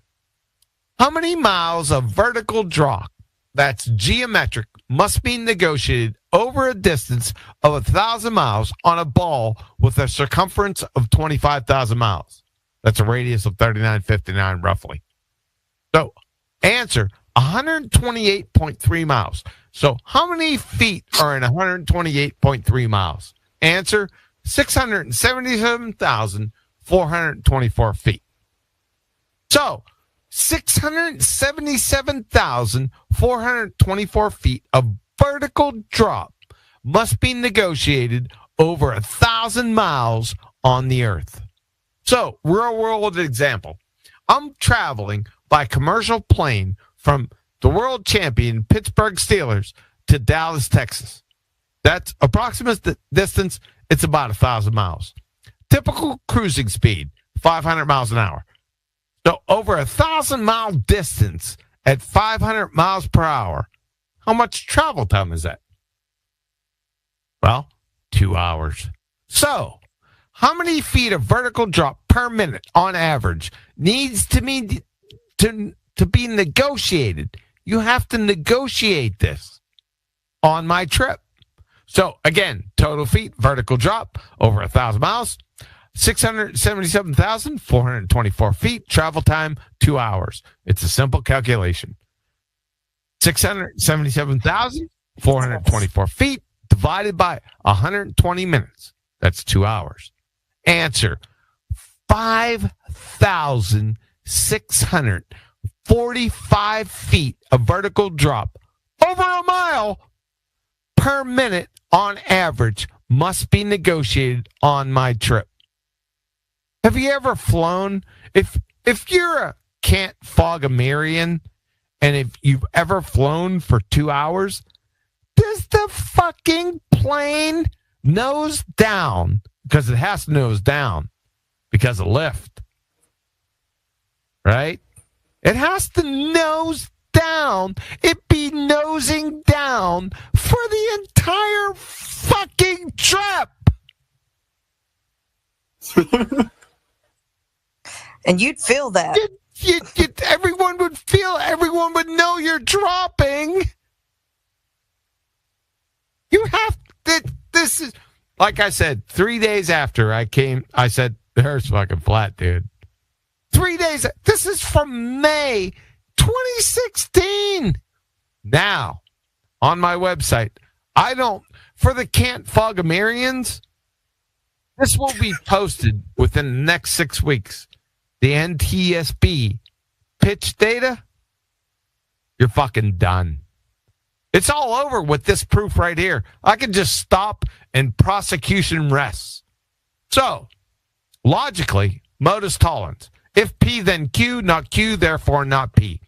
How many miles of vertical drop that's geometric must be negotiated over a distance of 1,000 miles on a ball with a circumference of 25,000 miles? That's a radius of 3959 roughly. So answer 128.3 miles. So how many feet are in 128.3 miles? Answer 677,424 feet. So 677,424 feet of vertical drop must be negotiated over 1,000 miles on the earth. So, real world example. I'm traveling by commercial plane from the world champion Pittsburgh Steelers to Dallas, Texas. That's approximate distance. It's about 1,000 miles. Typical cruising speed, 500 miles an hour. So over 1,000-mile distance at 500 miles per hour, how much travel time is that? Well, 2 hours. So how many feet of vertical drop per minute on average needs to be negotiated? You have to negotiate this on my trip. So again, total feet, vertical drop over 1,000 miles, 677,424 feet, travel time 2 hours. It's a simple calculation. 677,424 feet divided by 120 minutes. That's 2 hours. Answer 5,645 feet of vertical drop over a mile per minute on average must be negotiated on my trip. Have you ever flown? If you're a Kent Fogamarian, and if you've ever flown for 2 hours, does the fucking plane nose down? Because it has to nose down because of lift. Right? It has to nose down. It be nosing down for the entire fucking trip. And you'd feel that. Everyone would feel, everyone would know you're dropping. You have to, this is, like I said, 3 days after I came, I said, the Earth's fucking flat, dude. 3 days, this is from May 2016. Now, on my website, for the Kent Fogamarians, this will be posted within the next 6 weeks. The NTSB pitch data, you're fucking done. It's all over with this proof right here. I can just stop and prosecution rests. So, logically, modus tollens. If P, then Q, not Q, therefore not P.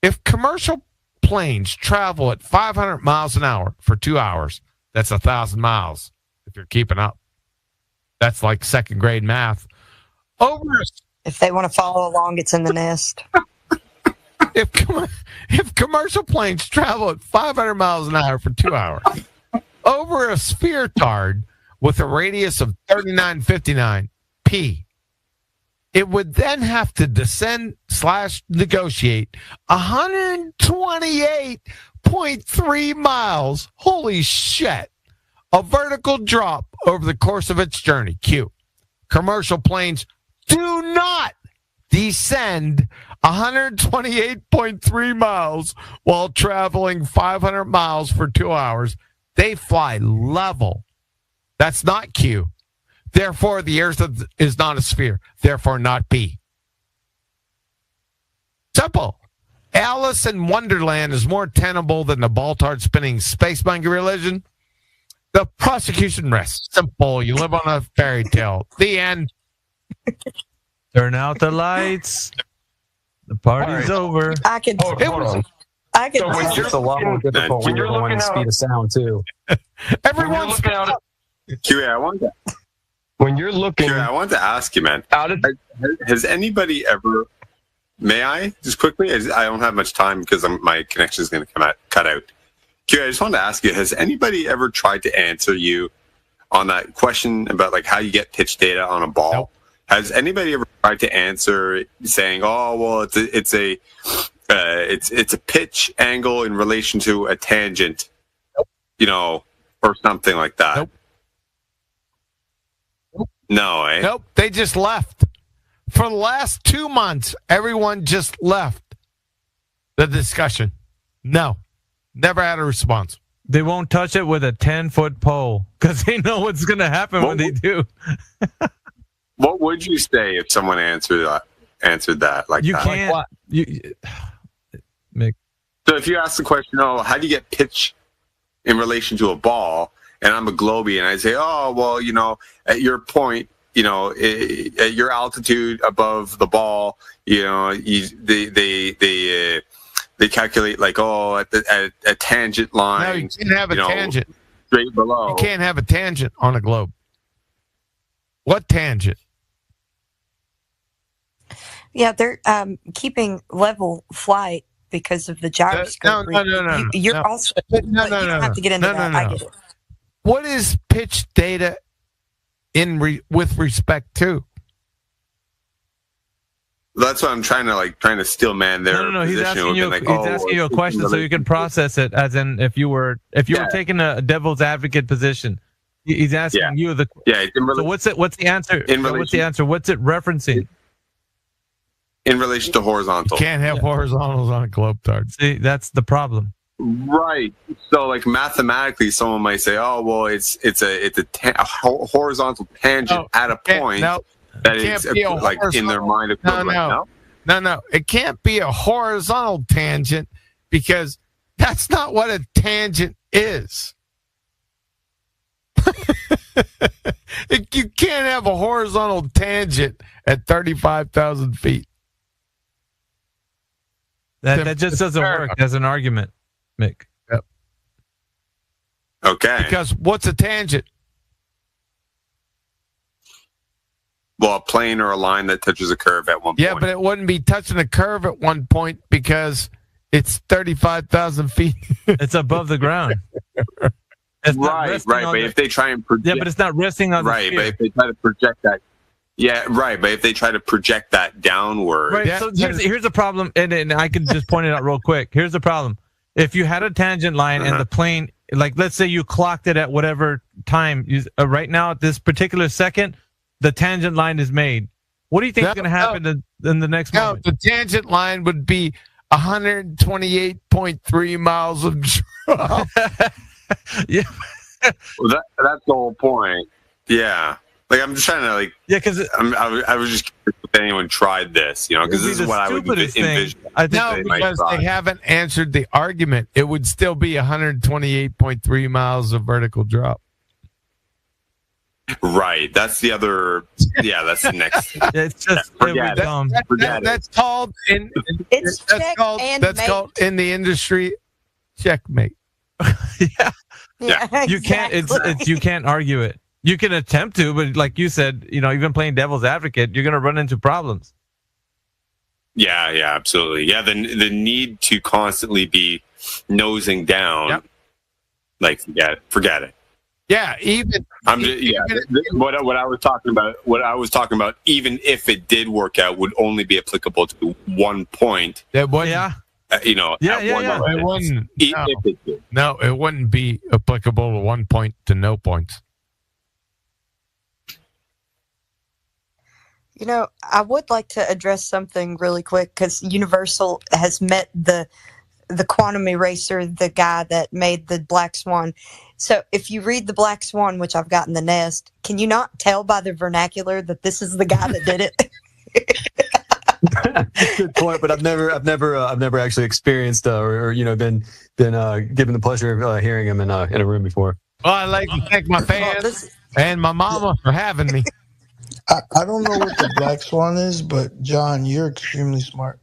If commercial planes travel at 500 miles an hour for 2 hours, that's 1,000 miles, if you're keeping up. That's like second grade math. If they want to follow along, it's in the nest. If commercial planes travel at 500 miles an hour for 2 hours over a spheroid with a radius of 3959 P, it would then have to descend / negotiate 128.3 miles. Holy shit. A vertical drop over the course of its journey. Q. Commercial planes do not descend 128.3 miles while traveling 500 miles for 2 hours. They fly level. That's not Q. Therefore, the Earth is not a sphere. Therefore, not P. Simple. Alice in Wonderland is more tenable than the Baltard spinning space monkey religion. The prosecution rests. Simple. You live on a fairy tale. The end. Turn out the lights. The party's over. I can. I get So when that. you're It's a lot more difficult when you're going speed of sound too. Everyone's looking out. QA, I wanted to ask you, man. Has anybody ever? May I just quickly? I don't have much time because my connection is going to cut out. QA, I just wanted to ask you: has anybody ever tried to answer you on that question about like how you get pitch data on a ball? Nope. Has anybody ever tried to answer saying, "Oh, well, it's a pitch angle in relation to a tangent," you know, or something like that? Nope. No, eh? Nope. They just left. For the last 2 months, everyone just left the discussion. No. Never had a response. They won't touch it with a 10-foot pole because they know what's going to happen when they do. What would you say if someone answered that like You that? can't. Mick. So if you ask the question, "Oh, how do you get pitch in relation to a ball?" and I'm a Globie, and I say, "Oh, well, you know, at your point, you know, at your altitude above the ball, you know, they calculate like, oh, at a tangent line. No, you can't have a tangent. Straight below. You can't have a tangent on a globe. What tangent? Yeah, they're keeping level flight because of the gyroscope. No. You're no. also. No, but you don't have to get into that. I get it. What is pitch data with respect to? That's what I'm trying to steel man their No. He's position. asking you. Like, He's oh, asking you a question so you can process it. As in, if you were taking a devil's advocate position, he's asking you the. Yeah. So what's it? What's the answer? What's the answer? What's it referencing? In relation to horizontal. You can't have horizontals on a globe tard. See, that's the problem. Right. So, like mathematically, someone might say, "Oh, well, it's a horizontal tangent at a point that is like in their mind equivalent." No. It can't be a horizontal tangent because that's not what a tangent is. You can't have a horizontal tangent at 35,000 feet. That just doesn't work as an argument, Mick. Yep. Okay. Because what's a tangent? Well, a plane or a line that touches a curve at one point. Yeah, but it wouldn't be touching a curve at one point because it's 35,000 feet. It's above the ground. Right. But if they try and project, but it's not resting on the right. sphere. But if they try to project that, but if they try to project that downward, Right. So here's the problem, and I can just point it out real quick. Here's the problem: if you had a tangent line and the plane, like let's say you clocked it at whatever time, right now at this particular second, the tangent line is made. What do you think is going to happen in the next moment? The tangent line would be 128.3 miles of drop. Yeah. Well, that's the whole point. Yeah. Like I'm just trying to because I was just curious if anyone tried this, you know, because this is what I would envision. No, because they haven't answered the argument. It would still be 128.3 miles of vertical drop. Right. That's the other. Yeah, that's the next thing. It's just forget it. That's called in. That's called in the industry checkmate. You can't. It's you can't argue it. You can attempt to, but like you said, you know, even playing devil's advocate, you're going to run into problems. Yeah, absolutely. Yeah, the need to constantly be nosing down, like forget it. Yeah, what I was talking about, even if it did work out, would only be applicable to one point. That one, you know, It wouldn't. No, it wouldn't be applicable to 1 point to no points. You know, I would like to address something really quick because Universal has met the quantum eraser, the guy that made the Black Swan. So if you read the Black Swan, which I've got in the nest, can you not tell by the vernacular that this is the guy that did it? Good point, but I've never actually experienced or you know been given the pleasure of hearing him in a room before. Well, I'd like to thank my fans and my mama for having me. I don't know what the Black Swan is, but John, you're extremely smart.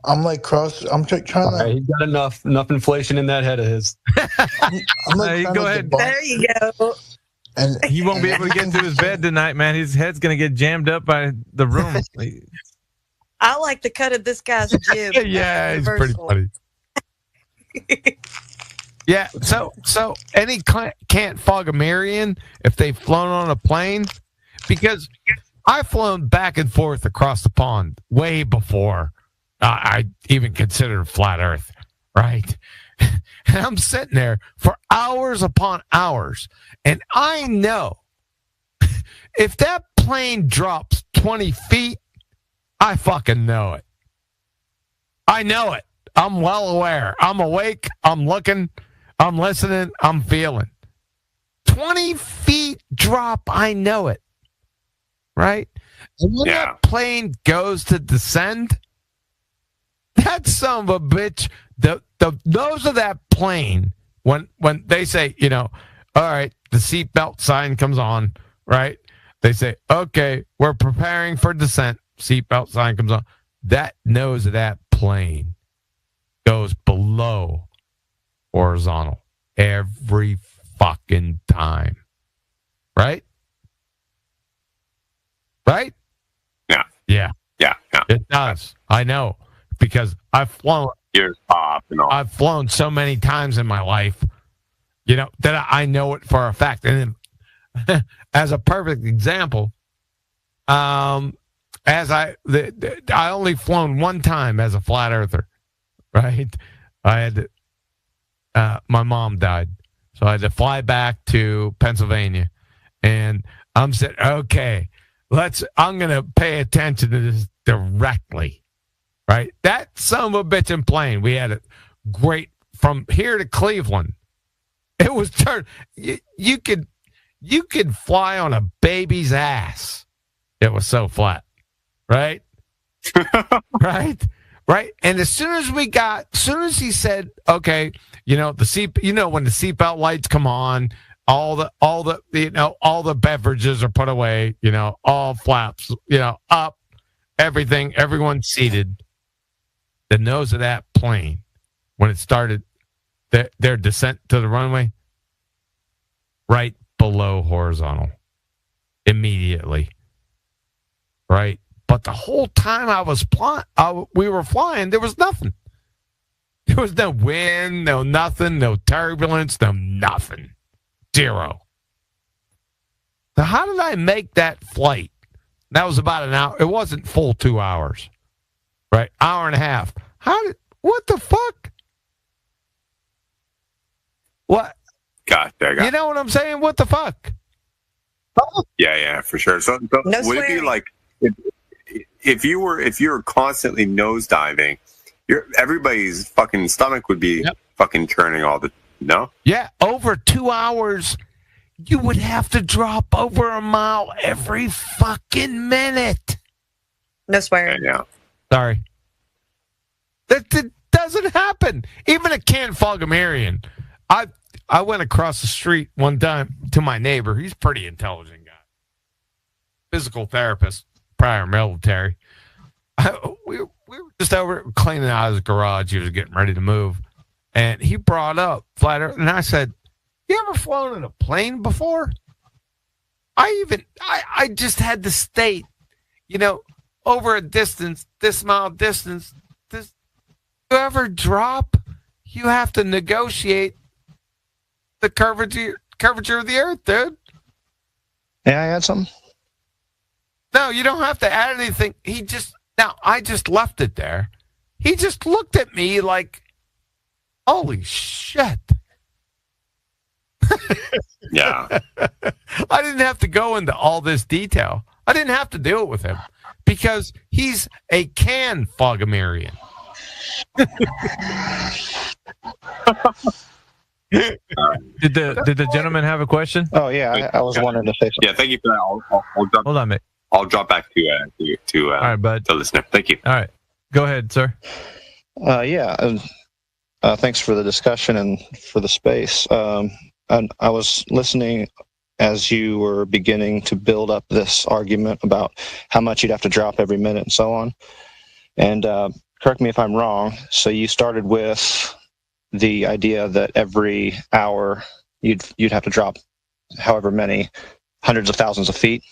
I'm like I'm trying to. All right, he's got enough inflation in that head of his. I'm like Hey, go ahead. There you go. And He won't be able to get to his bed tonight, man. His head's gonna get jammed up by the room. I like the cut of this guy's jib. Yeah, he's pretty funny. Yeah, so any can't fog a Marion if they've flown on a plane, because I've flown back and forth across the pond way before I even considered flat Earth, right? And I'm sitting there for hours upon hours, and I know if that plane drops 20 feet, I fucking know it. I know it. I'm well aware. I'm awake. I'm looking. I'm listening. I'm feeling. 20 feet drop. I know it. Right? And when that plane goes to descend, that son of a bitch, the nose of that plane, when they say, all right, the seatbelt sign comes on, right? They say, okay, we're preparing for descent. Seatbelt sign comes on. That nose of that plane goes below horizontal every fucking time. Right? Right? Yeah. Yeah. It does. I know. Because I've flown Ears pop and all. I've flown so many times in my life, that I know it for a fact. And then, as a perfect example, as I only flown one time as a flat earther, right? I had to, my mom died, so I had to fly back to Pennsylvania, and I'm saying, okay, I'm gonna pay attention to this directly, right? That son of a bitchin' plane, we had it great from here to Cleveland. It was you could fly on a baby's ass. It was so flat. Right? Right? And as soon as he said, okay, the seat, when the seatbelt lights come on, all the beverages are put away, all flaps, up, everything, everyone's seated. The nose of that plane, when it started their descent to the runway, right below horizontal, immediately. Right? But the whole time we were flying, there was nothing. There was no wind, no nothing, no turbulence, no nothing. Zero. So how did I make that flight? That was about an hour. It wasn't full 2 hours. Right? Hour and a half. What the fuck? What? Gotcha. You know what I'm saying? What the fuck? Yeah, for sure. So No would it be swearing. like if you were constantly nosediving, everybody's fucking stomach would be fucking churning all the Yeah, over 2 hours, you would have to drop over a mile every fucking minute. No swearing. Yeah. Sorry. That doesn't happen. Even a can't fog a Marion. I went across the street one time to my neighbor. He's a pretty intelligent guy. Physical therapist, prior military. We were just over cleaning out his garage. He was getting ready to move. And he brought up flat earth. And I said, you ever flown in a plane before? I just had to state, over a distance, this mile distance, you ever drop, you have to negotiate the curvature of the earth, dude. Yeah, I had some. No, you don't have to add anything. I just left it there. He just looked at me like, holy shit. Yeah. I didn't have to go into all this detail. I didn't have to do it with him because he's a can fog a Marion. Did the gentleman have a question? Oh yeah, I was wanting to say something. Yeah, thank you for that. I'll drop, Hold on, mate. I'll drop back to All right, bud. the listener. Thank you. All right. Go ahead, sir. Thanks for the discussion and for the space. And I was listening as you were beginning to build up this argument about how much you'd have to drop every minute and so on. And correct me if I'm wrong. So you started with the idea that every hour you'd have to drop however many hundreds of thousands of feet,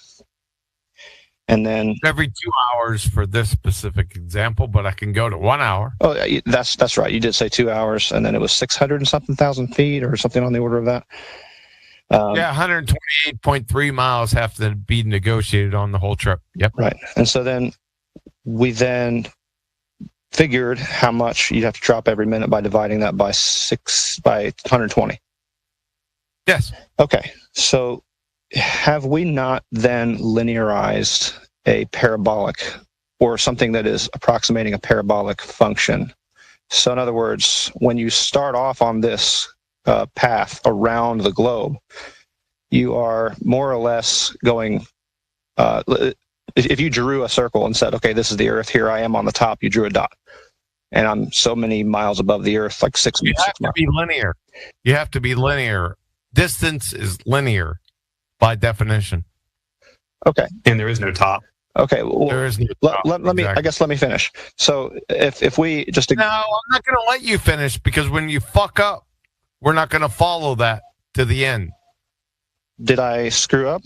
and then every 2 hours for this specific example, but I can go to 1 hour. Oh, that's right. You did say 2 hours, and then it was 600 and something thousand feet, or something on the order of that. Yeah, 128.3 miles have to be negotiated on the whole trip. Yep. Right. And so then we figured how much you'd have to drop every minute by dividing that by 120. Yes. Okay. So have we not then linearized a parabolic or something that is approximating a parabolic function? So in other words, when you start off on this path around the globe, you are more or less going, if you drew a circle and said, okay, this is the Earth, here I am on the top, you drew a dot, and I'm so many miles above the Earth, like 6 You miles. have to be linear. You have to be linear. Distance is linear by definition. Okay. And there is no top. Okay. Well, There is no top. let me, I Exactly. guess, let me finish. So if we just, No, I'm not going to let you finish because when you fuck up, we're not going to follow that to the end. did I screw up?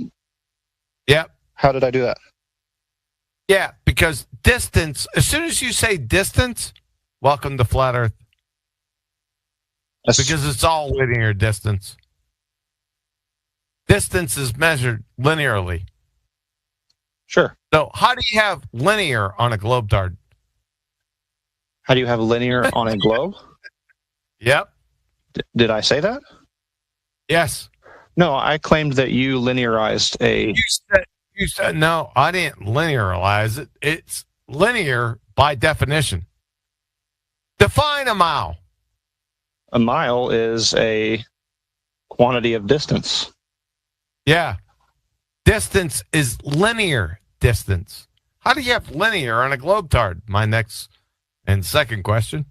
Yep. How did I do that? Yeah, because distance, as soon as you say distance, welcome to Flat Earth. Because it's all linear distance. Distance is measured linearly. Sure. So how do you have linear on a globe dart? How do you have linear on a globe? Yep. Did I say that? Yes. No, I claimed that you linearized a. You said no, I didn't linearize it. It's linear by definition. Define a mile. A mile is a quantity of distance. Yeah. Distance is linear distance. How do you have linear on a globe dart? My next and second question.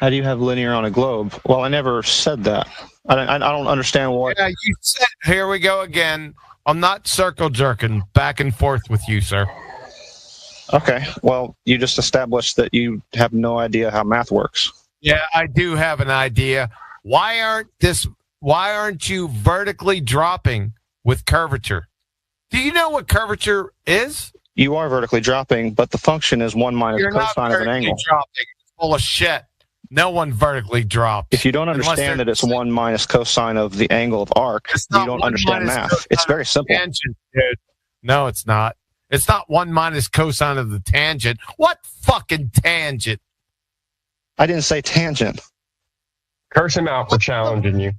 How do you have linear on a globe? Well, I never said that. I don't understand what. Yeah, you said. Here we go again. I'm not circle jerking back and forth with you, sir. Okay. Well, you just established that you have no idea how math works. Yeah, I do have an idea. Why aren't you vertically dropping with curvature? Do you know what curvature is? You are vertically dropping, but the function is 1 minus You're not cosine of an vertically angle. dropping. It's full of shit. No one vertically drops. If you don't Unless understand they're- that it's 1 minus cosine of the angle of arc, It's you not don't 1 understand minus math. cosine It's of very the simple. Tangent, dude. No, it's not. It's not 1 minus cosine of the tangent. What fucking tangent? I didn't say tangent. Curse him out for challenging you.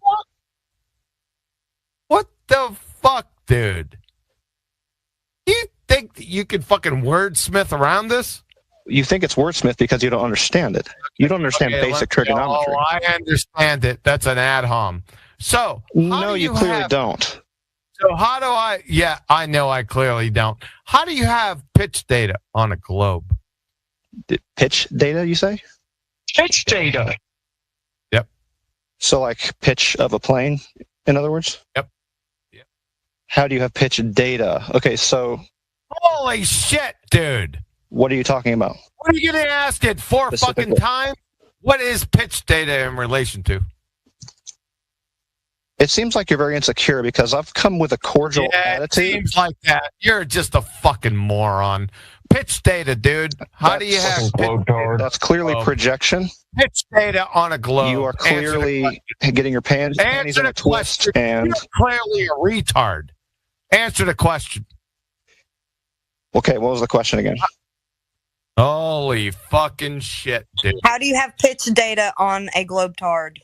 What the fuck, dude? You think that you could fucking wordsmith around this? You think it's wordsmith because you don't understand it. You don't understand Okay, basic let- trigonometry. Oh, I understand it. That's an ad hom. So, how No, do you clearly have- don't. So how do I? Yeah, I know I clearly don't. How do you have pitch data on a globe? Pitch data, you say? Pitch data. Yep. So like pitch of a plane, in other words? Yep. How do you have pitch data? Okay, so Holy shit, dude! what are you talking about? What are you gonna ask it 4 fucking Specifically. times? What is pitch data in relation to? It seems like you're very insecure because I've come with a cordial Yeah, it attitude. seems like that. You're just a fucking moron. Pitch data, dude. How do you have That's clearly Oh. projection. pitch data on a globe? You are Answer the clearly question. getting your panties Answer in the a twist, question. and You're clearly a retard. Answer the question. okay, what was the question again? Holy fucking shit, dude. How do you have pitch data on a globetard?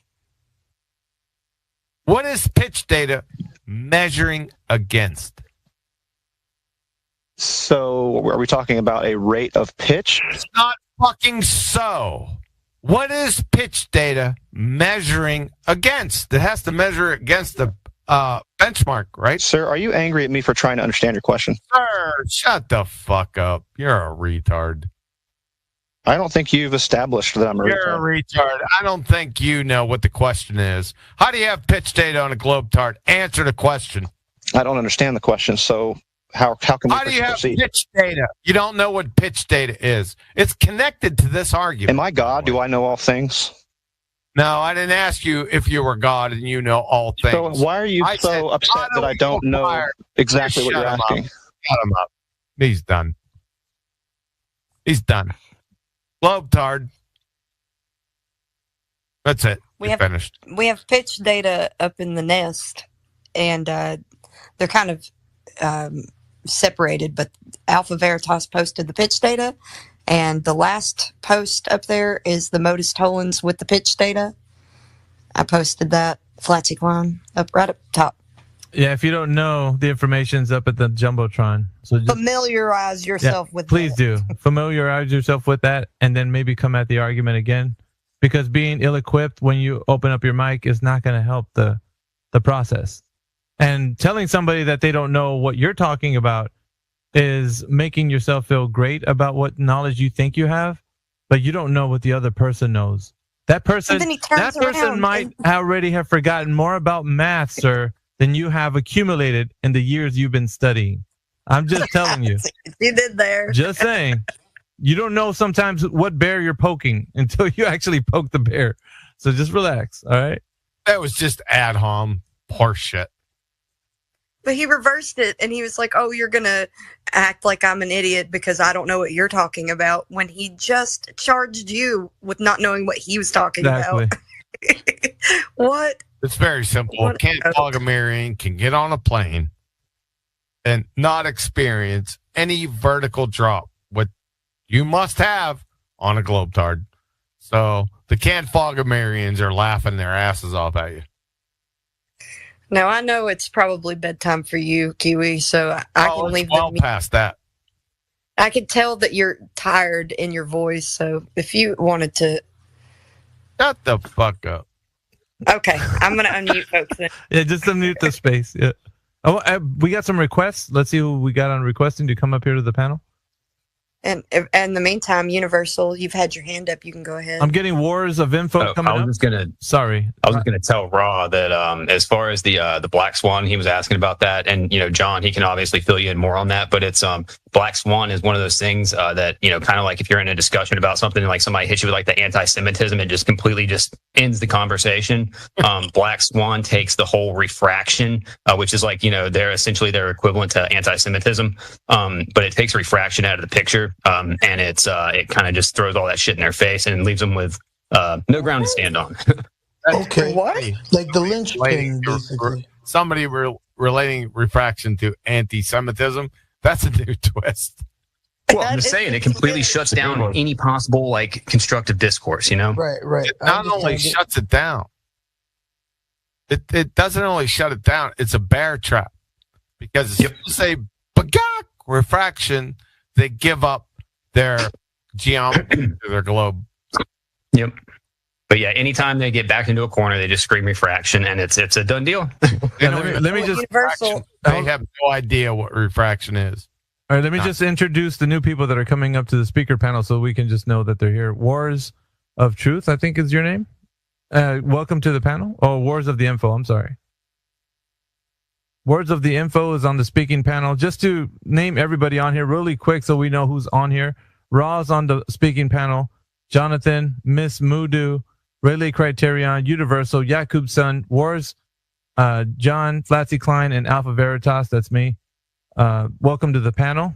What is pitch data measuring against? So are we talking about a rate of pitch? It's not fucking so. What is pitch data measuring against? It has to measure against the benchmark, right? Sir, are you angry at me for trying to understand your question? Sir, shut the fuck up. You're a retard. I don't think you've established that I'm a You're a retard. retard. I don't think you know what the question is. How do you have pitch data on a globe tart? Answer the question. I don't understand the question. So how can we How do you have proceed? pitch data? You don't know what pitch data is. It's connected to this argument. Am I God? Do I know all things? No, I didn't ask you if you were God and you know all things. So why are you so upset that I don't know exactly what you're asking? Shut him up. He's done. He's done. Globetard. That's it. You're finished. We have pitch data up in the nest, and they're kind of separated, but Alpha Veritas posted the pitch data, and the last post up there is the Modus Tollens with the pitch data. I posted that, Flatsy Clown, right up top. Yeah, if you don't know, the information's up at the Jumbotron. So just, Familiarize yourself with please that. do. Familiarize yourself with that, and then maybe come at the argument again. Because being ill-equipped when you open up your mic is not going to help the process. And telling somebody that they don't know what you're talking about is making yourself feel great about what knowledge you think you have, but you don't know what the other person knows. That person might already have forgotten more about math, sir, than you have accumulated in the years you've been studying. I'm just telling you. You did there. Just saying. You don't know sometimes what bear you're poking until you actually poke the bear. So just relax, all right? That was just ad hom horseshit. But he reversed it, and he was like, oh, you're going to act like I'm an idiot because I don't know what you're talking about, when he just charged you with not knowing what he was talking about. What? It's very simple. Kent Fogamarian can get on a plane and not experience any vertical drop, what you must have on a Globetard. So the Kent Fogamarians are laughing their asses off at you. Now, I know it's probably bedtime for you, Kiwi, so I can leave well past that. I could tell that you're tired in your voice, so if you wanted to... Shut the fuck up. Okay, I'm going to unmute folks then. Yeah, just unmute the space. Yeah. Oh, we got some requests. Let's see who we got on requesting to come up here to the panel. And in the meantime, Universal, you've had your hand up. You can go ahead. I'm getting wars of info coming up. I was just gonna tell Raw that as far as the Black Swan, he was asking about that, and John, he can obviously fill you in more on that. But it's Black Swan is one of those things that kind of like if you're in a discussion about something, like somebody hits you with like the anti-Semitism, it just completely just ends the conversation. Black Swan takes the whole refraction, which is like they're essentially their equivalent to anti-Semitism, but it takes refraction out of the picture. And it kind of just throws all that shit in their face and leaves them with no ground to stand on. Okay. What? Like the linchpin, basically. Somebody relating refraction to anti-Semitism. That's a new twist. Well, I'm just saying it completely shuts down any possible like constructive discourse. Right. It not only shuts it down. It doesn't only shut it down. It's a bear trap because if you say "bagak" refraction, they give up their geometry to their globe. Yep. But yeah, anytime they get backed into a corner, they just scream refraction, and it's a done deal. Let me just. They have no idea what refraction is. All right, let me just introduce the new people that are coming up to the speaker panel, so we can just know that they're here. Wars of Truth, I think is your name. Welcome to the panel. Oh, Wars of the Info. I'm sorry. Words of the Info is on the speaking panel. Just to name everybody on here really quick so we know who's on here. Raw's on the speaking panel. Jonathan, Miss Mudu, Rayleigh Criterion, Universal, Yakub Sun, Wars, John, Flatsy Klein, and Alpha Veritas. That's me. Welcome to the panel.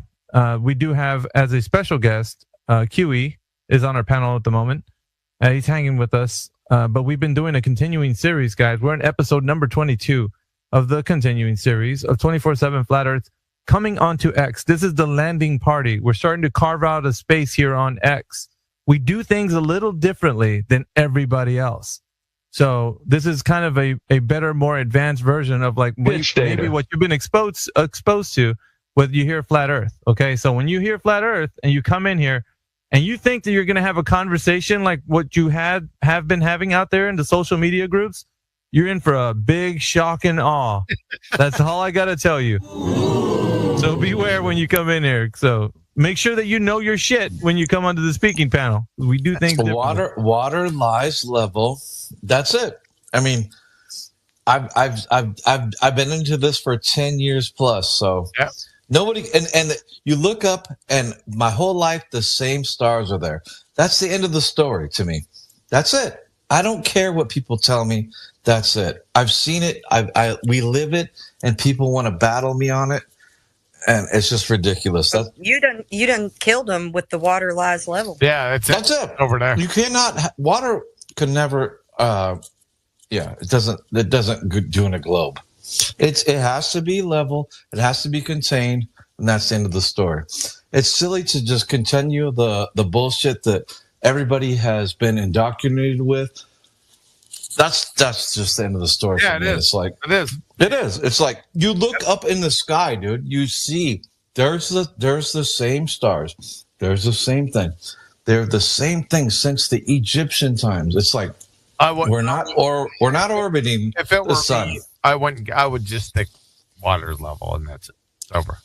We do have, as a special guest, QE is on our panel at the moment. He's hanging with us. But we've been doing a continuing series, guys. We're in episode number 22. Of the continuing series of 24/7 Flat Earth coming onto X. This is the landing party. We're starting to carve out a space here on X. We do things a little differently than everybody else. So this is kind of a better, more advanced version of like maybe what you've been exposed to when you hear Flat Earth. Okay, so when you hear Flat Earth and you come in here and you think that you're going to have a conversation like what you have been having out there in the social media groups, you're in for a big shock and awe. That's all I got to tell you. So beware when you come in here. So make sure that you know your shit when you come onto the speaking panel. We do things differently. Water lies level. That's it. I mean, I've been into this for 10 years plus. So Nobody, and you look up, and my whole life the same stars are there. That's the end of the story to me. That's it. I don't care what people tell me. That's it. I've seen it. We live it, and people want to battle me on it, and it's just ridiculous. You done killed him with the water lies level. Yeah, that's it over there. You cannot. Water could never. It doesn't do in a globe. It has to be level. It has to be contained, and that's the end of the story. It's silly to just continue the bullshit that everybody has been indoctrinated with. That's just the end of the story. Yeah, for me. It's like it is. It is. It's like you look up in the sky, dude. You see there's the same stars. There's the same thing. They're the same thing since the Egyptian times. It's like we're not orbiting if it were the sun. me, I would just stick water level, and that's it. It's over.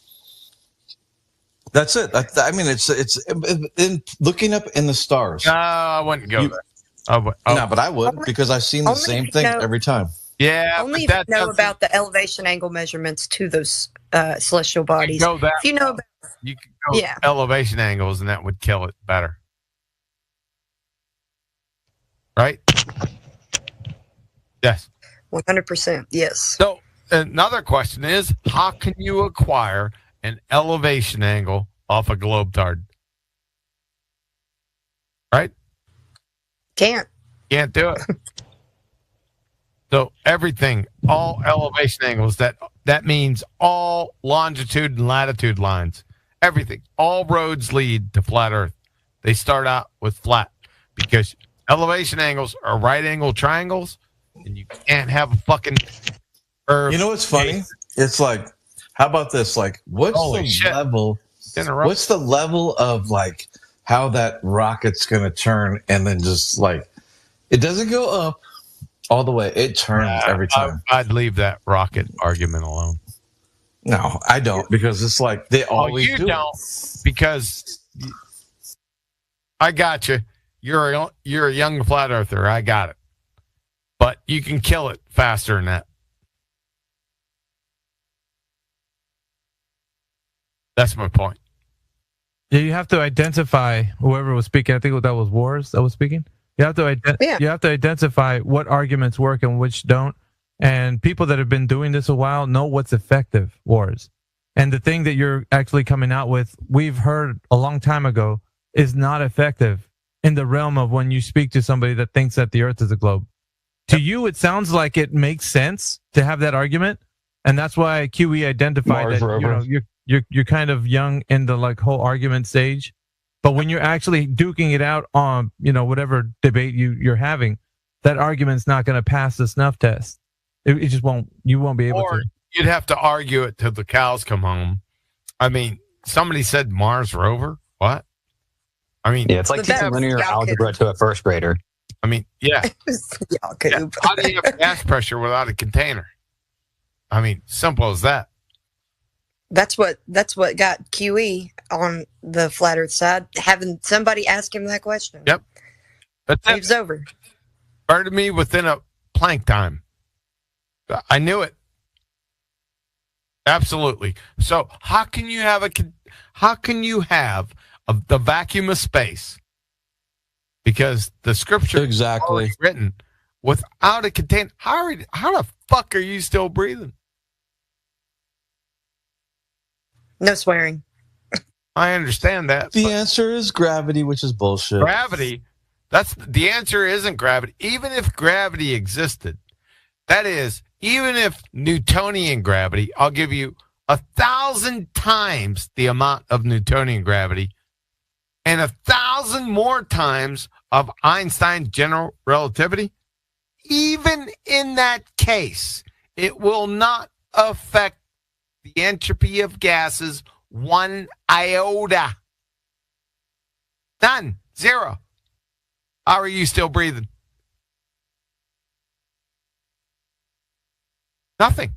That's it. I mean, it's in looking up in the stars. No, I wouldn't go there. No, but I would because I've seen the same thing every time. Yeah, Only if you know about the elevation angle measurements to those celestial bodies. Go that if you know about, you could go elevation angles, and that would kill it better. Right? Yes. 100%. Yes. So another question is, how can you acquire an elevation angle off a globetard? Right? Can't do it. So everything, all elevation angles, that means all longitude and latitude lines. Everything. All roads lead to flat Earth. They start out with flat because elevation angles are right angle triangles, and you can't have a fucking Earth. You know what's funny? It's like, how about this? Like, what's the level of like how that rocket's going to turn, and then just like it doesn't go up all the way; it turns every time. I'd leave that rocket argument alone. No, I don't, because it's like they always do. You don't, because I got you. You're a young flat earther. I got it, but you can kill it faster than that. That's my point. Yeah, you have to identify whoever was speaking. I think that was Wars that was speaking. You have to you have to identify what arguments work and which don't. And people that have been doing this a while know what's effective, Wars. And the thing that you're actually coming out with, we've heard a long time ago, is not effective in the realm of when you speak to somebody that thinks that the Earth is a globe. To you, it sounds like it makes sense to have that argument, and that's why QE identified Mars that rover. You're kind of young in the like whole argument stage. But when you're actually duking it out on whatever debate you're having, that argument's not going to pass the snuff test. It just won't. You won't be able to. You'd have to argue it till the cows come home. I mean, somebody said Mars rover. What? I mean, Yeah, it's like teaching linear algebra to a first grader. I mean, yeah. How do you have gas pressure without a container? I mean, simple as that. That's what got QE on the flat Earth side. Having somebody ask him that question. Yep. That's it. Wave's over. Burned me within a plank time. I knew it. Absolutely. So how can you have the vacuum of space? Because the scripture exactly is written without a container. How the fuck are you still breathing? No swearing. I understand that. The answer is gravity, which is bullshit. Gravity. That's the answer. Isn't gravity? Even if gravity existed, that is, even if Newtonian gravity, I'll give you 1,000 times the amount of Newtonian gravity and 1,000 more times of Einstein's general relativity. Even in that case, it will not affect the entropy of gases one iota. None. Zero. How are you still breathing? Nothing.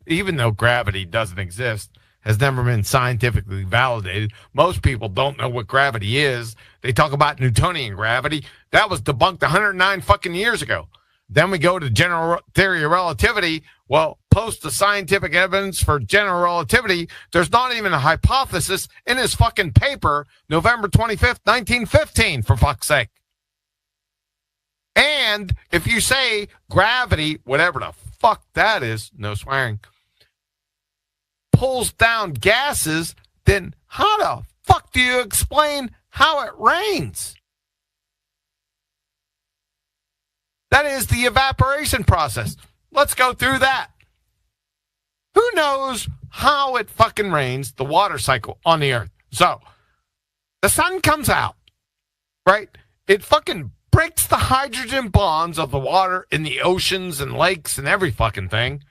Even though gravity doesn't exist, has never been scientifically validated. Most people don't know what gravity is. They talk about Newtonian gravity. That was debunked 109 fucking years ago. Then we go to general theory of relativity. Well, post the scientific evidence for general relativity. There's not even a hypothesis in his fucking paper, November 25th, 1915, for fuck's sake. And if you say gravity, whatever the fuck that is, no swearing, pulls down gases, then how the fuck do you explain how it rains? That is the evaporation process. Let's go through that. Who knows how it fucking rains, the water cycle on the earth? So, the sun comes out, right? It fucking breaks the hydrogen bonds of the water in the oceans and lakes and every fucking thing.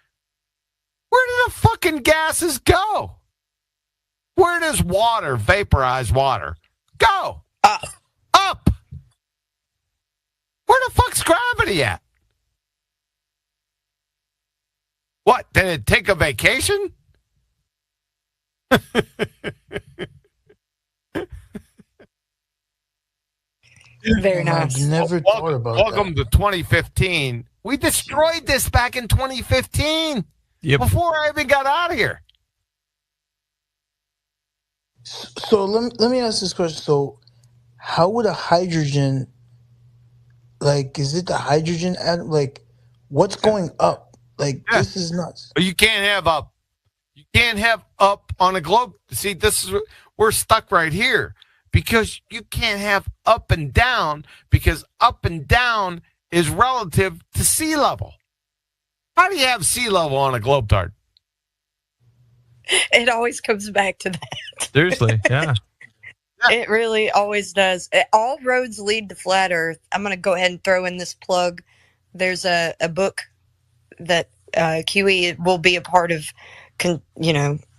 Where do the fucking gases go? Where does water, vaporized water, go? Up. Where the fuck's gravity at? What, did it take a vacation? Very nice. I've never thought about Welcome to 2015. We destroyed this back in 2015 before I even got out of here. So let me ask this question. So how would a hydrogen, like, is it the hydrogen atom? Like, what's going up? Like, this is nuts. But you can't have up. You can't have up on a globe. See, we're stuck right here because you can't have up and down because up and down is relative to sea level. How do you have sea level on a globe-tard? It always comes back to that. Seriously, yeah. It really always does. All roads lead to flat Earth. I'm going to go ahead and throw in this plug. There's a book that QE will be a part of,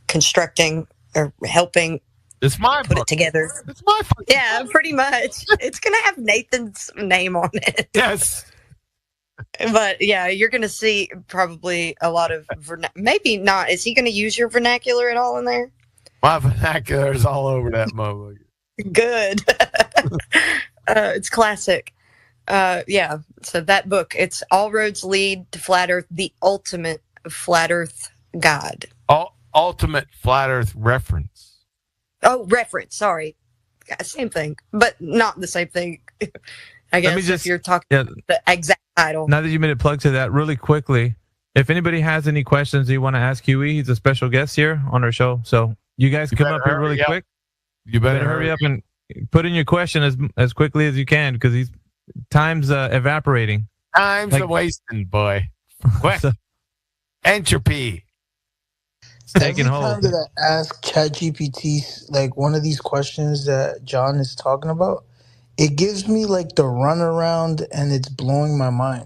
constructing or helping. It's my put book. It together. It's my book. Yeah, pretty much. It's going to have Nathan's name on it. Yes. But yeah, you're going to see probably a lot of maybe not. Is he going to use your vernacular at all in there? My vernacular is all over that motherfucker. Good. It's classic. Yeah. So that book, it's All Roads Lead to Flat Earth, the ultimate flat Earth guide. Ultimate flat Earth reference. Oh, reference. Sorry. Same thing, but not the same thing. I guess if you're talking the exact title. Now that you made a plug to that, really quickly, if anybody has any questions you want to ask QE, he's a special guest here on our show. So you guys come up here really quick. You better hurry up and put in your question as quickly as you can because time's evaporating. Time's a wasting, boy. Quick. Entropy. Taking Every hold. time that I ask ChatGPT like one of these questions that John is talking about, it gives me like the runaround and it's blowing my mind.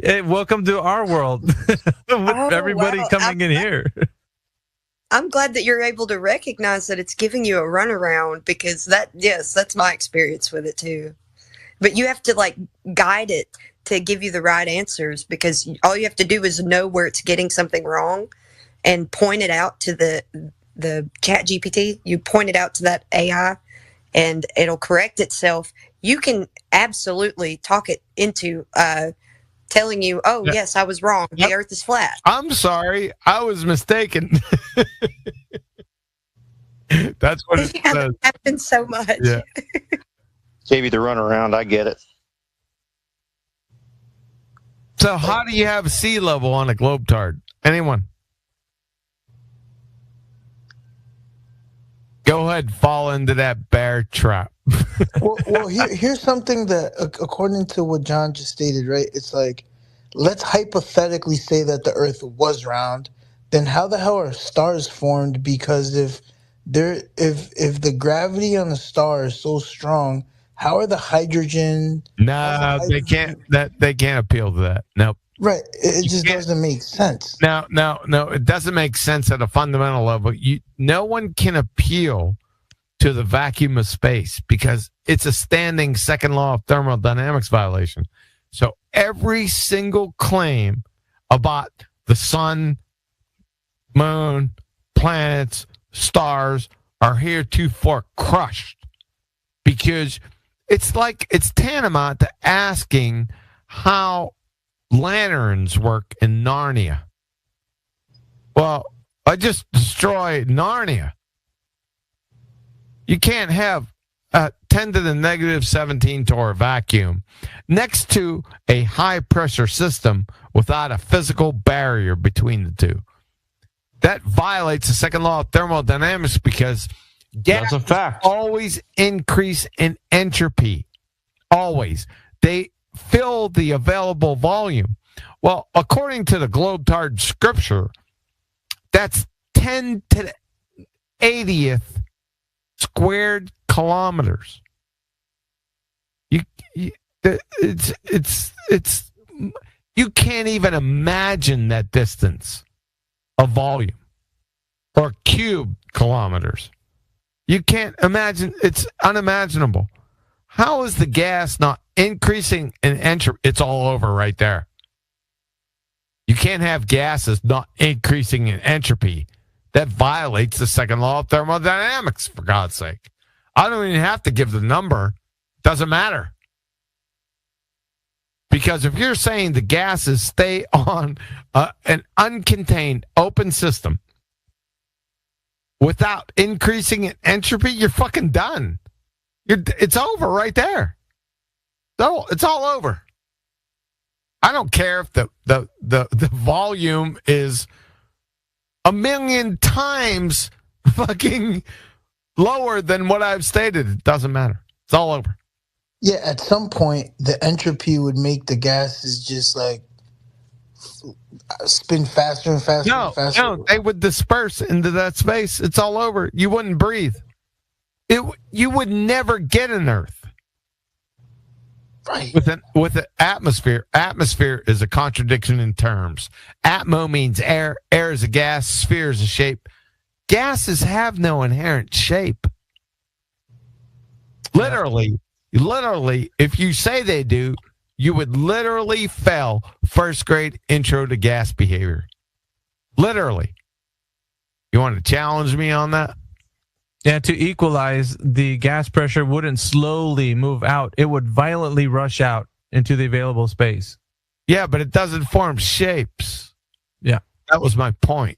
Hey, welcome to our world with everybody coming in here. I'm glad that you're able to recognize that it's giving you a runaround because that's my experience with it too. But you have to like guide it to give you the right answers because all you have to do is know where it's getting something wrong and point it out to the Chat GPT. You point it out to that AI and it'll correct itself. You can absolutely talk it into telling you, oh, yes, I was wrong. The Earth is flat. I'm sorry. I was mistaken. That's what it says. It happens so much. Yeah. Gave you the runaround. I get it. So how do you have sea level on a globe-tard? Anyone? Go ahead, fall into that bear trap. well, here's something that, according to what John just stated, right? It's like, let's hypothetically say that the Earth was round. Then how the hell are stars formed? Because if the gravity on the star is so strong, how are the hydrogen? No, they can't. They can't appeal to that. Nope. Right. It just doesn't make sense. No. It doesn't make sense at a fundamental level. No one can appeal to the vacuum of space because it's a standing second law of thermodynamics violation. So every single claim about the sun, moon, planets, stars are heretofore crushed because it's tantamount to asking how lanterns work in Narnia? Well, I just destroyed Narnia. You can't have a 10 to the negative 17 torr vacuum next to a high pressure system without a physical barrier between the two. That violates the second law of thermodynamics because gas always increase in entropy. Always. They fill the available volume. Well, according to the Globetard scripture, that's 10 to the 80th squared kilometers. You can't even imagine that distance of volume, or cube kilometers. You can't imagine. It's unimaginable. How is the gas not increasing in entropy? It's all over right there. You can't have gases not increasing in entropy. That violates the second law of thermodynamics, for God's sake. I don't even have to give the number. It doesn't matter. Because if you're saying the gases stay on an uncontained open system without increasing in entropy, you're fucking done. It's over right there. So it's all over. I don't care if the volume is 1,000,000 times fucking lower than what I've stated. It doesn't matter. It's all over. Yeah, at some point, the entropy would make the gases just like spin faster and faster and faster. No, they would disperse into that space. It's all over. You wouldn't breathe. You would never get an Earth. Right. With an atmosphere. Atmosphere is a contradiction in terms. Atmo means air. Air is a gas. Sphere is a shape. Gases have no inherent shape. Literally, if you say they do, you would literally fail first grade intro to gas behavior. Literally. You want to challenge me on that? Yeah, to equalize, the gas pressure wouldn't slowly move out. It would violently rush out into the available space. Yeah, but it doesn't form shapes. Yeah. That was my point.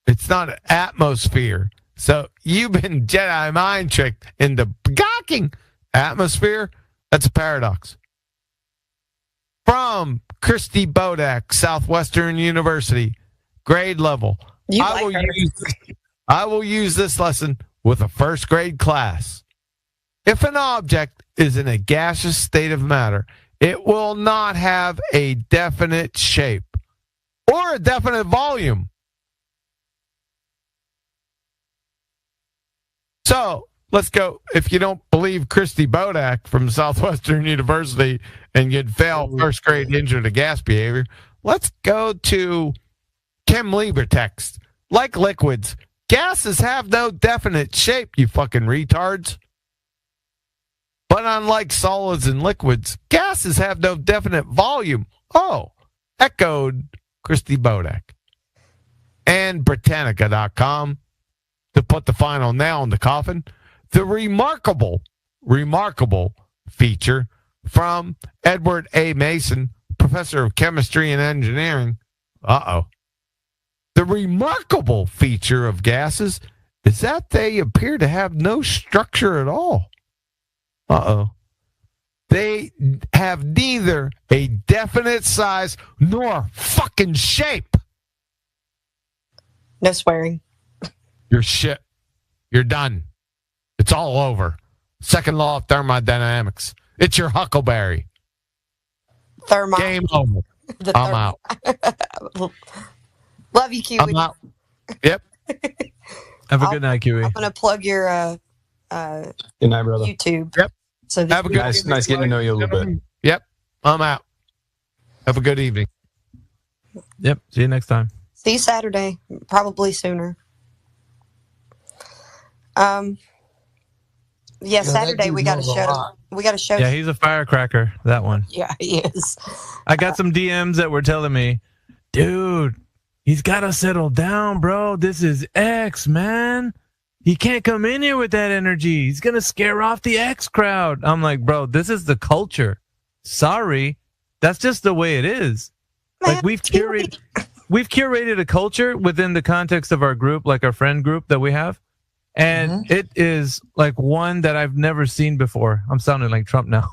It's not an atmosphere. So you've been Jedi mind tricked into gawking atmosphere. That's a paradox. From Christy Bodak, Southwestern University, grade level. I will use this lesson with a first grade class. If an object is in a gaseous state of matter, it will not have a definite shape or a definite volume. So let's go. If you don't believe Christy Bodak from Southwestern University and you'd fail first grade intro to gas behavior, let's go to Chem Lieber text. Like liquids, gases have no definite shape, you fucking retards. But unlike solids and liquids, gases have no definite volume. Oh, echoed Christy Bodak. And Britannica.com to put the final nail in the coffin. The remarkable feature from Edward A. Mason, professor of chemistry and engineering. The remarkable feature of gases is that they appear to have no structure at all. They have neither a definite size nor fucking shape. No swearing. You're shit. You're done. It's all over. Second law of thermodynamics. It's your Huckleberry. Game over. I'm out. Love you, Kiwi. I'm out. Yep. Have a good night, Kiwi. I'm gonna plug your Good night, brother. YouTube. Yep. So Have a good nice getting to know you a little bit. Yep. I'm out. Have a good evening. Yep. See you next time. See you Saturday, probably sooner. Yeah, Saturday we got a show. We got a show. Yeah, he's a firecracker, that one. Yeah, he is. I got some DMs that were telling me, dude, he's got to settle down, bro. This is X, man. He can't come in here with that energy. He's going to scare off the X crowd. I'm like, bro, this is the culture. Sorry. That's just the way it is. Like we've curated a culture within the context of our group, like our friend group that we have. And it is like one that I've never seen before. I'm sounding like Trump now.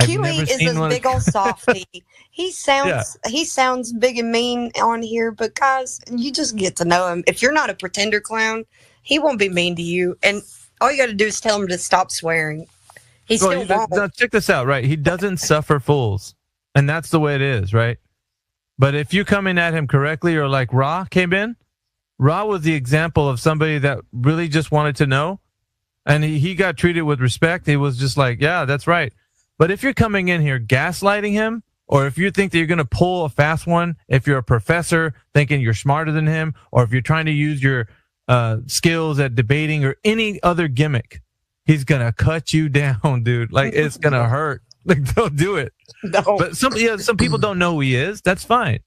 Kiwi is this big old softy. He sounds big and mean on here, but guys, you just get to know him. If you're not a pretender clown, he won't be mean to you. And all you got to do is tell him to stop swearing. He still won't. Now, check this out, right? He doesn't suffer fools. And that's the way it is, right? But if you come in at him correctly, or like Ra came in, Ra was the example of somebody that really just wanted to know, and he got treated with respect. He was just like, yeah, that's right. But if you're coming in here gaslighting him, or if you think that you're going to pull a fast one, if you're a professor thinking you're smarter than him, or if you're trying to use your skills at debating or any other gimmick, he's going to cut you down, dude. Like, it's going to hurt. Like, don't do it. No. But some people don't know who he is. That's fine.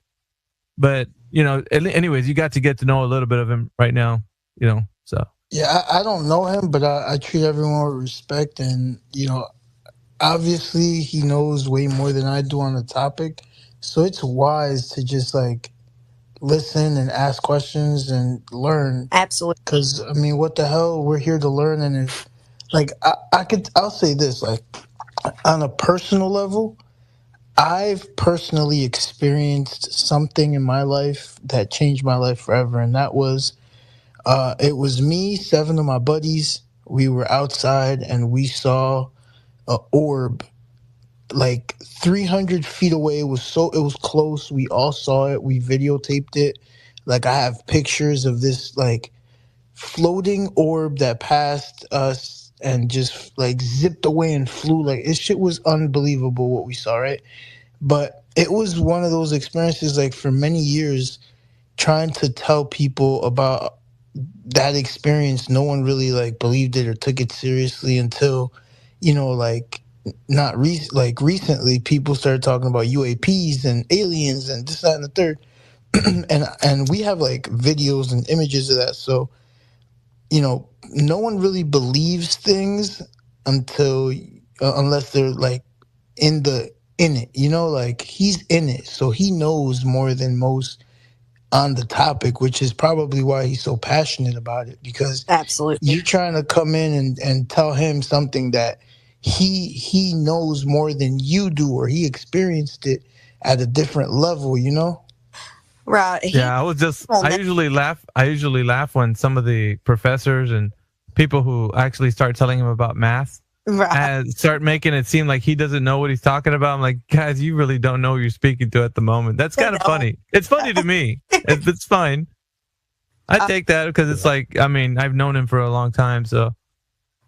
But, you know, anyways, you got to get to know a little bit of him right now, you know, so. Yeah, I don't know him, but I treat everyone with respect. And, you know, obviously he knows way more than I do on the topic. So it's wise to just, like, listen and ask questions and learn. Absolutely. Because, I mean, what the hell? We're here to learn. And, if, like, I'll say this, like, on a personal level, I've personally experienced something in my life that changed my life forever, and that was, it was me, 7 of my buddies. We were outside, and we saw an orb, like 300 feet away. It was close. We all saw it. We videotaped it. Like, I have pictures of this, like, floating orb that passed us and just, like, zipped away and flew. Like, this shit was unbelievable what we saw, right? But it was one of those experiences, like, for many years, trying to tell people about that experience. No one really, like, believed it or took it seriously until, you know, like, recently people started talking about UAPs and aliens and this, that, and the third. and we have, like, videos and images of that. So, you know, no one really believes things until unless they're, like, in it, you know, like, he's in it, so he knows more than most on the topic, which is probably why he's so passionate about it, because absolutely you're trying to come in and tell him something that he knows more than you do, or he experienced it at a different level, you know? Right. Yeah, I usually laugh when some of the professors and people who actually start telling him about math and start making it seem like he doesn't know what he's talking about. I'm like, guys, you really don't know who you're speaking to at the moment. That's kind of funny. It's funny to me. It's fine. I take that because it's like, I mean, I've known him for a long time, so.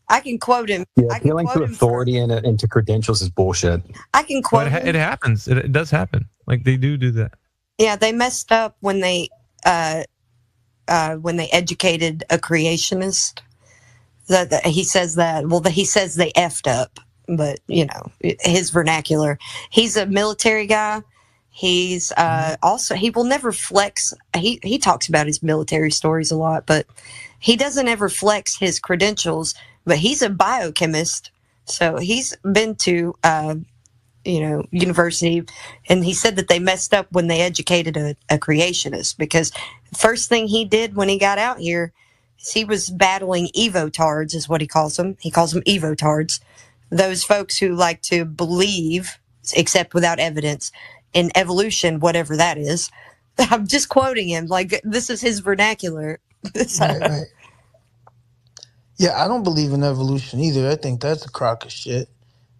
I can quote him. Yeah, appealing to authority and to credentials is bullshit. I can quote him. It happens. It does happen. Like, they do that. Yeah, they messed up when they educated a creationist. That he says that. Well, he says they effed up, but you know, his vernacular. He's a military guy. He's also, he will never flex. He talks about his military stories a lot, but he doesn't ever flex his credentials. But he's a biochemist, so he's been to university, and he said that they messed up when they educated a creationist, because the first thing he did when he got out here is he was battling evotards, is what he calls them. He calls them evotards, those folks who like to believe, except without evidence, in evolution, whatever that is. I'm just quoting him, like, this is his vernacular. Right. Yeah, I don't believe in evolution either. I think that's a crock of shit.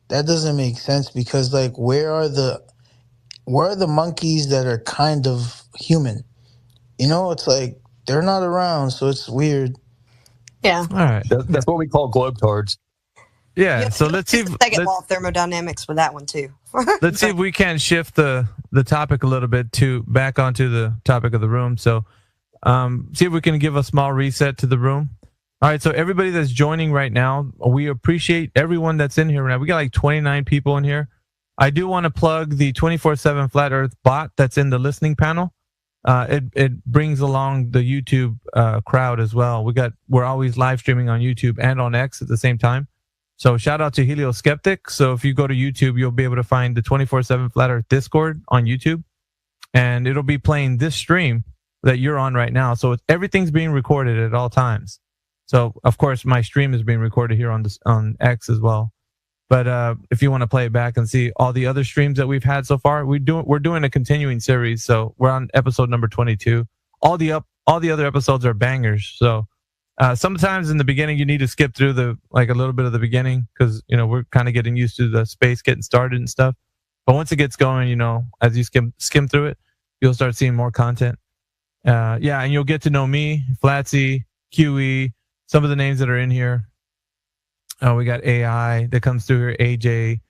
That doesn't make sense, because, like, where are the monkeys that are kind of human? You know, it's like they're not around, so it's weird. Yeah. All right. That's what we call globetards. Yeah. So let's see. Second law of thermodynamics with that one too. Let's see if we can shift the topic a little bit back onto the topic of the room. So, see if we can give a small reset to the room. All right, so everybody that's joining right now, we appreciate everyone that's in here right now. We got like 29 people in here. I do want to plug the 24/7 Flat Earth bot that's in the listening panel. It brings along the YouTube crowd as well. We're always live streaming on YouTube and on X at the same time. So shout out to Helio Skeptic. So if you go to YouTube, you'll be able to find the 24/7 Flat Earth Discord on YouTube, and it'll be playing this stream that you're on right now. So everything's being recorded at all times. So of course my stream is being recorded here on X as well. But if you want to play it back and see all the other streams that we've had so far, we're doing a continuing series. So we're on episode number 22. All the other episodes are bangers. So sometimes in the beginning you need to skip through a little bit of the beginning because we're kind of getting used to the space getting started and stuff. But once it gets going, as you skim through it, you'll start seeing more content. And you'll get to know me, Flatsy, QE, some of the names that are in here. We got AI that comes through here, AJ.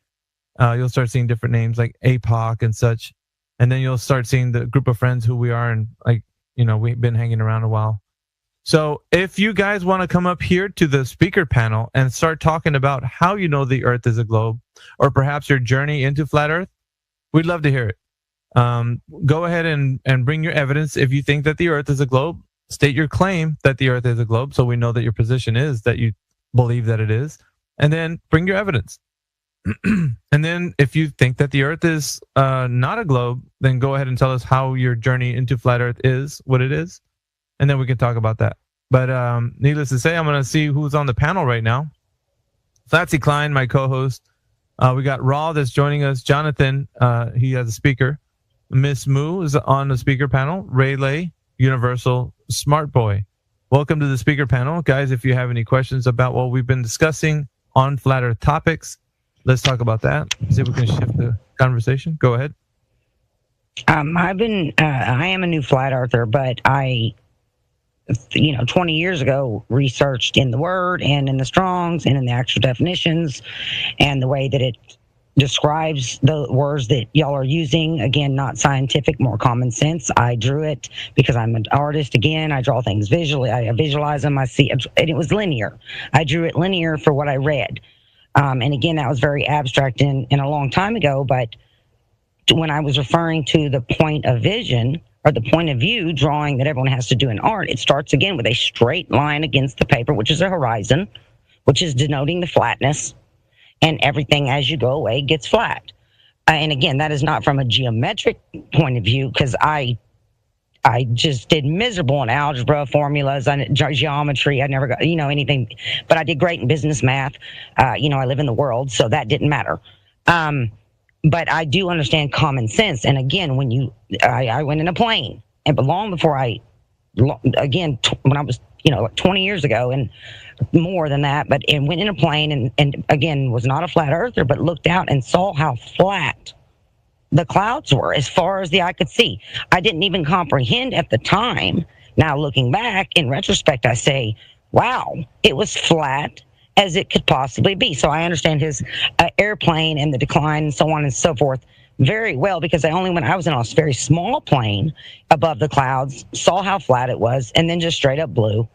You'll start seeing different names like APOC and such. And then you'll start seeing the group of friends who we are and we've been hanging around a while. So if you guys want to come up here to the speaker panel and start talking about how you know the Earth is a globe, or perhaps your journey into Flat Earth, we'd love to hear it. Go ahead and bring your evidence. If you think that the Earth is a globe, state your claim that the Earth is a globe so we know that your position is that you believe that it is, and then bring your evidence. And then if you think that the Earth is not a globe, then go ahead and tell us how your journey into Flat Earth is, what it is, and then we can talk about that. But needless to say, I'm going to see who's on the panel right now. Flatsy Klein, my co-host. We got Raw that's joining us. Jonathan, he has a speaker. Miss Moo is on the speaker panel. Rayleigh, Universal Smart Boy. Welcome to the speaker panel. Guys, if you have any questions about what we've been discussing on Flat Earth topics, let's talk about that. See if we can shift the conversation. Go ahead. I am a new Flat Earther, but I 20 years ago researched in the Word and in the Strongs and in the actual definitions and the way that it describes the words that y'all are using. Again, not scientific, more common sense. I drew it because I'm an artist. Again, I draw things visually. I visualize them. I see, and it was linear. I drew it linear for what I read. And again, that was very abstract in a long time ago. But when I was referring to the point of vision or the point of view drawing that everyone has to do in art, it starts again with a straight line against the paper, which is a horizon, which is denoting the flatness. And everything as you go away gets flat. And again, that is not from a geometric point of view, because I just did miserable in algebra, formulas, geometry. I never got, anything, but I did great in business math. I live in the world, so that didn't matter. But I do understand common sense. And again, I went in a plane, and long before when I was, 20 years ago and more than that, and went in a plane and again, was not a flat earther, but looked out and saw how flat the clouds were as far as the eye could see. I didn't even comprehend at the time. Now looking back in retrospect, I say, wow, it was flat as it could possibly be. So I understand his airplane and the decline and so on and so forth very well, because I was in a very small plane above the clouds, saw how flat it was, and then just straight up blew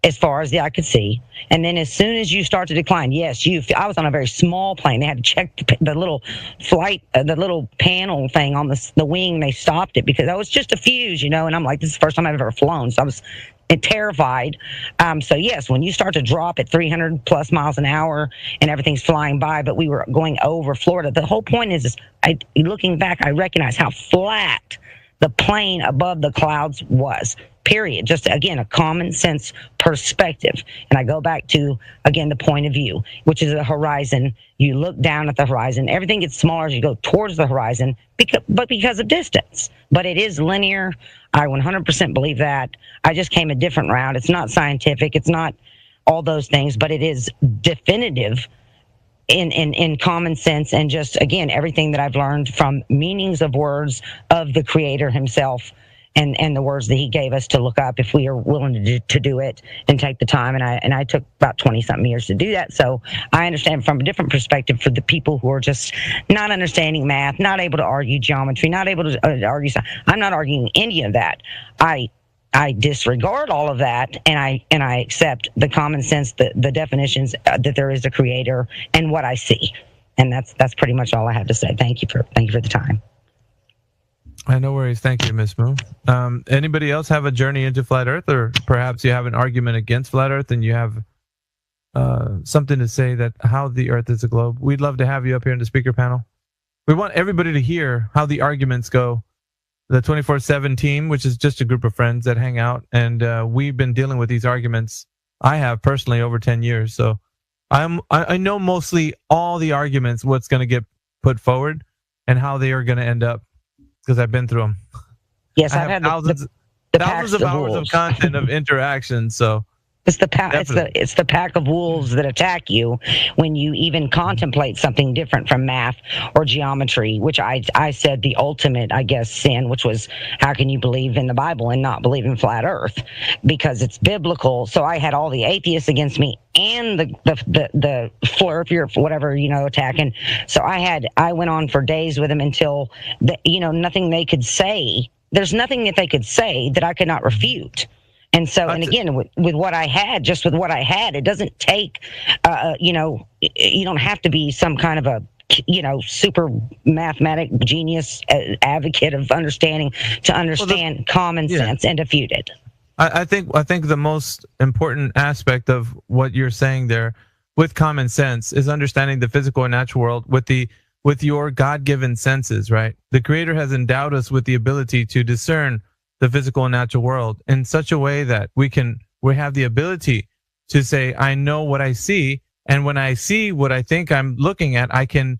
as far as the eye could see. And then as soon as you start to decline, I was on a very small plane. They had to check the little flight, the little panel thing on the wing. They stopped it because that was just a fuse, and I'm like, this is the first time I've ever flown. So I was terrified. So yes, when you start to drop at 300 plus miles an hour and everything's flying by, but we were going over Florida. The whole point is looking back, I recognize how flat the plane above the clouds was. Period. Just, again, a common sense perspective. And I go back to, again, the point of view, which is a horizon. You look down at the horizon. Everything gets smaller as you go towards the horizon, because of distance. But it is linear. I 100% believe that. I just came a different route. It's not scientific. It's not all those things, but it is definitive in common sense, and just, again, everything that I've learned from meanings of words of the Creator himself, and the words that he gave us to look up if we are willing to do it and take the time. And I took about 20-something years to do that. So I understand from a different perspective for the people who are just not understanding math, not able to argue geometry, not able to argue. I'm not arguing any of that. I disregard all of that, and I accept the common sense, the definitions that there is a Creator and what I see. And that's pretty much all I have to say. Thank you for the time. No worries. Thank you, Miss Moon. Anybody else have a journey into Flat Earth, or perhaps you have an argument against Flat Earth and you have something to say that how the Earth is a globe, we'd love to have you up here in the speaker panel. We want everybody to hear how the arguments go. The 24/7 team, which is just a group of friends that hang out, and we've been dealing with these arguments. I have personally over 10 years, so I know mostly all the arguments, what's going to get put forward, and how they are going to end up, because I've been through them. Yes, I I've have had thousands of hours of content of interaction. So it's the pack of wolves that attack you when you even contemplate something different from math or geometry, which I said the ultimate, I guess, sin, which was how can you believe in the Bible and not believe in flat Earth because it's biblical. So I had all the atheists against me and the flurf, whatever, attacking. So I went on for days with them until nothing they could say. There's nothing that they could say that I could not refute. And so, and again, with what I had, it doesn't take, you don't have to be some kind of a, super mathematic genius advocate of understanding to understand common sense and defute it. I think the most important aspect of what you're saying there with common sense is understanding the physical and natural world with your God-given senses, right? The Creator has endowed us with the ability to discern the physical and natural world in such a way that we have the ability to say, I know what I see, and when I see what I think I'm looking at, I can,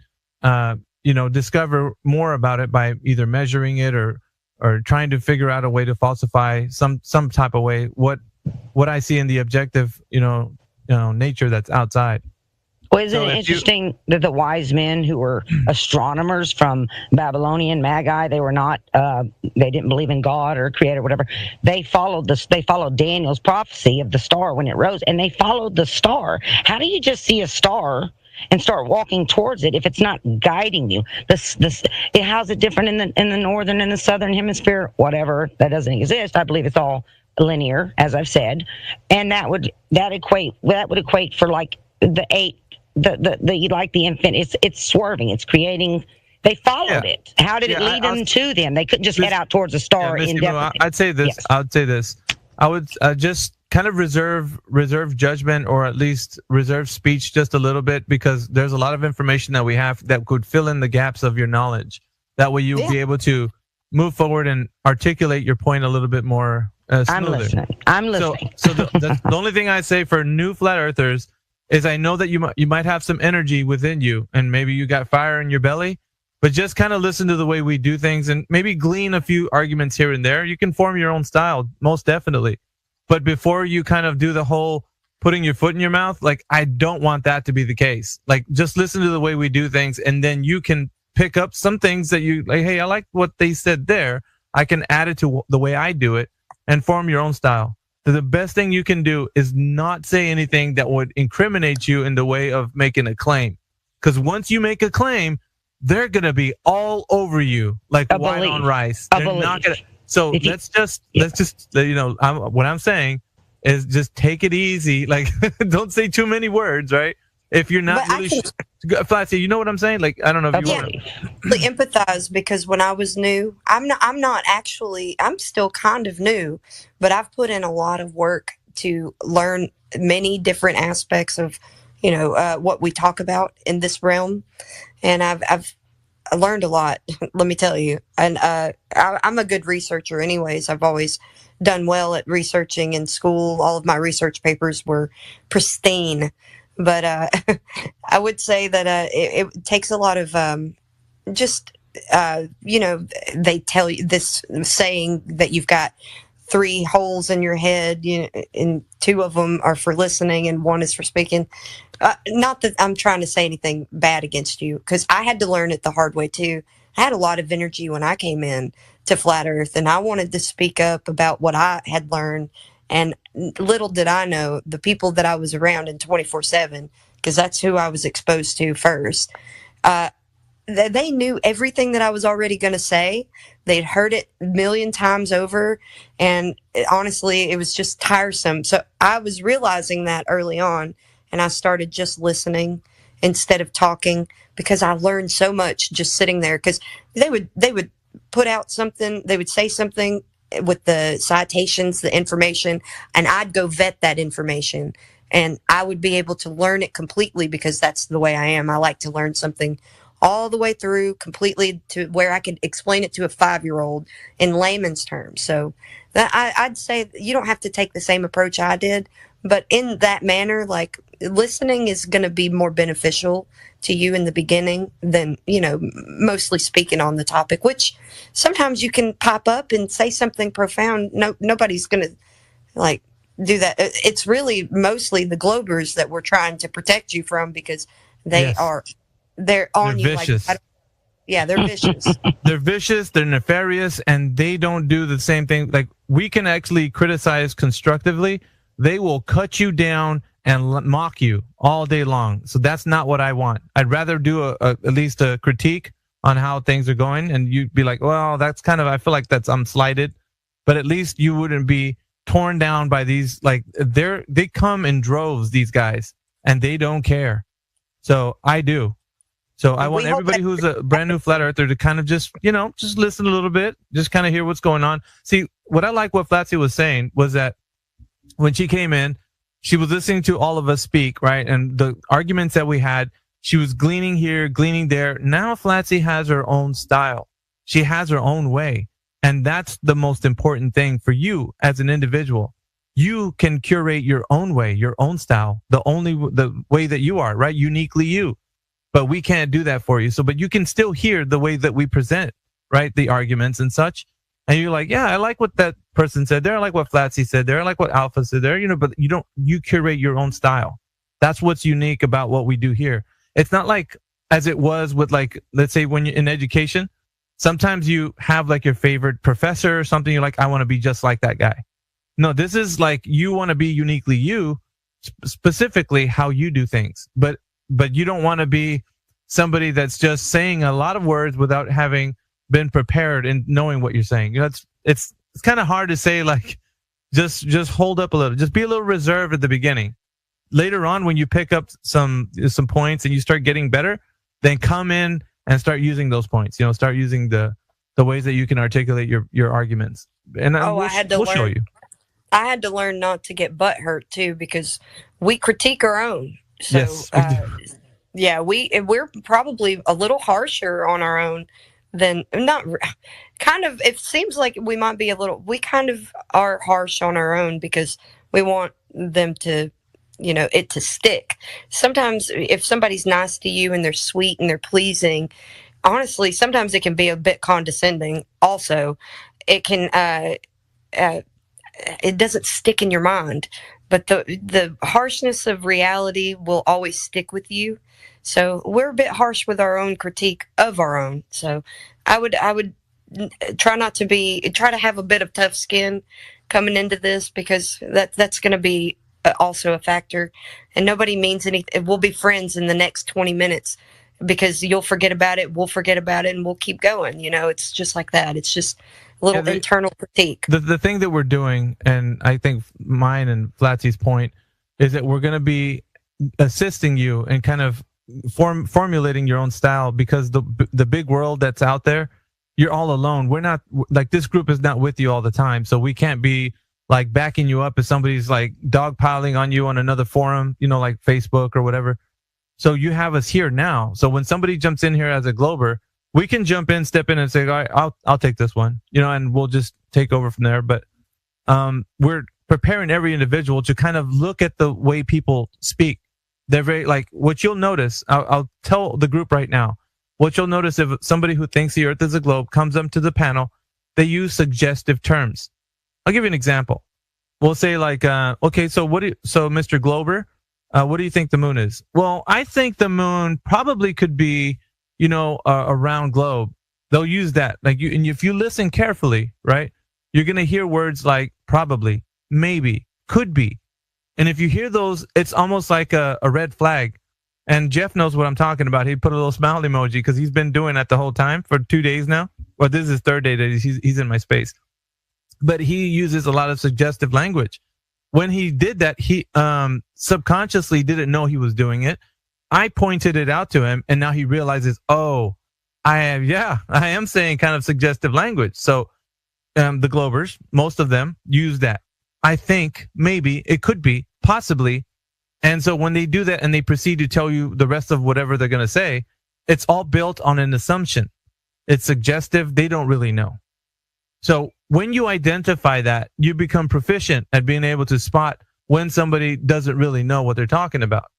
discover more about it by either measuring it or trying to figure out a way to falsify some type of way what I see in the objective, nature that's outside. Well, isn't it interesting that the wise men who were astronomers from Babylonian Magi, they were not, they didn't believe in God or Creator, whatever. They followed Daniel's prophecy of the star when it rose, and they followed the star. How do you just see a star and start walking towards it if it's not guiding you? How's it different in the northern and the southern hemisphere? Whatever, that doesn't exist. I believe it's all linear, as I've said, and that would equate for like the infant. It's swerving. It's creating. They followed it. How did it lead them to them? They couldn't just head out towards a star indefinitely. I'd say this. Yes. I'd say this. I would just kind of reserve judgment, or at least reserve speech just a little bit, because there's a lot of information that we have that could fill in the gaps of your knowledge. That way you'll be able to move forward and articulate your point a little bit more smoother. I'm listening. So the only thing I say for new flat earthers is I know that you might have some energy within you, and maybe you got fire in your belly, but just kind of listen to the way we do things and maybe glean a few arguments here and there. You can form your own style, most definitely. But before you kind of do the whole putting your foot in your mouth, like, I don't want that to be the case. Like, just listen to the way we do things, and then you can pick up some things that you like, hey, I like what they said there. I can add it to the way I do it and form your own style. The best thing you can do is not say anything that would incriminate you in the way of making a claim. Because once you make a claim, they're going to be all over you like white on rice. They're not going to. So let's just, what I'm saying is just take it easy. Like, don't say too many words, right? If you're not Flatsy, you know what I'm saying? Like, I don't know if you want to empathize, because when I was new, I'm still kind of new, but I've put in a lot of work to learn many different aspects of, what we talk about in this realm. And I've learned a lot, let me tell you. And I'm a good researcher anyways. I've always done well at researching in school. All of my research papers were pristine. But I would say that it takes a lot of they tell you this saying that you've got 3 holes in your head, and 2 of them are for listening and 1 is for speaking. Not that I'm trying to say anything bad against you, because I had to learn it the hard way too. I had a lot of energy when I came in to Flat Earth, and I wanted to speak up about what I had learned. And little did I know, the people that I was around in 24/7, because that's who I was exposed to first, they knew everything that I was already going to say. They'd heard it a million times over, and honestly, it was just tiresome. So I was realizing that early on, and I started just listening instead of talking, because I learned so much just sitting there. Because they would put out something, they would say something with the citations, the information, and I'd go vet that information. and I would be able to learn it completely because that's the way I am. I like to learn something all the way through completely to where I could explain it to a 5-year-old in layman's terms. So I'd say you don't have to take the same approach I did, but in that manner, like listening is going to be more beneficial to you in the beginning than, mostly speaking on the topic, which sometimes you can pop up and say something profound. Nobody's going to like do that. It's really mostly the Globers that we're trying to protect you from because they're on you. Vicious. They're vicious. They're vicious, they're nefarious, and they don't do the same thing. Like, we can actually criticize constructively. They will cut you down and mock you all day long. So that's not what I want. I'd rather do at least a critique on how things are going, and you'd be like, well, that's kind of, I feel like I'm slighted, but at least you wouldn't be torn down by these, like, they come in droves, these guys, and they don't care. So I do. So I want everybody who's a brand new flat earther to kind of just listen a little bit, just kind of hear what's going on. See, what I like what Flatsy was saying was that when she came in, she was listening to all of us speak, right? And the arguments that we had, she was gleaning here, gleaning there. Now Flatsy has her own style. She has her own way. And that's the most important thing for you as an individual. You can curate your own way, your own style, the way that you are, right? Uniquely you. But we can't do that for you. So, but you can still hear the way that we present, right? The arguments and such. And you're like, yeah, I like what that person said there. I like what Flatsy said there. I like what Alpha said there, but you curate your own style. That's what's unique about what we do here. It's not like as it was with, like, let's say when you're in education, sometimes you have like your favorite professor or something. You're like, I want to be just like that guy. No, this is like, you want to be uniquely you, specifically how you do things. But you don't want to be somebody that's just saying a lot of words without having been prepared and knowing what you're saying. It's kind of hard to say, like, just hold up a little, just be a little reserved at the beginning. Later on, when you pick up some points and you start getting better, then come in and start using those points. Start using the ways that you can articulate your arguments. And we'll show you. I had to learn not to get butt hurt too, because we critique our own. So, yes, we're probably a little harsher on our own than it seems like we might be we kind of are harsh on our own because we want them to, it to stick. Sometimes if somebody's nice to you and they're sweet and they're pleasing, honestly, sometimes it can be a bit condescending. Also, it can, it doesn't stick in your mind. But the harshness of reality will always stick with you. So we're a bit harsh with our own critique of our own. So I would try to have a bit of tough skin coming into this, because that's going to be also a factor. And nobody means anything. We'll be friends in the next 20 minutes because you'll forget about it. We'll forget about it and we'll keep going. It's just like that. It's just a little internal critique. The thing that we're doing, and I think mine and Flatsy's point, is that we're going to be assisting you and kind of formulating your own style, because the big world that's out there, you're all alone. We're not, like, this group is not with you all the time, so we can't be like backing you up if somebody's like dogpiling on you on another forum, like Facebook or whatever. So you have us here now. So when somebody jumps in here as a Glober, we can jump in, step in, and say, all right, I'll take this one, and we'll just take over from there. But we're preparing every individual to kind of look at the way people speak. They're very, like, what you'll notice, I'll tell the group right now, what you'll notice if somebody who thinks the earth is a globe comes up to the panel, they use suggestive terms. I'll give you an example. We'll say, like, okay, so Mr. Glober, what do you think the moon is? Well, I think the moon probably could be, a round globe. They'll use that. Like, and if you listen carefully, right, you're going to hear words like probably, maybe, could be. And if you hear those, it's almost like a red flag. And Jeff knows what I'm talking about. He put a little smile emoji because he's been doing that the whole time for 2 days now. Or this is his third day that he's in my space. But he uses a lot of suggestive language. When he did that, he subconsciously didn't know he was doing it. I pointed it out to him, and now he realizes, oh, I am saying kind of suggestive language. So the Globers, most of them use that. I think, maybe, it could be, possibly, And so when they do that and they proceed to tell you the rest of whatever they're going to say, it's all built on an assumption. It's suggestive. They don't really know. So when you identify that, you become proficient at being able to spot when somebody doesn't really know what they're talking about.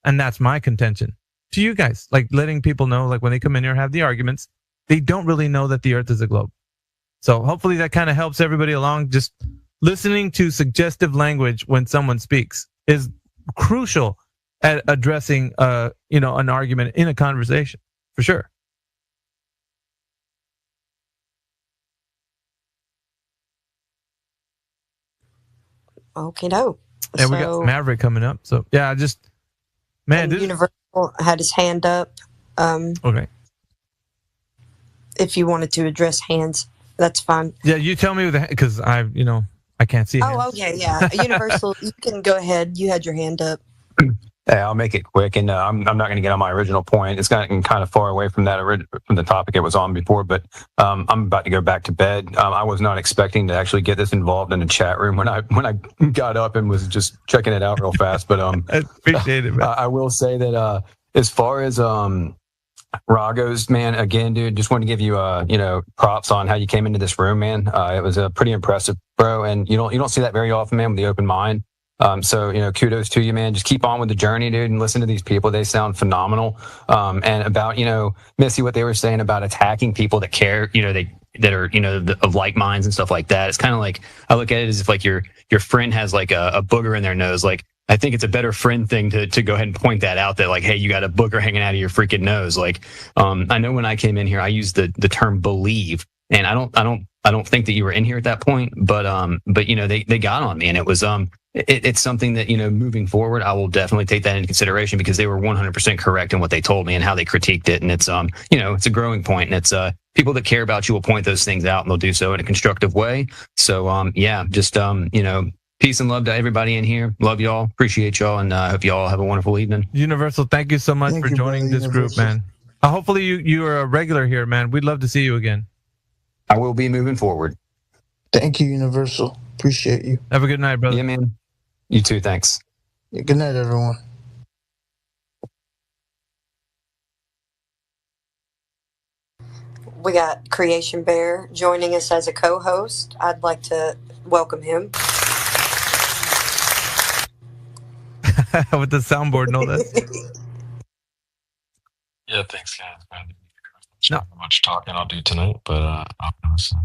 And that's my contention to you guys, like letting people know, like when they come in here and have the arguments, they don't really know that the earth is a globe. So hopefully that kind of helps everybody along. Just listening to suggestive language when someone speaks is crucial at addressing, an argument in a conversation, for sure. Okay, no. And we got Maverick coming up. So yeah, Universal had his hand up. Okay. If you wanted to address hands, that's fine. Yeah, you tell me because I can't see. Oh, okay, yeah. Universal, you can go ahead. You had your hand up. Hey, I'll make it quick, and I'm not going to get on my original point. It's gotten kind of far away from from the topic it was on before, but I'm about to go back to bed. I was not expecting to actually get this involved in the chat room when I got up and was just checking it out real fast. But I appreciate it, man. I will say that as far as Raw goes, man, again, dude, just want to give you props on how you came into this room, man. It was pretty impressive, bro, and you don't see that very often, man, with the open mind. So, kudos to you, man. Just keep on with the journey, dude, and listen to these people. They sound phenomenal. And about, Missy, what they were saying about attacking people that care, that are, of like minds and stuff like that. It's kind of like, I look at it as if like your friend has like a booger in their nose. Like, I think it's a better friend thing to go ahead and point that out, that like, hey, you got a booger hanging out of your freaking nose. Like, I know when I came in here, I used the term believe, and I don't think that you were in here at that point, but they got on me, and it was, it's something that, moving forward, I will definitely take that into consideration, because they were 100% correct in what they told me and how they critiqued it. And it's, it's a growing point, and it's, people that care about you will point those things out, and they'll do so in a constructive way. So, just, peace and love to everybody in here. Love y'all. Appreciate y'all. And I hope y'all have a wonderful evening. Universal, thank you so much for joining this group, man. Hopefully you are a regular here, man. We'd love to see you again. I will be moving forward. Thank you, Universal. Appreciate you. Have a good night, brother. Yeah, man. You too. Thanks. Yeah, good night, everyone. We got Creation Bear joining us as a co-host. I'd like to welcome him. With the soundboard, no less. Yeah, thanks, guys. Not much talking I'll do tonight, but I'll listen.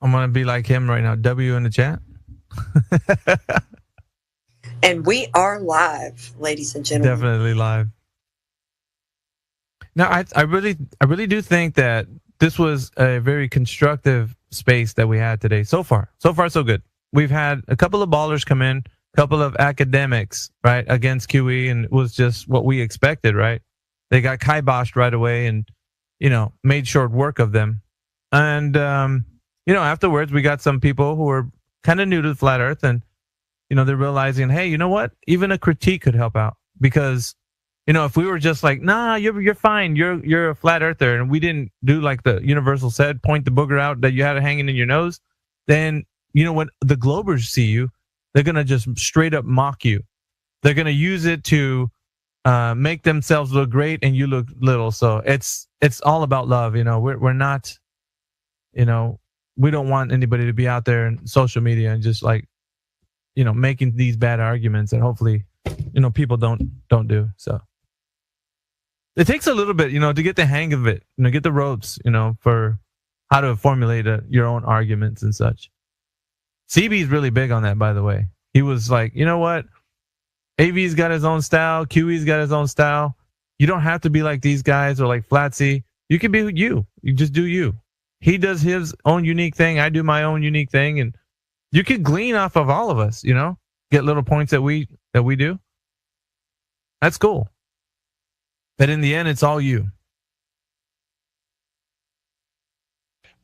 I'm gonna be like him right now. W in the chat. And we are live, ladies and gentlemen. Definitely live. Now, I really do think that this was a very constructive space that we had today. So far, so good. We've had a couple of ballers come in, a couple of academics, right, against QE, and it was just what we expected, right? They got kiboshed right away and, made short work of them. And, afterwards, we got some people who were kind of new to the flat earth, and, they're realizing, hey, you know what? Even a critique could help out, because, if we were just like, nah, you're fine, you're a flat earther, and we didn't do like the Universal said, point the booger out that you had it hanging in your nose, then, when the Globers see you, they're going to just straight up mock you. They're going to use it to make themselves look great and you look little. So it's all about love. We're not, we don't want anybody to be out there in social media and just like, making these bad arguments that hopefully, people don't do. So it takes a little bit, to get the hang of it, get the ropes, for how to formulate your own arguments and such. CB is really big on that, by the way. He was like, you know what? AV's got his own style. QE's got his own style. You don't have to be like these guys or like Flatsy. You can be you. You just do you. He does his own unique thing. I do my own unique thing. And you could glean off of all of us, get little points that we do. That's cool. But in the end, it's all you.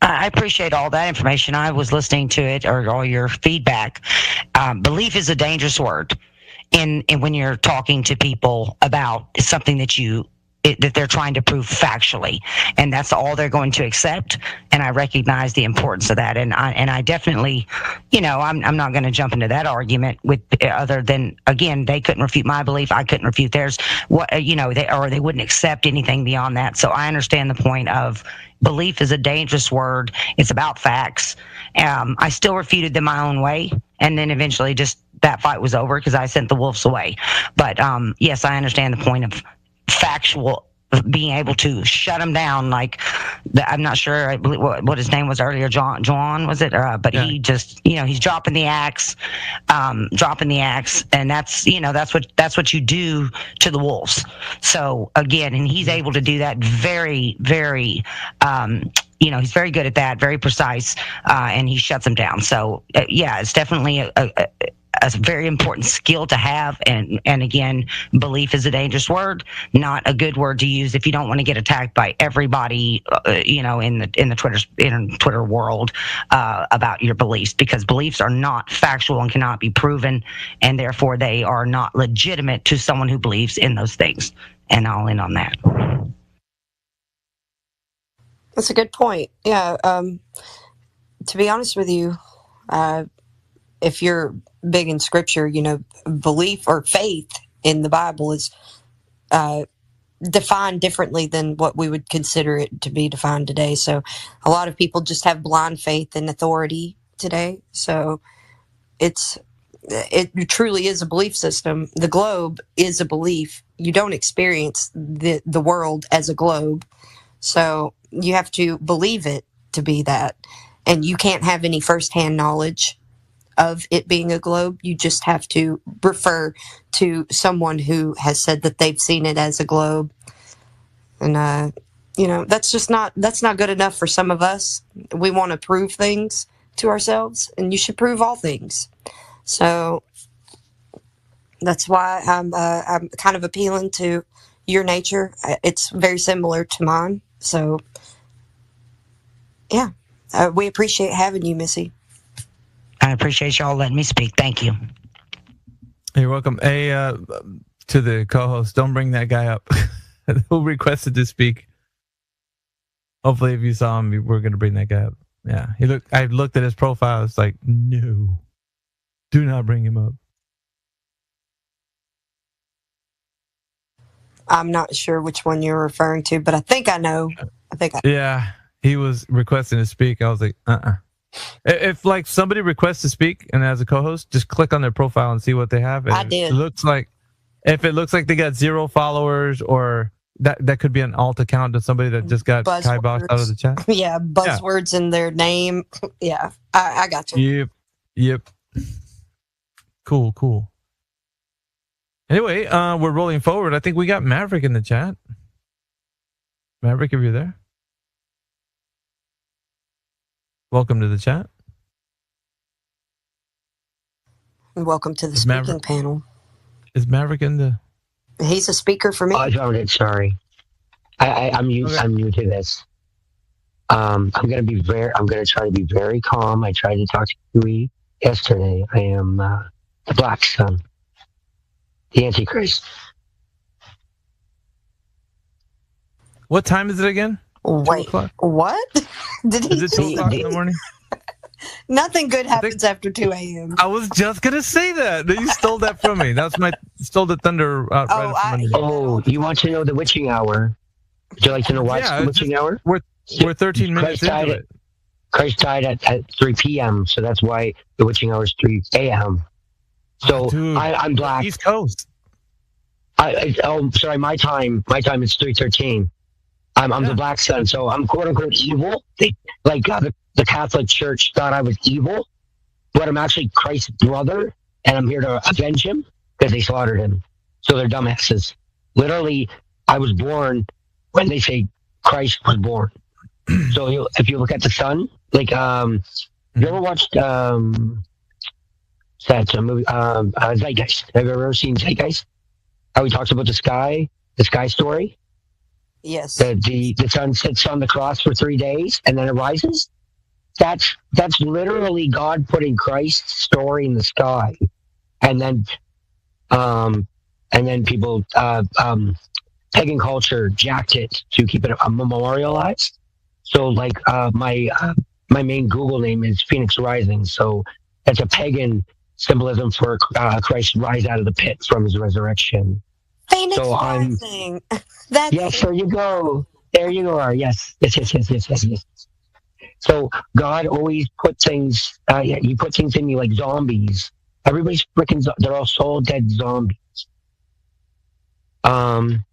I appreciate all that information. I was listening to it, or all your feedback. Belief is a dangerous word. And when you're talking to people about something that you that they're trying to prove factually, and that's all they're going to accept. And I recognize the importance of that. And I definitely, I'm not going to jump into that argument with other than, again, they couldn't refute my belief. I couldn't refute theirs. They wouldn't accept anything beyond that. So I understand the point of belief is a dangerous word. It's about facts. I still refuted them my own way. And then eventually just that fight was over because I sent the wolves away. But yes, I understand the point of factual, being able to shut them down. Like, I'm not sure what his name was earlier, John was it? But yeah. He just, he's dropping the axe, and that's what you do to the wolves. So again, and he's able to do that very, very, he's very good at that, very precise, and he shuts them down. So yeah, it's definitely a very important skill to have, and again, belief is a dangerous word, not a good word to use if you don't want to get attacked by everybody, in the Twitter world about your beliefs, because beliefs are not factual and cannot be proven, and therefore they are not legitimate to someone who believes in those things. And I'll end on that. That's a good point. Yeah. To be honest with you, if you're big in scripture, belief or faith in the Bible is defined differently than what we would consider it to be defined today. So a lot of people just have blind faith in authority today. So it truly is a belief system. The globe is a belief. You don't experience the world as a globe. So you have to believe it to be that. And you can't have any firsthand knowledge of it being a globe. You just have to refer to someone who has said that they've seen it as a globe. And, that's not good enough for some of us. We want to prove things to ourselves, and you should prove all things. So that's why I'm kind of appealing to your nature. It's very similar to mine. So, yeah, we appreciate having you, Missy. I appreciate y'all letting me speak. Thank you. You're welcome. Hey, to the co-host, don't bring that guy up who requested to speak. Hopefully, if you saw him, we're going to bring that guy up. Yeah, I looked at his profile. It's like, no, do not bring him up. I'm not sure which one you're referring to, but I think I know. Yeah, he was requesting to speak. I was like, If like somebody requests to speak and as a co-host, just click on their profile and see what they have. And I did. If it looks like they got 0 followers, or that could be an alt account of somebody that just got kiboshed out of the chat. Yeah, buzzwords in their name. Yeah, I got you. Yep. Cool. Anyway, we're rolling forward. I think we got Maverick in the chat. Maverick, if you're there. Welcome to the chat. And welcome to the speaking panel. Is Maverick in the? He's a speaker for me. I found it. Sorry, I'm new. Okay. I'm new to this. I'm gonna try to be very calm. I tried to talk to Huey yesterday. I am the Black Sun, the Antichrist. What time is it again? Wait, what? Did he? Is it 2 o'clock in the morning? Nothing good happens after 2 a.m. I was just gonna say that. You stole that from me. Stole the thunder out right from you want to know the witching hour? Would you like to know what's the witching hour? We're 13 minutes into it. Christ died at 3 p.m., so that's why the witching hour is 3 a.m. So I'm black. East Coast. Sorry, my time is 3:13. I'm the Black Sun, so I'm quote unquote evil. The Catholic Church thought I was evil, but I'm actually Christ's brother, and I'm here to avenge him because they slaughtered him. So they're dumbasses. Literally, I was born when they say Christ was born. So if you look at the sun, you ever watched that movie Zeitgeist? Have you ever seen Zeitgeist? How he talks about the sky story? Yes. The sun sits on the cross for 3 days and then it rises. That's literally God putting Christ's story in the sky, and then people pagan culture jacked it to keep it memorialized. So like my main Google name is Phoenix Rising. So that's a pagan symbolism for Christ rise out of the pit from his resurrection. Phoenix So Rising. That's yes, there you go. There you are. Yes. So God always put things. He put things in me like zombies. Everybody's freaking. They're all soul dead zombies.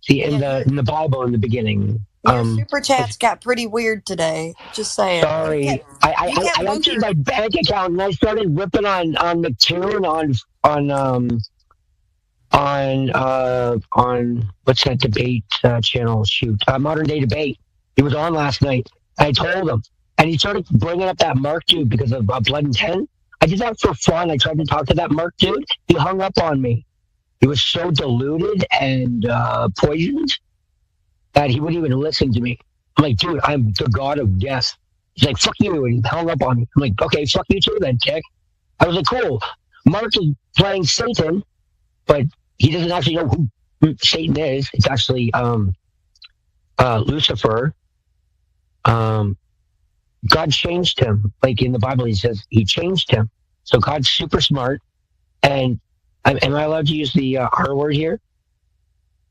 See in the Bible in the beginning. super chats got pretty weird today. Just saying. Sorry, I emptied my bank account and I started ripping on McToon on what's that debate channel? Shoot, Modern Day Debate. He was on last night. I told him, and he started bringing up that Mark dude because of Blood and 10. I did that for fun. I tried to talk to that Mark dude. He hung up on me. He was so deluded and poisoned that he wouldn't even listen to me. I'm like, dude, I'm the god of death. He's like, fuck you, and he hung up on me. I'm like, okay, fuck you too then, Kick. I was like, cool. Mark is playing Satan, but he doesn't actually know who Satan is. It's actually Lucifer. God changed him. Like in the Bible, he says he changed him. So God's super smart. And am I allowed to use the R word here?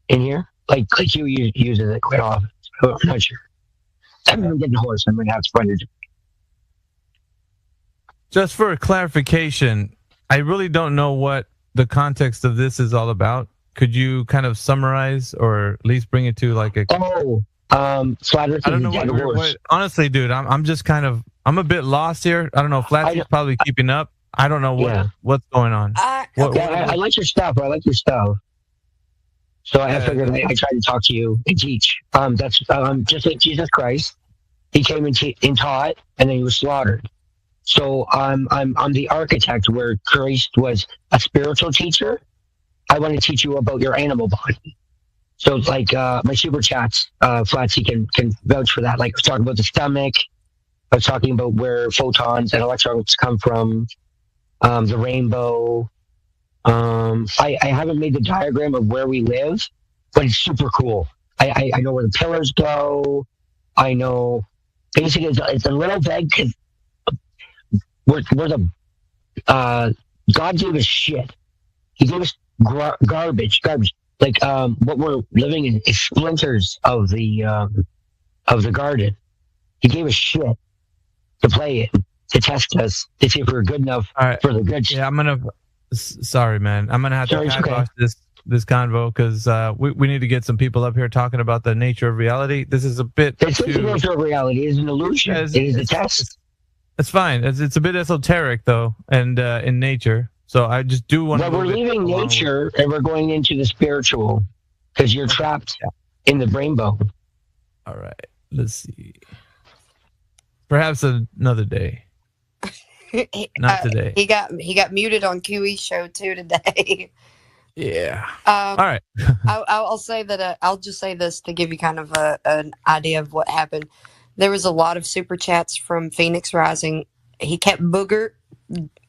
In here? Like you uses it quite often. So I'm not sure. I'm getting hoarse. I'm going to have to find it. Just for clarification, I really don't know what the context of this is all about. Could you kind of summarize or at least bring it to like a... Flat Earth. I don't know what honestly, dude, I'm just kind of, I'm a bit lost here. I don't know. Flat Earth's probably keeping up. I don't know what's going on. I like your stuff. I like your stuff. So I figured I tried to talk to you and teach. That's just like Jesus Christ. He came and taught, and then he was slaughtered. So I'm the architect where Christ was a spiritual teacher. I want to teach you about your animal body. So like my super chats, Flats, he can vouch for that. Like I was talking about the stomach. I was talking about where photons and electrons come from, the rainbow. I haven't made the diagram of where we live, but it's super cool. I know where the pillars go. I know basically it's a little vague because we're the God gave us shit. He gave us garbage. Like what we're living in is splinters of the garden. He gave us shit to play it, to test us, to see if we're good enough for the good shit. Yeah, I'm gonna. Sorry, man. I'm gonna have to kibosh this convo because we need to get some people up here talking about the nature of reality. This is a bit. It's the nature of reality. It's an illusion. Yeah, it is a test. It's fine. It's a bit esoteric though, and in nature. So I just do want to. Well, we're leaving nature and we're going into the spiritual because you're trapped in the rainbow. All right. Let's see. Perhaps another day. Not today. He got muted on QE show too today. Yeah. All right. I'll say that. I'll just say this to give you kind of an idea of what happened. There was a lot of super chats from Phoenix Rising. He kept Booger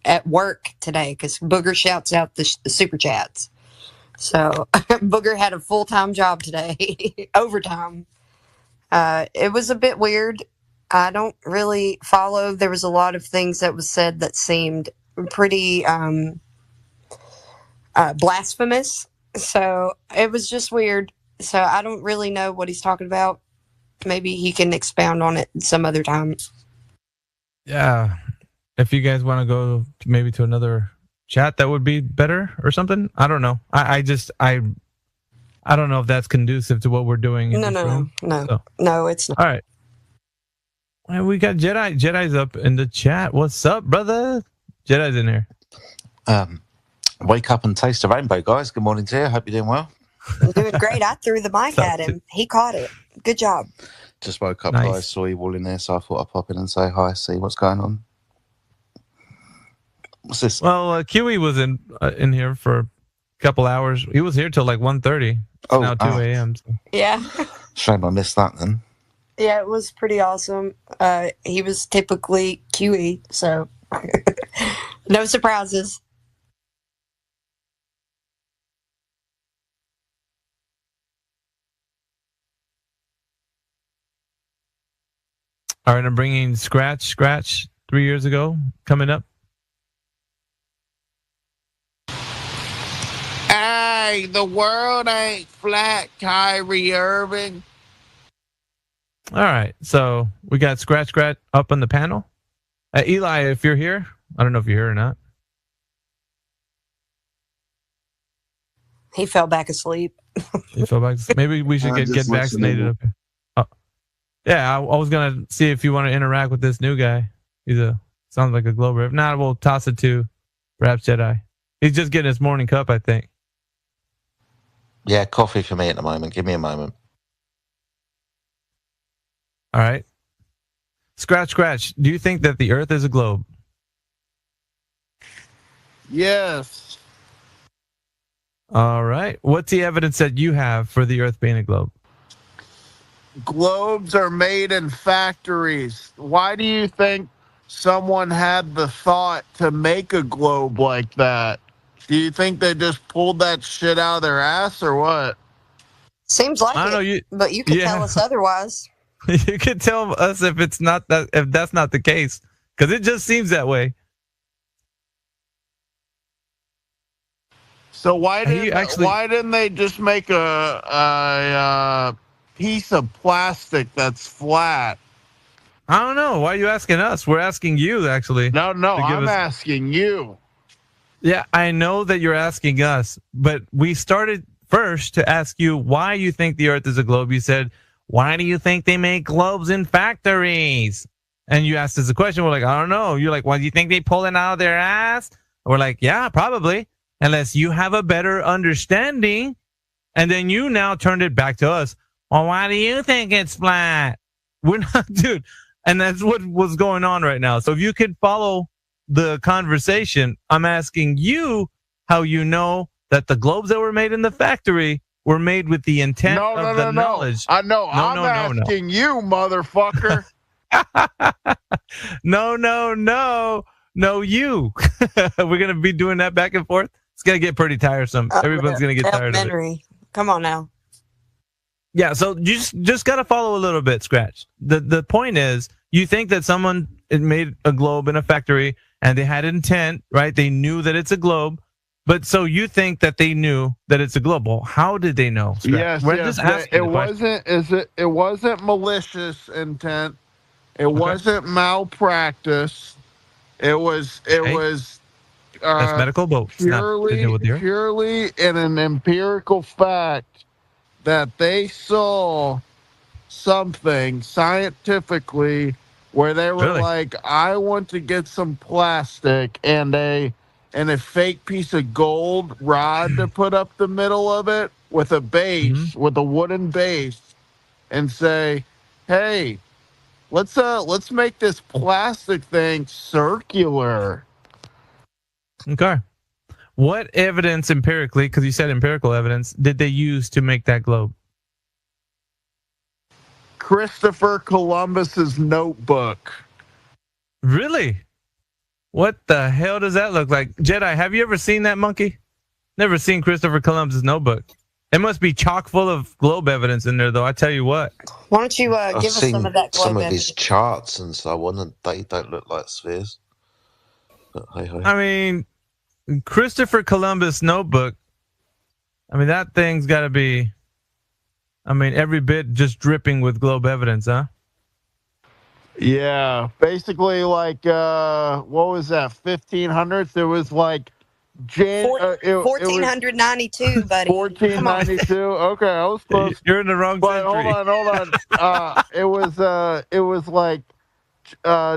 at work today because Booger shouts out the super chats. So Booger had a full-time job today, overtime. It was a bit weird. I don't really follow. There was a lot of things that was said that seemed pretty blasphemous. So it was just weird. So I don't really know what he's talking about. Maybe he can expound on it some other time. Yeah. If you guys want to go maybe to another chat, that would be better or something. I don't know. I don't know if that's conducive to what we're doing. No, it's not. All right. Well, we got Jedi. Jedi's up in the chat. What's up, brother? Jedi's in here. Wake up and taste the rainbow, guys. Good morning to you. Hope you're doing well. I'm doing great. I threw the mic at him. He caught it. Good job. Just woke up, Nice. guys. Saw you all in there, so I thought I'd pop in and say hi, see what's going on. What's this? Well, QE was in here for a couple hours. He was here till like 1:30. It's now 2 a.m. So. Yeah. Shame I missed that then. Yeah, it was pretty awesome. He was typically QE, so no surprises. All right, I'm bringing Scratch 3 years ago coming up. Hey, the world ain't flat, Kyrie Irving. All right, so we got Scratch up on the panel. Eli, if you're here, I don't know if you're here or not. He fell back asleep. You feel back? Maybe we should get vaccinated up here. Oh. Yeah, I was gonna see if you want to interact with this new guy. Sounds like a Glober. If not, we'll toss it to perhaps Jedi. He's just getting his morning cup, I think. Yeah, coffee for me at the moment. Give me a moment. All right. Scratch. Do you think that the Earth is a globe? Yes. All right. What's the evidence that you have for the Earth being a globe? Globes are made in factories. Why do you think someone had the thought to make a globe like that? Do you think they just pulled that shit out of their ass or what? Seems like I don't know, but you can tell us otherwise. You can tell us if it's not that, if that's not the case, because it just seems that way. So why didn't they just make a piece of plastic that's flat? I don't know. Why are you asking us? We're asking you, actually. No, I'm asking you. Yeah, I know that you're asking us, but we started first to ask you why you think the Earth is a globe. You said, why do you think they make globes in factories? And you asked us a question. We're like, I don't know. You're like, why do you think they pull it out of their ass? We're like, yeah, probably. Unless you have a better understanding. And then you now turned it back to us. Well, why do you think it's flat? We're not, dude. And that's what was going on right now. So if you could follow the conversation, I'm asking you how you know that the globes that were made in the factory were made with the intent of the knowledge. I know. I'm asking you, motherfucker. No, you. We're going to be doing that back and forth. It's going to get pretty tiresome. Everyone's going to get tired of it. Come on now. Yeah, so you just got to follow a little bit, Scratch. The point is, you think that someone made a globe in a factory and they had intent, right? They knew that it's a globe. But so you think that they knew that it's a globe. Well, how did they know, Scratch? Yes. It wasn't malicious intent. It wasn't malpractice. It was that's medical, but purely in an empirical fact that they saw something scientifically where they were like, I want to get some plastic and a fake piece of gold rod to put up the middle of it with a base, with a wooden base, and say, hey, let's make this plastic thing circular. Okay. What evidence empirically, because you said empirical evidence, did they use to make that globe? Christopher Columbus's notebook. Really? What the hell does that look like? Jedi, have you ever seen that monkey? Never seen Christopher Columbus's notebook. It must be chock full of globe evidence in there, though. I tell you what. Why don't you give us some of that globe some of evidence? his charts and so on, and they don't look like spheres. But hey. I mean, Christopher Columbus notebook. I mean, that thing's got to be. I mean, every bit just dripping with globe evidence, huh? Yeah, basically, like what was that? 1500s. There was like 1492, buddy. 1492. Okay, I was close. You're in the wrong century. Hold on. It was like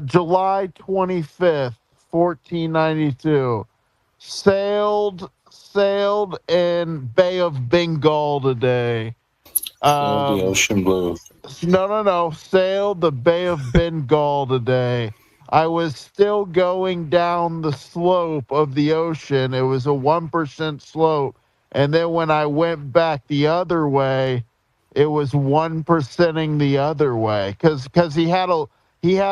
July 25th, 1492. Sailed in Bay of Bengal today. The ocean blue. No. Sailed the Bay of Bengal today. I was still going down the slope of the ocean. It was a 1% slope. And then when I went back the other way, it was 1%ing the other way. Because he had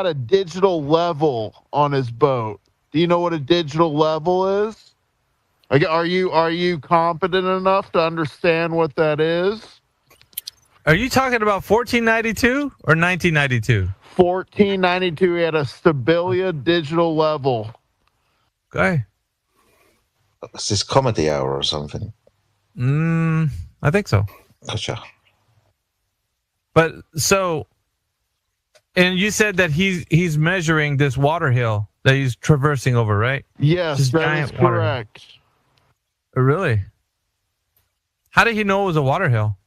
a digital level on his boat. Do you know what a digital level is? Are you competent enough to understand what that is? Are you talking about 1492 or 1992? 1492 at a Stabilia digital level. Okay. Is this comedy hour or something? I think so. Gotcha. But so, and you said that he's measuring this water hill that he's traversing over, right? Yes, This that giant is water correct. hill. Really? How did he know it was a water hill?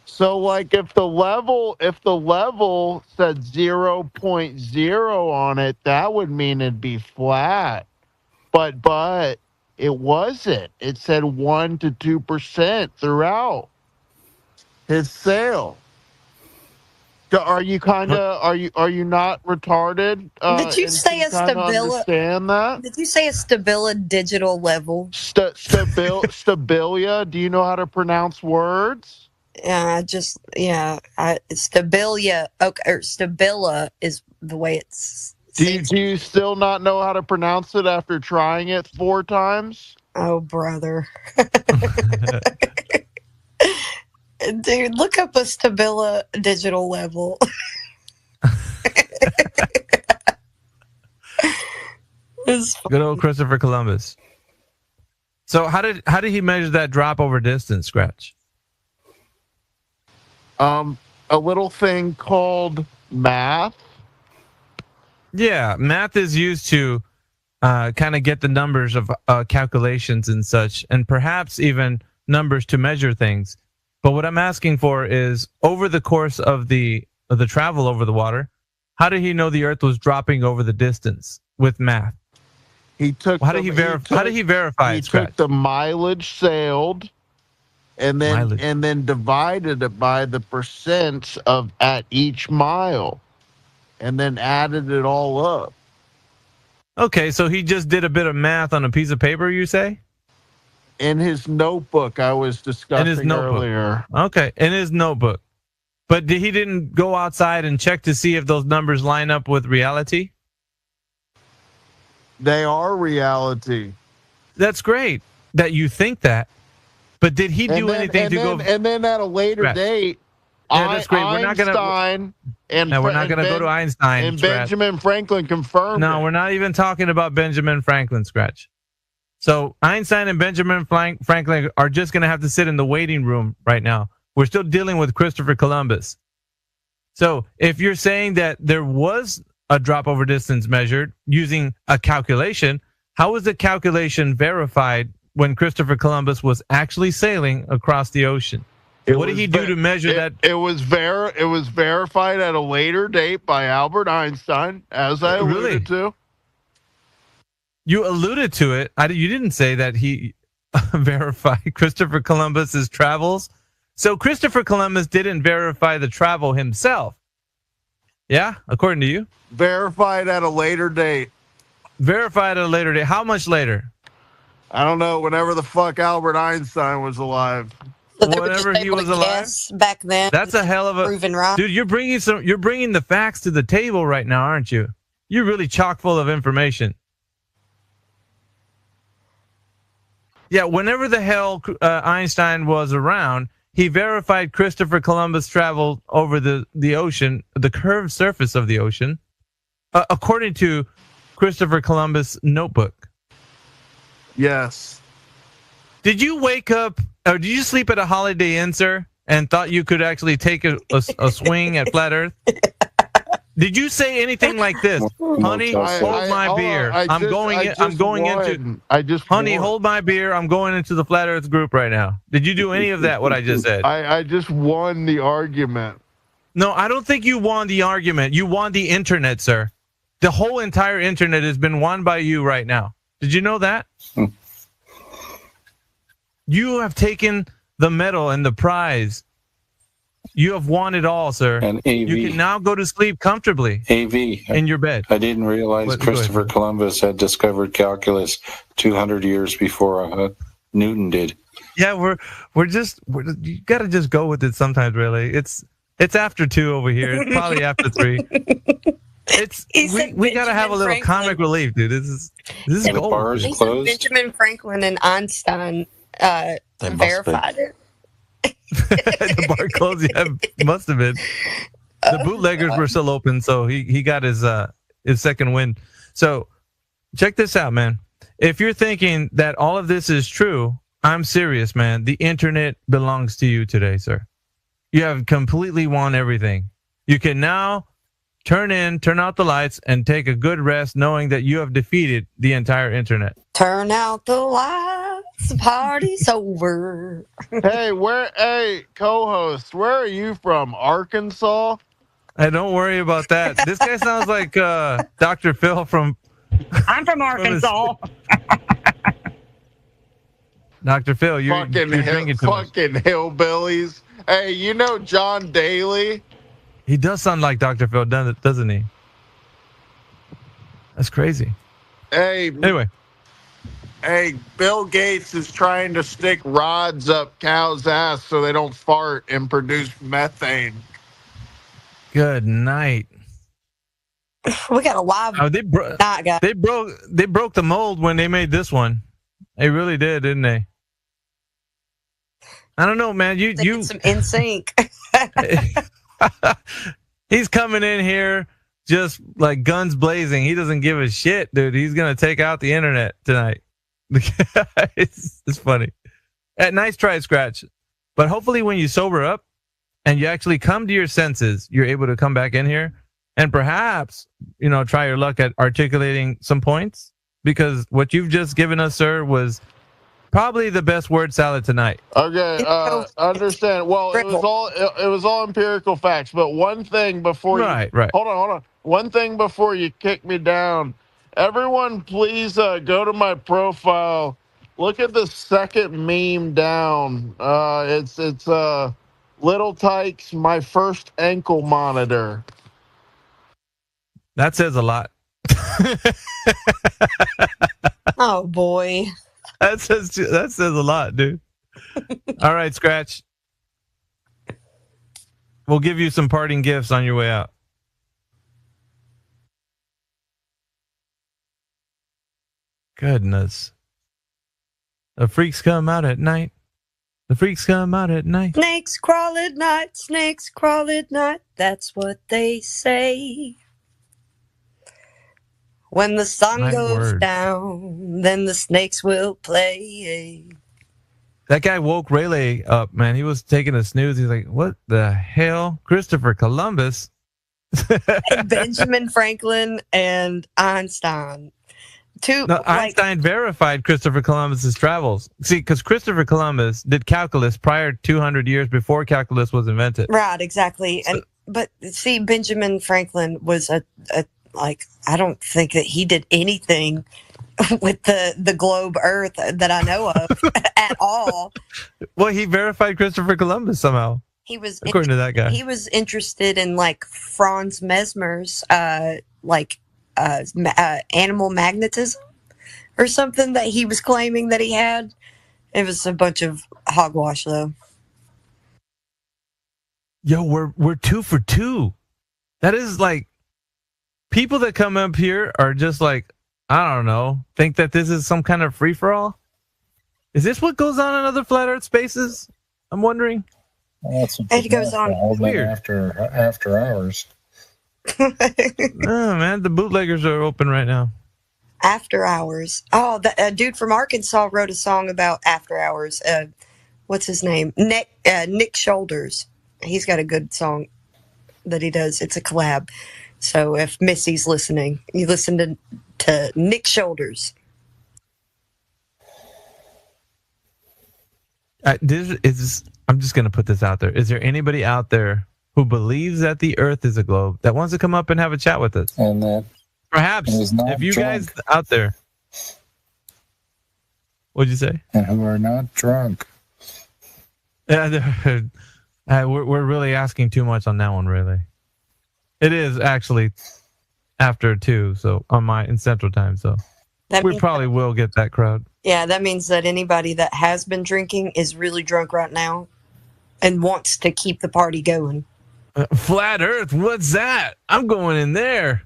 So, like, if the level said 0.0 on it, that would mean it'd be flat. But it wasn't. It said 1 to 2% throughout his sail. Are you are you not retarded? Did you say a Understand that? Did you say a Stabila digital level? Stabilia. Do you know how to pronounce words? Stabilia. Okay, or Stabila is the way it's. Do you still not know how to pronounce it after trying it 4 times? Oh, brother. Dude, look up a Stabila digital level. Good old Christopher Columbus. So how did he measure that drop over distance, Scratch? A little thing called math. Yeah, math is used to kind of get the numbers of calculations and such, and perhaps even numbers to measure things. But what I'm asking for is, over the course of the travel over the water, how did he know the Earth was dropping over the distance with math? He took. How did he verify? He took the mileage sailed, and then divided it by the percents of at each mile, and then added it all up. Okay, so he just did a bit of math on a piece of paper, you say? In his notebook, I was discussing earlier. Okay, in his notebook. But he didn't go outside and check to see if those numbers line up with reality? They are reality. That's great that you think that. But did he do anything to go? And then at a later date, that's great. We're not gonna go to Einstein. And Benjamin Franklin confirmed. No, we're not even talking about Benjamin Franklin, Scratch. So Einstein and Benjamin Franklin are just going to have to sit in the waiting room right now. We're still dealing with Christopher Columbus. So if you're saying that there was a drop over distance measured using a calculation, how was the calculation verified when Christopher Columbus was actually sailing across the ocean? What did he do to measure that? It was verified at a later date by Albert Einstein, as I alluded to. You alluded to it. You didn't say that he verified Christopher Columbus's travels. So Christopher Columbus didn't verify the travel himself. Yeah, according to you. Verified at a later date. Verified at a later date. How much later? I don't know. Whenever the fuck Albert Einstein was alive. So whenever he was alive. Back then. That's a hell of a proven right. Dude, you're bringing the facts to the table right now, aren't you? You're really chock full of information. Yeah, whenever the hell Einstein was around, he verified Christopher Columbus traveled over the ocean, the curved surface of the ocean, according to Christopher Columbus' notebook. Yes. Did you wake up, or did you sleep at a Holiday Inn, sir, and thought you could actually take a swing at Flat Earth? Did you say anything like this? Honey, hold my beer. Honey, hold my beer. I'm going into the Flat Earth group right now. Did you do any of that, what I just said? I just won the argument. No, I don't think you won the argument. You won the internet, sir. The whole entire internet has been won by you right now. Did you know that? You have taken the medal and the prize. You have won it all, sir. And AV. You can now go to sleep comfortably in your bed. I didn't realize Christopher Columbus had discovered calculus 200 years before Newton did. Yeah, you got to just go with it sometimes, really. It's after 2 over here. It's probably after 3. We got to have a little comic relief, dude. This is gold. Benjamin Franklin and Einstein verified it. The bar closed. Yeah, must have been. The bootleggers were still open, so he got his second win. So check this out, man. If you're thinking that all of this is true, I'm serious, man. The internet belongs to you today, sir. You have completely won everything. You can now turn out the lights, and take a good rest knowing that you have defeated the entire internet. Turn out the lights, the party's over. Hey, co-host, where are you from? Arkansas? Hey, don't worry about that. This guy sounds like Dr. Phil from... I'm from Arkansas. Dr. Phil, you're drinking too much. Fucking hillbillies. Hey, you know John Daly? He does sound like Dr. Phil, doesn't he? That's crazy. Anyway. Hey, Bill Gates is trying to stick rods up cows' ass so they don't fart and produce methane. Good night. We got a live night, guys. They broke the mold when they made this one. They really did, didn't they? I don't know, man. You some NSYNC. He's coming in here just like guns blazing. He doesn't give a shit, dude. He's gonna take out the internet tonight. It's funny. Nice try, Scratch. But hopefully when you sober up and you actually come to your senses, you're able to come back in here and perhaps, try your luck at articulating some points, because what you've just given us, sir, was probably the best word salad tonight. Okay, understand. Well, it was all empirical facts. But one thing before you hold on. One thing before you kick me down. Everyone, please go to my profile. Look at the second meme down. It's Little Tykes, my first ankle monitor. That says a lot. Oh boy. That says a lot, dude. All right, Scratch. We'll give you some parting gifts on your way out. Goodness. The freaks come out at night. The freaks come out at night. Snakes crawl at night. Snakes crawl at night. That's what they say. When the sun goes down, then the snakes will play. That guy woke Rayleigh up, man. He was taking a snooze. He's like, what the hell? Christopher Columbus? Benjamin Franklin and Einstein. Einstein verified Christopher Columbus's travels. See, because Christopher Columbus did calculus prior 200 years before calculus was invented. Right, exactly. But see, Benjamin Franklin was I don't think that he did anything with the globe Earth that I know of at all. Well, he verified Christopher Columbus somehow. He was, according to that guy, he was interested in Franz Mesmer's animal magnetism or something that he was claiming that he had. It was a bunch of hogwash, though. Yo, we're 2 for 2. That is people that come up here are just I don't know, think that this is some kind of free for all. Is this what goes on in other flat Earth spaces? I'm wondering. Well, it goes on weird after hours. Oh man, the bootleggers are open right now. After Hours. Oh, a dude from Arkansas wrote a song about After Hours. What's his name? Nick Shoulders. He's got a good song that he does. It's a collab. So if Missy's listening, you listen to Nick Shoulders. I'm just going to put this out there. Is there anybody out there who believes that the Earth is a globe that wants to come up and have a chat with us? And that perhaps if you guys out there, what'd you say? And who are not drunk. Yeah, we're really asking too much on that one, really. It is actually after 2, so in Central Time, so we probably will get that crowd. Yeah, that means that anybody that has been drinking is really drunk right now and wants to keep the party going. Flat Earth, what's that? I'm going in there.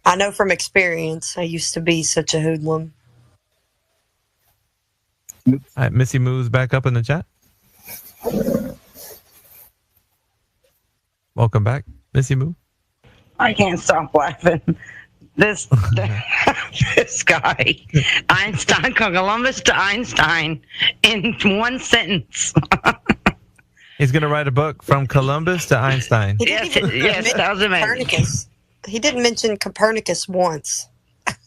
I know from experience. I used to be such a hoodlum. All right, Missy Moo's back up in the chat. Welcome back, Missy Moo. I can't stop laughing. This guy, Einstein, Columbus to Einstein, in one sentence. He's gonna write a book from Columbus to Einstein. Yes, that was amazing. Copernicus. He didn't mention Copernicus once.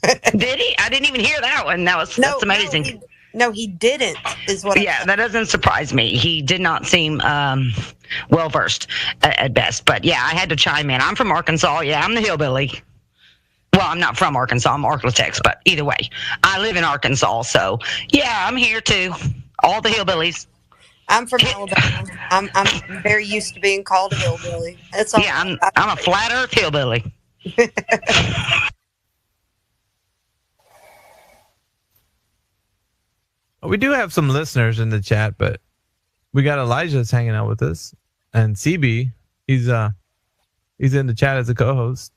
Did he? I didn't even hear that one. That's amazing. No, he didn't. Is what? Yeah, that doesn't surprise me. He did not seem well versed at best. But yeah, I had to chime in. I'm from Arkansas. Yeah, I'm the hillbilly. Well, I'm not from Arkansas. I'm Arklatex, but either way, I live in Arkansas. So yeah, I'm here too. All the hillbillies. I'm from Alabama. I'm very used to being called a hillbilly. That's all. Yeah, I'm a flat earth hillbilly. We do have some listeners in the chat, but we got Elijah's hanging out with us, and CB, he's in the chat as a co-host.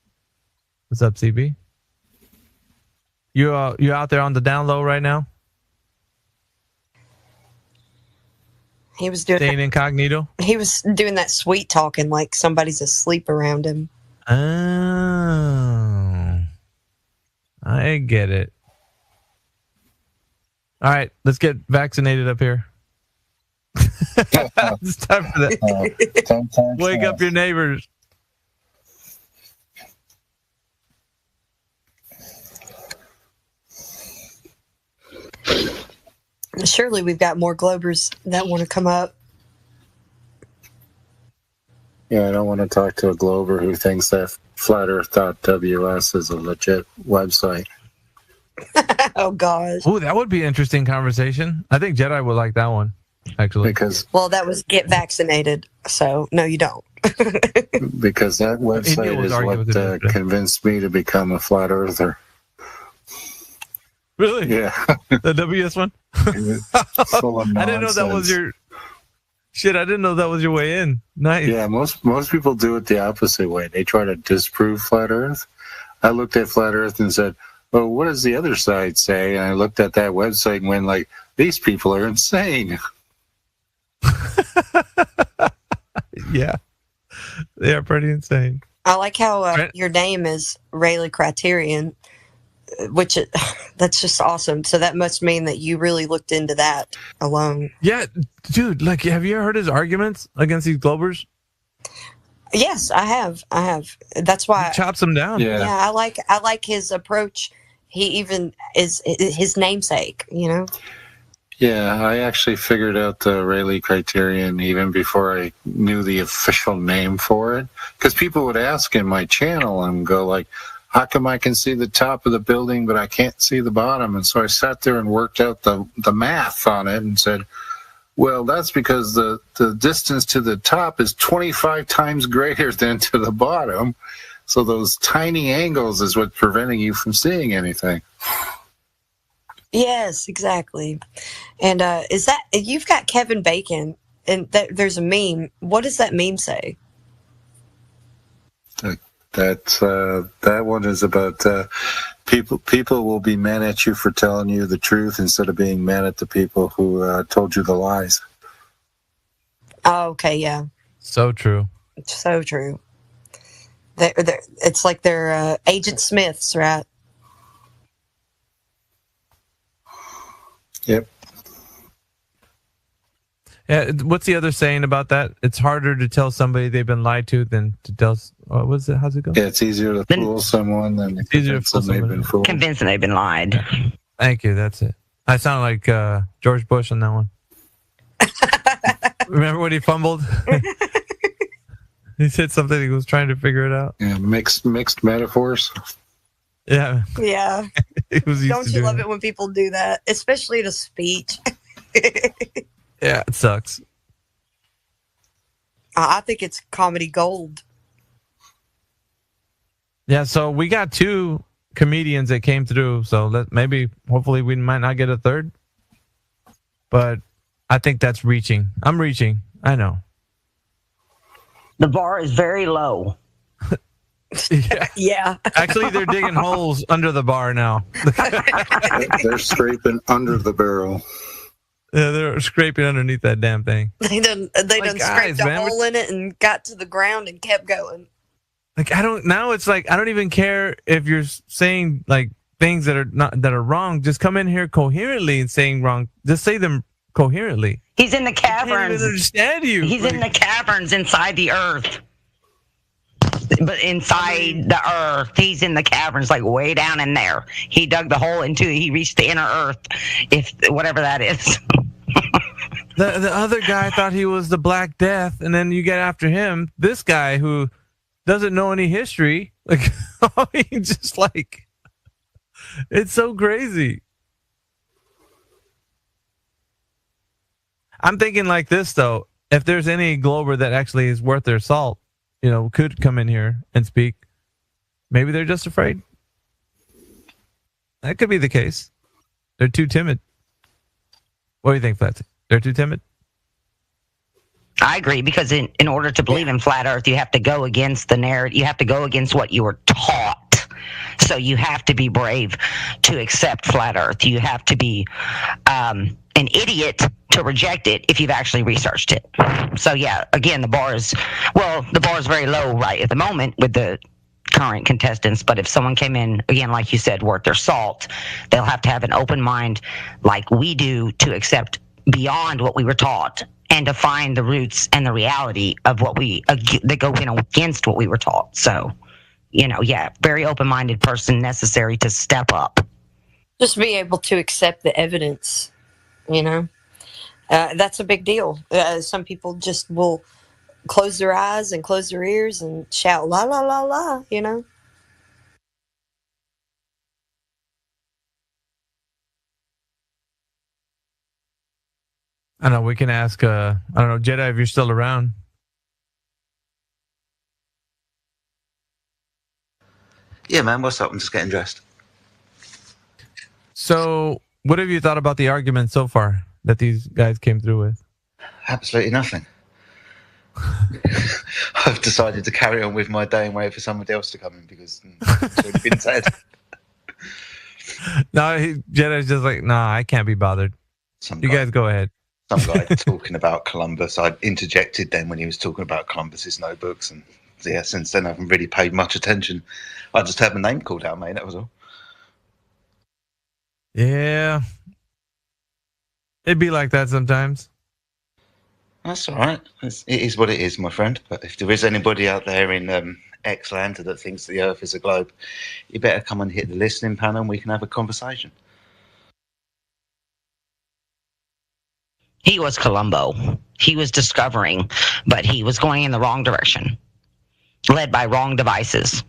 What's up, CB? You out there on the down low right now? He was doing staying incognito. He was doing that sweet talking like somebody's asleep around him. Oh, I get it. All right, let's get vaccinated up here. It's time for that. Wake up your neighbors. Surely we've got more Globers that want to come up. Yeah, I don't want to talk to a Glober who thinks that flatearth.ws is a legit website. Oh, gosh. Oh, that would be an interesting conversation. I think Jedi would like that one, actually. Well, that was get vaccinated. So, no, you don't. Because that website is what convinced me to become a flat earther. Really? Yeah. The WS one? Full of I didn't know that was your... Shit, I didn't know that was your way in. Nice. Yeah, most people do it the opposite way. They try to disprove flat earth. I looked at flat earth and said, well, what does the other side say? And I looked at that website and went like, these people are insane. Yeah. They are pretty insane. I like how your name is Rayleigh Criterion, which that's just awesome. So that must mean that you really looked into that alone. Yeah, dude, like, have you ever heard his arguments against these Globers? Yes, I have. That's why he chops them down. Yeah, I like his approach. He even is his namesake, you know? Yeah, I actually figured out the Rayleigh Criterion even before I knew the official name for it. Because people would ask in my channel and go like, how come I can see the top of the building but I can't see the bottom? And so I sat there and worked out the math on it and said, well, that's because the distance to the top is 25 times greater than to the bottom. So those tiny angles is what's preventing you from seeing anything. Yes, exactly. And is that you've got Kevin Bacon, and there's a meme. What does that meme say? That one is about people will be mad at you for telling you the truth instead of being mad at the people who told you the lies. Oh, okay, yeah. So true. So true. It's like they're Agent Smiths, right? Yep. Yeah. What's the other saying about that? It's harder to tell somebody they've been lied to than to tell. What was it? How's it go? Yeah, it's easier to fool someone than to convince them they've been fooled. Convince them they've been lied. Thank you. That's it. I sound like George Bush on that one. Remember when he fumbled? He said something. He was trying to figure it out. Yeah, mixed metaphors. Yeah. Yeah. Don't you love it when people do that, especially at a speech? Yeah, it sucks. I think it's comedy gold. Yeah, so we got 2 comedians that came through. So hopefully we might not get a third. But I think that's reaching. I'm reaching. I know. The bar is very low. Yeah. Actually, they're digging holes under the bar now. They're scraping under the barrel. Yeah, they're scraping underneath that damn thing. They done guys, scraped a man, hole in it and got to the ground and kept going. Like now it's like I don't even care if you're saying like things that are wrong. Just come in here coherently and saying wrong. Just say them coherently. He's in the I can't caverns. even understand you. He's in the caverns inside the earth. But inside the earth, he's in the caverns, like way down in there. He dug the hole he reached the inner earth, if whatever that is. The other guy thought he was the Black Death, and then you get after him. This guy who doesn't know any history, like just like it's so crazy. I'm thinking like this though: if there's any Glober that actually is worth their salt, could come in here and speak. Maybe they're just afraid. That could be the case. They're too timid. What do you think, Flatsy? They're too timid? I agree, because in order to believe in flat Earth, you have to go against the narrative. You have to go against what you were taught. So you have to be brave to accept flat Earth. You have to be an idiot to reject it if you've actually researched it. So yeah, again, the bar is very low right at the moment with the current contestants. But if someone came in, again, like you said, worth their salt, they'll have to have an open mind like we do to accept beyond what we were taught and to find the roots and the reality of what that go against what we were taught. So, very open-minded person necessary to step up. Just be able to accept the evidence, that's a big deal. Some people just will close their eyes and close their ears and shout la la la la, I don't know. We can ask, I don't know, Jedi, if you're still around. Yeah, man, what's up? I'm just getting dressed. So, what have you thought about the argument so far that these guys came through with? Absolutely nothing. I've decided to carry on with my day and wait for somebody else to come in because it's already been said. No, Jedi's just like, nah, I can't be bothered. You guys go ahead. Some guy talking about Columbus. I interjected then when he was talking about Columbus's notebooks, and yeah, since then I haven't really paid much attention. I just had my name called out, mate. That was all. Yeah, it'd be like that sometimes. That's all right. It is what it is, my friend. But if there is anybody out there in X-Land that thinks the Earth is a globe, you better come and hit the listening panel and we can have a conversation. He was Columbo. He was discovering, but he was going in the wrong direction, led by wrong devices.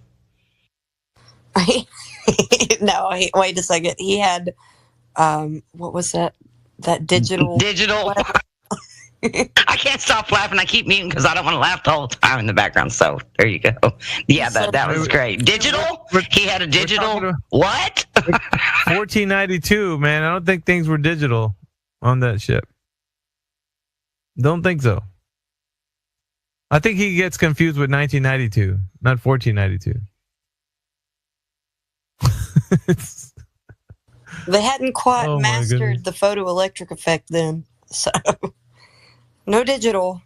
No, wait a second. He had, what was that? That digital. I can't stop laughing. I keep muting because I don't want to laugh the whole time in the background. So there you go. Yeah, that was great. Digital? He had a digital. What? 1492, man. I don't think things were digital on that ship. Don't think so. I think he gets confused with 1992, not 1492. They hadn't quite mastered the photoelectric effect then, so no digital.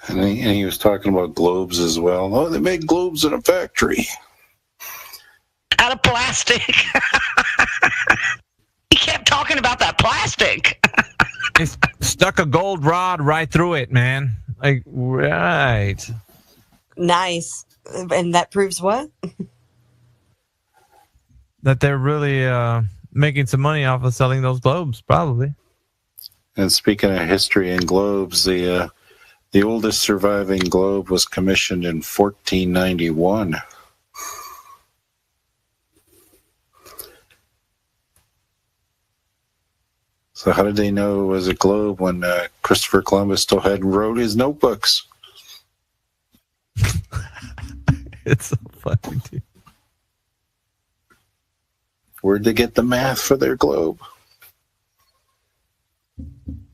And he was talking about globes as well. Oh, they make globes in a factory. Out of plastic. He kept talking about that plastic. They stuck a gold rod right through it, man. Like, right. Nice. And that proves what? That they're really making some money off of selling those globes, probably. And speaking of history and globes, the oldest surviving globe was commissioned in 1491. So how did they know it was a globe when Christopher Columbus still hadn't wrote his notebooks? It's so funny, dude. Where'd they get the math for their globe?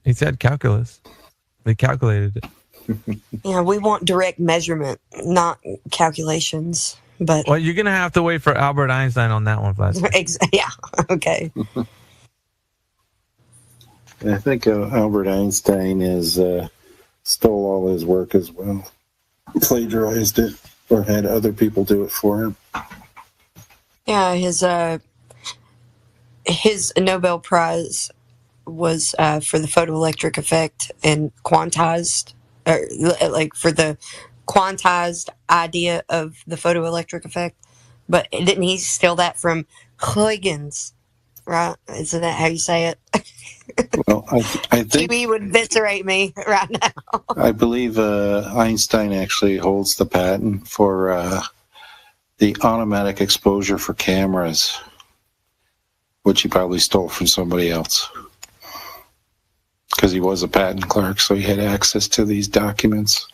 He said calculus. They calculated it. Yeah, we want direct measurement, not calculations. But well, you're gonna have to wait for Albert Einstein on that one, Flash. Yeah. Okay. I think Albert Einstein is stole all his work as well, plagiarized it, or had other people do it for him. Yeah, his Nobel Prize was for the photoelectric effect and quantized, or like for the quantized idea of the photoelectric effect. But didn't he steal that from Huygens? Right? Isn't that how you say it? Well, I think Kiwi would eviscerate me right now. I believe Einstein actually holds the patent for the automatic exposure for cameras, which he probably stole from somebody else. Because he was a patent clerk, so he had access to these documents.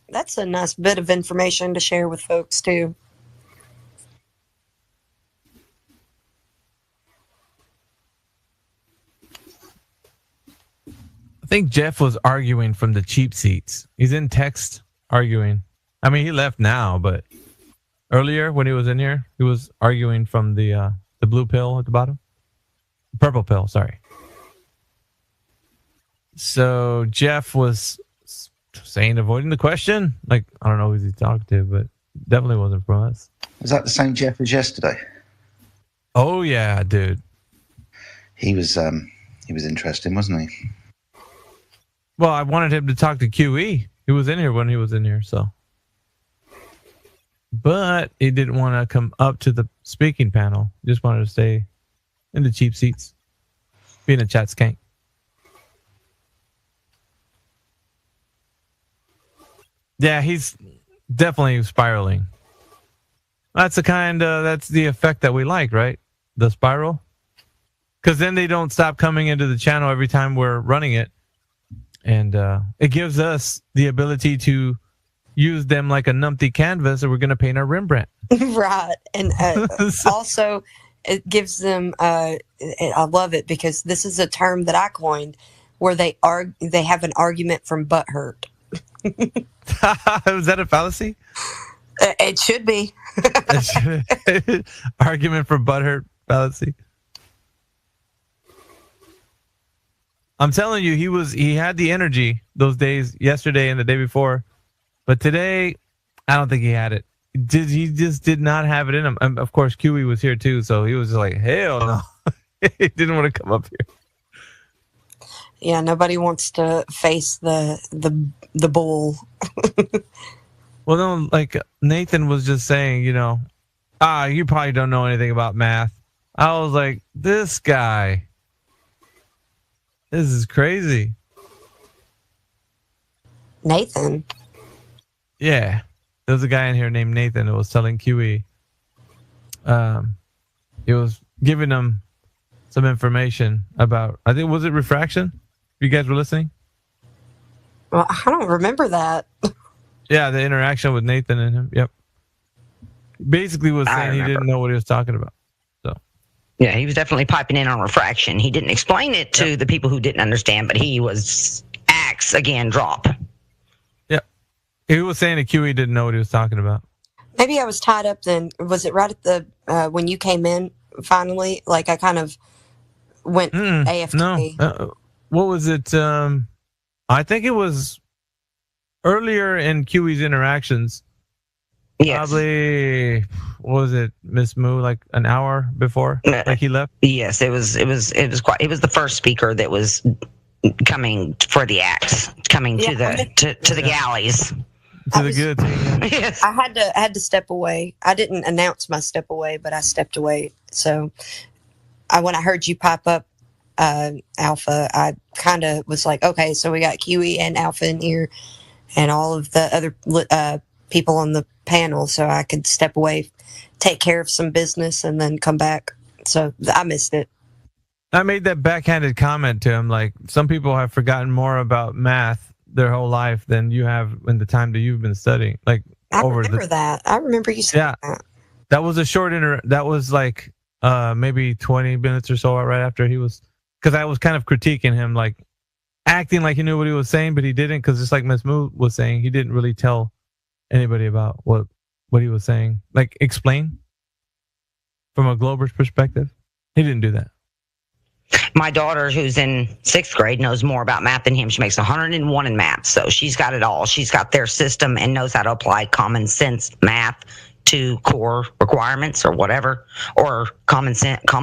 That's a nice bit of information to share with folks, too. I think Jeff was arguing from the cheap seats. He's in text arguing. I mean, he left now, but earlier when he was in here, he was arguing from the blue pill at the bottom. Purple pill, sorry. So Jeff was saying, avoiding the question. Like, I don't know who he's talking to, but definitely wasn't from us. Was that the same Jeff as yesterday? Oh yeah, dude. He was interesting, wasn't he? Well, I wanted him to talk to QE. He was in here when he was in here, so. But he didn't want to come up to the speaking panel. He just wanted to stay in the cheap seats, being a chat skank. Yeah, he's definitely spiraling. That's the effect that we like, right? The spiral. Because then they don't stop coming into the channel every time we're running it. And it gives us the ability to use them like a numpty canvas, and we're going to paint our Rembrandt. Right. And also, it gives them, I love it because this is a term that I coined where they have an argument from butthurt. Was that a fallacy? It should be. Argument for butthurt fallacy. I'm telling you, he had the energy those days, yesterday and the day before, but today, I don't think he had it. He just did not have it in him. And of course, QE was here too, so he was just like, hell no. He didn't want to come up here. Yeah, nobody wants to face the bull. Well, no, like Nathan was just saying, you probably don't know anything about math. I was like, this guy. This is crazy. Nathan? Yeah. There was a guy in here named Nathan who was telling QE. He was giving them some information about, I think, was it refraction? You guys were listening? Well, I don't remember that. Yeah, the interaction with Nathan and him. Yep. Basically was saying he didn't know what he was talking about. Yeah, he was definitely piping in on refraction. He didn't explain it to the people who didn't understand, but he was axe again, drop. Yep. He was saying that QE didn't know what he was talking about. Maybe I was tied up then. Was it right at the when you came in finally? Like I kind of went AFK. No. What was it? I think it was earlier in QE's interactions. Yes. Probably, what was it, Miss Moo, like an hour before, like he left? Yes, it was the first speaker that was coming for the axe, coming to the galleys. To the good. Yes. I had to step away. I didn't announce my step away, but I stepped away. So when I heard you pop up, Alpha, I kind of was like, okay, so we got QE and Alpha in here and all of the other people on the panel, so I could step away, take care of some business, and then come back. So I missed it. I made that backhanded comment to him, like, some people have forgotten more about math their whole life than you have in the time that you've been studying. Like, I remember that. I remember you saying that. That was a short that was like maybe 20 minutes or so right after he was, because I was kind of critiquing him, like acting like he knew what he was saying, but he didn't, because just like Ms. Moo was saying, he didn't really tell anybody about what he was saying. Like, explain from a Glober's perspective. He didn't do that. My daughter, who's in 6th grade, knows more about math than him. She makes 101 in math, so she's got it all. She's got their system and knows how to apply common sense math to core requirements or whatever, or common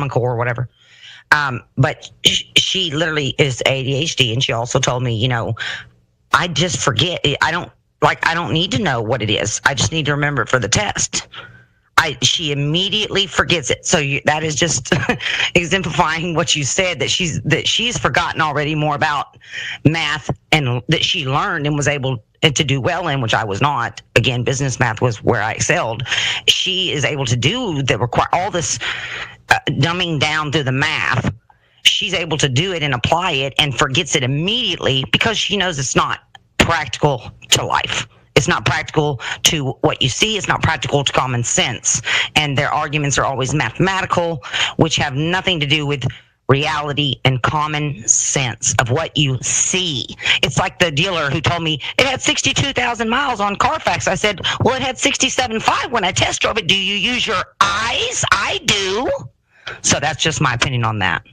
core or whatever. But she literally is ADHD, and she also told me, I just forget. I don't need to know what it is. I just need to remember it for the test. She immediately forgets it. So that is just exemplifying what you said, that she's forgotten already more about math, and that she learned and was able to do well in, which I was not. Again, business math was where I excelled. She is able to do all this dumbing down through the math. She's able to do it and apply it, and forgets it immediately because she knows it's not practical to life. It's not practical to what you see. It's not practical to common sense. And their arguments are always mathematical, which have nothing to do with reality and common sense of what you see. It's like the dealer who told me it had 62,000 miles on Carfax. I said, well, it had 67.5 when I test drove it. Do you use your eyes? I do. So that's just my opinion on that.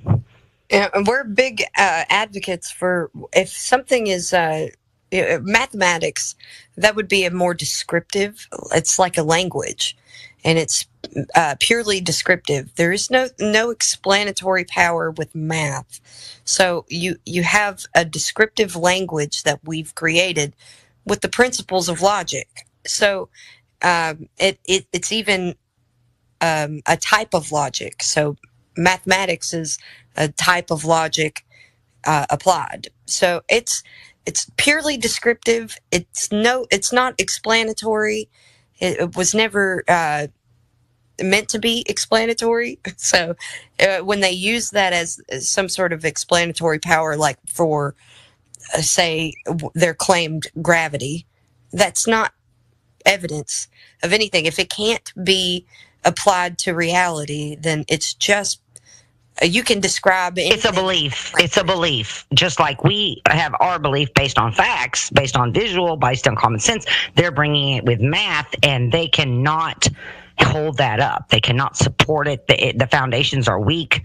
Yeah, we're big advocates for, if something is mathematics, that would be a more descriptive. It's like a language, and it's purely descriptive. There is no explanatory power with math. So you have a descriptive language that we've created with the principles of logic. So it's even a type of logic. So mathematics is a type of logic applied. So it's purely descriptive. It's not explanatory. It was never meant to be explanatory. So when they use that as some sort of explanatory power, like for say their claimed gravity, that's not evidence of anything. If it can't be applied to reality, then it's just, you can describe anything. It's a belief. It's a belief. Just like we have our belief based on facts, based on visual, based on common sense. They're bringing it with math, and they cannot hold that up. They cannot support it. The foundations are weak.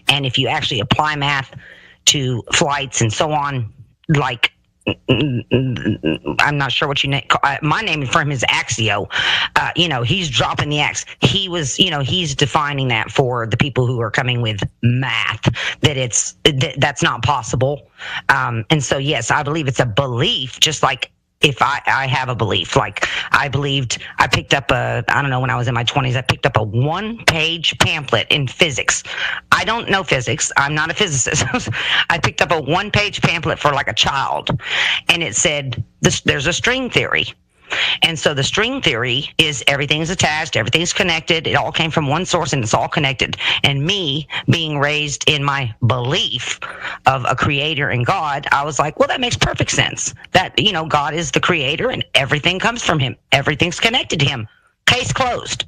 And if you actually apply math to flights and so on, like, I'm not sure what you name. My name for him is Axio. He's dropping the X. He was, he's defining that for the people who are coming with math, that that's not possible. And so, yes, I believe it's a belief, just like if I have a belief, like I picked up I don't know, when I was in my 20s, I picked up a 1-page pamphlet in physics. I don't know physics. I'm not a physicist. I picked up a 1-page pamphlet for like a child, and it said, there's a string theory. And so the string theory is everything's attached, everything's connected. It all came from one source, and it's all connected. And me being raised in my belief of a creator and God, I was like, well, that makes perfect sense. That, God is the creator and everything comes from him. Everything's connected to him. Case closed.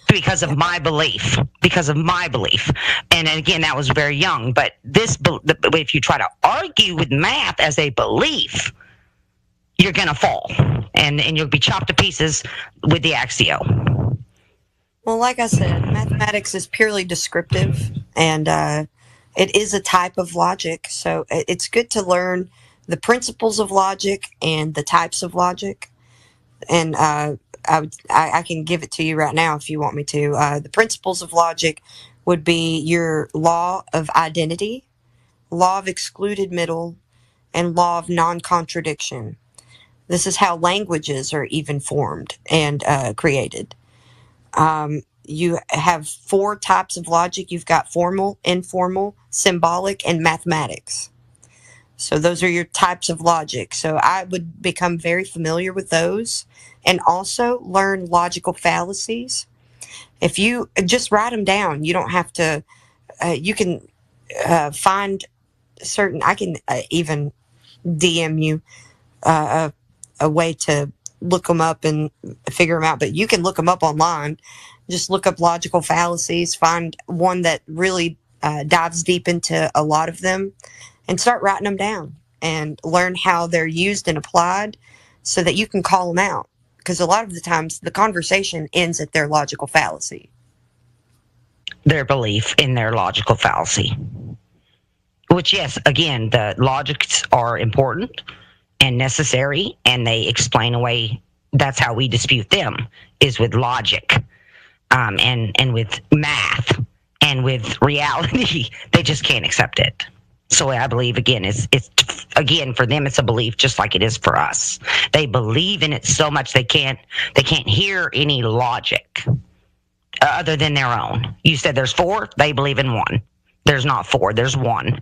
Because of my belief. And again, that was very young. But if you try to argue with math as a belief, you're going to fall, and you'll be chopped to pieces with the Axio. Well, like I said, mathematics is purely descriptive, and it is a type of logic. So it's good to learn the principles of logic and the types of logic. And I can give it to you right now if you want me to. The principles of logic would be your law of identity, law of excluded middle, and law of non-contradiction. This is how languages are even formed and created. You have 4 types of logic. You've got formal, informal, symbolic, and mathematics. So those are your types of logic. So I would become very familiar with those, and also learn logical fallacies. If you just write them down, you don't have to, you can find certain, I can even DM you a way to look them up and figure them out, but you can look them up online. Just look up logical fallacies, find one that really dives deep into a lot of them, and start writing them down and learn how they're used and applied so that you can call them out. Because a lot of the times the conversation ends at their logical fallacy. their belief in their logical fallacy. Which, yes, again, the logics are important and necessary, and they explain away. That's how we dispute them, is with logic, and with math, and with reality. They just can't accept it. So I believe, again, it's again, for them, it's a belief just like it is for us. They believe in it so much they can't hear any logic other than their own. You said there's 4, they believe in 1. There's not 4, there's 1.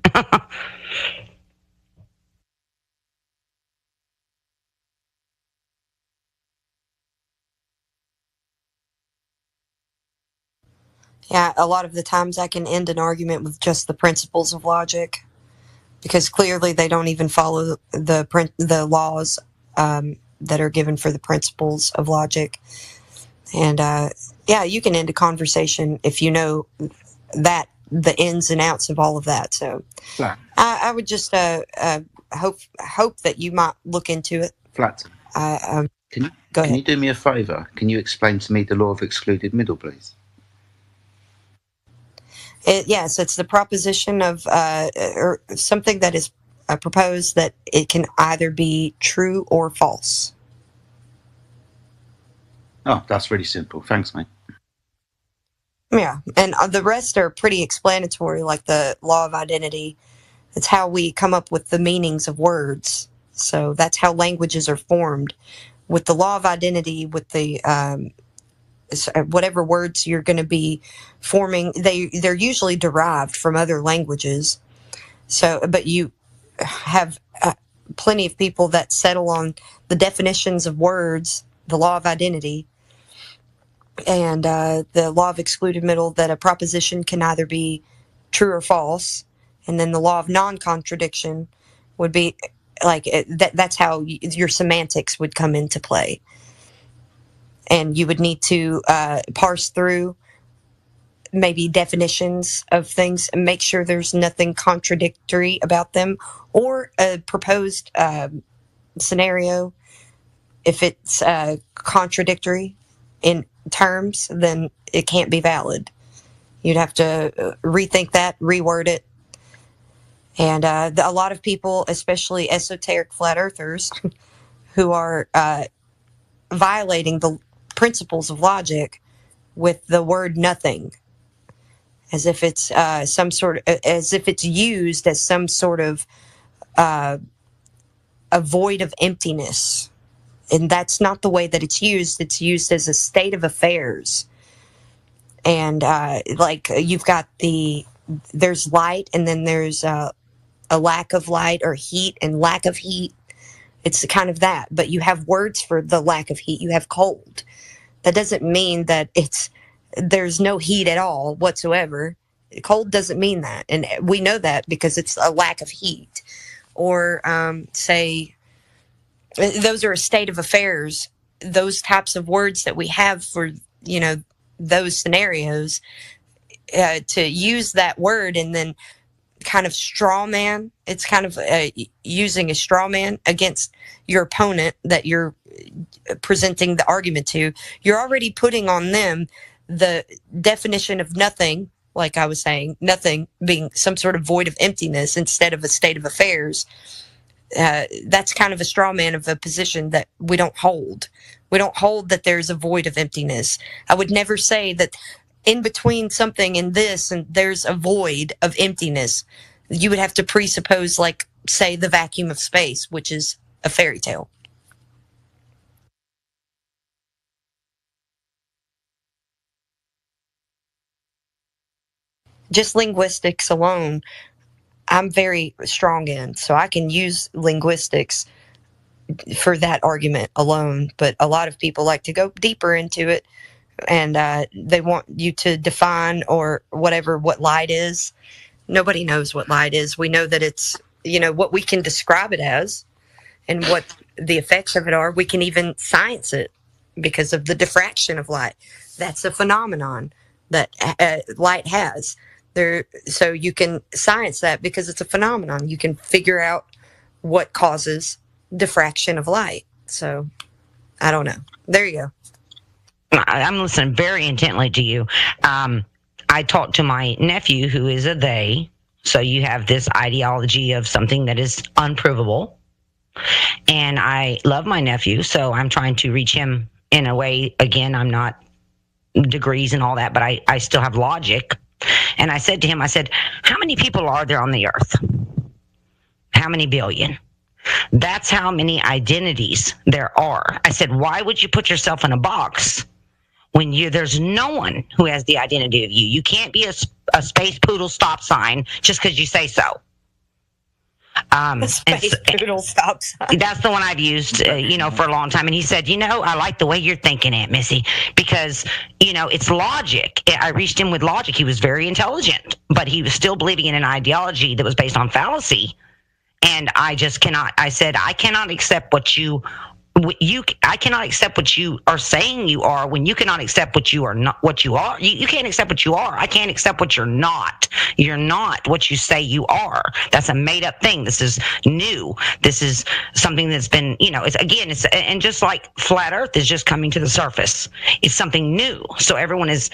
Yeah, a lot of the times I can end an argument with just the principles of logic, because clearly they don't even follow the laws that are given for the principles of logic. And yeah, you can end a conversation if you know that the ins and outs of all of that. So I would just hope that you might look into it. Flat. Can you do me a favour? Can you explain to me the law of excluded middle, please? Yes, it's the proposition of or something that is proposed that it can either be true or false. Oh, that's really simple. Thanks, mate. Yeah, and the rest are pretty explanatory, like the law of identity. It's how we come up with the meanings of words. So that's how languages are formed. With the law of identity, with the whatever words you're going to be forming, they're usually derived from other languages. So, but you have plenty of people that settle on the definitions of words, the law of identity, and the law of excluded middle, that a proposition can either be true or false. And then the law of non-contradiction would be like that's how your semantics would come into play. And you would need to parse through maybe definitions of things and make sure there's nothing contradictory about them, or a proposed scenario. If it's contradictory in terms, then it can't be valid. You'd have to rethink that, reword it. And a lot of people, especially esoteric flat earthers, who are violating the principles of logic with the word nothing, as if it's as if it's used as some sort of a void of emptiness. And that's not the way that it's used. It's used as a state of affairs. And like you've got there's light, and then there's a lack of light, or heat and lack of heat. It's kind of that. But you have words for the lack of heat. You have cold. That doesn't mean that there's no heat at all whatsoever. Cold doesn't mean that. And we know that because it's a lack of heat. Or say, those are a state of affairs. Those types of words that we have for, those scenarios, to use that word and then kind of straw man. It's kind of using a straw man against your opponent that you're presenting the argument to. You're already putting on them the definition of nothing, like I was saying, nothing being some sort of void of emptiness instead of a state of affairs. That's kind of a straw man of a position that we don't hold. We don't hold that there's a void of emptiness. I would never say that in between something and this and there's a void of emptiness. You would have to presuppose, like, say, the vacuum of space, which is a fairy tale. Just linguistics alone, I'm very strong in, so I can use linguistics for that argument alone. But a lot of people like to go deeper into it, and they want you to define or whatever what light is. Nobody knows what light is. We know that it's, what we can describe it as and what the effects of it are. We can even science it because of the diffraction of light. That's a phenomenon that light has. So you can science that because it's a phenomenon. You can figure out what causes diffraction of light. So I don't know. There you go. I'm listening very intently to you. I I talked to my nephew, who is a they. So you have this ideology of something that is unprovable. And I love my nephew, so I'm trying to reach him in a way. Again, I'm not degrees and all that, but I still have logic. And I said to him, I said, how many people are there on the earth? How many billion? That's how many identities there are. I said, why would you put yourself in a box when there's no one who has the identity of you? You can't be a space poodle stop sign just because you say so. Space poodle stop sign. That's the one I've used, for a long time. And he said, I like the way you're thinking, Aunt Missy, because, it's logic. I reached him with logic. He was very intelligent, but he was still believing in an ideology that was based on fallacy. And I just cannot. I said, I cannot accept I cannot accept what you are saying you are when you cannot accept what you are not, what you are. You can't accept what you are. I can't accept what you're not. You're not what you say you are. That's a made up thing. This is new. This is something that's been, and just like flat earth is just coming to the surface. It's something new. So everyone is,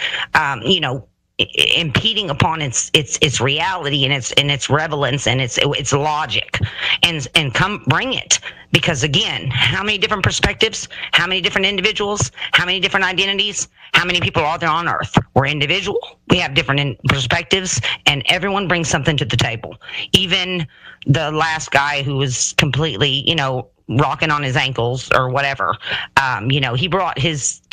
impeding upon its reality and its relevance and its logic, and come bring it, because again, how many different perspectives, how many different individuals, how many different identities, how many people are there on earth? We're individual, we have different perspectives, and everyone brings something to the table. Even the last guy who was completely rocking on his ankles or whatever, he brought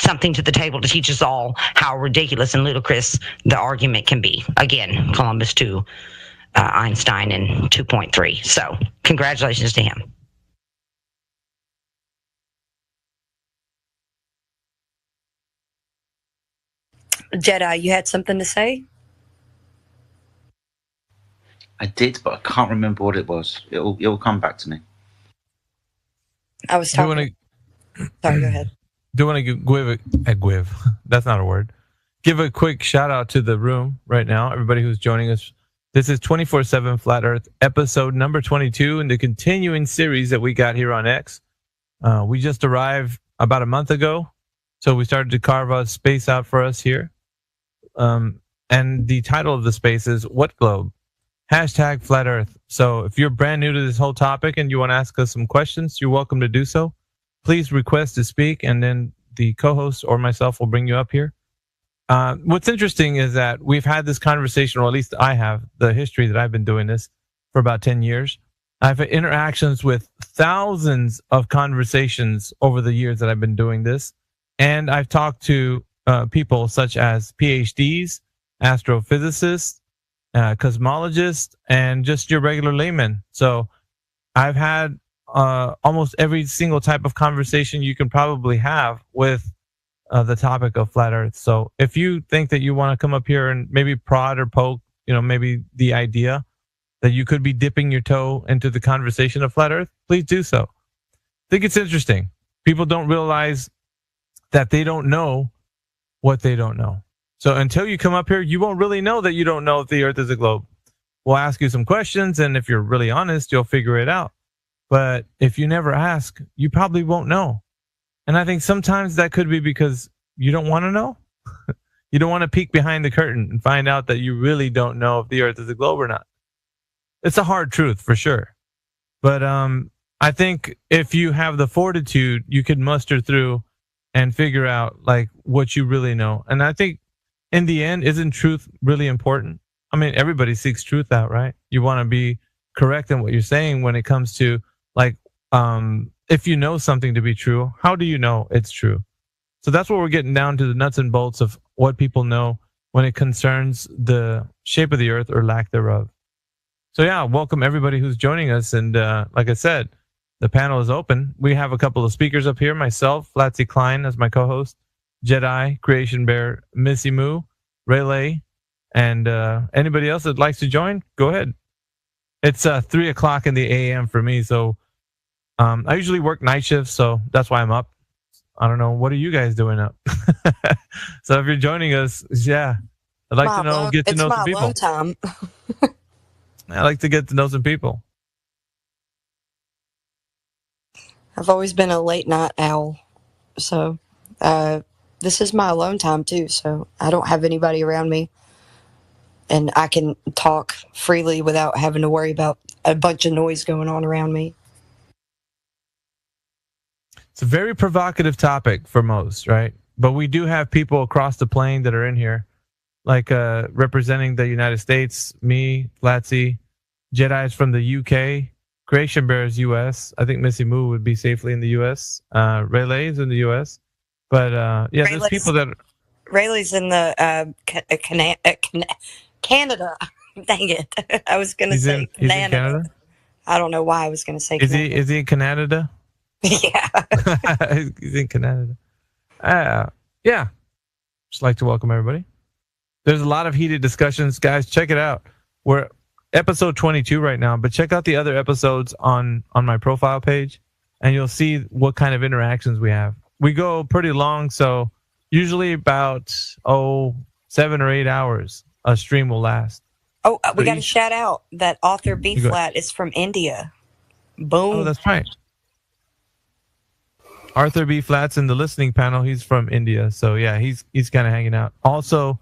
something to the table to teach us all how ridiculous and ludicrous the argument can be. Again, Columbus to Einstein in 2.3. So congratulations to him. Jedi, you had something to say? I did, but I can't remember what it was. It'll come back to me. I was talking. Sorry, go ahead. Do want to give that's not a word. Give a quick shout out to the room right now, everybody who's joining us. This is 24/7 Flat Earth, episode number 22 in the continuing series that we got here on X. We just arrived about a month ago, so we started to carve a space out for us here. And the title of the space is What Globe? # Flat Earth. So if you're brand new to this whole topic and you want to ask us some questions, you're welcome to do so. Please request to speak, and then the co-host or myself will bring you up here. What's interesting is that we've had this conversation, or at least I have, the history that I've been doing this for about 10 years. I've had interactions with thousands of conversations over the years that I've been doing this. And I've talked to people such as PhDs, astrophysicists, cosmologists, and just your regular layman. So I've had almost every single type of conversation you can probably have with the topic of flat Earth. So if you think that you want to come up here and maybe prod or poke, maybe the idea that you could be dipping your toe into the conversation of flat Earth, please do so. I think it's interesting. People don't realize that they don't know what they don't know. So until you come up here, you won't really know that you don't know if the Earth is a globe. We'll ask you some questions, and if you're really honest, you'll figure it out. But if you never ask, you probably won't know. And I think sometimes that could be because you don't want to know. You don't want to peek behind the curtain and find out that you really don't know if the Earth is a globe or not. It's a hard truth for sure. But I think if you have the fortitude, you can muster through and figure out like what you really know. And I think in the end, isn't truth really important? I mean, everybody seeks truth out, right? You want to be correct in what you're saying when it comes to like, if you know something to be true, how do you know it's true? So that's what we're getting down to, the nuts and bolts of what people know when it concerns the shape of the Earth or lack thereof. So yeah, welcome everybody who's joining us. And like I said, the panel is open. We have a couple of speakers up here. Myself, Flatsy Klein as my co-host, Jedi, Creation Bear, Missy Moo, Rayleigh, and anybody else that likes to join, go ahead. It's 3 o'clock in the a.m. for me, so I usually work night shifts, so that's why I'm up. I don't know. What are you guys doing up? So if you're joining us, yeah, I'd like to know, get to know some people. It's my alone time. I like to get to know some people. I've always been a late night owl, so this is my alone time too. So I don't have anybody around me. and I can talk freely without having to worry about a bunch of noise going on around me. It's a very provocative topic for most, right? But we do have people across the plane that are in here, like representing the United States, me, Flatsy, Jedi's from the UK, Creation Bears US. I think Missy Moo would be safely in the US. Rayleigh's in the US. But yeah, there's people that... Rayleigh's in the Canada. Dang it. I was going to say he's in Canada? I don't know why I was going to say Is Canada. he in Canada? Yeah. He's in Canada. Yeah. Just like to welcome everybody. There's a lot of heated discussions. Guys, check it out. We're episode 22 right now, but check out the other episodes on my profile page, and you'll see what kind of interactions we have. We go pretty long, so usually about 7 or 8 hours a stream will last. Oh, we got to shout out that author B Flat is from India. Boom. Oh, that's right. Arthur B. Flat's in the listening panel. He's from India, so yeah, he's kind of hanging out. Also,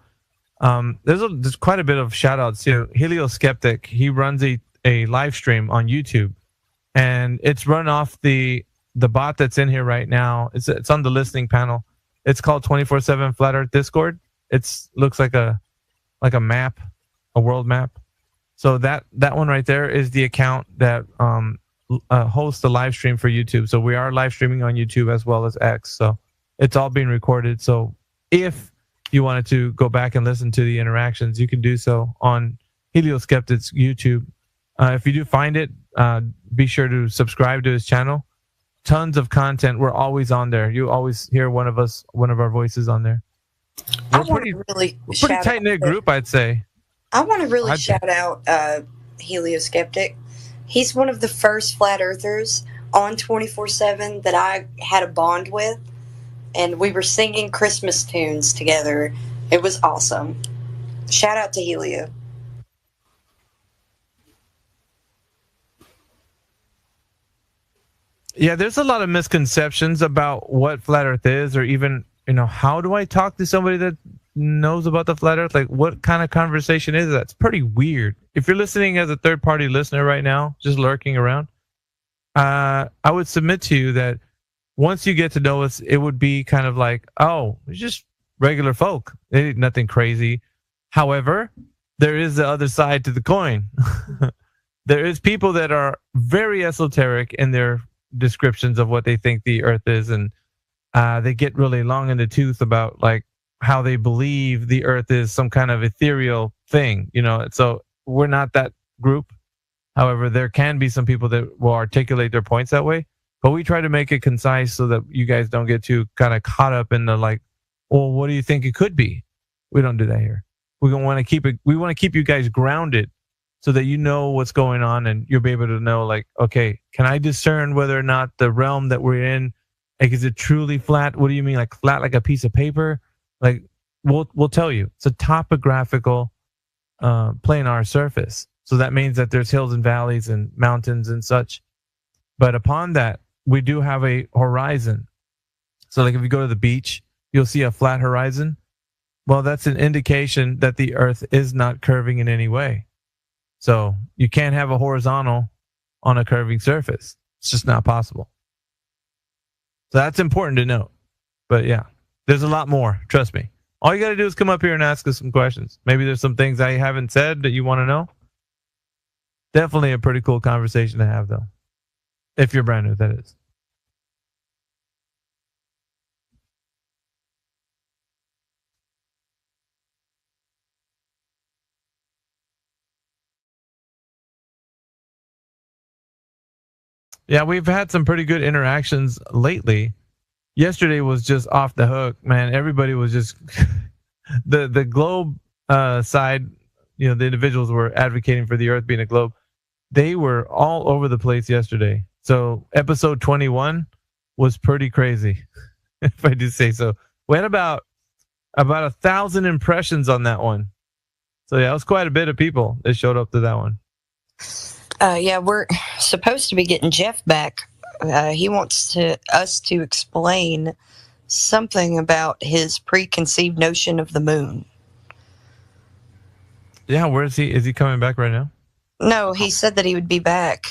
there's quite a bit of shout outs here. Helioskeptic, he runs a live stream on YouTube, and it's run off the bot that's in here right now. It's on the listening panel. It's called 24/7 Flat Earth Discord. It's looks like a map, a world map. So that one right there is the account that hosts the live stream for YouTube. So we are live streaming on YouTube as well as X. So it's all being recorded. So if you wanted to go back and listen to the interactions, you can do so on Helioskeptic's YouTube. If you do find it, be sure to subscribe to his channel. Tons of content. We're always on there. You always hear one of our voices on there. We're pretty tight knit group, I'd say. I want to really shout out Helioskeptic. He's one of the first flat earthers on 24/7 that I had a bond with, and we were singing Christmas tunes together. It was awesome. Shout out to Helio. Yeah, there's a lot of misconceptions about what flat earth is, or even, how do I talk to somebody that knows about the flat earth? Like, what kind of conversation is that? It's pretty weird. If you're listening as a third-party listener right now, just lurking around, I would submit to you that once you get to know us, it would be kind of like, oh, it's just regular folk. It ain't nothing crazy. However, there is the other side to the coin. There is people that are very esoteric in their descriptions of what they think the earth is, and they get really long in the tooth about like how they believe the earth is some kind of ethereal thing, so we're not that group. However, there can be some people that will articulate their points that way, but we try to make it concise so that you guys don't get too kind of caught up in the like, well, what do you think it could be? We don't do that here. We want to keep you guys grounded so that you know what's going on, and you'll be able to know, like, okay, can I discern whether or not the realm that we're in, like, is it truly flat? What do you mean, like flat like a piece of paper? Like, we'll tell you. It's a topographical planar surface. So that means that there's hills and valleys and mountains and such. But upon that, we do have a horizon. So like if you go to the beach, you'll see a flat horizon. Well, that's an indication that the earth is not curving in any way. So you can't have a horizontal on a curving surface. It's just not possible. So that's important to note. But yeah, there's a lot more. Trust me. All you got to do is come up here and ask us some questions. Maybe there's some things I haven't said that you want to know. Definitely a pretty cool conversation to have, though. If you're brand new, that is. Yeah, we've had some pretty good interactions lately. Yesterday was just off the hook, man. Everybody was just the globe side. The individuals were advocating for the Earth being a globe. They were all over the place yesterday. So episode 21 was pretty crazy, if I do say so. We had about 1,000 impressions on that one. So yeah, it was quite a bit of people that showed up to that one. Yeah, we're supposed to be getting Jeff back. He wants us to explain something about his preconceived notion of the moon. Yeah, where is he? Is he coming back right now? No, he said that he would be back.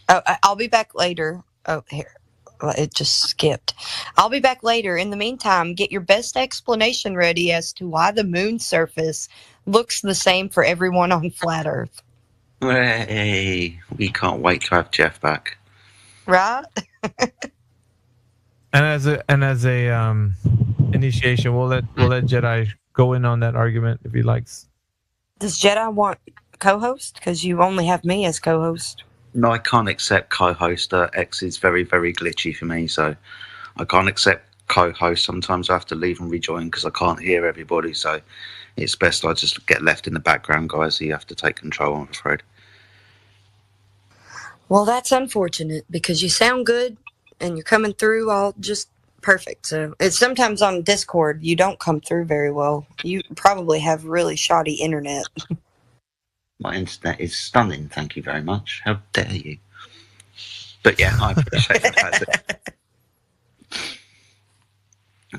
Oh, I'll be back later. Oh, here. Well, it just skipped. I'll be back later. In the meantime, get your best explanation ready as to why the moon's surface looks the same for everyone on flat Earth. Hey, we can't wait to have Jeff back. Right? And as a initiation, we'll let Jedi go in on that argument if he likes. Does Jedi want co-host? Because you only have me as co-host. No, I can't accept co-host. X is very, very glitchy for me, so I can't accept co-host. Sometimes I have to leave and rejoin because I can't hear everybody, so it's best I just get left in the background, guys. So you have to take control, I'm afraid. Well, that's unfortunate because you sound good and you're coming through all just perfect. So it's sometimes on Discord you don't come through very well. You probably have really shoddy internet. My internet is stunning, thank you very much. How dare you? But yeah, I appreciate that.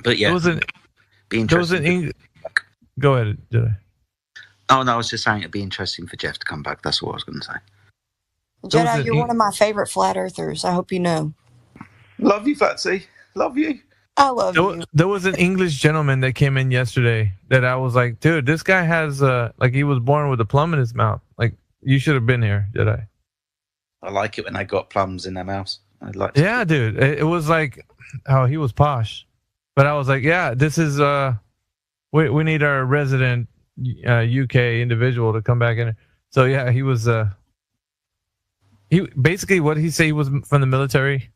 But yeah, be interesting. Go ahead, Jedi. Oh no, I was just saying it'd be interesting for Jeff to come back. That's what I was going to say. Jedi, you're one of my favorite flat earthers. I hope you know. Love you, Fatsy. Love you. I love you. There was an English gentleman that came in yesterday that I was like, dude, this guy has like he was born with a plum in his mouth. Like you should have been here, Jedi. I like it when they got plums in their mouths. I like. Yeah, dude. It was like, oh, he was posh, but I was like, yeah, this is we need our resident UK individual to come back in. So yeah, he was he basically what he said, he was from the military,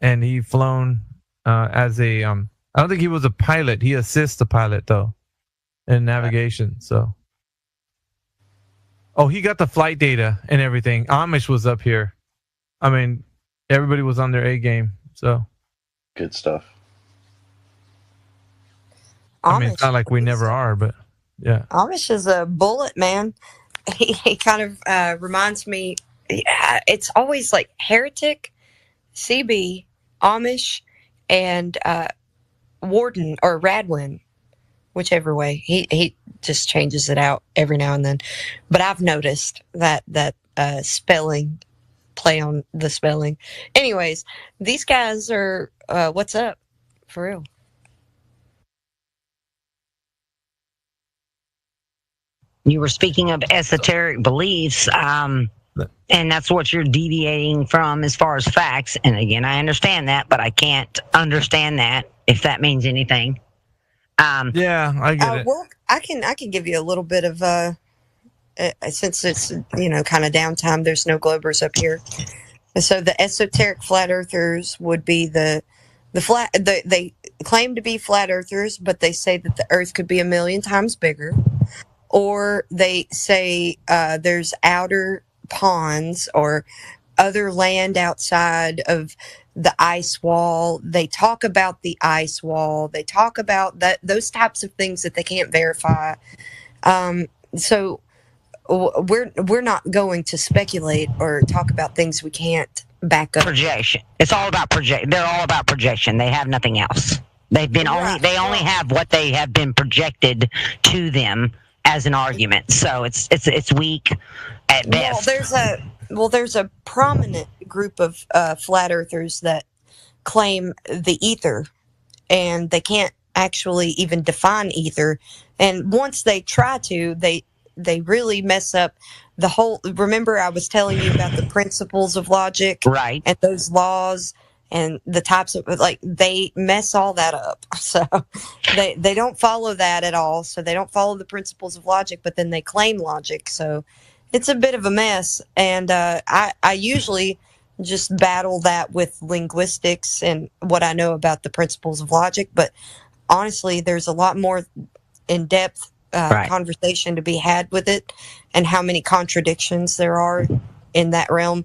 and he flown as a I don't think he was a pilot. He assists the pilot though in navigation. So he got the flight data and everything. Amish was up here. I mean, everybody was on their A game. So good stuff. I mean, it's not like we never are, but yeah. Amish is a bullet, man. He kind of reminds me. It's always like Heretic, CB, Amish, and Warden or Radwin, whichever way. He just changes it out every now and then. But I've noticed that spelling, play on the spelling. Anyways, these guys are what's up, for real. You were speaking of esoteric beliefs, and that's what you're deviating from as far as facts. And again, I understand that, but I can't understand that if that means anything. Yeah, I get it. Well, I can give you a little bit of since it's kind of downtime. There's no Globers up here, so the esoteric flat earthers would be the flat. They claim to be flat earthers, but they say that the Earth could be 1,000,000 times bigger. Or they say there's outer ponds or other land outside of the ice wall. They talk about the ice wall. They talk about those types of things that they can't verify. So we're not going to speculate or talk about things we can't back up. Projection. It's all about projection. They're all about projection. They have nothing else. They've been they only have what they have been projected to them as an argument, so it's weak at best. There's a prominent group of flat earthers that claim the ether, and they can't actually even define ether. And once they try to, they really mess up the whole. Remember, I was telling you about the principles of logic, right? And those laws and the types of they mess all that up. So they don't follow that at all. So they don't follow the principles of logic, but then they claim logic. So it's a bit of a mess. And I usually just battle that with linguistics and what I know about the principles of logic. But honestly, there's a lot more in-depth conversation to be had with it, and how many contradictions there are in that realm.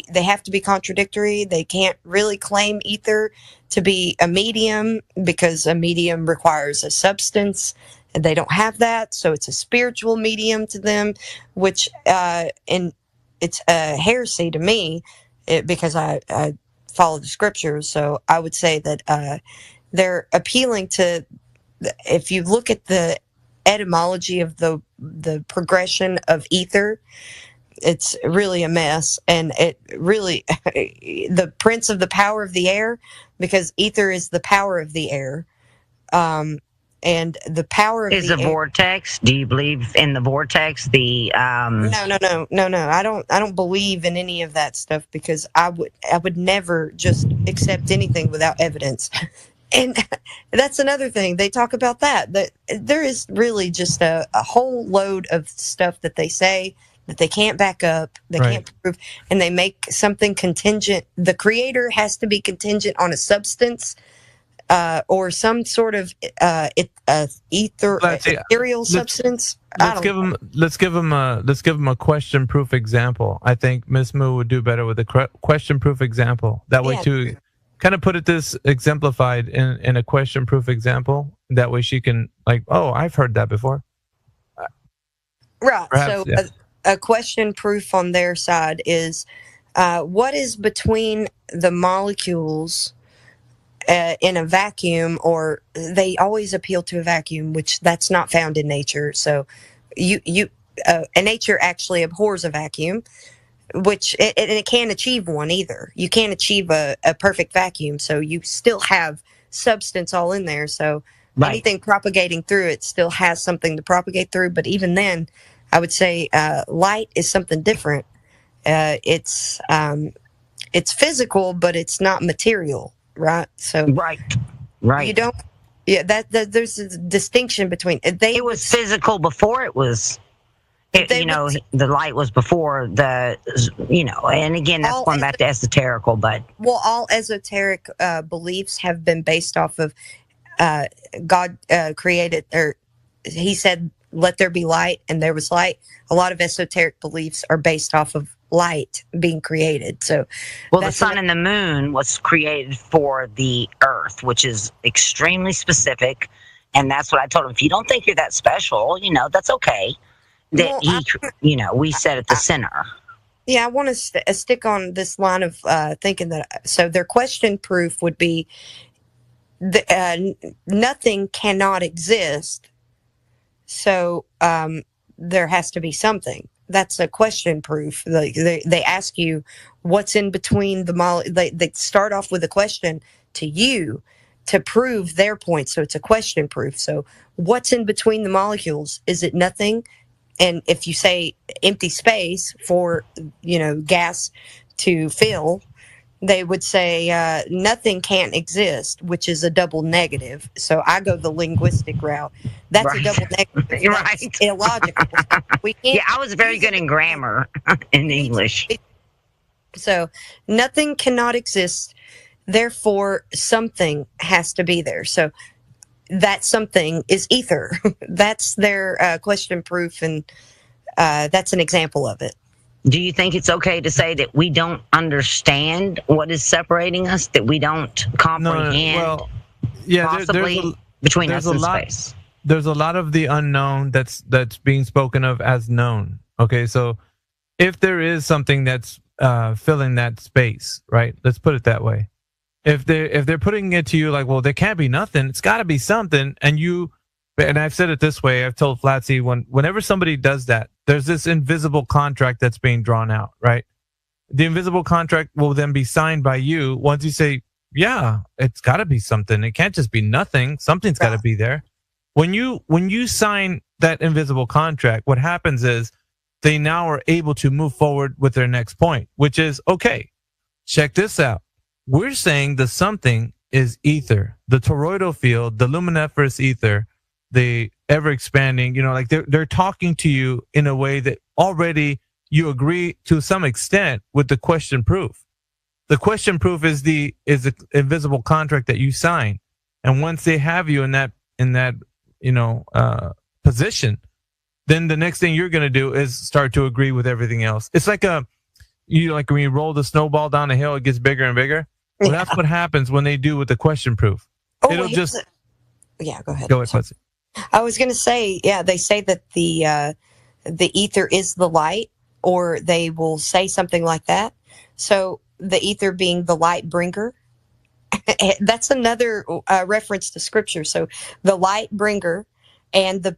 They have to be contradictory. They can't really claim ether to be a medium because a medium requires a substance, and they don't have that. So it's a spiritual medium to them, which and it's a heresy to me because I follow the scriptures. So I would say that they're appealing to. If you look at the etymology of the progression of ether, it's really a mess. And it really, the prince of the power of the air, because ether is the power of the air. And the power of Is the a air, vortex? Do you believe in the vortex? The No. I don't believe in any of that stuff, because I would never just accept anything without evidence. And that's another thing. They talk about that there is really just a whole load of stuff that they say that they can't back up, they Right. can't prove, and they make something contingent. The creator has to be contingent on a substance, or some sort of ethereal substance. Let's give him a question proof example. I think Miss Moo would do better with a question proof example. That way, Yeah. to kind of put it this exemplified in a question proof example. That way, she can like, oh, I've heard that before. Right. Perhaps, So yeah. a question proof on their side is what is between the molecules in a vacuum, or they always appeal to a vacuum, which that's not found in nature. So and nature actually abhors a vacuum, which and it can't achieve one either. You can't achieve a perfect vacuum, so you still have substance all in there. So anything propagating through it still has something to propagate through. But even then, I would say light is something different. It's physical, but it's not material, right? So right. You don't. Yeah, that there's a distinction between it was physical before it was. The light was before the, and again, that's going back to esoterical, but Well, all esoteric beliefs have been based off of God created, or He said, "Let there be light," and there was light. A lot of esoteric beliefs are based off of light being created. So, well, the sun and the moon was created for the earth, which is extremely specific, and that's what I told him. If you don't think you're that special, that's okay. That we set at the center. Yeah, I want to stick on this line of thinking that. So their question proof would be nothing cannot exist. So there has to be something. That's a question proof. They ask you what's in between the they start off with a question to you to prove their point. So it's a question proof. So what's in between the molecules? Is it nothing? And if you say empty space for, gas to fill, they would say nothing can't exist, which is a double negative. So I go the linguistic route. That's a double negative. You're That's right. illogical. We can't. Yeah, I was very good in grammar in English. So nothing cannot exist. Therefore, something has to be there. So that something is ether. That's their question proof, and that's an example of it. Do you think it's okay to say that we don't understand what is separating us, that we don't comprehend possibly between us and space? There's a lot of the unknown that's being spoken of as known. Okay, so if there is something that's filling that space, right? Let's put it that way. If they're putting it to you like, well, there can't be nothing, it's got to be something, and I've said it this way, I've told Flatsy, whenever somebody does that, there's this invisible contract that's being drawn out, right? The invisible contract will then be signed by you once you say, yeah, it's got to be something. It can't just be nothing. Something's got to be there. When you sign that invisible contract, what happens is they now are able to move forward with their next point, which is, okay, check this out. We're saying the something is ether, the toroidal field, the luminiferous ether, the ever expanding, like they're talking to you in a way that already you agree to some extent with the question proof. The question proof is the invisible contract that you sign. And once they have you in that position, then the next thing you're going to do is start to agree with everything else. It's like when you roll the snowball down a hill, it gets bigger and bigger. Well, that's what happens when they do with the question proof. It'll just yeah. Go ahead. Go ahead, Fuzzy. I was going to say, yeah, they say that the ether is the light, or they will say something like that. So the ether being the light bringer, that's another reference to scripture. So the light bringer and the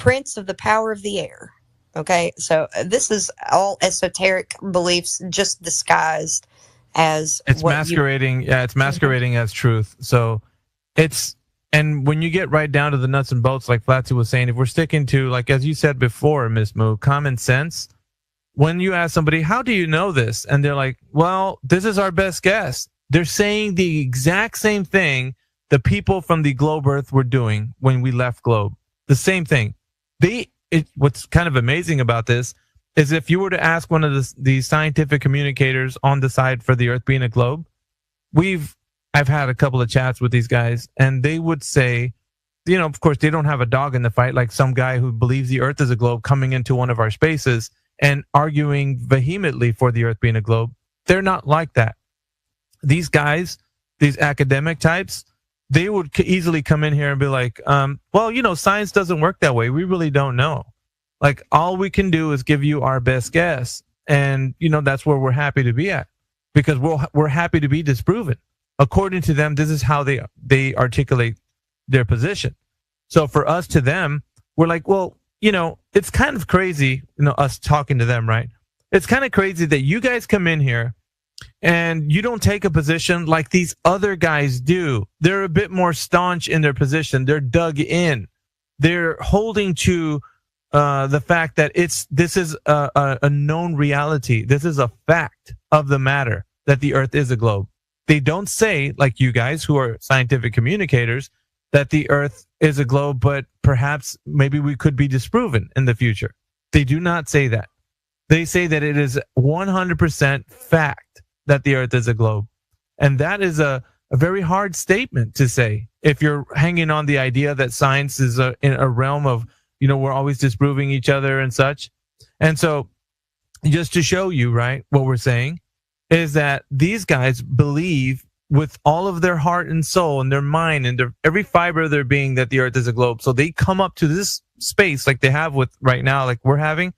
prince of the power of the air. Okay, so this is all esoteric beliefs, just disguised as It's what masquerading. Yeah, it's masquerading as truth. So it's, and when you get right down to the nuts and bolts, like Flatsy was saying, if we're sticking to, like as you said before, Miss Moo, common sense. When you ask somebody, how do you know this? And they're like, well, this is our best guess. They're saying the exact same thing the people from the Globe Earth were doing when we left Globe. The same thing. What's kind of amazing about this is if you were to ask one of the scientific communicators on the side for the Earth being a globe, I've had a couple of chats with these guys, and they would say, you know, of course, they don't have a dog in the fight, like some guy who believes the Earth is a globe coming into one of our spaces and arguing vehemently for the Earth being a globe. They're not like that. These guys, these academic types, they would easily come in here and be like, well, you know, science doesn't work that way. We really don't know. Like, all we can do is give you our best guess. And, you know, that's where we're happy to be at, because we're happy to be disproven. According to them, this is how they articulate their position. So for us to them, we're like, well, you know, it's kind of crazy, you know, us talking to them, right? It's kind of crazy that you guys come in here and you don't take a position like these other guys do. They're a bit more staunch in their position. They're dug in. They're holding to the fact that this is a known reality. This is a fact of the matter that the Earth is a globe. They don't say, like you guys who are scientific communicators, that the Earth is a globe, but perhaps maybe we could be disproven in the future. They do not say that. They say that it is 100% fact that the Earth is a globe. And that is a very hard statement to say if you're hanging on the idea that science is in a realm of, you know, we're always disproving each other and such. And so just to show you, right, what we're saying is that these guys believe with all of their heart and soul and their mind and every fiber of their being that the Earth is a globe. So they come up to this space like they have with right now, like we're having,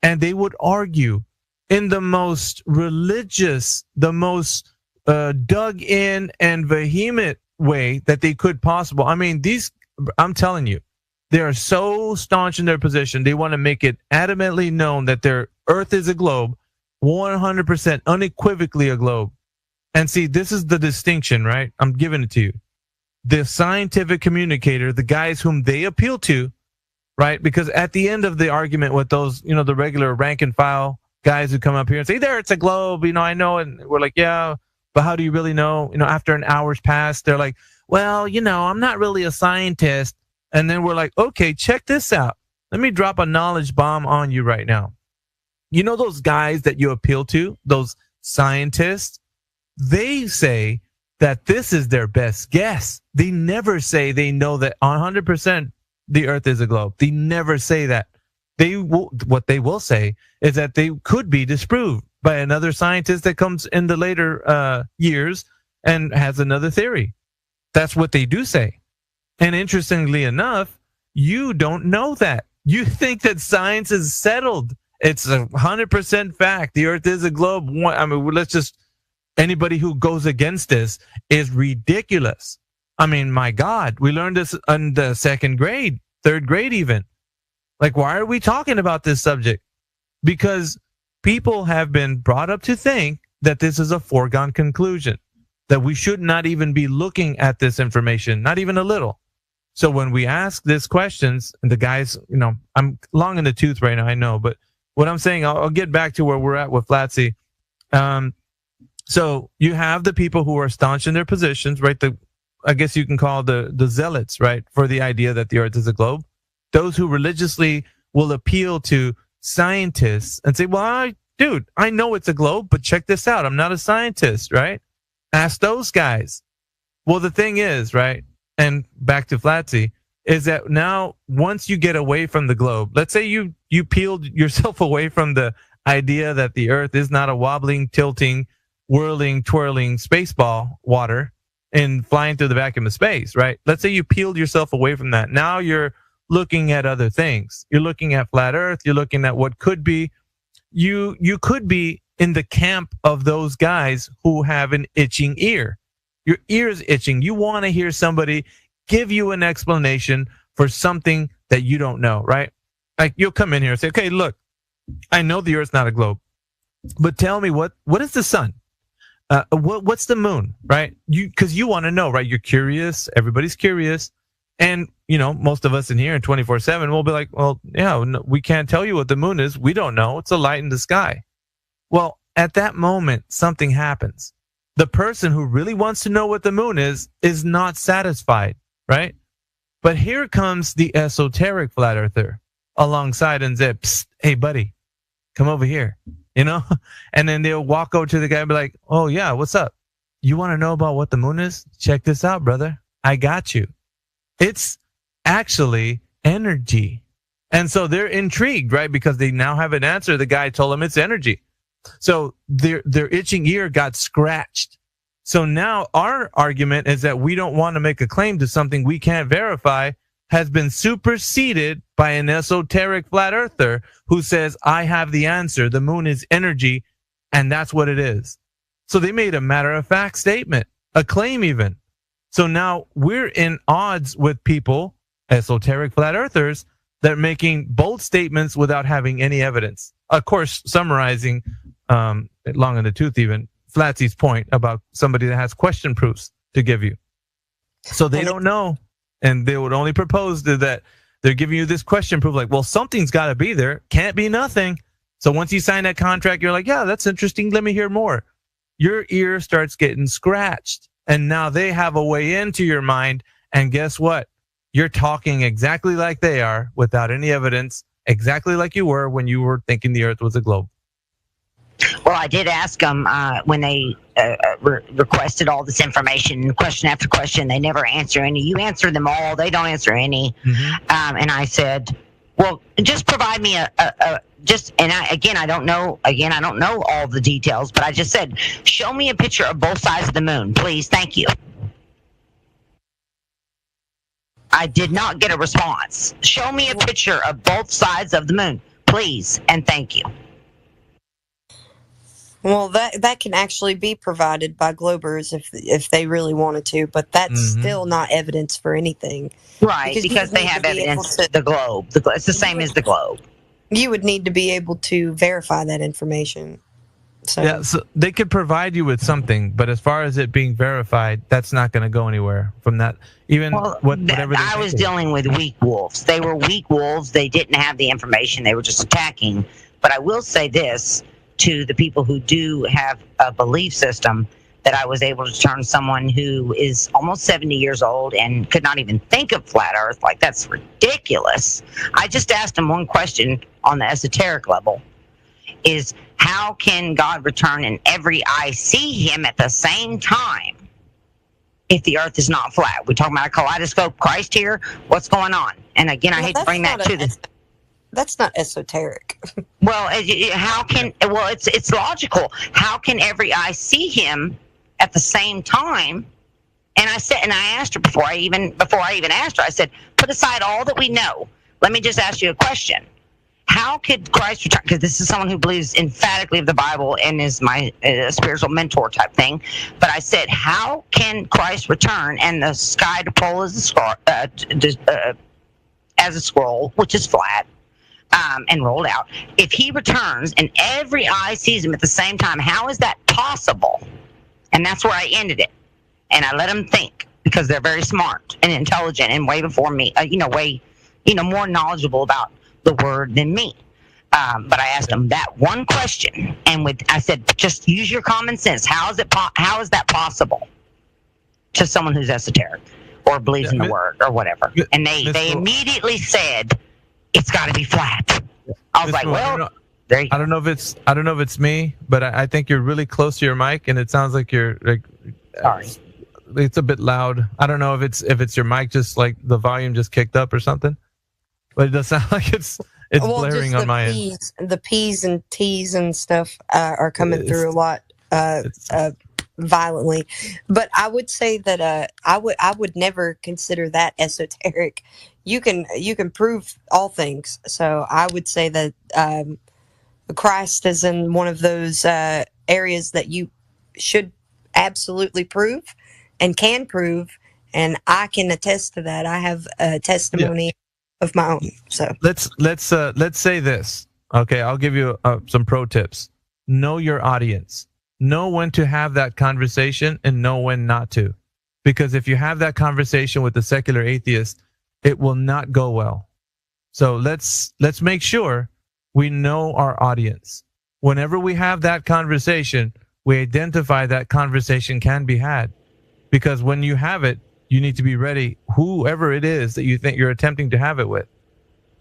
and they would argue in the most religious, the most dug in and vehement way that they could possible. I mean, I'm telling you, they are so staunch in their position. They want to make it adamantly known that their Earth is a globe, 100% unequivocally a globe. And see, this is the distinction, right? I'm giving it to you. The scientific communicator, the guys whom they appeal to, right? Because at the end of the argument with those, you know, the regular rank and file guys who come up here and say, there, it's a globe, you know, I know. And we're like, yeah, but how do you really know? You know, after an hour's passed, they're like, well, you know, I'm not really a scientist. And then we're like, okay, check this out. Let me drop a knowledge bomb on you right now. You know those guys that you appeal to, those scientists? They say that this is their best guess. They never say they know that 100% the Earth is a globe. They never say that. What they will say is that they could be disproved by another scientist that comes in the later years and has another theory. That's what they do say. And interestingly enough, you don't know that. You think that science is settled. It's 100% fact. The Earth is a globe. I mean, anybody who goes against this is ridiculous. I mean, my God, we learned this in the second grade, third grade even. Like, why are we talking about this subject? Because people have been brought up to think that this is a foregone conclusion, that we should not even be looking at this information, not even a little. So when we ask these questions, and the guys, you know, I'm long in the tooth right now, I know, but what I'm saying, I'll get back to where we're at with Flatsy. So you have the people who are staunch in their positions, right? I guess you can call the zealots, right, for the idea that the Earth is a globe. Those who religiously will appeal to scientists and say, well, dude, I know it's a globe, but check this out. I'm not a scientist, right? Ask those guys. Well, the thing is, right, and back to Flatsy, is that now once you get away from the globe, let's say you peeled yourself away from the idea that the Earth is not a wobbling, tilting, whirling, twirling space ball water and flying through the vacuum of space, right? Let's say you peeled yourself away from that. Now you're looking at other things. You're looking at flat Earth. You're looking at what could be. You could be in the camp of those guys who have an itching ear. Your ear is itching. You want to hear somebody give you an explanation for something that you don't know, right? Like you'll come in here and say, okay, look, I know the Earth's not a globe, but tell me what is the sun? What's the moon, right? Because you want to know, right? You're curious. Everybody's curious. And, most of us in here in 24/7 will be like, well, yeah, no, we can't tell you what the moon is. We don't know. It's a light in the sky. Well, at that moment, something happens. The person who really wants to know what the moon is not satisfied, right? But here comes the esoteric flat earther alongside and says, psst, hey, buddy, come over here, And then they'll walk over to the guy and be like, oh, yeah, what's up? You want to know about what the moon is? Check this out, brother. I got you. It's actually energy. And so they're intrigued, right? Because they now have an answer. The guy told them it's energy. So their itching ear got scratched. So now our argument is that we don't want to make a claim to something we can't verify has been superseded by an esoteric flat earther who says, I have the answer. The moon is energy, and that's what it is. So they made a matter-of-fact statement, a claim even. So now we're in odds with people, esoteric flat earthers, that are making bold statements without having any evidence. Of course, summarizing long in the tooth even, Flatsy's point about somebody that has question proofs to give you. So they don't know, and they would only propose that they're giving you this question proof like, well, something's got to be there. Can't be nothing. So once you sign that contract, you're like, yeah, that's interesting. Let me hear more. Your ear starts getting scratched. And now they have a way into your mind. And guess what? You're talking exactly like they are without any evidence, exactly like you were when you were thinking the Earth was a globe. Well, I did ask them when they requested all this information, question after question. They never answer any. You answer them all. They don't answer any. And I said, well, just provide me I don't know all the details, but I just said, show me a picture of both sides of the moon, please. Thank you. I did not get a response. Show me a picture of both sides of the moon, please, and thank you. Well, that can actually be provided by Globers if they really wanted to, but that's still not evidence for anything. Right, because they have evidence to the globe. It's the same as the globe. You would need to be able to verify that information. So they could provide you with something, but as far as it being verified, that's not going to go anywhere from that. Whatever. I was dealing with weak wolves. They were weak wolves. They didn't have the information. They were just attacking. But I will say this to the people who do have a belief system, that I was able to turn someone who is almost 70 years old and could not even think of flat earth. Like, that's ridiculous. I just asked him one question on the esoteric level, is how can God return and every eye see him at the same time if the earth is not flat? We're talking about a kaleidoscope Christ here. What's going on? And again, I hate to bring that to this. That's not esoteric. Well, it's logical. How can every eye see him at the same time? And I asked her before I even asked her, I said, put aside all that we know. Let me just ask you a question. How could Christ return? Because this is someone who believes emphatically of the Bible and is my spiritual mentor type thing. But I said, how can Christ return and the sky to pole as a scroll, which is flat, and rolled out? If he returns and every eye sees him at the same time, how is that possible? And that's where I ended it. And I let them think, because they're very smart and intelligent and way before me, more knowledgeable about the word than me. But I asked them that one question, and I said, just use your common sense. How is that possible to someone who's esoteric or believes in the word or whatever? And they immediately said, it's got to be flat. I was like, well, I don't know if it's me, but I think you're really close to your mic, and it sounds like you're like, sorry, it's a bit loud. I don't know if it's your mic, just like the volume just kicked up or something, but it does sound like it's blaring on my end. The P's and T's and stuff are coming through a lot violently. But I would say that I would never consider that esoteric. You can prove all things. So I would say that Christ is in one of those areas that you should absolutely prove and can prove, and I can attest to that. I have a testimony of my own. So let's say this. Okay, I'll give you some pro tips. Know your audience. Know when to have that conversation and know when not to. Because if you have that conversation with the secular atheist, it will not go well. So let's make sure we know our audience. Whenever we have that conversation, we identify that conversation can be had. Because when you have it, you need to be ready, whoever it is that you think you're attempting to have it with.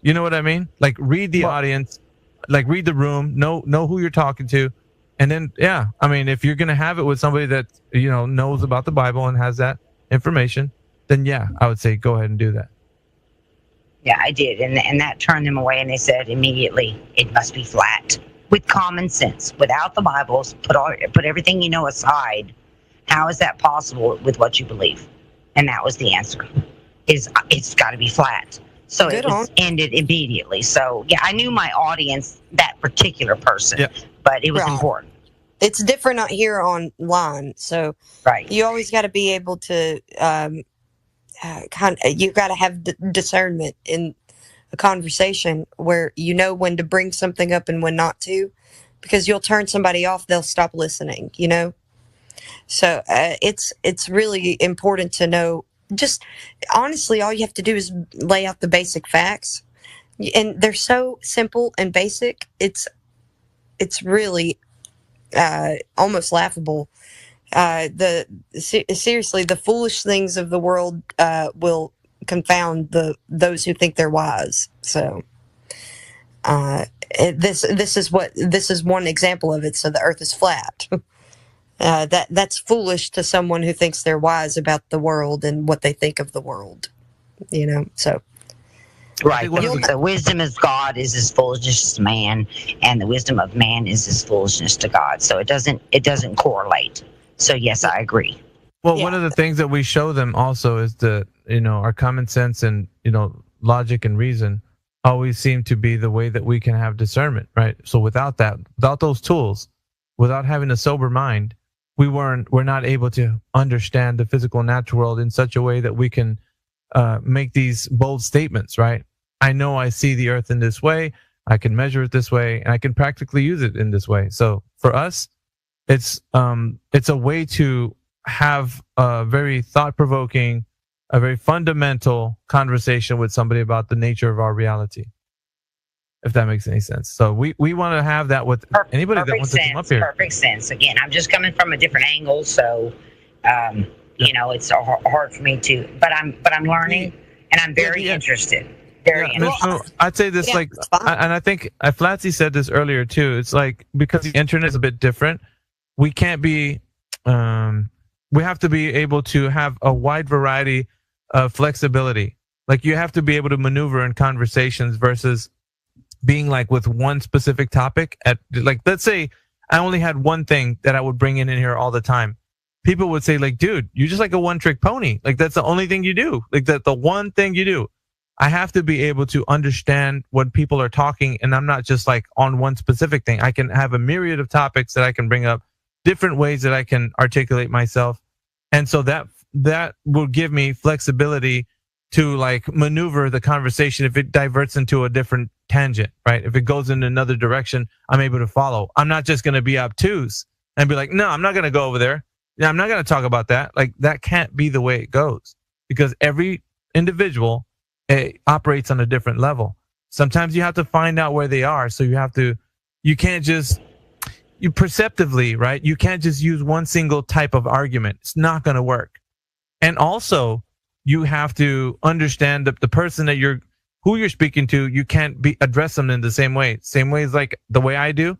You know what I mean? Like, read the audience, like read the room, know who you're talking to. And then, yeah, I mean, if you're going to have it with somebody that, you know, knows about the Bible and has that information, then yeah, I would say go ahead and do that. Yeah, I did. And that turned them away, and they said immediately, it must be flat. With common sense, without the Bibles, put everything you know aside. How is that possible with what you believe? And that was the answer. It's got to be flat. So it was ended immediately. So yeah, I knew my audience, that particular person, but it was important. it's different out here online. So you always got to be able to you got to have discernment in a conversation where you know when to bring something up and when not to, because you'll turn somebody off, they'll stop listening, you know. So it's really important to know. Just honestly, all you have to do is lay out the basic facts, and they're so simple and basic. It's really almost laughable. Seriously, the foolish things of the world will confound those who think they're wise. So this is one example of it. So the Earth is flat. That's foolish to someone who thinks they're wise about the world and what they think of the world, you know. So right, the wisdom of God is as foolishness to man, and the wisdom of man is as foolishness to God. So it doesn't correlate. So yes, I agree. Well, one of the things that we show them also is that, you know, our common sense and, you know, logic and reason always seem to be the way that we can have discernment, right? So without those tools, without having a sober mind, we're not able to understand the physical natural world in such a way that we can make these bold statements, right? I know I see the earth in this way, I can measure it this way, and I can practically use it in this way. So for us, it's a way to have a very thought-provoking, a very fundamental conversation with somebody about the nature of our reality, if that makes any sense. So we want to have that with anybody that wants to come up here. Perfect sense. Again, I'm just coming from a different angle, so you know, it's hard for me to. But I'm learning, and I'm very interested. Very interested. No, I'd say this, and I think Flatsy said this earlier too. It's like, because the internet is a bit different, we can't be. We have to be able to have a wide variety of flexibility. Like, you have to be able to maneuver in conversations versus being like with one specific topic. At, like, let's say I only had one thing that I would bring in here all the time. People would say, like, dude, you're just like a one-trick pony. Like, that's the only thing you do. Like, that's the one thing you do. I have to be able to understand when people are talking, and I'm not just like on one specific thing. I can have a myriad of topics that I can bring up, different ways that I can articulate myself. And so that will give me flexibility to like maneuver the conversation if it diverts into a different tangent, right? If it goes in another direction, I'm able to follow. I'm not just going to be obtuse and be like, no, I'm not going to go over there. Yeah, I'm not going to talk about that. Like, that can't be the way it goes, because every individual operates on a different level. Sometimes you have to find out where they are. So you can't just, you perceptively, right? You can't just use one single type of argument. It's not going to work. And also, you have to understand that the person that who you're speaking to, you can't address them in the same way. Same way as like the way I do,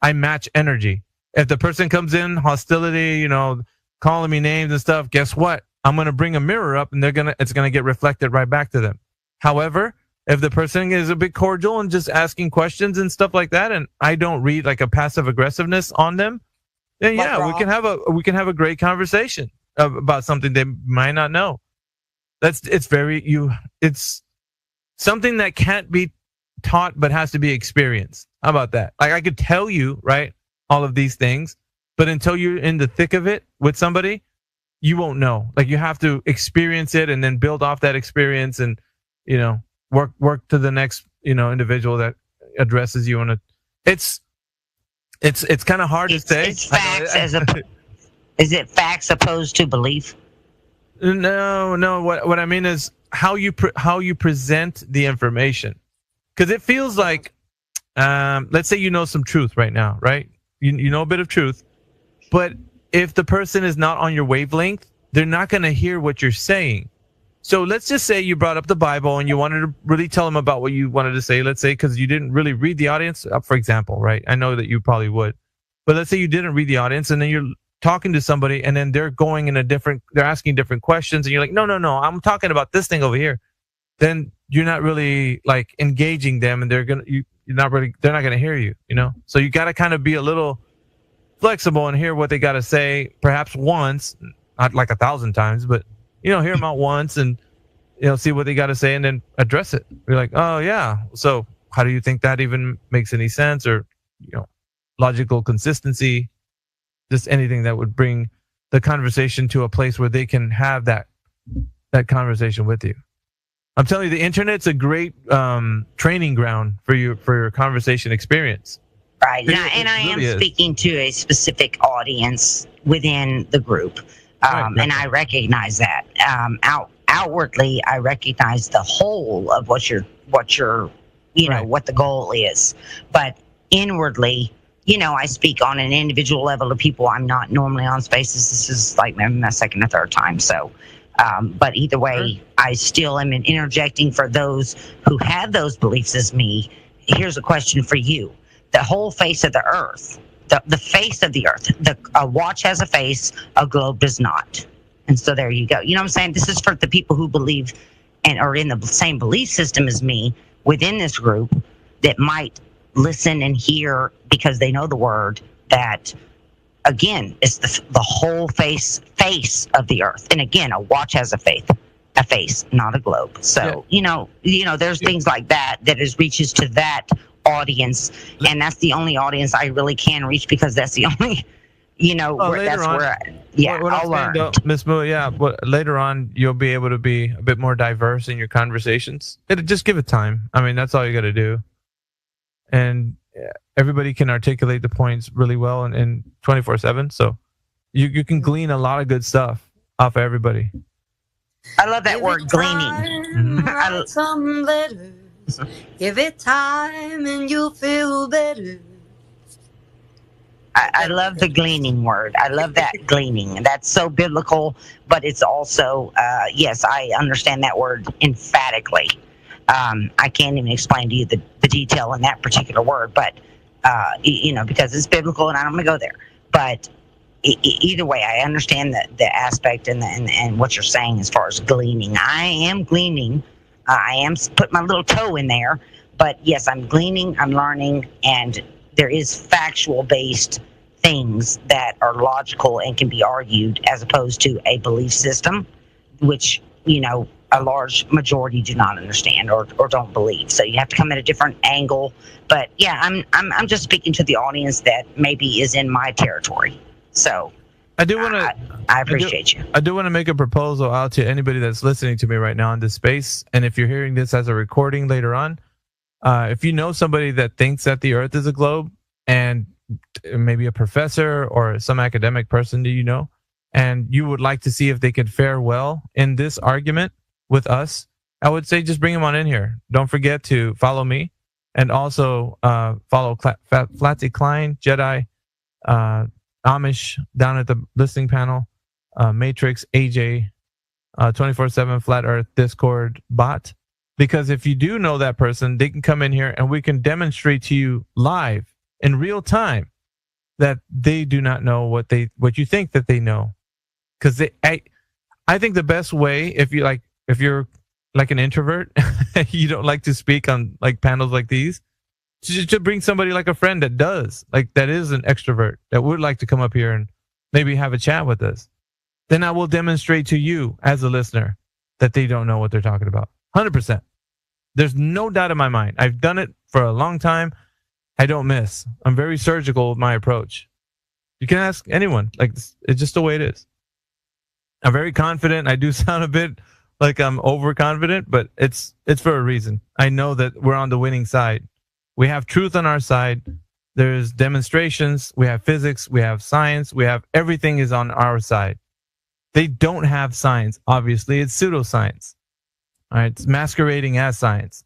I match energy. If the person comes in hostility, you know, calling me names and stuff, guess what? I'm going to bring a mirror up and it's going to get reflected right back to them. However, if the person is a bit cordial and just asking questions and stuff like that, and I don't read like a passive aggressiveness on them, then yeah, we can have a great conversation about something they might not know. It's something that can't be taught but has to be experienced. How about that? Like, I could tell you, right, all of these things, but until you're in the thick of it with somebody, you won't know. Like, you have to experience it and then build off that experience, and you know, work to the next, individual that addresses you on a. It's kind of hard to say. It's facts is it facts opposed to belief? No. What I mean is how you present the information, because it feels like, let's say you know some truth right now, right? You know a bit of truth, but if the person is not on your wavelength, they're not going to hear what you're saying. So let's just say you brought up the Bible and you wanted to really tell them about what you wanted to say. Let's say because you didn't really read the audience, for example, right? I know that you probably would, but let's say you didn't read the audience and then you're talking to somebody and then they're going in they're asking different questions and you're like, no, I'm talking about this thing over here. Then you're not really like engaging them, and they're not gonna hear you, So you got to kind of be a little flexible and hear what they got to say, perhaps once, not like 1,000 times, but hear them out once and see what they got to say and then address it. You're like, oh yeah, so how do you think that even makes any sense, or logical consistency, just anything that would bring the conversation to a place where they can have that conversation with you. I'm telling you, the internet's a great training ground for your conversation experience. Right, and I am speaking to a specific audience within the group, and I recognize that. Outwardly, I recognize the whole of what the goal is, but inwardly, I speak on an individual level to people I'm not normally on Spaces. This is like maybe my second or third time, so. But either way, I still am interjecting for those who have those beliefs as me. Here's a question for you. The whole face of the earth, the face of the earth, a watch has a face, a globe does not. And so there you go. You know what I'm saying? This is for the people who believe and are in the same belief system as me within this group that might listen and hear because they know the word that, again, it's the whole face of the earth. And again, a watch has a face, not a globe. So, there's things like that reaches to that audience. And that's the only audience I really can reach, because that's the only, I'll learn. Ms. Moo, but later on, you'll be able to be a bit more diverse in your conversations. Just give it time. I mean, that's all you got to do. And everybody can articulate the points really well and 24/7. So you can glean a lot of good stuff off of everybody. I love that word, gleaning. Write some letters. Give it time and you'll feel better. I love the gleaning word. I love that gleaning. That's so biblical, but it's also, yes, I understand that word emphatically. I can't even explain to you the detail in that particular word, but, because it's biblical and I don't want to go there. But either way, I understand the aspect and what you're saying as far as gleaning. I am gleaning. I am putting my little toe in there. But yes, I'm gleaning, I'm learning, and there is factual-based things that are logical and can be argued as opposed to a belief system, which, a large majority do not understand or don't believe. So you have to come at a different angle. But yeah, I'm just speaking to the audience that maybe is in my territory. So I do want to. I appreciate you. I do want to make a proposal out to anybody that's listening to me right now in this space, and if you're hearing this as a recording later on, if you know somebody that thinks that the Earth is a globe, and maybe a professor or some academic person that you know, and you would like to see if they could fare well in this argument with us, I would say just bring them on in here. Don't forget to follow me, and also follow Flatsy Klein, Jedi, Amish down at the listening panel, Matrix, AJ, 24/7 Flat Earth Discord bot. Because if you do know that person, they can come in here and we can demonstrate to you live in real time that they do not know what you think that they know. Because I think the best way, if you're like an introvert, you don't like to speak on like panels like these, to bring somebody like a friend that does, like that is an extrovert, that would like to come up here and maybe have a chat with us. Then I will demonstrate to you as a listener that they don't know what they're talking about. 100%. There's no doubt in my mind. I've done it for a long time. I don't miss. I'm very surgical with my approach. You can ask anyone. Like, it's just the way it is. I'm very confident. I do sound a bit like I'm overconfident, but it's for a reason. I know that we're on the winning side. We have truth on our side. There's demonstrations. We have physics. We have science. We have everything is on our side. They don't have science. Obviously, it's pseudoscience. All right, it's masquerading as science.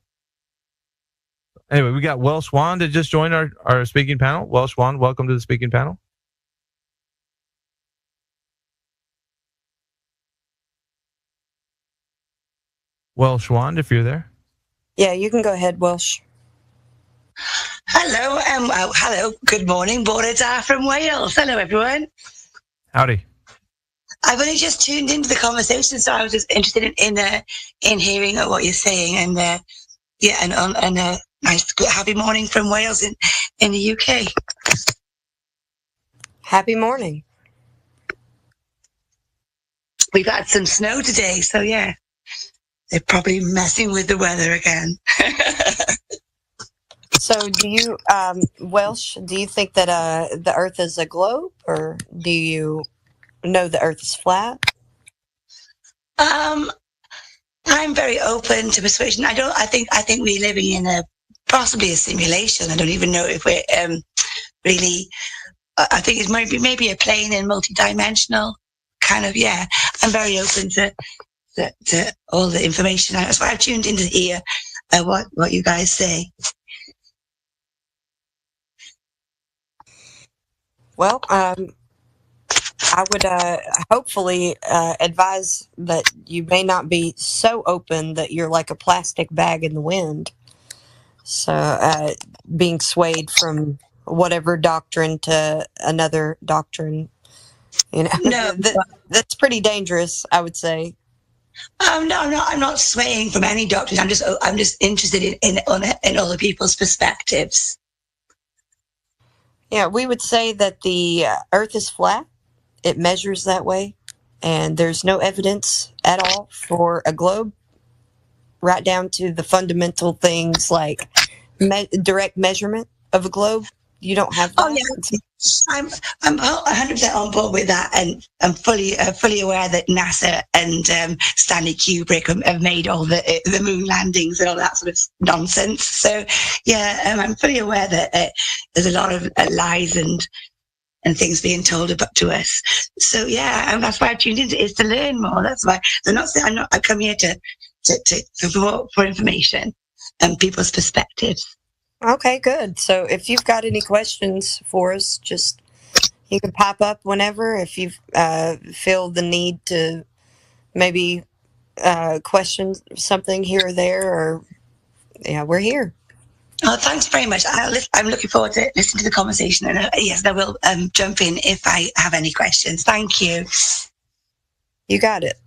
Anyway, we got Welsh Wan that just joined our speaking panel. Welsh Wan, welcome to the speaking panel. Welsh Wan, if you're there. Yeah, you can go ahead, Welsh. Hello, hello. Good morning, Bore Da from Wales. Hello, everyone. Howdy. I've only just tuned into the conversation, so I was just interested in hearing what you're saying, and nice, happy morning from Wales in the UK. Happy morning. We've had some snow today, so yeah, they're probably messing with the weather again. So do you, Welsh, do you think that the Earth is a globe, or do you know the Earth is flat? I'm very open to persuasion. I think we're living in possibly a simulation. I don't even know if we're really. I think it's maybe a plane and multidimensional kind of. Yeah, I'm very open to all the information. That's why I've tuned in to hear what you guys say. Well, I would hopefully advise that you may not be so open that you're like a plastic bag in the wind. So being swayed from whatever doctrine to another doctrine, no, that's pretty dangerous, I would say. No, I'm not swaying from any doctrine. I'm just interested in other people's perspectives. Yeah, we would say that the Earth is flat. It measures that way, and there's no evidence at all for a globe, right down to the fundamental things like direct measurement of a globe. You don't have that. Oh yeah, I'm 100% on board with that, and I'm fully aware that NASA and Stanley Kubrick have made all the moon landings and all that sort of nonsense. So yeah, I'm fully aware that there's a lot of lies and things being told about to us. So yeah, and that's why I tuned into, is to learn more. That's why I'm not saying I come here to for information and people's perspectives. Okay, good. So if you've got any questions for us, just you can pop up whenever. If you feel the need to maybe question something here or there, or yeah, we're here. Oh, thanks very much. I'm looking forward to listening to the conversation, and yes, I will jump in if I have any questions. Thank you. You got it.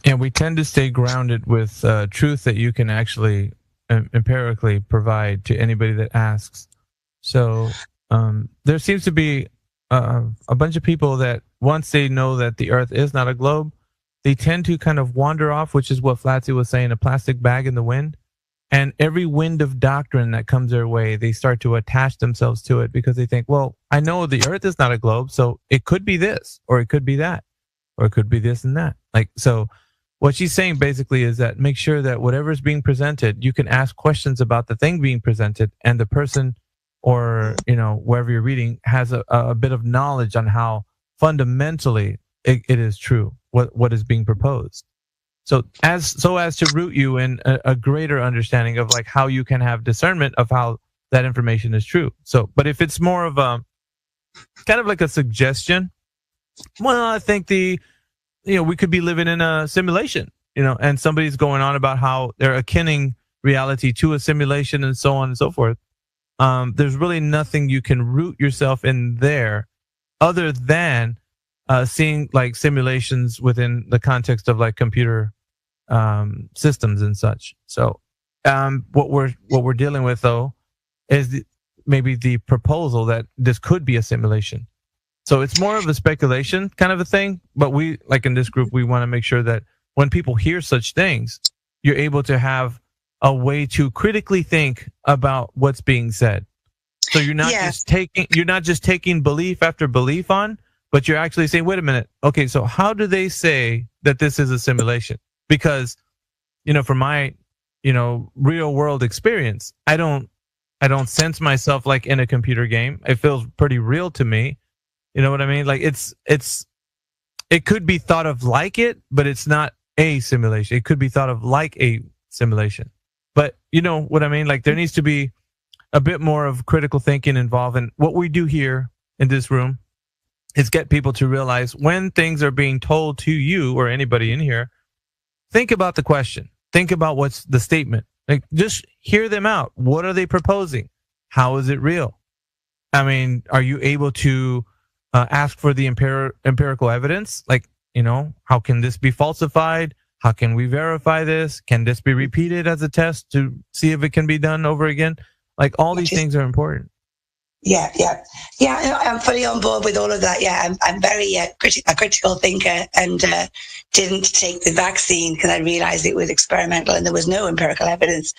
And we tend to stay grounded with truth that you can actually empirically provide to anybody that asks. So there seems to be a bunch of people that once they know that the Earth is not a globe, they tend to kind of wander off, which is what Flatsy was saying, a plastic bag in the wind. And every wind of doctrine that comes their way, they start to attach themselves to it because they think, well, I know the Earth is not a globe, so it could be this, or it could be that, or it could be this and that. Like, so what she's saying basically is that make sure that whatever is being presented, you can ask questions about the thing being presented, and the person or, wherever you're reading has a bit of knowledge on how fundamentally it is true, what is being proposed. So as to root you in a greater understanding of like how you can have discernment of how that information is true. So, but if it's more of a kind of like a suggestion, well, I think we could be living in a simulation, and somebody's going on about how they're akinning reality to a simulation and so on and so forth. There's really nothing you can root yourself in there other than seeing like simulations within the context of like computer systems and such. So what we're dealing with though is maybe the proposal that this could be a simulation. So it's more of a speculation kind of a thing, but we, like in this group, we want to make sure that when people hear such things, you're able to have a way to critically think about what's being said. So you're not just taking belief after belief on, but you're actually saying, wait a minute, okay, so how do they say that this is a simulation because, from my, real world experience, I don't sense myself like in a computer game. It feels pretty real to me. You know what I mean? Like it could be thought of like it, but it's not a simulation. It could be thought of like a simulation. But you know what I mean? Like there needs to be a bit more of critical thinking involved. And what we do here in this room is get people to realize when things are being told to you or anybody in here, think about the question. Think about what's the statement. Like just hear them out. What are they proposing? How is it real? I mean, are you able to ask for the empirical evidence? Like, how can this be falsified? How can we verify this? Can this be repeated as a test to see if it can be done over again? Like all these things are important. Yeah. I'm fully on board with all of that. Yeah, I'm very a critical thinker, and didn't take the vaccine because I realized it was experimental and there was no empirical evidence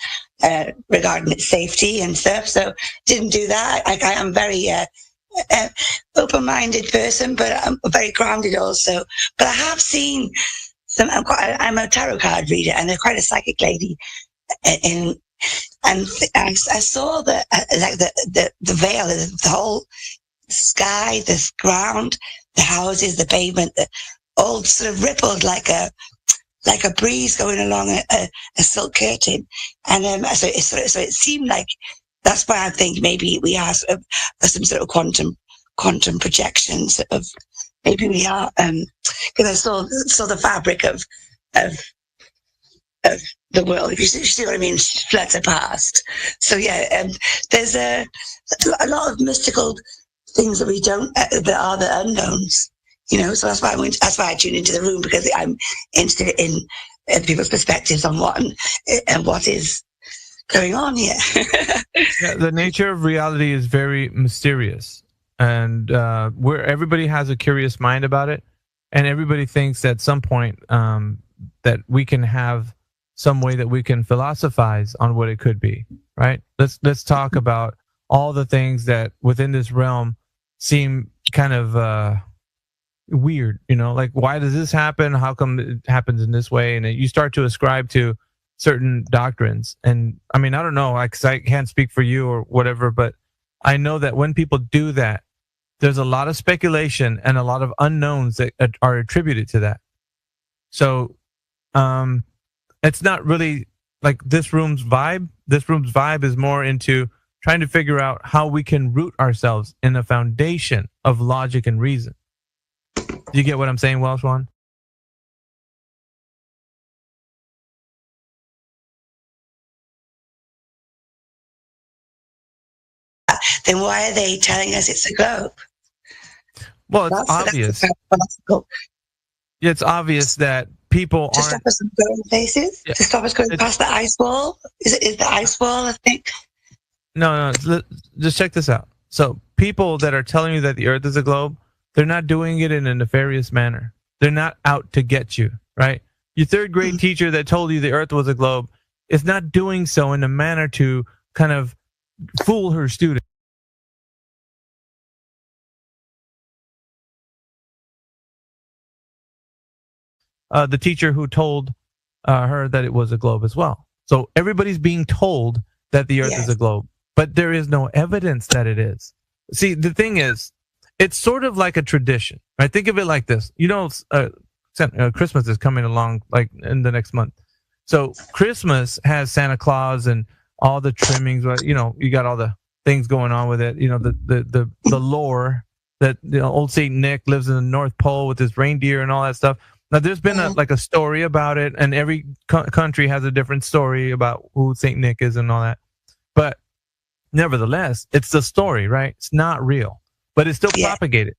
regarding its safety and stuff. So didn't do that. I am very open-minded person, but I'm very grounded also. But I have seen some. I'm a tarot card reader, and they're quite a psychic lady. And I saw the veil, the whole sky, the ground, the houses, the pavement, all sort of rippled like a breeze going along a silk curtain, and so it seemed like that's why I think maybe we are some sort of quantum projections of maybe we are because I saw the fabric of the world, if you see what I mean, flutter past. So yeah, there's a lot of mystical things that we don't that are the unknowns. So that's why I tune into the room, because I'm interested in people's perspectives on what is going on here. Yeah, the nature of reality is very mysterious, and where everybody has a curious mind about it, and everybody thinks at some point that we can have some way that we can philosophize on what it could be, right? Let's talk about all the things that within this realm seem kind of weird, like why does this happen? How come it happens in this way? And you start to ascribe to certain doctrines. And I mean, I don't know, because I can't speak for you or whatever, but I know that when people do that, there's a lot of speculation and a lot of unknowns that are attributed to that. So, it's not really like this room's vibe. This room's vibe is more into trying to figure out how we can root ourselves in a foundation of logic and reason. Do you get what I'm saying, Welsh One? Then why are they telling us it's a globe? Well, it's obvious. Yeah, it's obvious that people to stop us from going places, to stop us going past the ice wall. Is the ice wall a thing? No. Just check this out. So people that are telling you that the Earth is a globe, they're not doing it in a nefarious manner. They're not out to get you, right? Your third grade teacher that told you the Earth was a globe is not doing so in a manner to kind of fool her student. The teacher who told her that it was a globe as well. So everybody's being told that the Earth is a globe, but there is no evidence that it is. See, the thing is, it's sort of like a tradition, right? Think of it like this. Christmas is coming along like in the next month. So Christmas has Santa Claus and all the trimmings, you got all the things going on with it. The lore that old Saint Nick lives in the North Pole with his reindeer and all that stuff. Now, there's been a story about it, and every country has a different story about who Saint Nick is and all that. But nevertheless, it's the story, right? It's not real, but it's still propagated.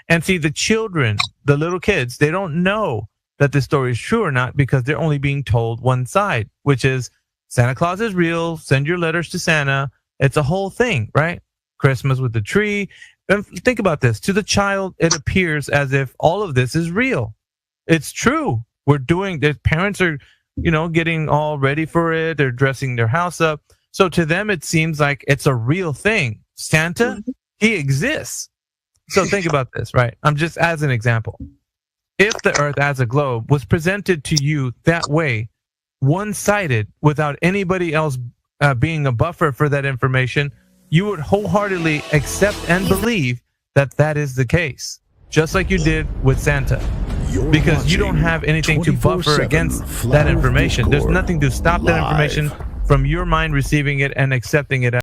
And see, the children, the little kids, they don't know that this story is true or not because they're only being told one side, which is Santa Claus is real, send your letters to Santa. It's a whole thing, right? Christmas with the tree. And think about this. To the child, it appears as if all of this is real. It's true. Their parents are, getting all ready for it. They're dressing their house up. So to them, it seems like it's a real thing. Santa, he exists. So think about this, right? I'm just as an example. if the Earth as a globe was presented to you that way, one-sided, without anybody else being a buffer for that information, you would wholeheartedly accept and believe that that is the case, just like you did with Santa. Because you don't have anything to buffer against that information. There's nothing to stop that information from your mind receiving it and accepting it